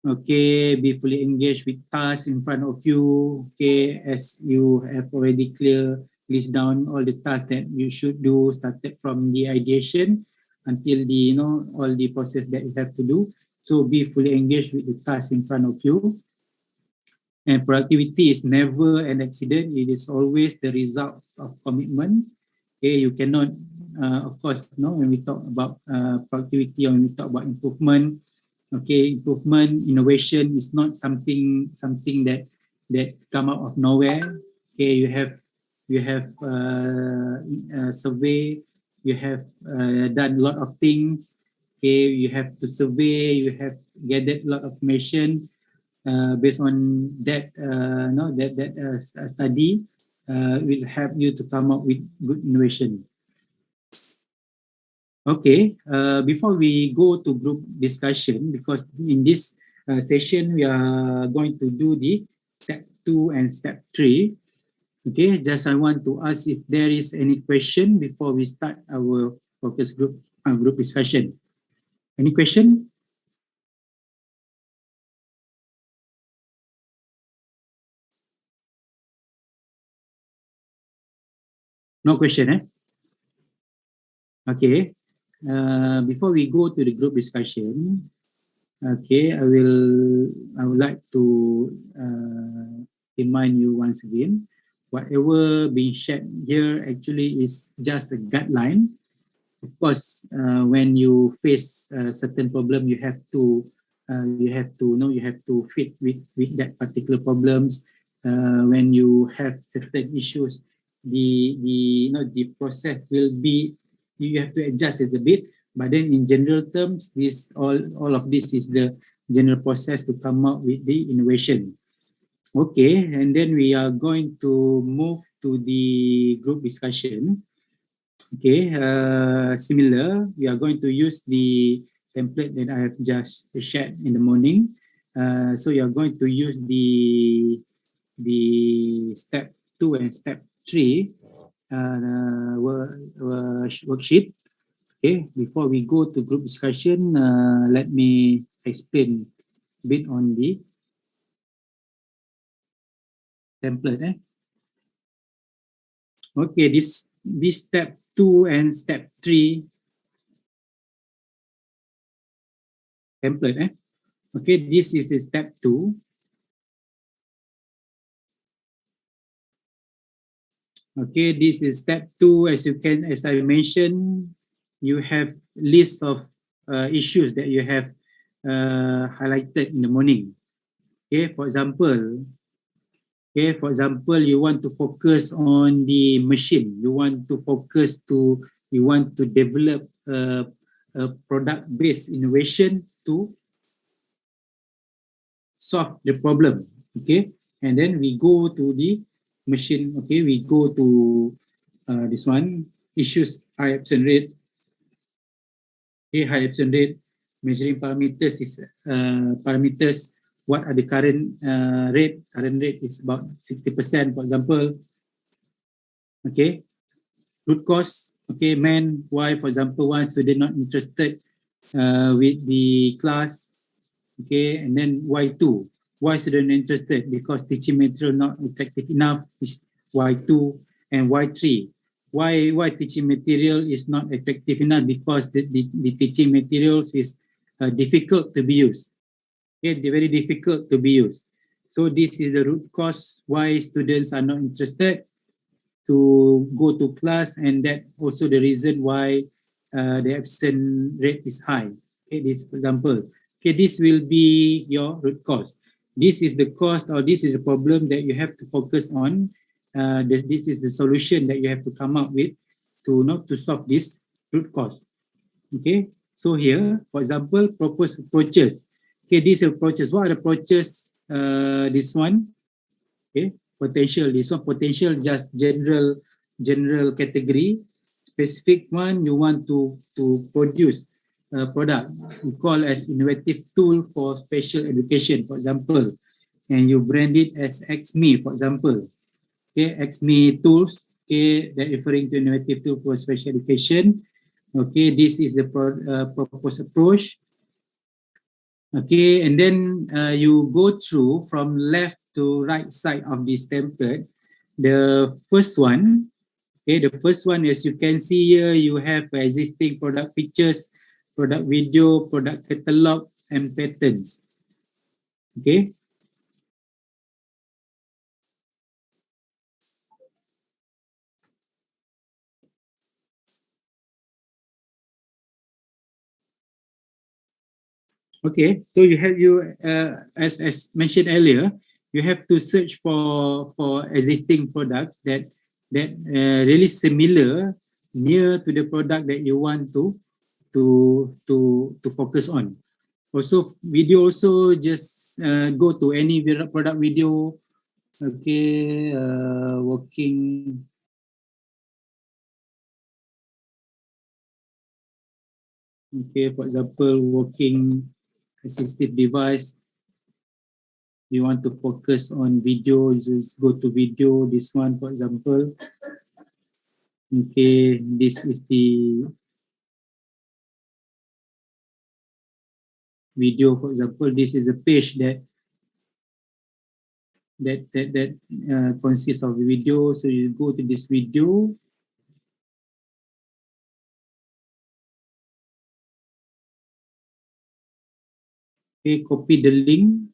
Okay, be fully engaged with tasks in front of you. Okay, as you have already list down all the tasks that you should do, started from the ideation until the all the process that you have to do. So be fully engaged with the tasks in front of you. And productivity is never an accident. It is always the result of commitment. Okay, you cannot, of course, when we talk about productivity or when we talk about improvement, okay, improvement, innovation is not something that come out of nowhere. Okay, you have survey, you have done a lot of things. Okay, you have to survey, you have gathered a lot of information. Based on that, study will help you to come up with good innovation. Okay, before we go to group discussion, because in this session we are going to do the step 2 and step 3. Okay, just I want to ask if there is any question before we start our focus group discussion. Any question? No question, eh? Okay. Before we go to the group discussion, okay, I would like to remind you once again, whatever being shared here actually is just a guideline. of course, when you face a certain problem, you have to fit with that particular problems. When you have certain issues, the process will be, you have to adjust it a bit. But then in general terms, this all of this is the general process to come up with the innovation. Okay, and then we are going to move to the group discussion. Okay, similar, we are going to use the template that I have just shared in the morning. So you are going to use the step 2 and step 3 worksheet. Okay, before we go to group discussion, let me explain a bit on the template. Okay, this step 2 and step 3 template. Okay, this is a step 2. Okay, this is step 2. As I mentioned, you have list of issues that you have highlighted in the morning. Okay, for example, you want to focus on the machine. You want to develop a product-based innovation to solve the problem. Okay, and then we go to the machine. Okay, we go to this one, issues high absence rate. Okay, high absence rate, measuring parameters is parameters. What are the current rate? Current rate is about 60%, for example. Okay, root cause. Okay, man, why? For example, one student not interested with the class. Okay, and then why 2? Why student interested? Because teaching material not effective enough is why 2, and why 3? Why teaching material is not effective enough? Because the teaching materials is difficult to be used. Okay, they're very difficult to be used. So this is the root cause why students are not interested to go to class, and that also the reason why the absent rate is high. Okay, this for example. Okay, this will be your root cause. This is the cost, or this is the problem that you have to focus on. This is the solution that you have to come up with to solve this root cause. Okay, so here, for example, propose approaches. Okay, these approaches. What are the approaches? This one. Okay, potential. This one potential, just general category. Specific one, you want to produce product we call as innovative tool for special education, for example, and you brand it as SEAMEO, for example. Okay, SEAMEO tools. Okay, that referring to innovative tool for special education. Okay, this is the proposed approach. Okay, and then you go through from left to right side of this template. The first one. Okay, the first one, as you can see here, you have existing product pictures, product video, product catalog, and patterns. Okay. Okay, so you have as mentioned earlier, you have to search for existing products that really similar, near to the product that you want to focus on. Also, video also just go to any product video. Okay, working. Okay, for example, working assistive device. You want to focus on video, just go to video. This one, for example. Okay, this is the video, for example. This is a page that consists of the video. So you go to this video. Okay, copy the link.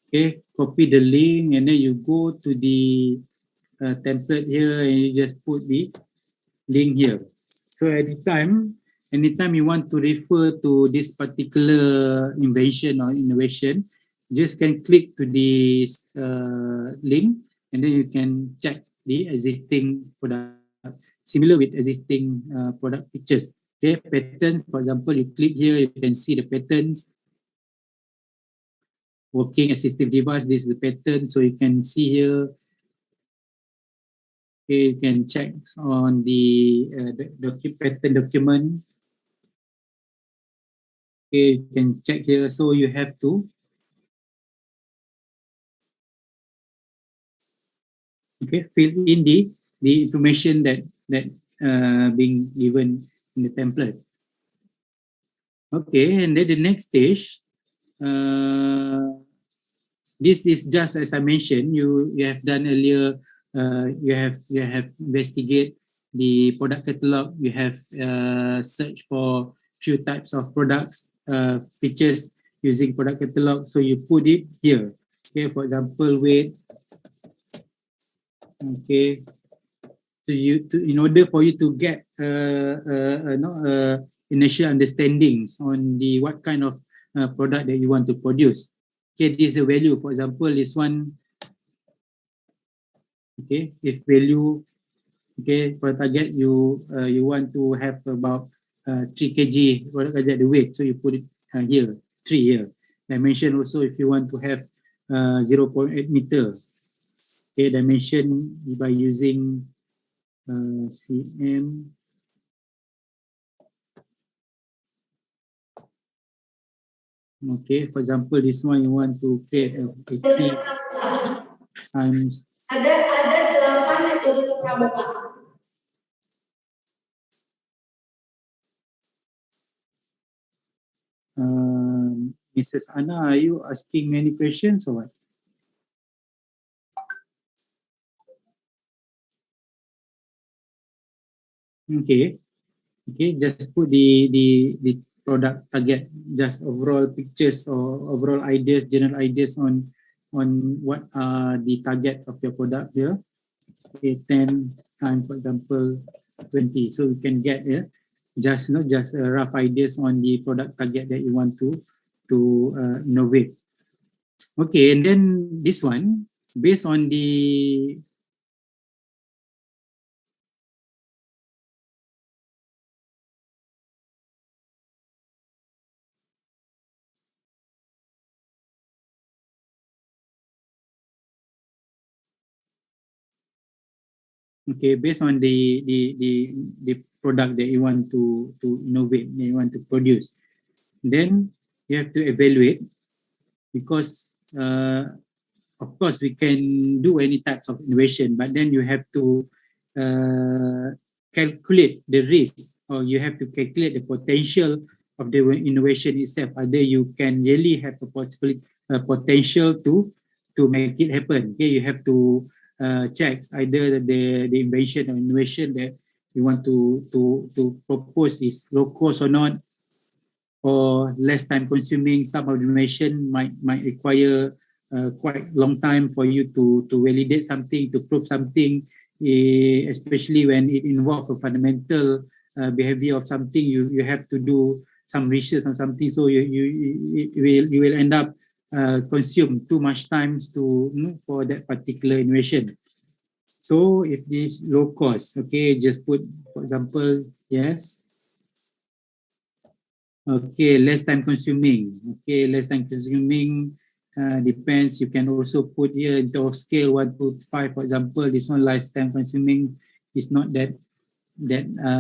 Okay, copy the link, and then you go to the template here, and you just put the link here. So anytime you want to refer to this particular invention or innovation, just can click to this link, and then you can check the existing product, similar with existing product pictures. Okay, patterns, for example, you click here, you can see the patterns. Working assistive device, this is the pattern, so you can see here. Okay, you can check on the pattern document. Okay, you can check here. So you have to fill in the information that being given in the template. Okay, and then the next stage, this is just as I mentioned, you have done earlier. You have investigate the product catalog. You have searched for few types of products, features using product catalog. So you put it here. Okay, for example, weight. Okay, so in order for you to get initial understandings on the what kind of product that you want to produce. Okay, this is a value. For example, this one. Okay, if value. Okay, for target you want to have about 3 kg product target the weight, so you put it here 3 here. Dimension also, if you want to have 0.8 meter. Okay, dimension by using cm. Okay, for example, this one you want to create 80 times. Ada 8 metode pramuka. Mrs. Anna, are you asking many questions or what? Okay, just put the product target, just overall pictures or overall ideas, general ideas on what are the target of your product here. Okay, 10 times, for example, 20. So we can get just rough ideas on the product target that you want to innovate. Okay, and then this one, based on the based on the product that you want to innovate, that you want to produce, then you have to evaluate, because of course we can do any types of innovation, but then you have to calculate the risk, or you have to calculate the potential of the innovation itself, whether you can really have a potential to make it happen. Okay, you have to check either the invention or innovation that you want to propose is low cost or not, or less time consuming. Some of the innovation might require quite long time for you to validate something, to prove something, especially when it involves a fundamental behavior of something. You have to do some research on something, so you will end up consume too much time for that particular innovation. So if this low cost, okay, just put, for example, yes. Okay, less time consuming. Okay, less time consuming depends. You can also put here into scale 1 to 5, for example. This one less time consuming is not that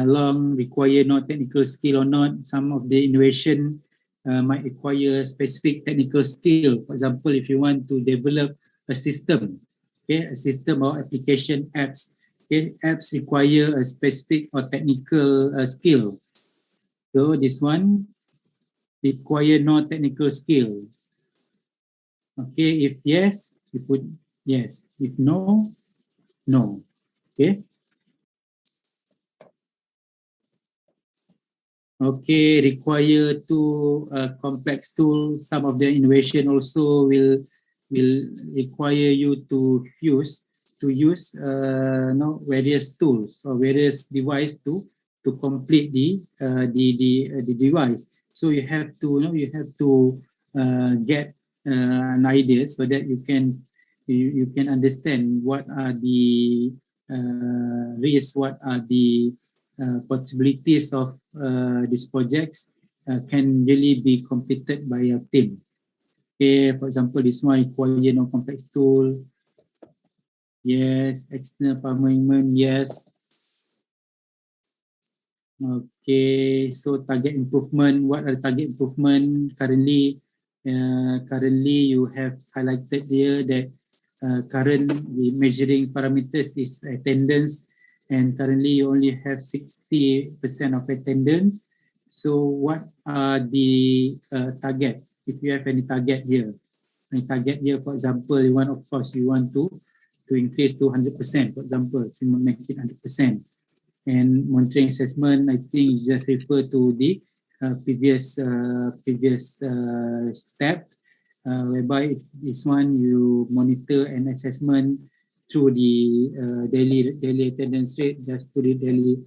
long, require no technical skill or not. Some of the innovation might require specific technical skill. For example, if you want to develop a system, okay, a system or application apps. Okay, apps require a specific or technical skill. So this one require no technical skill. Okay, if yes, you put yes. If no, no. Okay. Okay, require complex tools. Some of the innovation also will require you to use various tools or various device to complete the device. So you have to get an idea so that you can understand what are the risks, what are the possibilities of these projects can really be completed by a team. Okay, for example, this one require no complex tool. Yes, external payment. Yes. Okay, so target improvement. What are target improvement? Currently you have highlighted here that current the measuring parameters is attendance, and currently you only have 60% of attendance. So what are the target? If you have any target here, for example, you want to increase to 100%, for example, so you make it 100%. And monitoring assessment, I think just refer to the previous step, whereby this one you monitor and assessment through the daily attendance rate. Just put it daily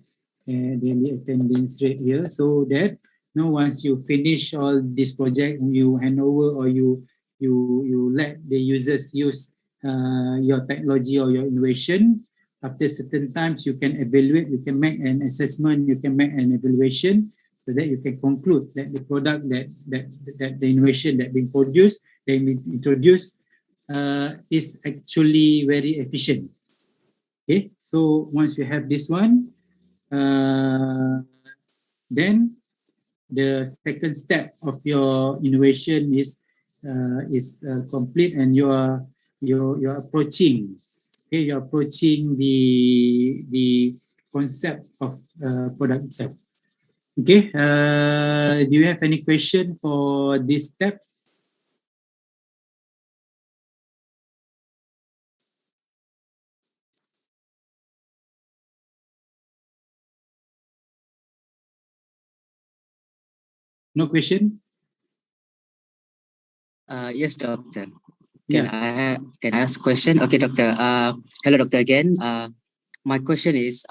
attendance rate here, so that once you finish all this project, you hand over or you let the users use your technology or your innovation. After certain times, you can evaluate, you can make an assessment, you can make an evaluation, so that you can conclude that the product that the innovation that being produced, that being introduced, is actually very efficient. Okay, so once you have this one, then the second step of your innovation is complete, and you're approaching. Okay, you're approaching the concept of product itself. Okay, do you have any question for this step? No question? Yes, doctor. Can I ask question? Okay, doctor. Hello, doctor again. My question is,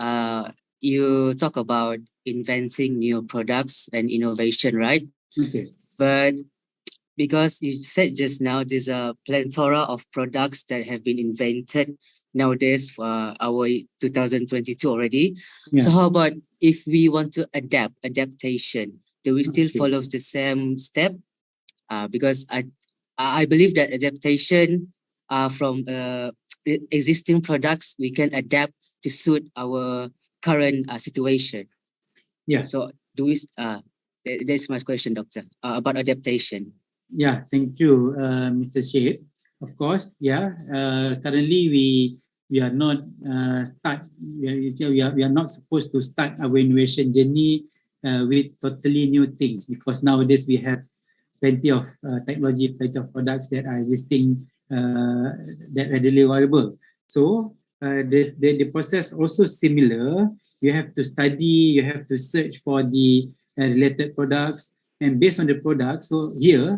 you talk about inventing new products and innovation, right? Okay. But because you said just now there's a plethora of products that have been invented nowadays for our 2022 already. Yeah. So how about if we want to adaptation? Do we still Okay. follow the same step? Because I believe that adaptation from existing products, we can adapt to suit our current situation. Yeah. So do we? That's my question, doctor, about adaptation. Yeah, thank you, Mr. Sheikh. Of course, yeah. Currently, we are not we are not supposed to start our innovation journey with totally new things, because nowadays we have plenty of technology, plenty of products that are existing, that readily available. So the process also similar. You have to study, you have to search for the related products, and based on the product. So here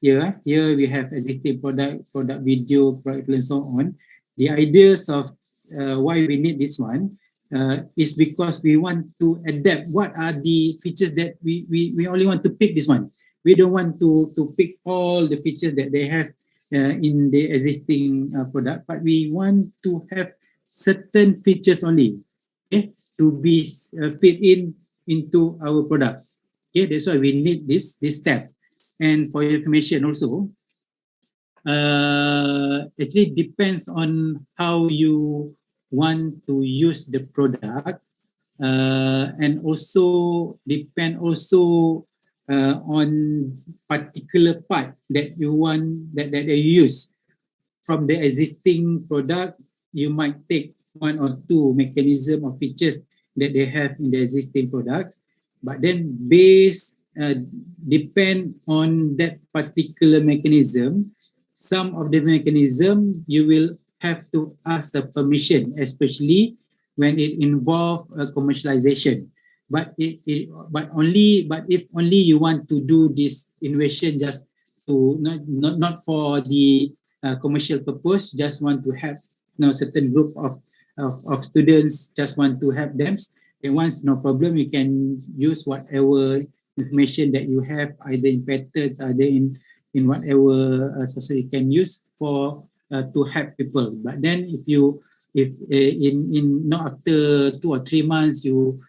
we have existing product video, product and so on. The ideas of why we need this one is because we want to adapt. What are the features that we only want to pick this one. We don't want to pick all the features that they have in the existing product, but we want to have certain features only, okay, to be fit into our product. Okay, that's why we need this step. And for your information also, actually depends on how you want to use the product, and also depend also on particular part that you want that you use from the existing product. You might take one or two mechanism or features that they have in the existing products, but then depend on that particular mechanism. Some of the mechanism you will have to ask a permission, especially when it involves commercialization. But if only you want to do this innovation just to not for the commercial purpose, just want to have certain group of students, just want to help them, And once no problem, you can use whatever information that you have, either in patterns, either in whatever sources you can use for to help people. But then if in not after 2 or 3 months you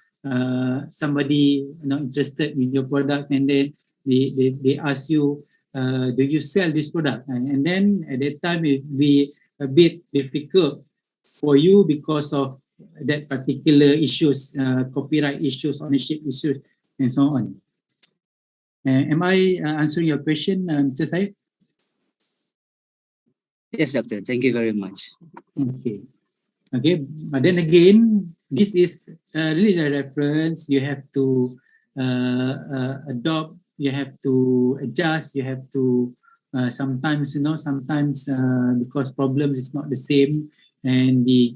somebody interested in your product, and then they ask you, do you sell this product? And then at that time it will be a bit difficult for you because of that particular issues, copyright issues, ownership issues, and so on. Am I answering your question, Mr. Said? Yes, doctor. Thank you very much. Okay. Okay, but then again, this is really a reference. You have to adopt, you have to adjust, you have to sometimes, sometimes because problems is not the same, and the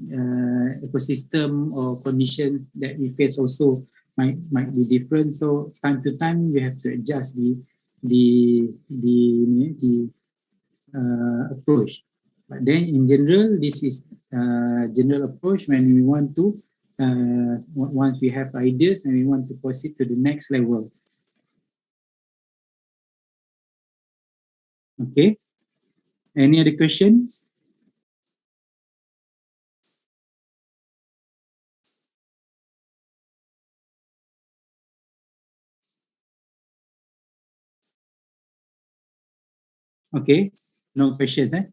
ecosystem or conditions that we face also might be different. So time to time, we have to adjust the approach. But then in general, this is general approach when we want to, once we have ideas and we want to proceed to the next level. Okay. Any other questions? Okay. No questions, eh?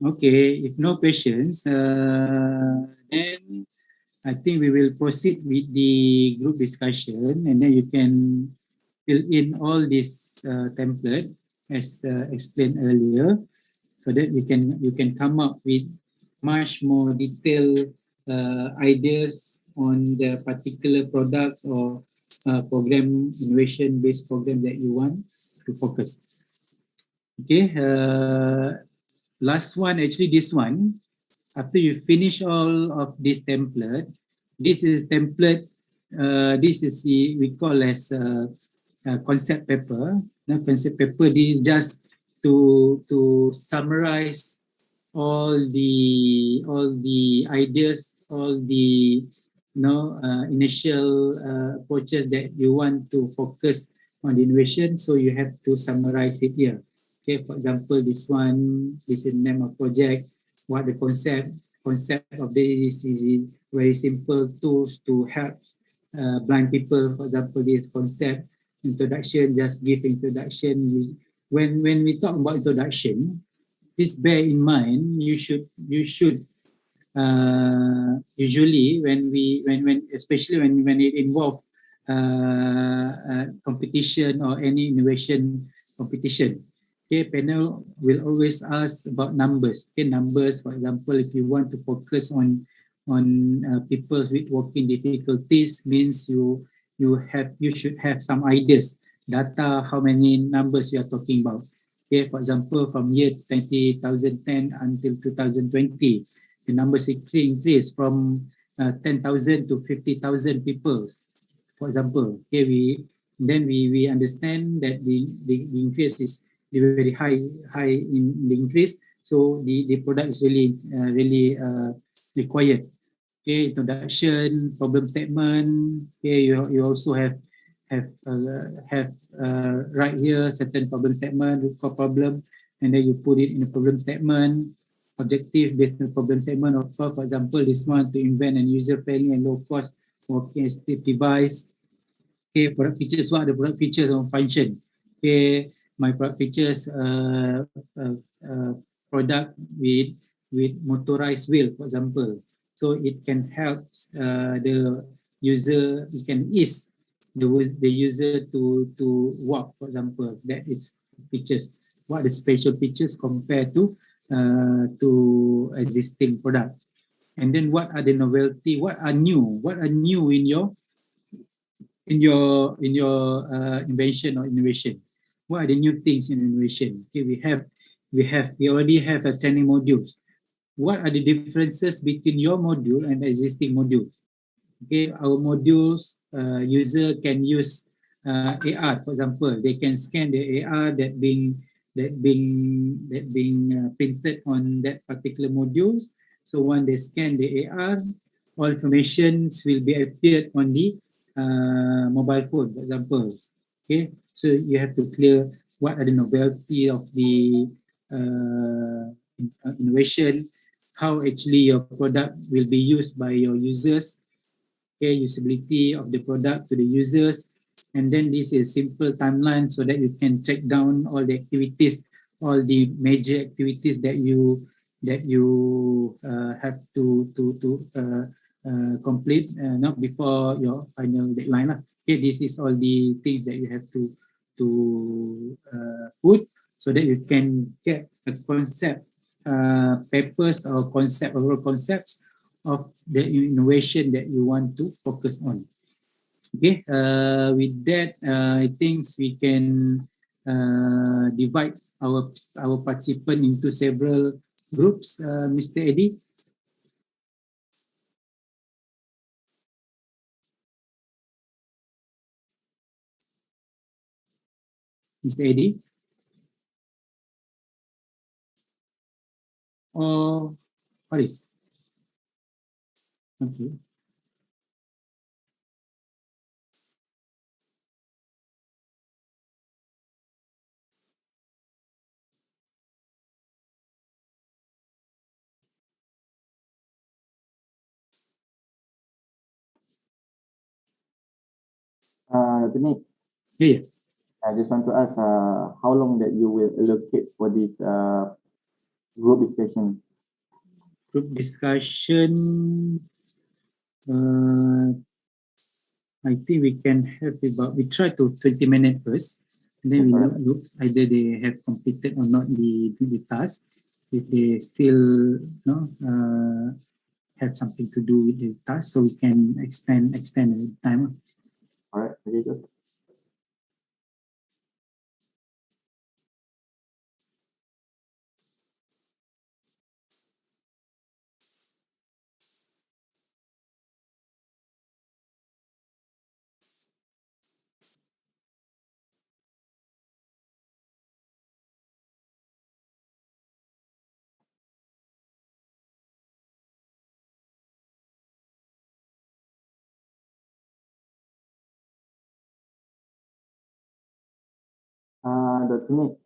Okay. If no questions, then I think we will proceed with the group discussion, and then you can fill in all this template as explained earlier, so that you can come up with much more detailed ideas on the particular products or program, innovation-based program that you want to focus. Okay, last one, actually this one, after you finish all of this template, this is template, this is we call as concept paper. Concept paper, this is just to summarize all the ideas, all the initial approaches that you want to focus on the innovation. So you have to summarize it here. Okay, for example, this one, this is the name of project, what the concept of this is very simple tools to help blind people. For example, this concept introduction, just give introduction. When we talk about introduction, please bear in mind you should usually when especially when it involves competition or any innovation competition. Okay, panel will always ask about numbers. Okay, numbers, for example, if you want to focus on people with walking difficulties, means you should have some ideas, data, how many numbers you are talking about. Okay, for example, from year 2010 until 2020, the numbers increased from 10,000 to 50,000 people, for example. Okay, we understand that the increase is very high in the increase, so the product is really required. Okay, introduction, problem statement. Okay, you also have right here certain problem statement, root cause problem, and then you put it in a problem statement. Objective based on problem statement of, for example, this one, to invent a user-friendly and low-cost walking assistive device. Okay, product features, what are the product features or function? Okay, my product features, product with motorized wheel, for example. So it can help the user, it can ease the user to walk, for example. That is features. What are the special features compared to existing product? And then what are the novelty? What are new in your invention or innovation? What are the new things in innovation? Okay, we already have a training modules. What are the differences between your module and the existing modules? Okay, our modules, user can use AR, for example. They can scan the AR that being printed on that particular modules. So when they scan the AR, all informations will be appeared on the mobile phone, for example. Okay, so you have to clear what are the novelty of the innovation, how actually your product will be used by your users, okay, usability of the product to the users, and then this is simple timeline so that you can track down all the activities, all the major activities that you have to complete not before your final deadline lah. Okay, this is all the things that you have to put so that you can get a concept papers or overall concepts of the innovation that you want to focus on. Okay, with that, I think we can divide our participant into several groups. Mr. Eddie. Mr. Eddie. Or Faris. Okay. Dr. Nick, Yeah. I just want to ask how long that you will allocate for this group discussion? Group discussion. I think we can have we try to 20 minutes first, and then we look either they have completed or not the task. If they still have something to do with the task, so we can extend the time. All right, very good. Dr. Nick,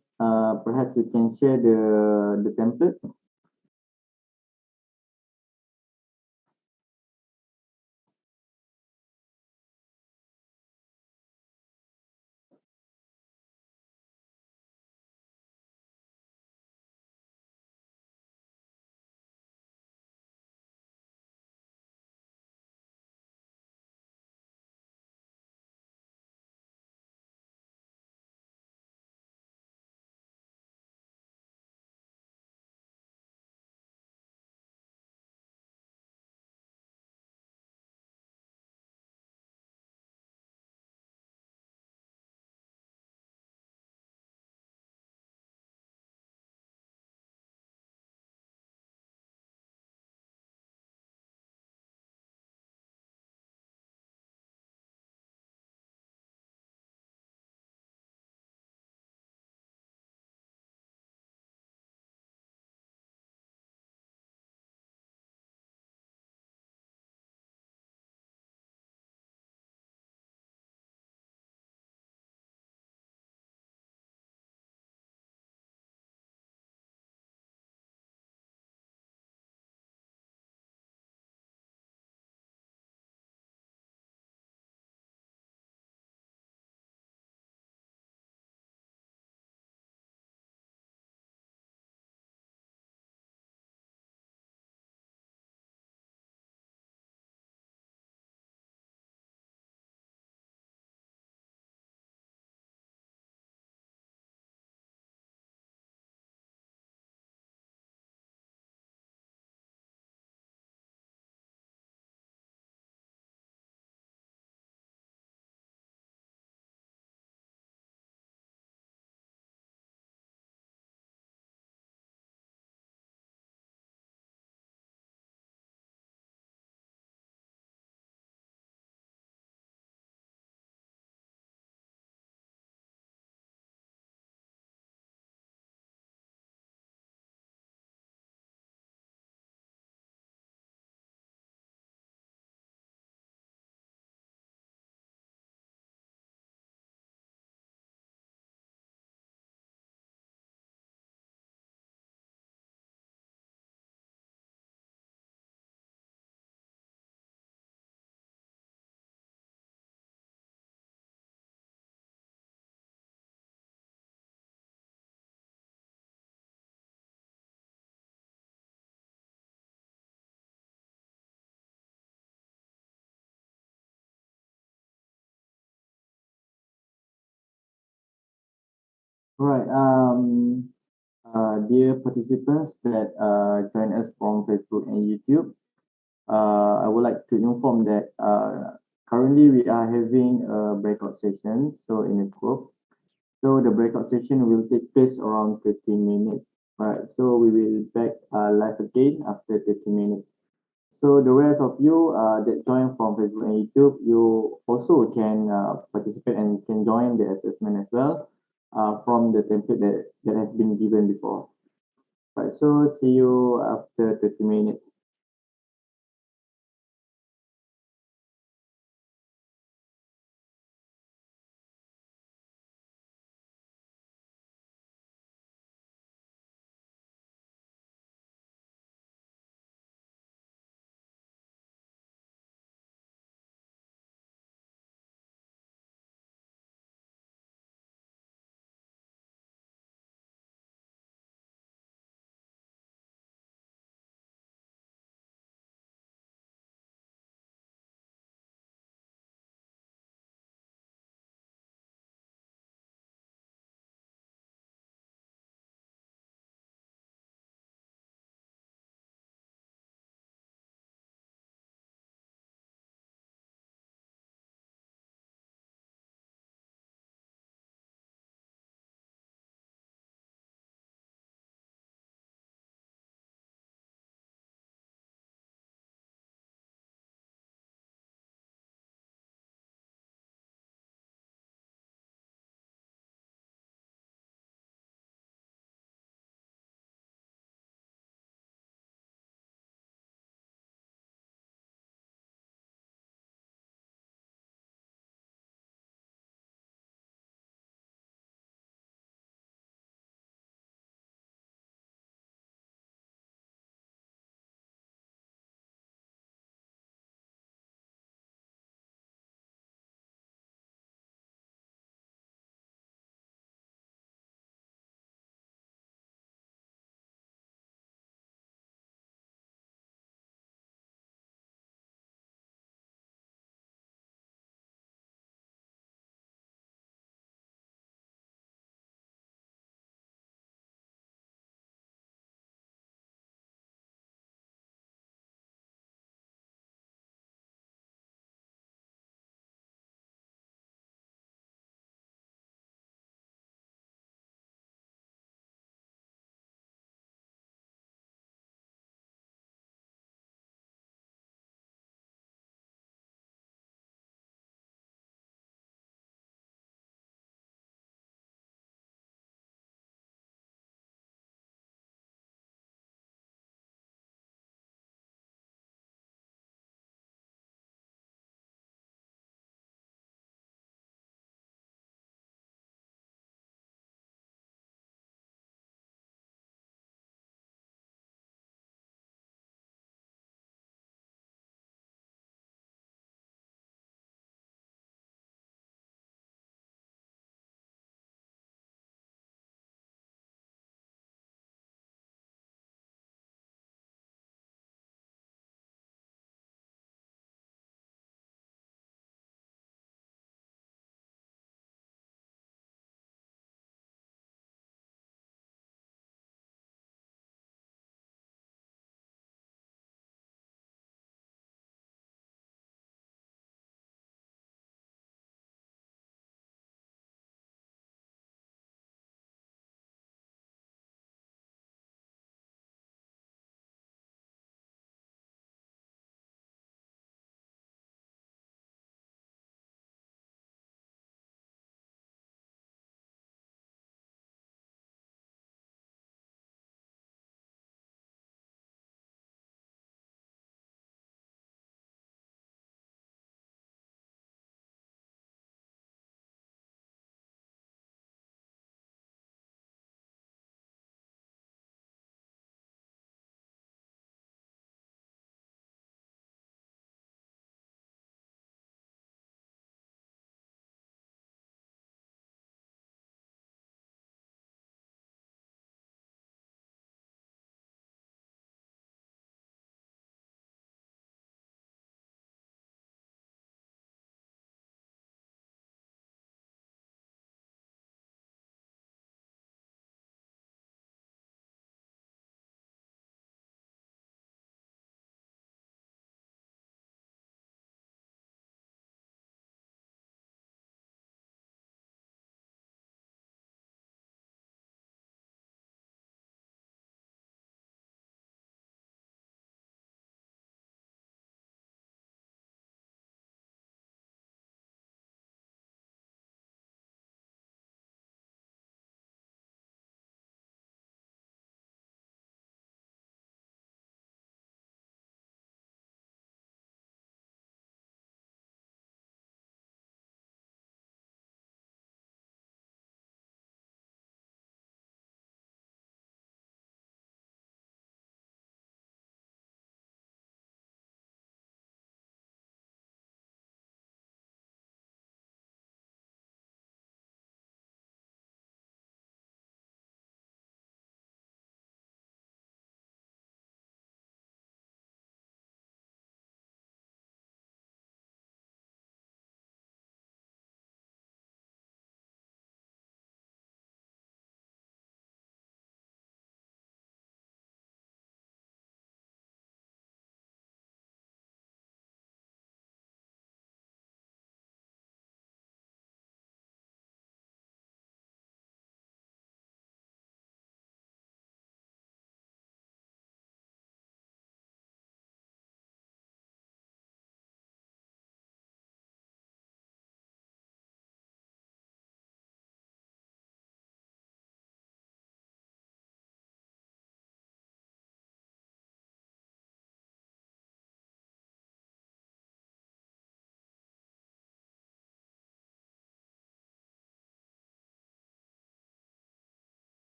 perhaps you can share the template. All right. Dear participants that join us from Facebook and YouTube, I would like to inform that currently we are having a breakout session, so in a group. So the breakout session will take place around 30 minutes. All right. So we will back live again after 30 minutes. So the rest of you that join from Facebook and YouTube, you also can participate and can join the assessment as well from the template that has been given before. Right, so see you after 30 minutes.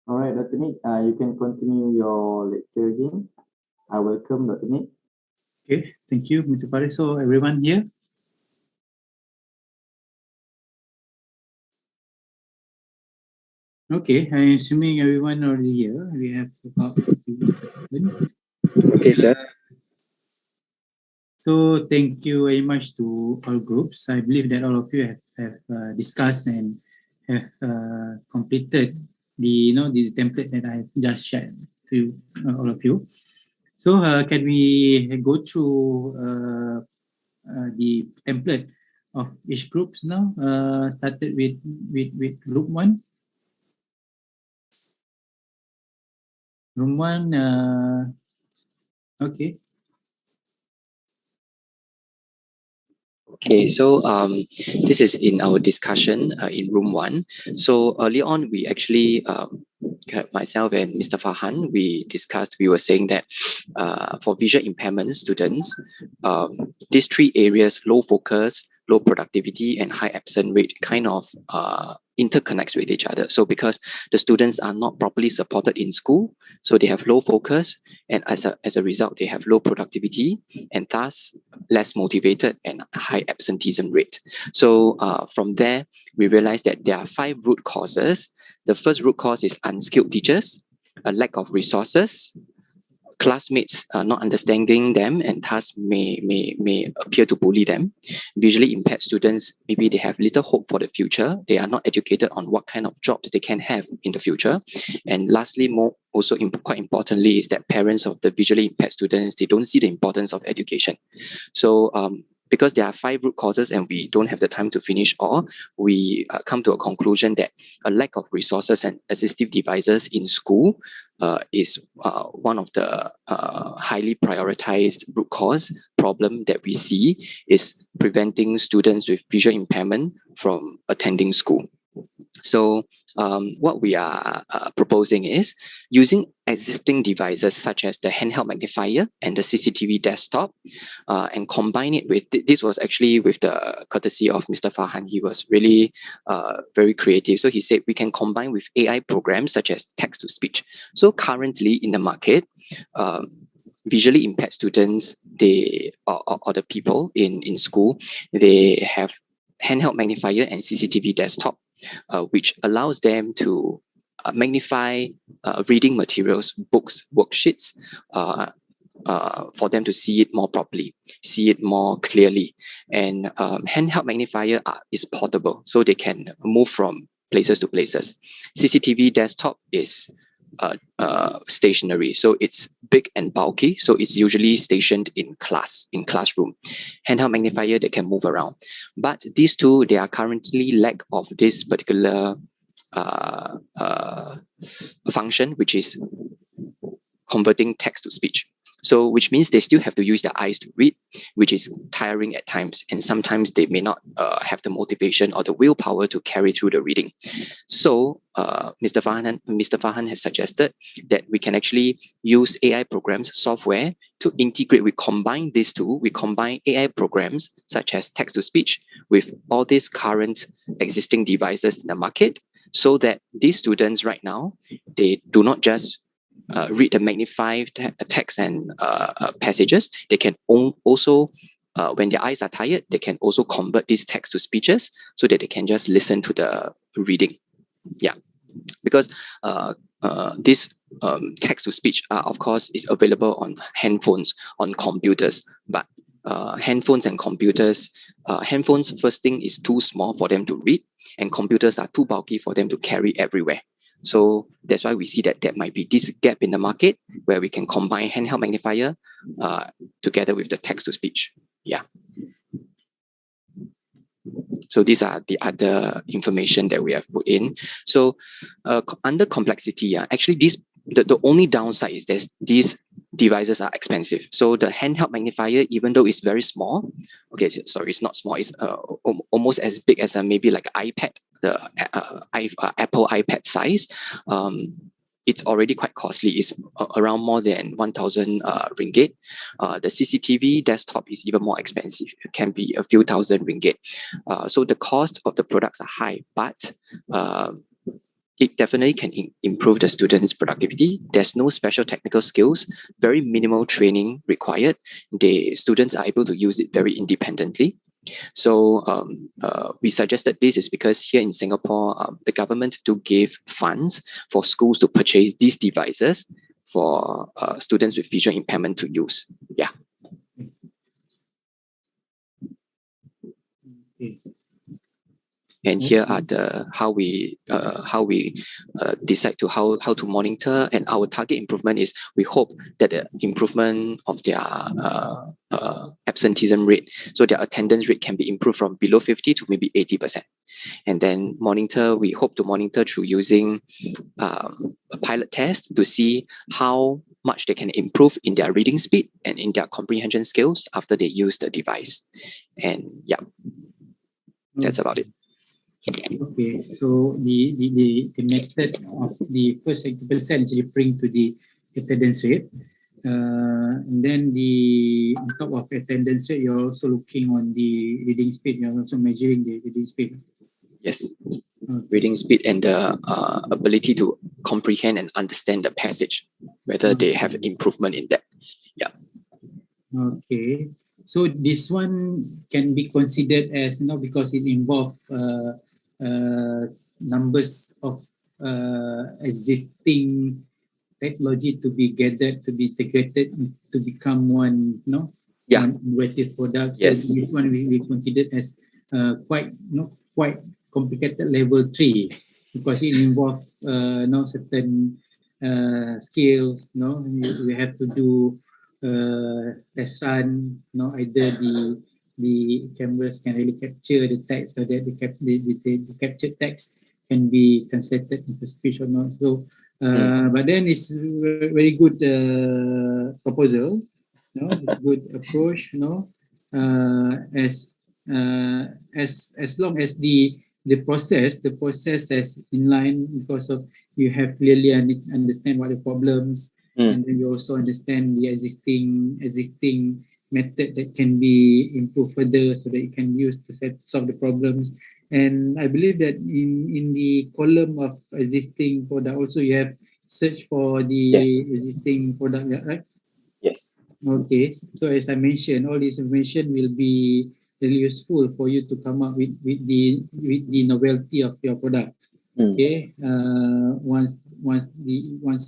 All right, Dr. Nick, you can continue your lecture again. I welcome Dr. Nick. Okay, thank you, Mr. Faris. So everyone here? Okay, I'm assuming everyone already here. We have about 50 participants. Okay, sir. So thank you very much to all groups. I believe that all of you have discussed and have completed the template that I just shared to all of you. So can we go through the template of each groups now? Started with group 1. Room 1, okay. Okay, so this is in our discussion in room 1. So early on, we actually, myself and Mr. Farhan, we were saying that for visual impairment students, these 3 areas, low focus, low productivity, and high absent rate kind of interconnects with each other. So because the students are not properly supported in school, so they have low focus, and as a result, they have low productivity and thus less motivated and high absenteeism rate. So from there, we realized that there are 5 root causes. The first root cause is unskilled teachers, a lack of resources, classmates not understanding them and thus may appear to bully them. Visually impaired students, maybe they have little hope for the future. They are not educated on what kind of jobs they can have in the future. And lastly, quite importantly, is that parents of the visually impaired students, they don't see the importance of education. So because there are 5 root causes and we don't have the time to finish all, we come to a conclusion that a lack of resources and assistive devices in school is one of the highly prioritized root cause problem that we see is preventing students with visual impairment from attending school. So what we are proposing is using existing devices such as the handheld magnifier and the CCTV desktop and combine it with, this was actually with the courtesy of Mr. Farhan. He was really very creative. So he said we can combine with AI programs such as text-to-speech. So currently in the market, visually impaired students, or the people in school, they have handheld magnifier and CCTV desktop, which allows them to magnify reading materials, books, worksheets, for them to see it more properly, see it more clearly. And handheld magnifier is portable, so they can move from places to places. CCTV desktop is stationary, so it's big and bulky, so it's usually stationed in classroom. Handheld magnifier, they can move around, but these two, they are currently lack of this particular function, which is converting text to speech. So which means they still have to use their eyes to read, which is tiring at times, and sometimes they may not have the motivation or the willpower to carry through the reading. So Mr. Farhan has suggested that we can actually use AI programs, software, to integrate. We combine these two. We combine AI programs such as text-to-speech with all these current existing devices in the market, so that these students right now, they do not just read the magnified text and passages. They can also, when their eyes are tired, they can also convert these text to speeches so that they can just listen to the reading. Yeah, because this text to speech, of course, is available on handphones, on computers, but handphones and computers, handphones, first thing, is too small for them to read, and computers are too bulky for them to carry everywhere. So that's why we see that there might be this gap in the market where we can combine handheld magnifier together with the text-to-speech. Yeah. So these are the other information that we have put in. So under complexity, actually the only downside is that these devices are expensive. So the handheld magnifier, even though it's very small, okay, sorry, it's not small, it's almost as big as maybe like an iPad, the Apple iPad size. It's already quite costly. It's around more than 1,000 ringgit. The CCTV desktop is even more expensive. It can be a few thousand ringgit. So the cost of the products are high, but it definitely can improve the students' productivity. There's no special technical skills, very minimal training required. The students are able to use it very independently. So we suggested this is because here in Singapore, the government do give funds for schools to purchase these devices for students with visual impairment to use. Yeah. Okay. And here are the how we decide to how to monitor, and our target improvement is we hope that the improvement of their absenteeism rate, so their attendance rate can be improved from below 50 to maybe 80%. And then we hope to monitor through using a pilot test to see how much they can improve in their reading speed and in their comprehension skills after they use the device. And yeah, that's about it. Okay, so the method of the first 80% is referring to the attendance rate. And then on top of attendance rate, you're also looking on the reading speed. You're also measuring the reading speed. Yes, reading speed and the ability to comprehend and understand the passage, whether they have improvement in that. Yeah. Okay, so this one can be considered as, because it involves numbers of existing technology to be gathered, to be integrated, to become one, one innovative product. So Yes. this one we consider as quite complicated level 3, because it involves certain skills. We have to do test run. Either the cameras can really capture the text, so that the captured text can be translated into speech or not. So, but then it's very good proposal. It's good approach. As long as the process is in line, because of you have clearly understand what the problems, and then you also understand the existing method that can be improved further, so that you can use to solve the problems. And I believe that in the column of existing product also you have search for the existing product, right? Yes. Okay, so as I mentioned, all this information will be really useful for you to come up with the novelty of your product. Okay, once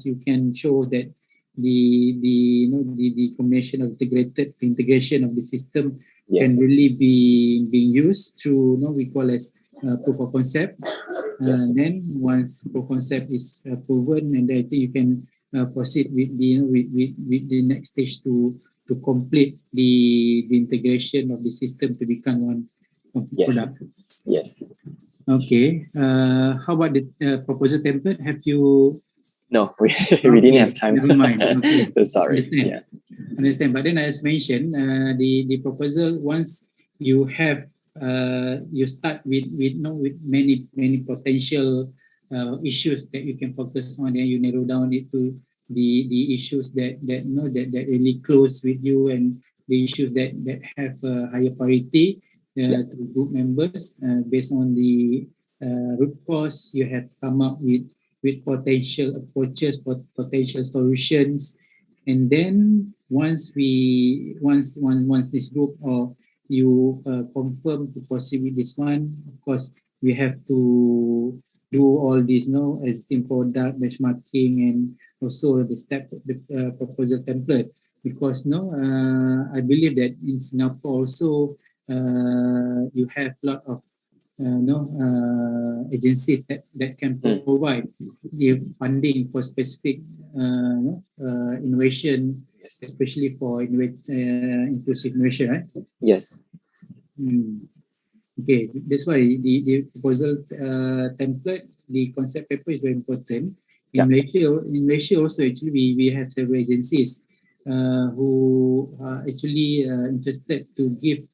you can show that the combination of integration of the system can really be being used through we call as proof of concept. Then once proof of concept is proven, and I think you can proceed with the next stage to complete the integration of the system to become one product. Yes. Okay. How about the proposal template? Have you? No, we didn't have time. Never mind. Okay. So sorry. Understand. But then, as mentioned, the proposal, once you have you start with many potential issues that you can focus on, and you narrow down it to the issues that really close with you, and the issues that have a higher priority to group members based on the root cause. You have come up with potential approaches, potential solutions, and then once this group or you confirm to proceed with this one, of course we have to do all this existing product benchmarking, and also the proposal template, because I believe that in Singapore also you have a lot of agencies that can provide the funding for specific innovation, especially for inclusive innovation, right? Yes. Okay, that's why the proposal template, the concept paper is very important. In Malaysia also, actually we have several agencies who are actually interested to give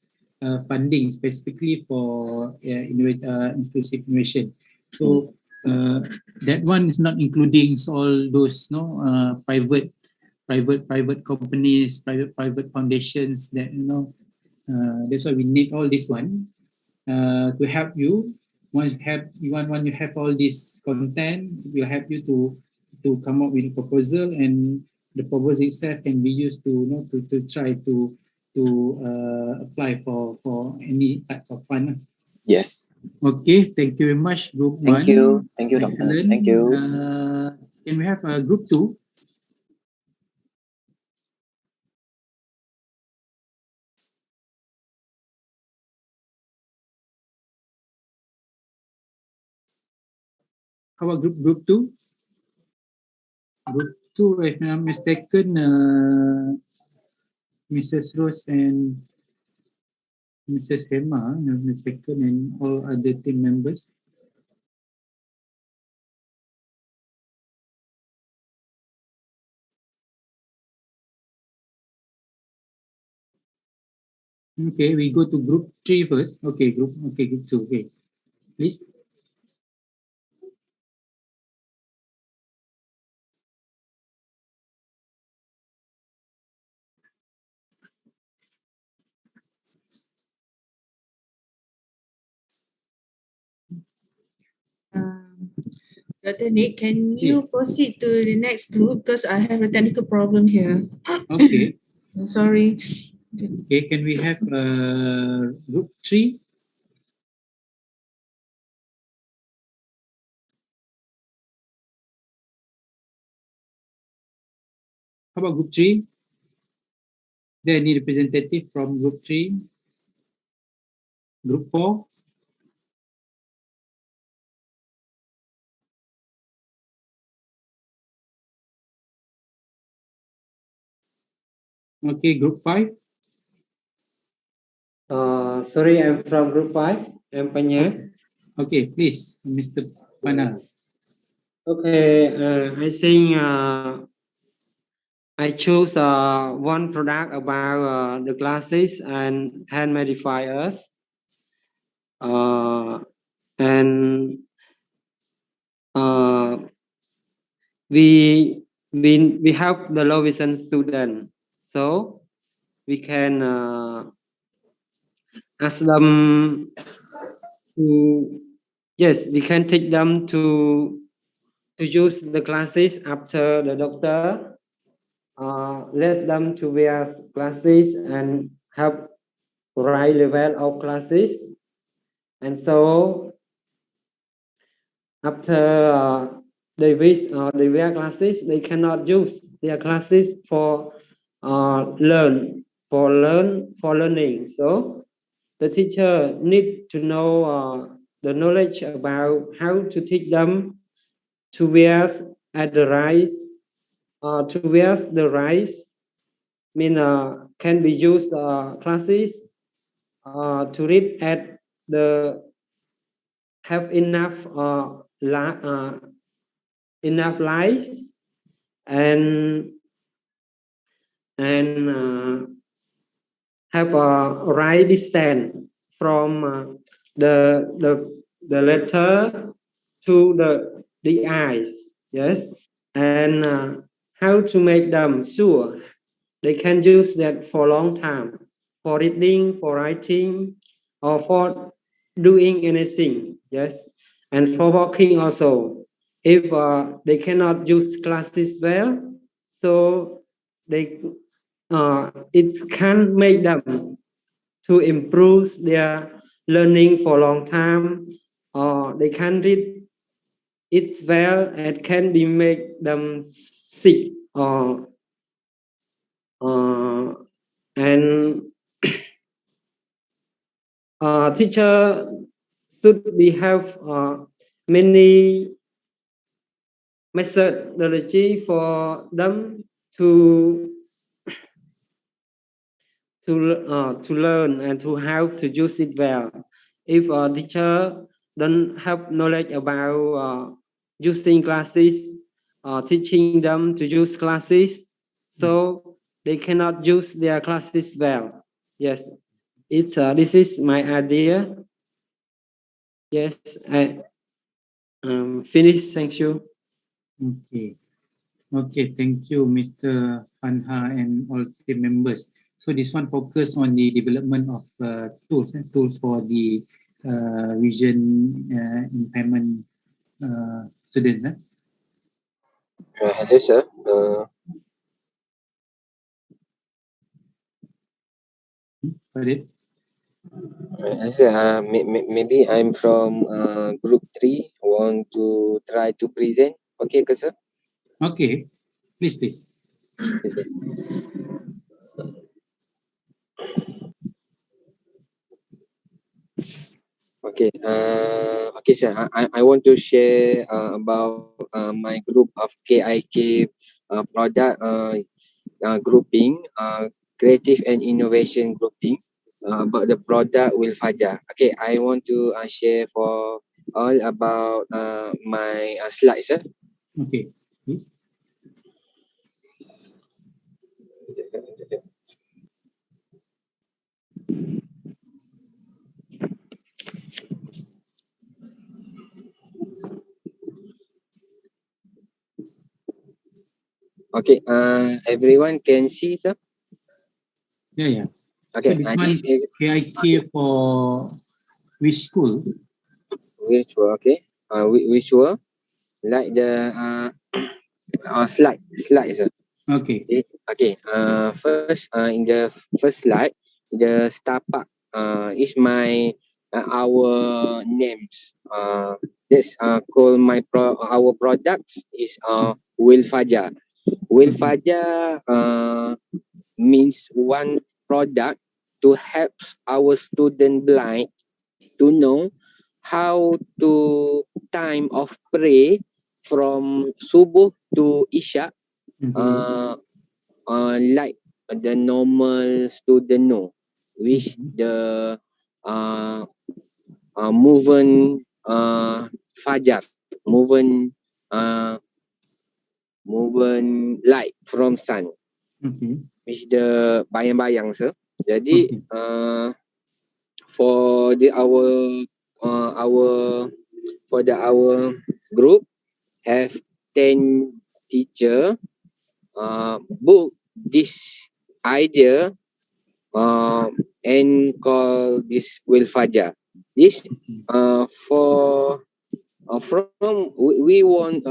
funding specifically for inclusive innovation. So that one is not including all those private companies, private foundations that that's why we need all this one to help you once you have all this content, will help you to come up with a proposal, and the proposal itself can be used to to try to apply for any type of fund. Yes. Okay, thank you very much, group one. Thank you, Doctor. Excellent. Thank you. Can we have group two? How about group two? Group two, if I'm not mistaken, Mrs. Rose and Mrs. Hema, if I'm not mistaken, and all other team members. Okay, we go to group three first. Okay, group two. Okay, please. Dr. Nick, can you proceed to the next group because I have a technical problem here. Okay. Sorry. Okay, can we have group three? How about group three? There any representative from group three? Group four? Okay, group five? Sorry, I'm from group 5. I'm Panya. Okay, please, Mr. Pana. Okay, I think I chose one product about the glasses and hand modifiers. And we help the low vision student, so we can ask them to, yes, we can teach them to use the glasses after the doctor let them to wear glasses and have right level of glasses. And so after they wear glasses, they cannot use their glasses for learning. So the teacher need to know the knowledge about how to teach them to wear at the right, to wear the right, mean can be used classes to read at the have enough enough light and have a right distance from the letter to the eyes, yes, and how to make them sure they can use that for a long time, for reading, for writing, or for doing anything, yes, and for working also. If they cannot use glasses well, so they it can make them to improve their learning for a long time, or they can read it well and can be make them sick or and teacher should be have many methodology for them to learn and to how to use it well. If a teacher don't have knowledge about using classes, teaching them to use classes, so they cannot use their classes well. Yes, it's this is my idea. Yes, I finished. Thank you. Okay. Okay, thank you, Mr. Panha and all team members. So this one focus on the development of tools for the vision impairment students. Hello, sir. Farid? Maybe I'm from group 3. Want to try to present. Okay, ke, sir? Okay, please. Yes, sir. Okay, okay, sir. I want to share about my group of KIK product grouping, creative and innovation grouping about the product Will Fajar. Okay, I want to share for all about my slides, sir. Okay, please. Okay, everyone can see, sir? Yeah. Okay, So this this one is KIK for which school? which were okay. Which were like the slide, sir. Okay. Okay. First, in the first slide, the star park is my our names. That's called our products is Will Fajar. Will Fajar means one product to help our student blind to know how to time of pray from subuh to isya, like the normal student know, which the movement fajar, movement light from sun, which the bayang-bayang, sir. Jadi for the our group have 10 teacher book this idea and call this Will Fajar. This for from we want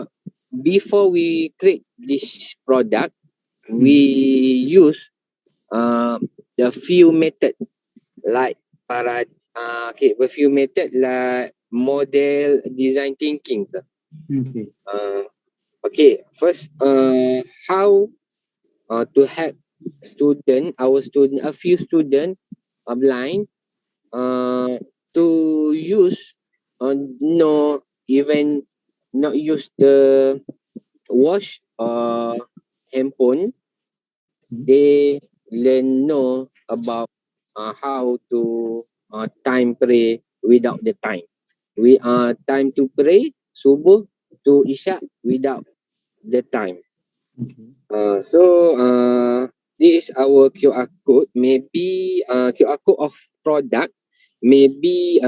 before we create this product, we use the few method like okay, a few method like model design thinking, sir. Okay. Okay, first how to help a few student are blind to use no even not use the watch or handphone. They learn know about how to time pray without the time. We time to pray subuh to isya without the time. So this is our QR code. Maybe QR code of product. Maybe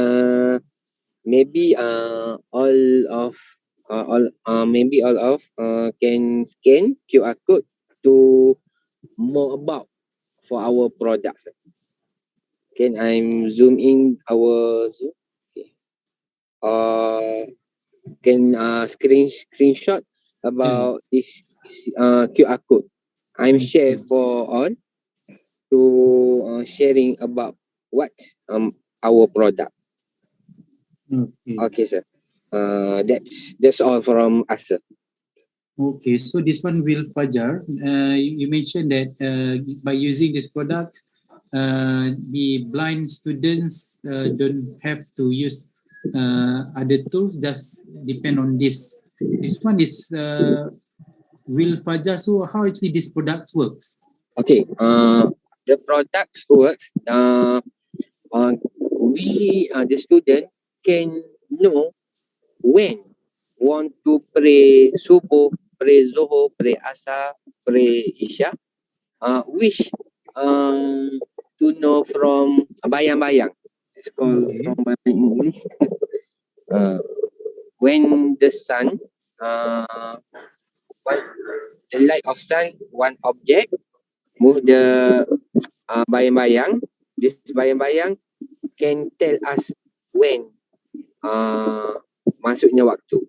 all of maybe all of can scan QR code to more about for our products. Can I'm zoom in our Zoom? Okay. Can screenshot about this QR code. I'm share for all to sharing about what's our product. Okay, sir. That's all from us, sir. Okay, so this one Will Fajar. You mentioned that by using this product, the blind students don't have to use other tools. Just depend on this. This one is Will Fajar. So how actually this product works? Okay. The products works. We the student can know when want to pray subuh, pray zuhur, pray asar, pray isya. Which to know from bayang-bayang. It's called from bayang English. When the sun, the light of sun, one object move the bayang-bayang. This bayang-bayang can tell us when masuknya waktu.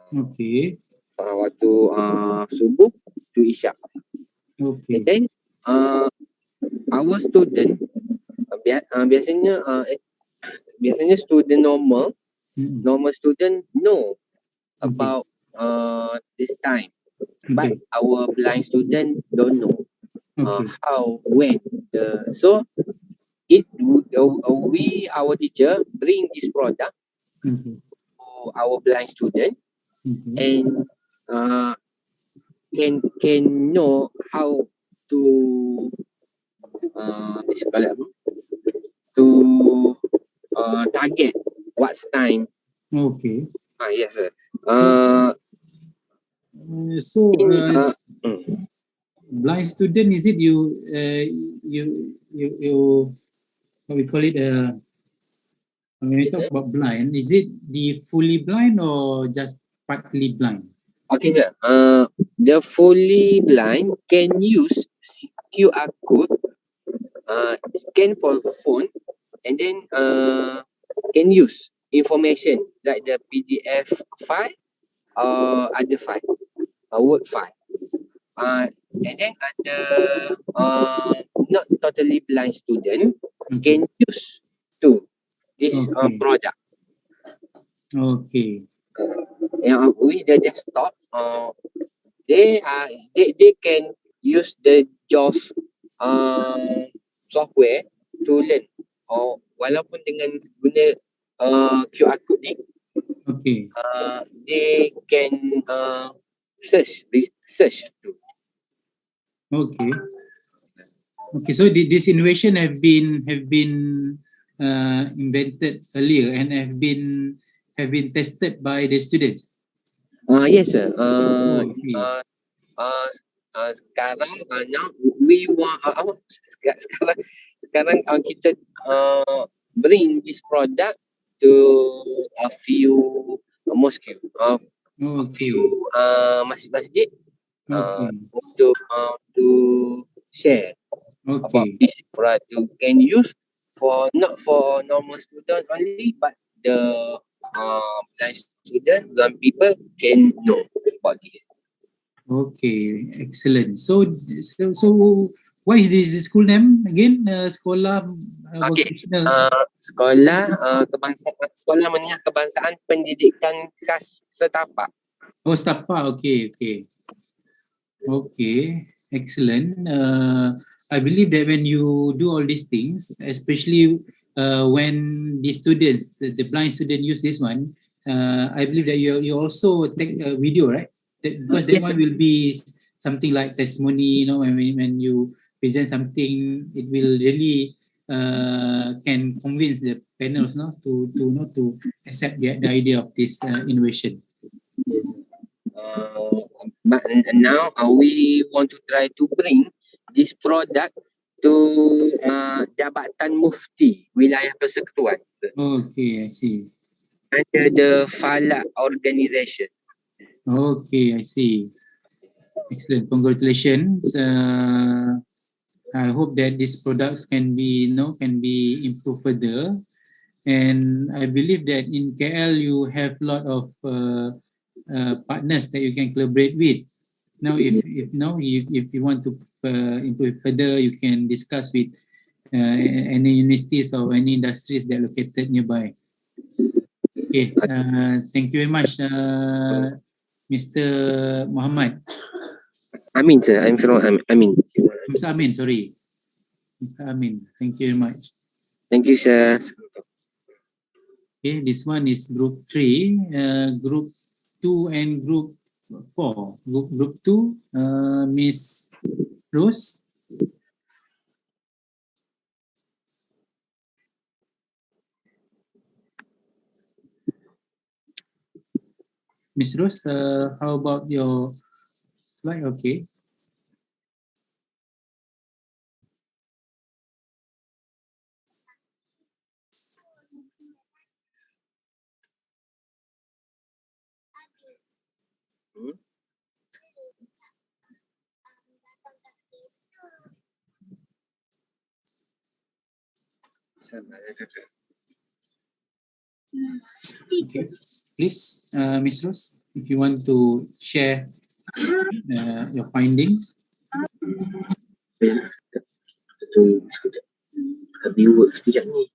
Okay. Waktu subuh to isyak. Okay. And then our student biasanya student normal student know about this time, but our blind student don't know how, when, so it we our teacher bring this product to our blind student and can know how to to target what's time. Okay. Yes sir. Blind student, is it you what we call it, when we talk about blind, is it the fully blind or just partly blind? Okay sir, the fully blind can use QR code, scan for phone, and then can use information like the PDF file or other file, Word file. And then other not totally blind student can use to this product. Okay. With the desktop, they can use the JAWS software to learn. Walaupun dengan guna QR code ni, they can search too. Okay. Okay, so this innovation have been invented earlier and have been tested by the students. Yes sir. Sekarang now we want sekarang kita bring this product to a few mosque, a few masjid untuk to share about this product. You can use for not for normal student only, but the blind student, blind people can know about this. Okay, excellent. So what is this school name again? Sekolah Sekolah kebangsaan, Sekolah Menengah Kebangsaan Pendidikan Khas Setapak. Oh, Setapak. Okay. Okay, excellent. I believe that when you do all these things, especially when the students, the blind student use this one, I believe that you also take a video, right? Because that one will be something like testimony, when you present something, it will really can convince the panels to accept the idea of this innovation. Yes. But now we want to try to bring this product to Jabatan Mufti Wilayah Persekutuan. Okay, I see. Under the Falak organization. Okay, I see. Excellent. Congratulations. I hope that these products can be improved further. And I believe that in KL you have a lot of partners that you can collaborate with. Now, if you want to improve further, you can discuss with any universities or any industries that are located nearby. Okay. Thank you very much, Mr. Muhammad. Amin, sir. I'm from Amin. Mr. Amin, sorry. Mr. Amin. Thank you very much. Thank you, sir. Okay, this one is group 3, group 2 and group 4. Group 2, Miss Rose. Miss Rose, how about your slide? Okay. Okay. Please, Ms. Rose, if you want to share your findings. Sekejap. Habis work sekejap ni.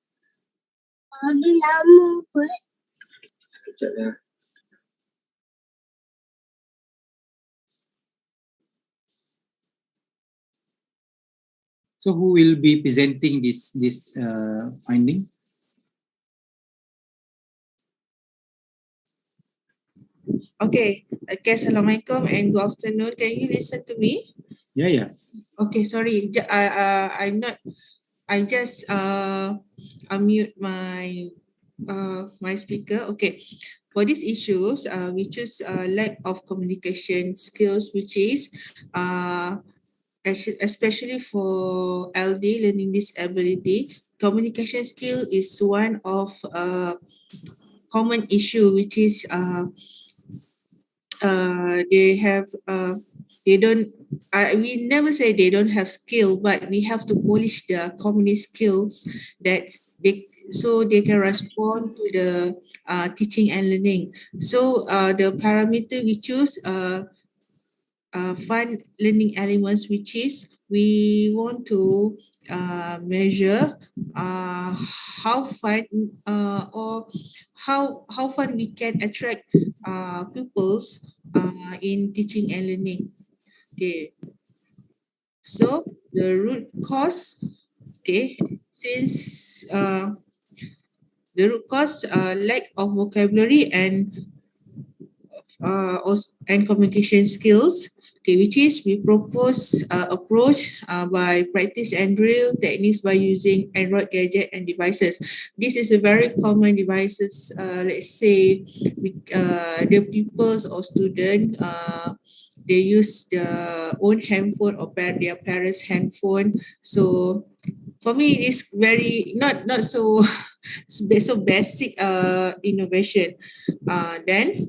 Habis lama pun. Sekejap lah. So who will be presenting this finding? Okay. Assalamualaikum and good afternoon. Can you listen to me? Yeah. Okay, sorry. I'm not. I just unmute my my speaker. Okay. For these issues, we choose lack of communication skills, which is especially for LD, learning disability. Communication skill is one of common issue, which is we never say they don't have skill, but we have to polish their community skills that they can respond to the teaching and learning. So the parameter we choose fun learning elements, which is we want to measure how fun or how fun we can attract pupils in teaching and learning. Okay, so the root cause, okay, since the root cause lack of vocabulary and communication skills, okay, which is we propose approach by practice and drill techniques by using Android gadget and devices. This is a very common devices. Let's say the pupils or student they use their own handphone or their parents' handphone. So for me, it's very not so so basic innovation. Then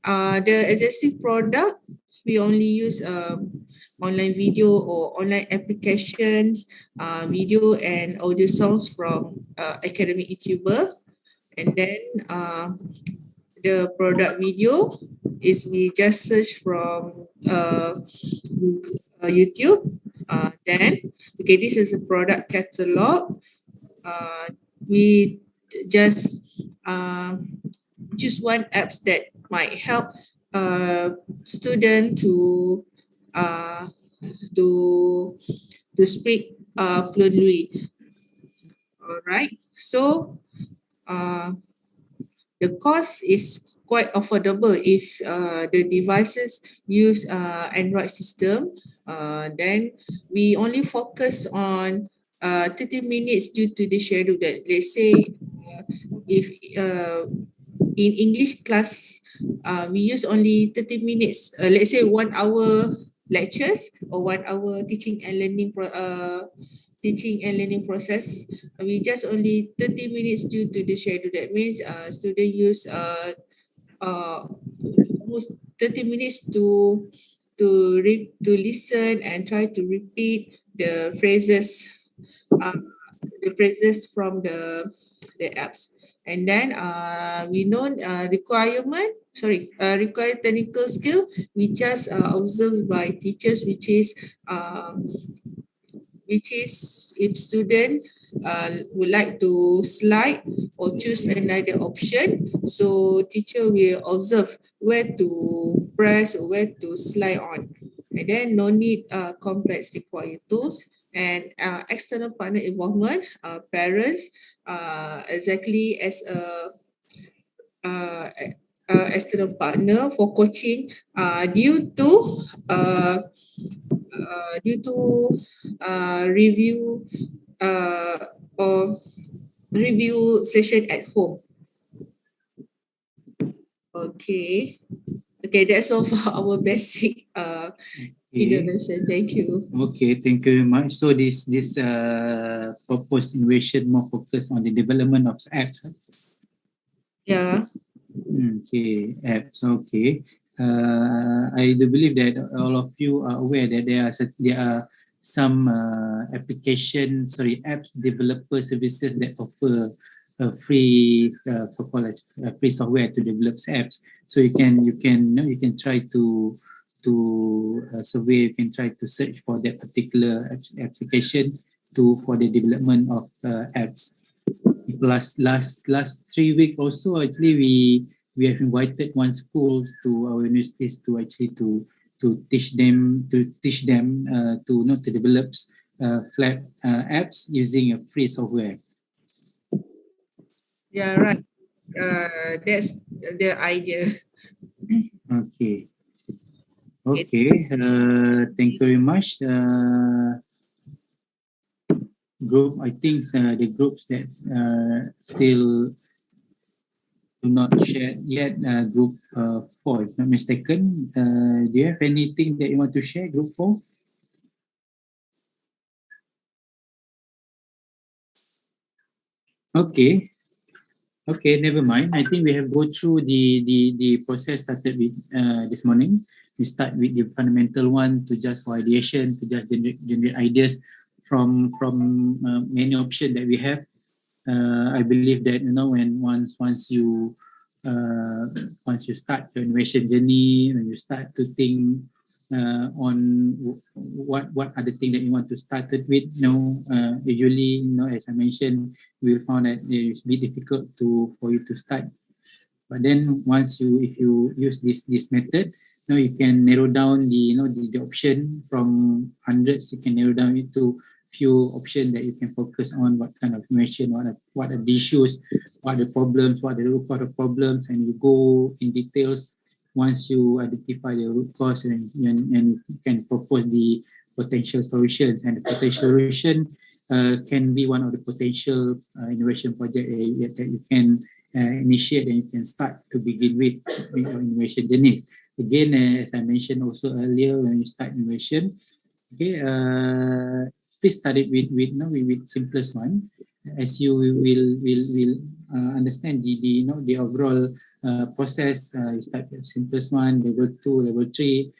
the existing product, we only use online video or online applications, video and audio songs from academic YouTuber. And then the product video is we just search from YouTube. Then, okay, this is a product catalog. We just choose one apps that might help student to speak fluently. All right. So the cost is quite affordable if the devices use Android system. Then we only focus on 30 minutes due to the schedule that, let's say, if in English class, we use only 30 minutes, let's say 1 hour lectures or 1 hour teaching and learning process. We just only 30 minutes due to the schedule. That means student use almost 30 minutes to listen and try to repeat the phrases from the apps. And then we know required technical skill, we just observed by teachers, which is if student would like to slide or choose another option, so teacher will observe where to press or where to slide on. And then no need complex required tools. And external partner involvement, parents exactly as a external partner for coaching due to review or review session at home. Okay, that's all for our basic innovation. Thank you. Okay, thank you very much. So this proposed innovation more focused on the development of apps. Yeah. Okay, apps. Okay. I do believe that all of you are aware that there are some apps developer services that offer a free free software to develop apps. So you can try to survey. You can try to search for that particular application for the development of apps. Last 3 weeks also, actually we have invited one schools to our universities to actually to teach them to develop flat apps using a free software. Yeah, right. That's the idea. Okay. Okay. Thank you very much. Group, I think the groups that still do not share yet, group 4, if not mistaken. Do you have anything that you want to share, group 4? Okay. Okay, never mind. I think we have go through the process started with this morning. We start with the fundamental one to just for ideation, to just generate ideas from many options that we have. I believe that when once you start your innovation journey, when you start to think on what are the things that you want to start it with, usually as I mentioned, we will find that it's a bit difficult for you to start. But then if you use this method, you can narrow down the option from hundreds. You can narrow down it to few options that you can focus on. What kind of innovation, what are the issues, what are the problems, what are the root cause of problems, and you go in details. Once you identify the root cause, and you can propose the potential solutions, and the potential solution can be one of the potential innovation project that you can initiate and you can start to begin with your innovation journeys. Again, as I mentioned also earlier, when you start innovation, okay, please start it with simplest one, as you will understand the overall process. You start with simplest one, level 2, level 3.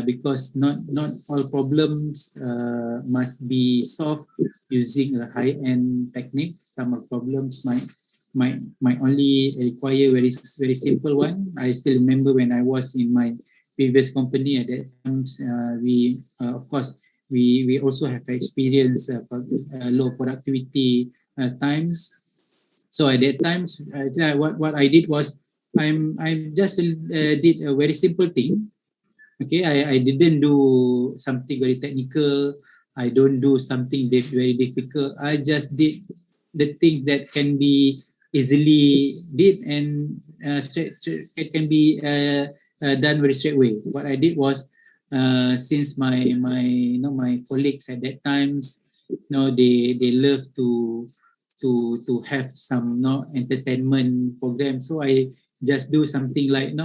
Because not all problems must be solved using a high-end technique. Some of problems might only require very simple one. I still remember when I was in my previous company at that time, we of course we also have experienced low productivity times. So at that time, what I did was I just did a very simple thing. Okay, I didn't do something very technical. I don't do something very difficult. I just did the things that can be easily did, and it can be done very straight away. What I did was, since my colleagues at that times, they love to have some entertainment program. So I just do something like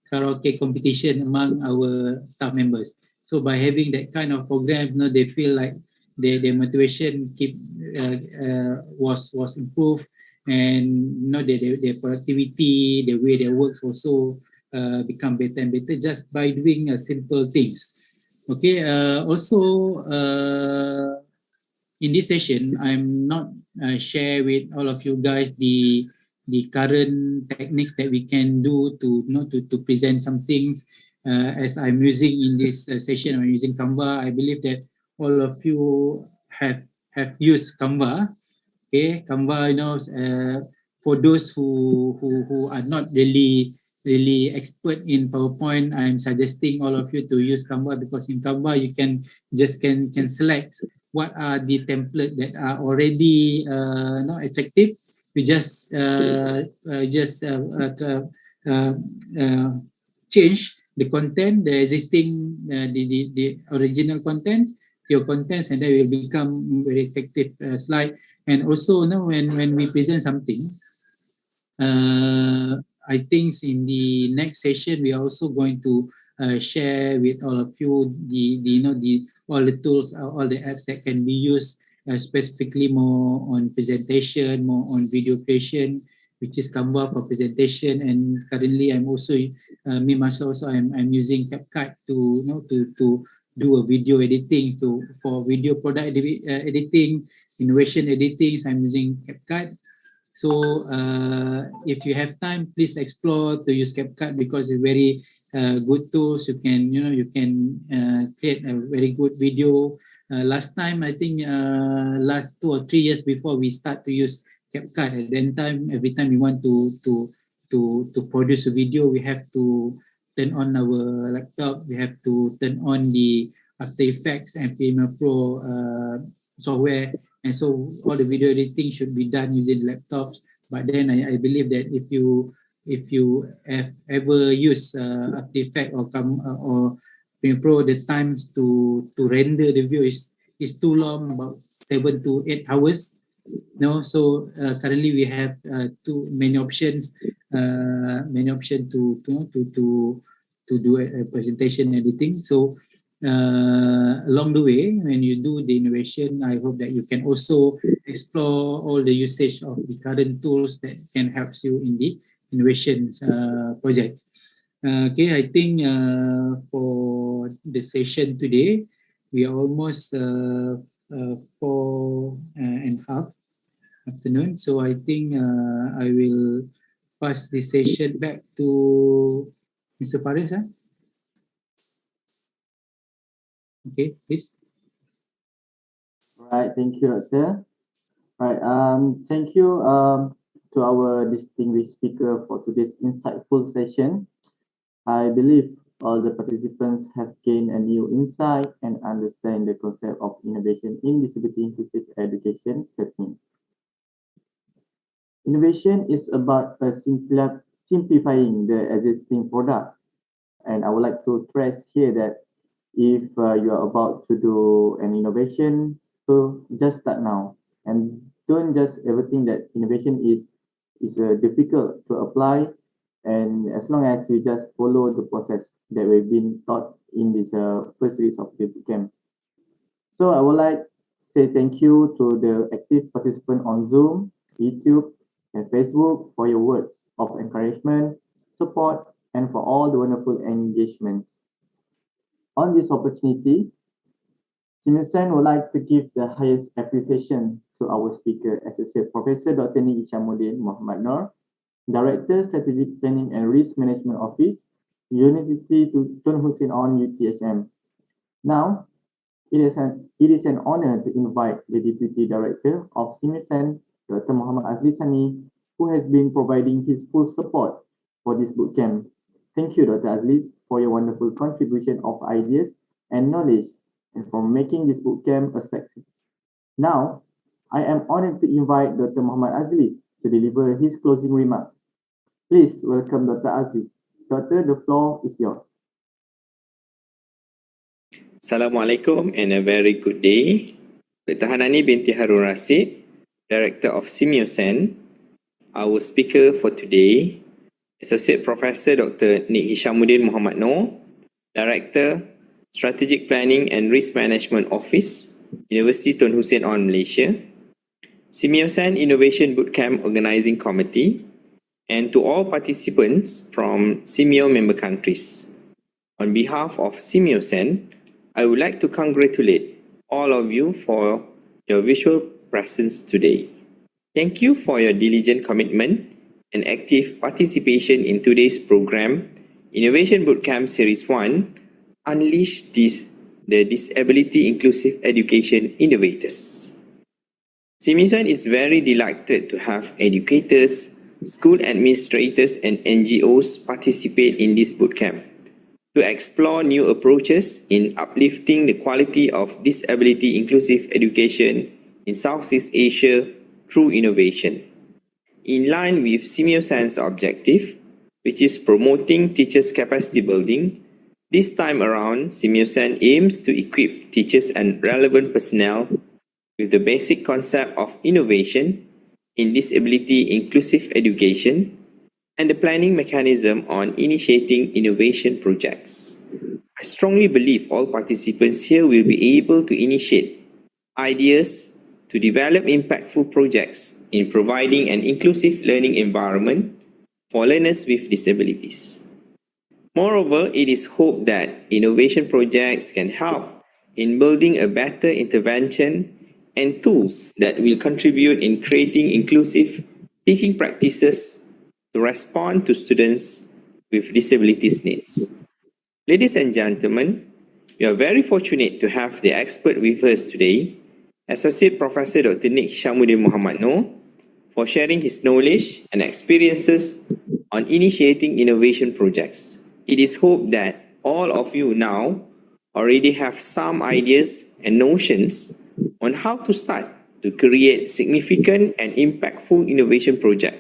karaoke competition among our staff members. So by having that kind of program, they feel like their motivation was improved, and their productivity, the way they work also become better and better just by doing simple things. Okay. Also, in this session, I'm not share with all of you guys the current techniques that we can do to present some things. As I'm using in this session, I'm using Canva. I believe that all of you have used Canva. Okay, Canva, for those who are not really expert in PowerPoint, I'm suggesting all of you to use Canva, because in Canva you can select what are the templates that are already attractive. We just change the content, the existing the original contents, your contents, and then will become very effective slide. And also when we present something, I think in the next session we are also going to share with all of you the all the tools, all the apps that can be used specifically more on presentation, more on video creation, which is Canva for presentation. And currently I'm also me myself also I'm using CapCut to do a video editing. So for video product editing, innovation editing, I'm using CapCut. So if you have time, please explore to use CapCut because it's very good tools. You can create a very good video. Last time, I think last 2 or 3 years before we start to use CapCut, at that time, every time we want to produce a video, we have to turn on our laptop. We have to turn on the After Effects and Premiere Pro software. And so all the video editing should be done using laptops. But then I believe that if you have ever used After Effects or Premiere Pro, the times to render the video is too long, about 7 to 8 hours. No, so currently we have many options to do a presentation editing. So along the way, when you do the innovation, I hope that you can also explore all the usage of the current tools that can help you in the innovation project. Okay, I think for the session today, we are almost 4:30 afternoon. So I think I will pass the session back to Mr. Paris. Okay, please. Right, thank you, Doctor. Right, thank you to our distinguished speaker for today's insightful session. I believe all the participants have gained a new insight and understand the concept of innovation in disability inclusive education setting. Innovation is about simplifying the existing product. And I would like to stress here that if you are about to do an innovation, so just start now and don't just ever think that innovation is difficult to apply. And as long as you just follow the process that we've been taught in this first series of the bootcamp. So I would like to say thank you to the active participant on Zoom, YouTube, and Facebook for your words of encouragement, support, and for all the wonderful engagements. On this opportunity, SEAMEO SEN would like to give the highest appreciation to our speaker, Associate Professor Dr. Nik Hishamuddin Muhammad Noor, Director, Strategic Planning and Risk Management Office, University Tun Hussein On UTHM. Now, it is an honor to invite the Deputy Director of SEAMEO SEN, Dr. Muhammad Azli Sani, who has been providing his full support for this bootcamp. Thank you, Dr. Azli, for your wonderful contribution of ideas and knowledge and for making this bootcamp a success. Now, I am honored to invite Dr. Muhammad Azli to deliver his closing remarks. Please welcome Dr. Azli. Doctor, the floor is yours. Assalamualaikum and a very good day. Dr. Hanani binti Harun Rasid, Director of SEAMEO SEN. Our speaker for today, Associate Professor Dr. Nik Hishamuddin Muhammad Noor, Director, Strategic Planning and Risk Management Office, University Tun Hussein On Malaysia, SEAMEO SEN Innovation Bootcamp Organising Committee, and to all participants from SEAMEO member countries. On behalf of SEAMEO SEN, I would like to congratulate all of you for your visual presence today. Thank you for your diligent commitment and active participation in today's program, Innovation Bootcamp Series 1, Unleash the Disability Inclusive Education Innovators. SEAMEO SEN is very delighted to have educators, school administrators and NGOs participate in this bootcamp to explore new approaches in uplifting the quality of disability inclusive education in Southeast Asia through innovation. In line with SEAMEO SEN's objective, which is promoting teachers' capacity building, this time around, SEAMEO SEN aims to equip teachers and relevant personnel with the basic concept of innovation in disability inclusive education and the planning mechanism on initiating innovation projects. I strongly believe all participants here will be able to initiate ideas to develop impactful projects in providing an inclusive learning environment for learners with disabilities. Moreover, it is hoped that innovation projects can help in building a better intervention and tools that will contribute in creating inclusive teaching practices to respond to students with disabilities needs. Ladies and gentlemen, we are very fortunate to have the expert with us today, Associate Professor Dr. Nick Syamuddin Muhammad Noor, for sharing his knowledge and experiences on initiating innovation projects. It is hoped that all of you now already have some ideas and notions on how to start to create significant and impactful innovation project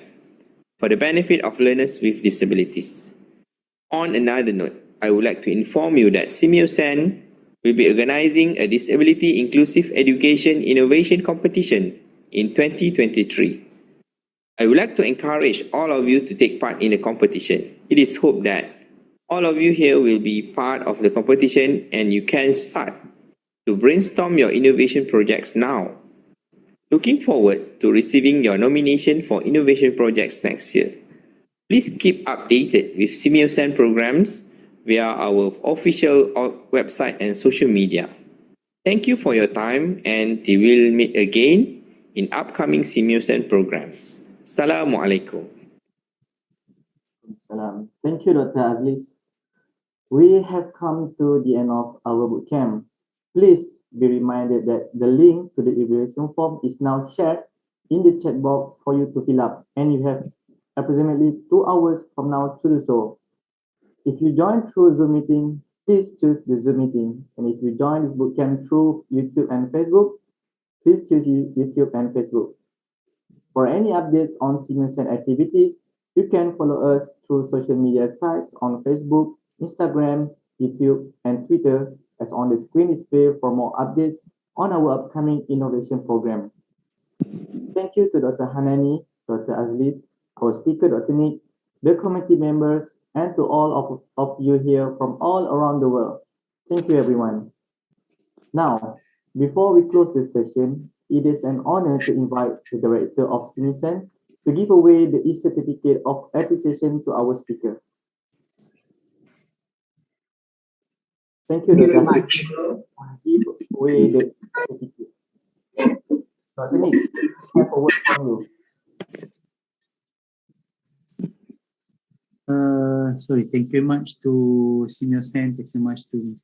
for the benefit of learners with disabilities. On another note, I would like to inform you that SEAMEO SEN will be organizing a Disability Inclusive Education Innovation Competition in 2023. I would like to encourage all of you to take part in the competition. It is hoped that all of you here will be part of the competition and you can start to brainstorm your innovation projects now. Looking forward to receiving your nomination for innovation projects next year. Please keep updated with SEAMEO SEN programs via our official website and social media. Thank you for your time and we will meet again in upcoming SEAMEO SEN programs. Assalamualaikum. Salam. Thank you, Dr. Aziz. We have come to the end of our bootcamp. Please be reminded that the link to the evaluation form is now shared in the chat box for you to fill up, and you have approximately 2 hours from now to do so. If you join through Zoom meeting, please choose the Zoom meeting. And if you join this bootcamp through YouTube and Facebook, please choose YouTube and Facebook. For any updates on SEAMEO SEN activities, you can follow us through social media sites on Facebook, Instagram, YouTube, and Twitter, as on the screen display for more updates on our upcoming innovation program. Thank you to Dr. Hanani, Dr. Azlis, our speaker, Dr. Nick, the committee members, and to all of you here from all around the world. Thank you, everyone. Now, before we close this session, it is an honor to invite the director of SEAMEO SEN to give away the e-certificate of appreciation to our speaker. Thank you very much. Give away the certificate. Dr. Nick, I have a word from you. Sorry, thank you very much to SEAMEO SEN, thank you very much to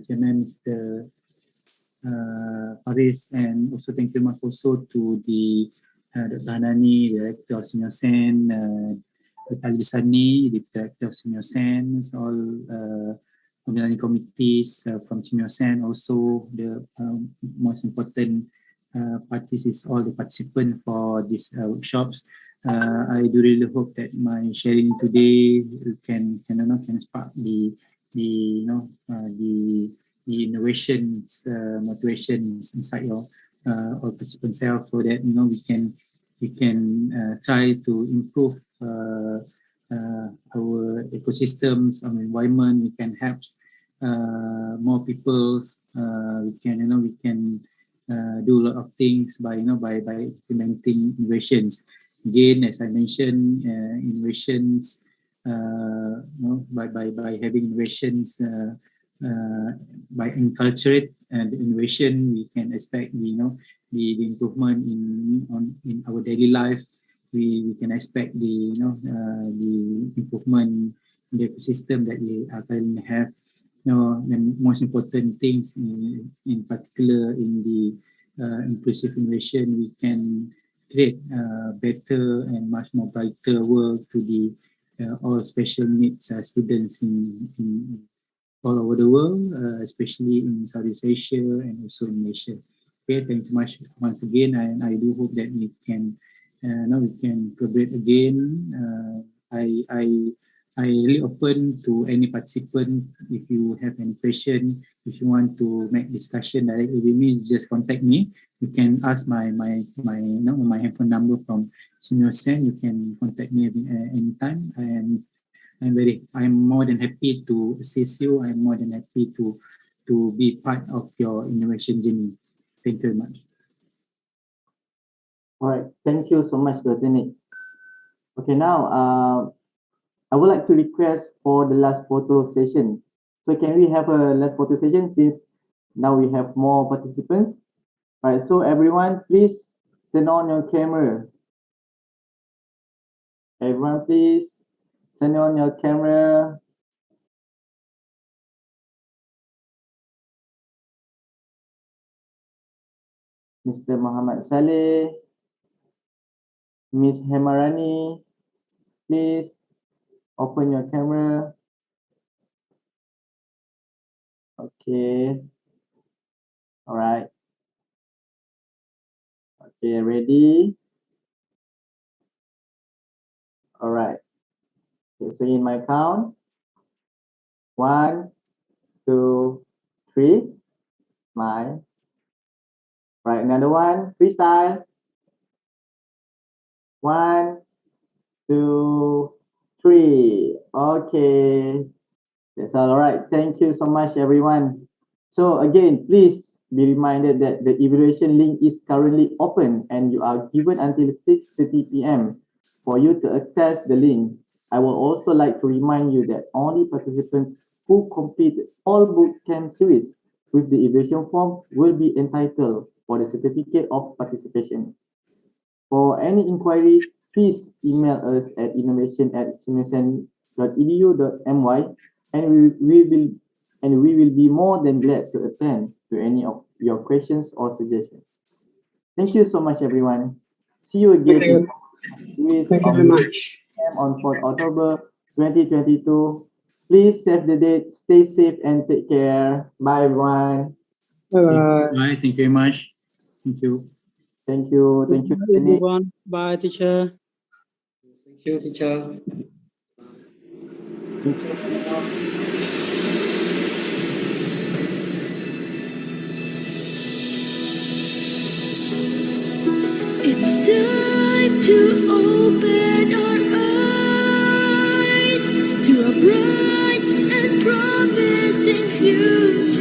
Chairman Mr. Faris, and also thank you very much also to the Dr. Hanani, Director of SEAMEO SEN, Dr. Alisani, the Director of SEAMEO SEN, all organizing committees from SEAMEO SEN, also the most important parties is all the participants for these workshops. I do really hope that my sharing today can spark the innovations, motivations inside your all participants self, so that we can try to improve our ecosystems, our environment. We can help more people. We can do a lot of things by implementing innovations. Again, as I mentioned, innovations, by having innovations, by enculturate the innovation, we can expect the improvement in our daily life. We can expect the improvement in the ecosystem that we currently have. The most important things in particular in the inclusive innovation, we can create a better and much more brighter world to the all special needs students in all over the world, especially in Southeast Asia and also in Malaysia. Okay, thank you much once again, and I do hope that we can collaborate again. I really open to any participant. If you have any question, if you want to make discussion directly with me, just contact me. You can ask my handphone number from SEAMEO SEN. You can contact me anytime, and I'm more than happy to assist you. I'm more than happy to be part of your innovation journey. Thank you very much. All right, thank you so much, Dr. Nick. Okay, now I would like to request for the last photo session. So can we have a last photo session since now we have more participants? All right, so everyone, please turn on your camera. Everyone, please turn on your camera. Mr. Muhammad Saleh, Miss Hemarani, please open your camera. Okay. All right. Okay, ready? All right. Okay, so in my count, 1, 2, 3, smile. Right, another one, freestyle. 1, 2, 3. Okay, that's all right. Thank you so much, everyone. So again, please be reminded that the evaluation link is currently open and you are given until 6:30 p.m. for you to access the link. I will also like to remind you that only participants who complete all bootcamp series with the evaluation form will be entitled for the certificate of participation. For any inquiry, please email us at innovation@seameosen.edu.my and we will be more than glad to attend to any of your questions or suggestions. Thank you so much, everyone. See you again with Thank you very much. on 4th October 2022. Please save the date, stay safe and take care. Bye, everyone. Bye-bye. Bye. Thank you very much. Thank you. Thank you. Thank you. Bye, everyone. Bye, teacher. Thank you, teacher. Thank you. It's time to open our eyes to a bright and promising future.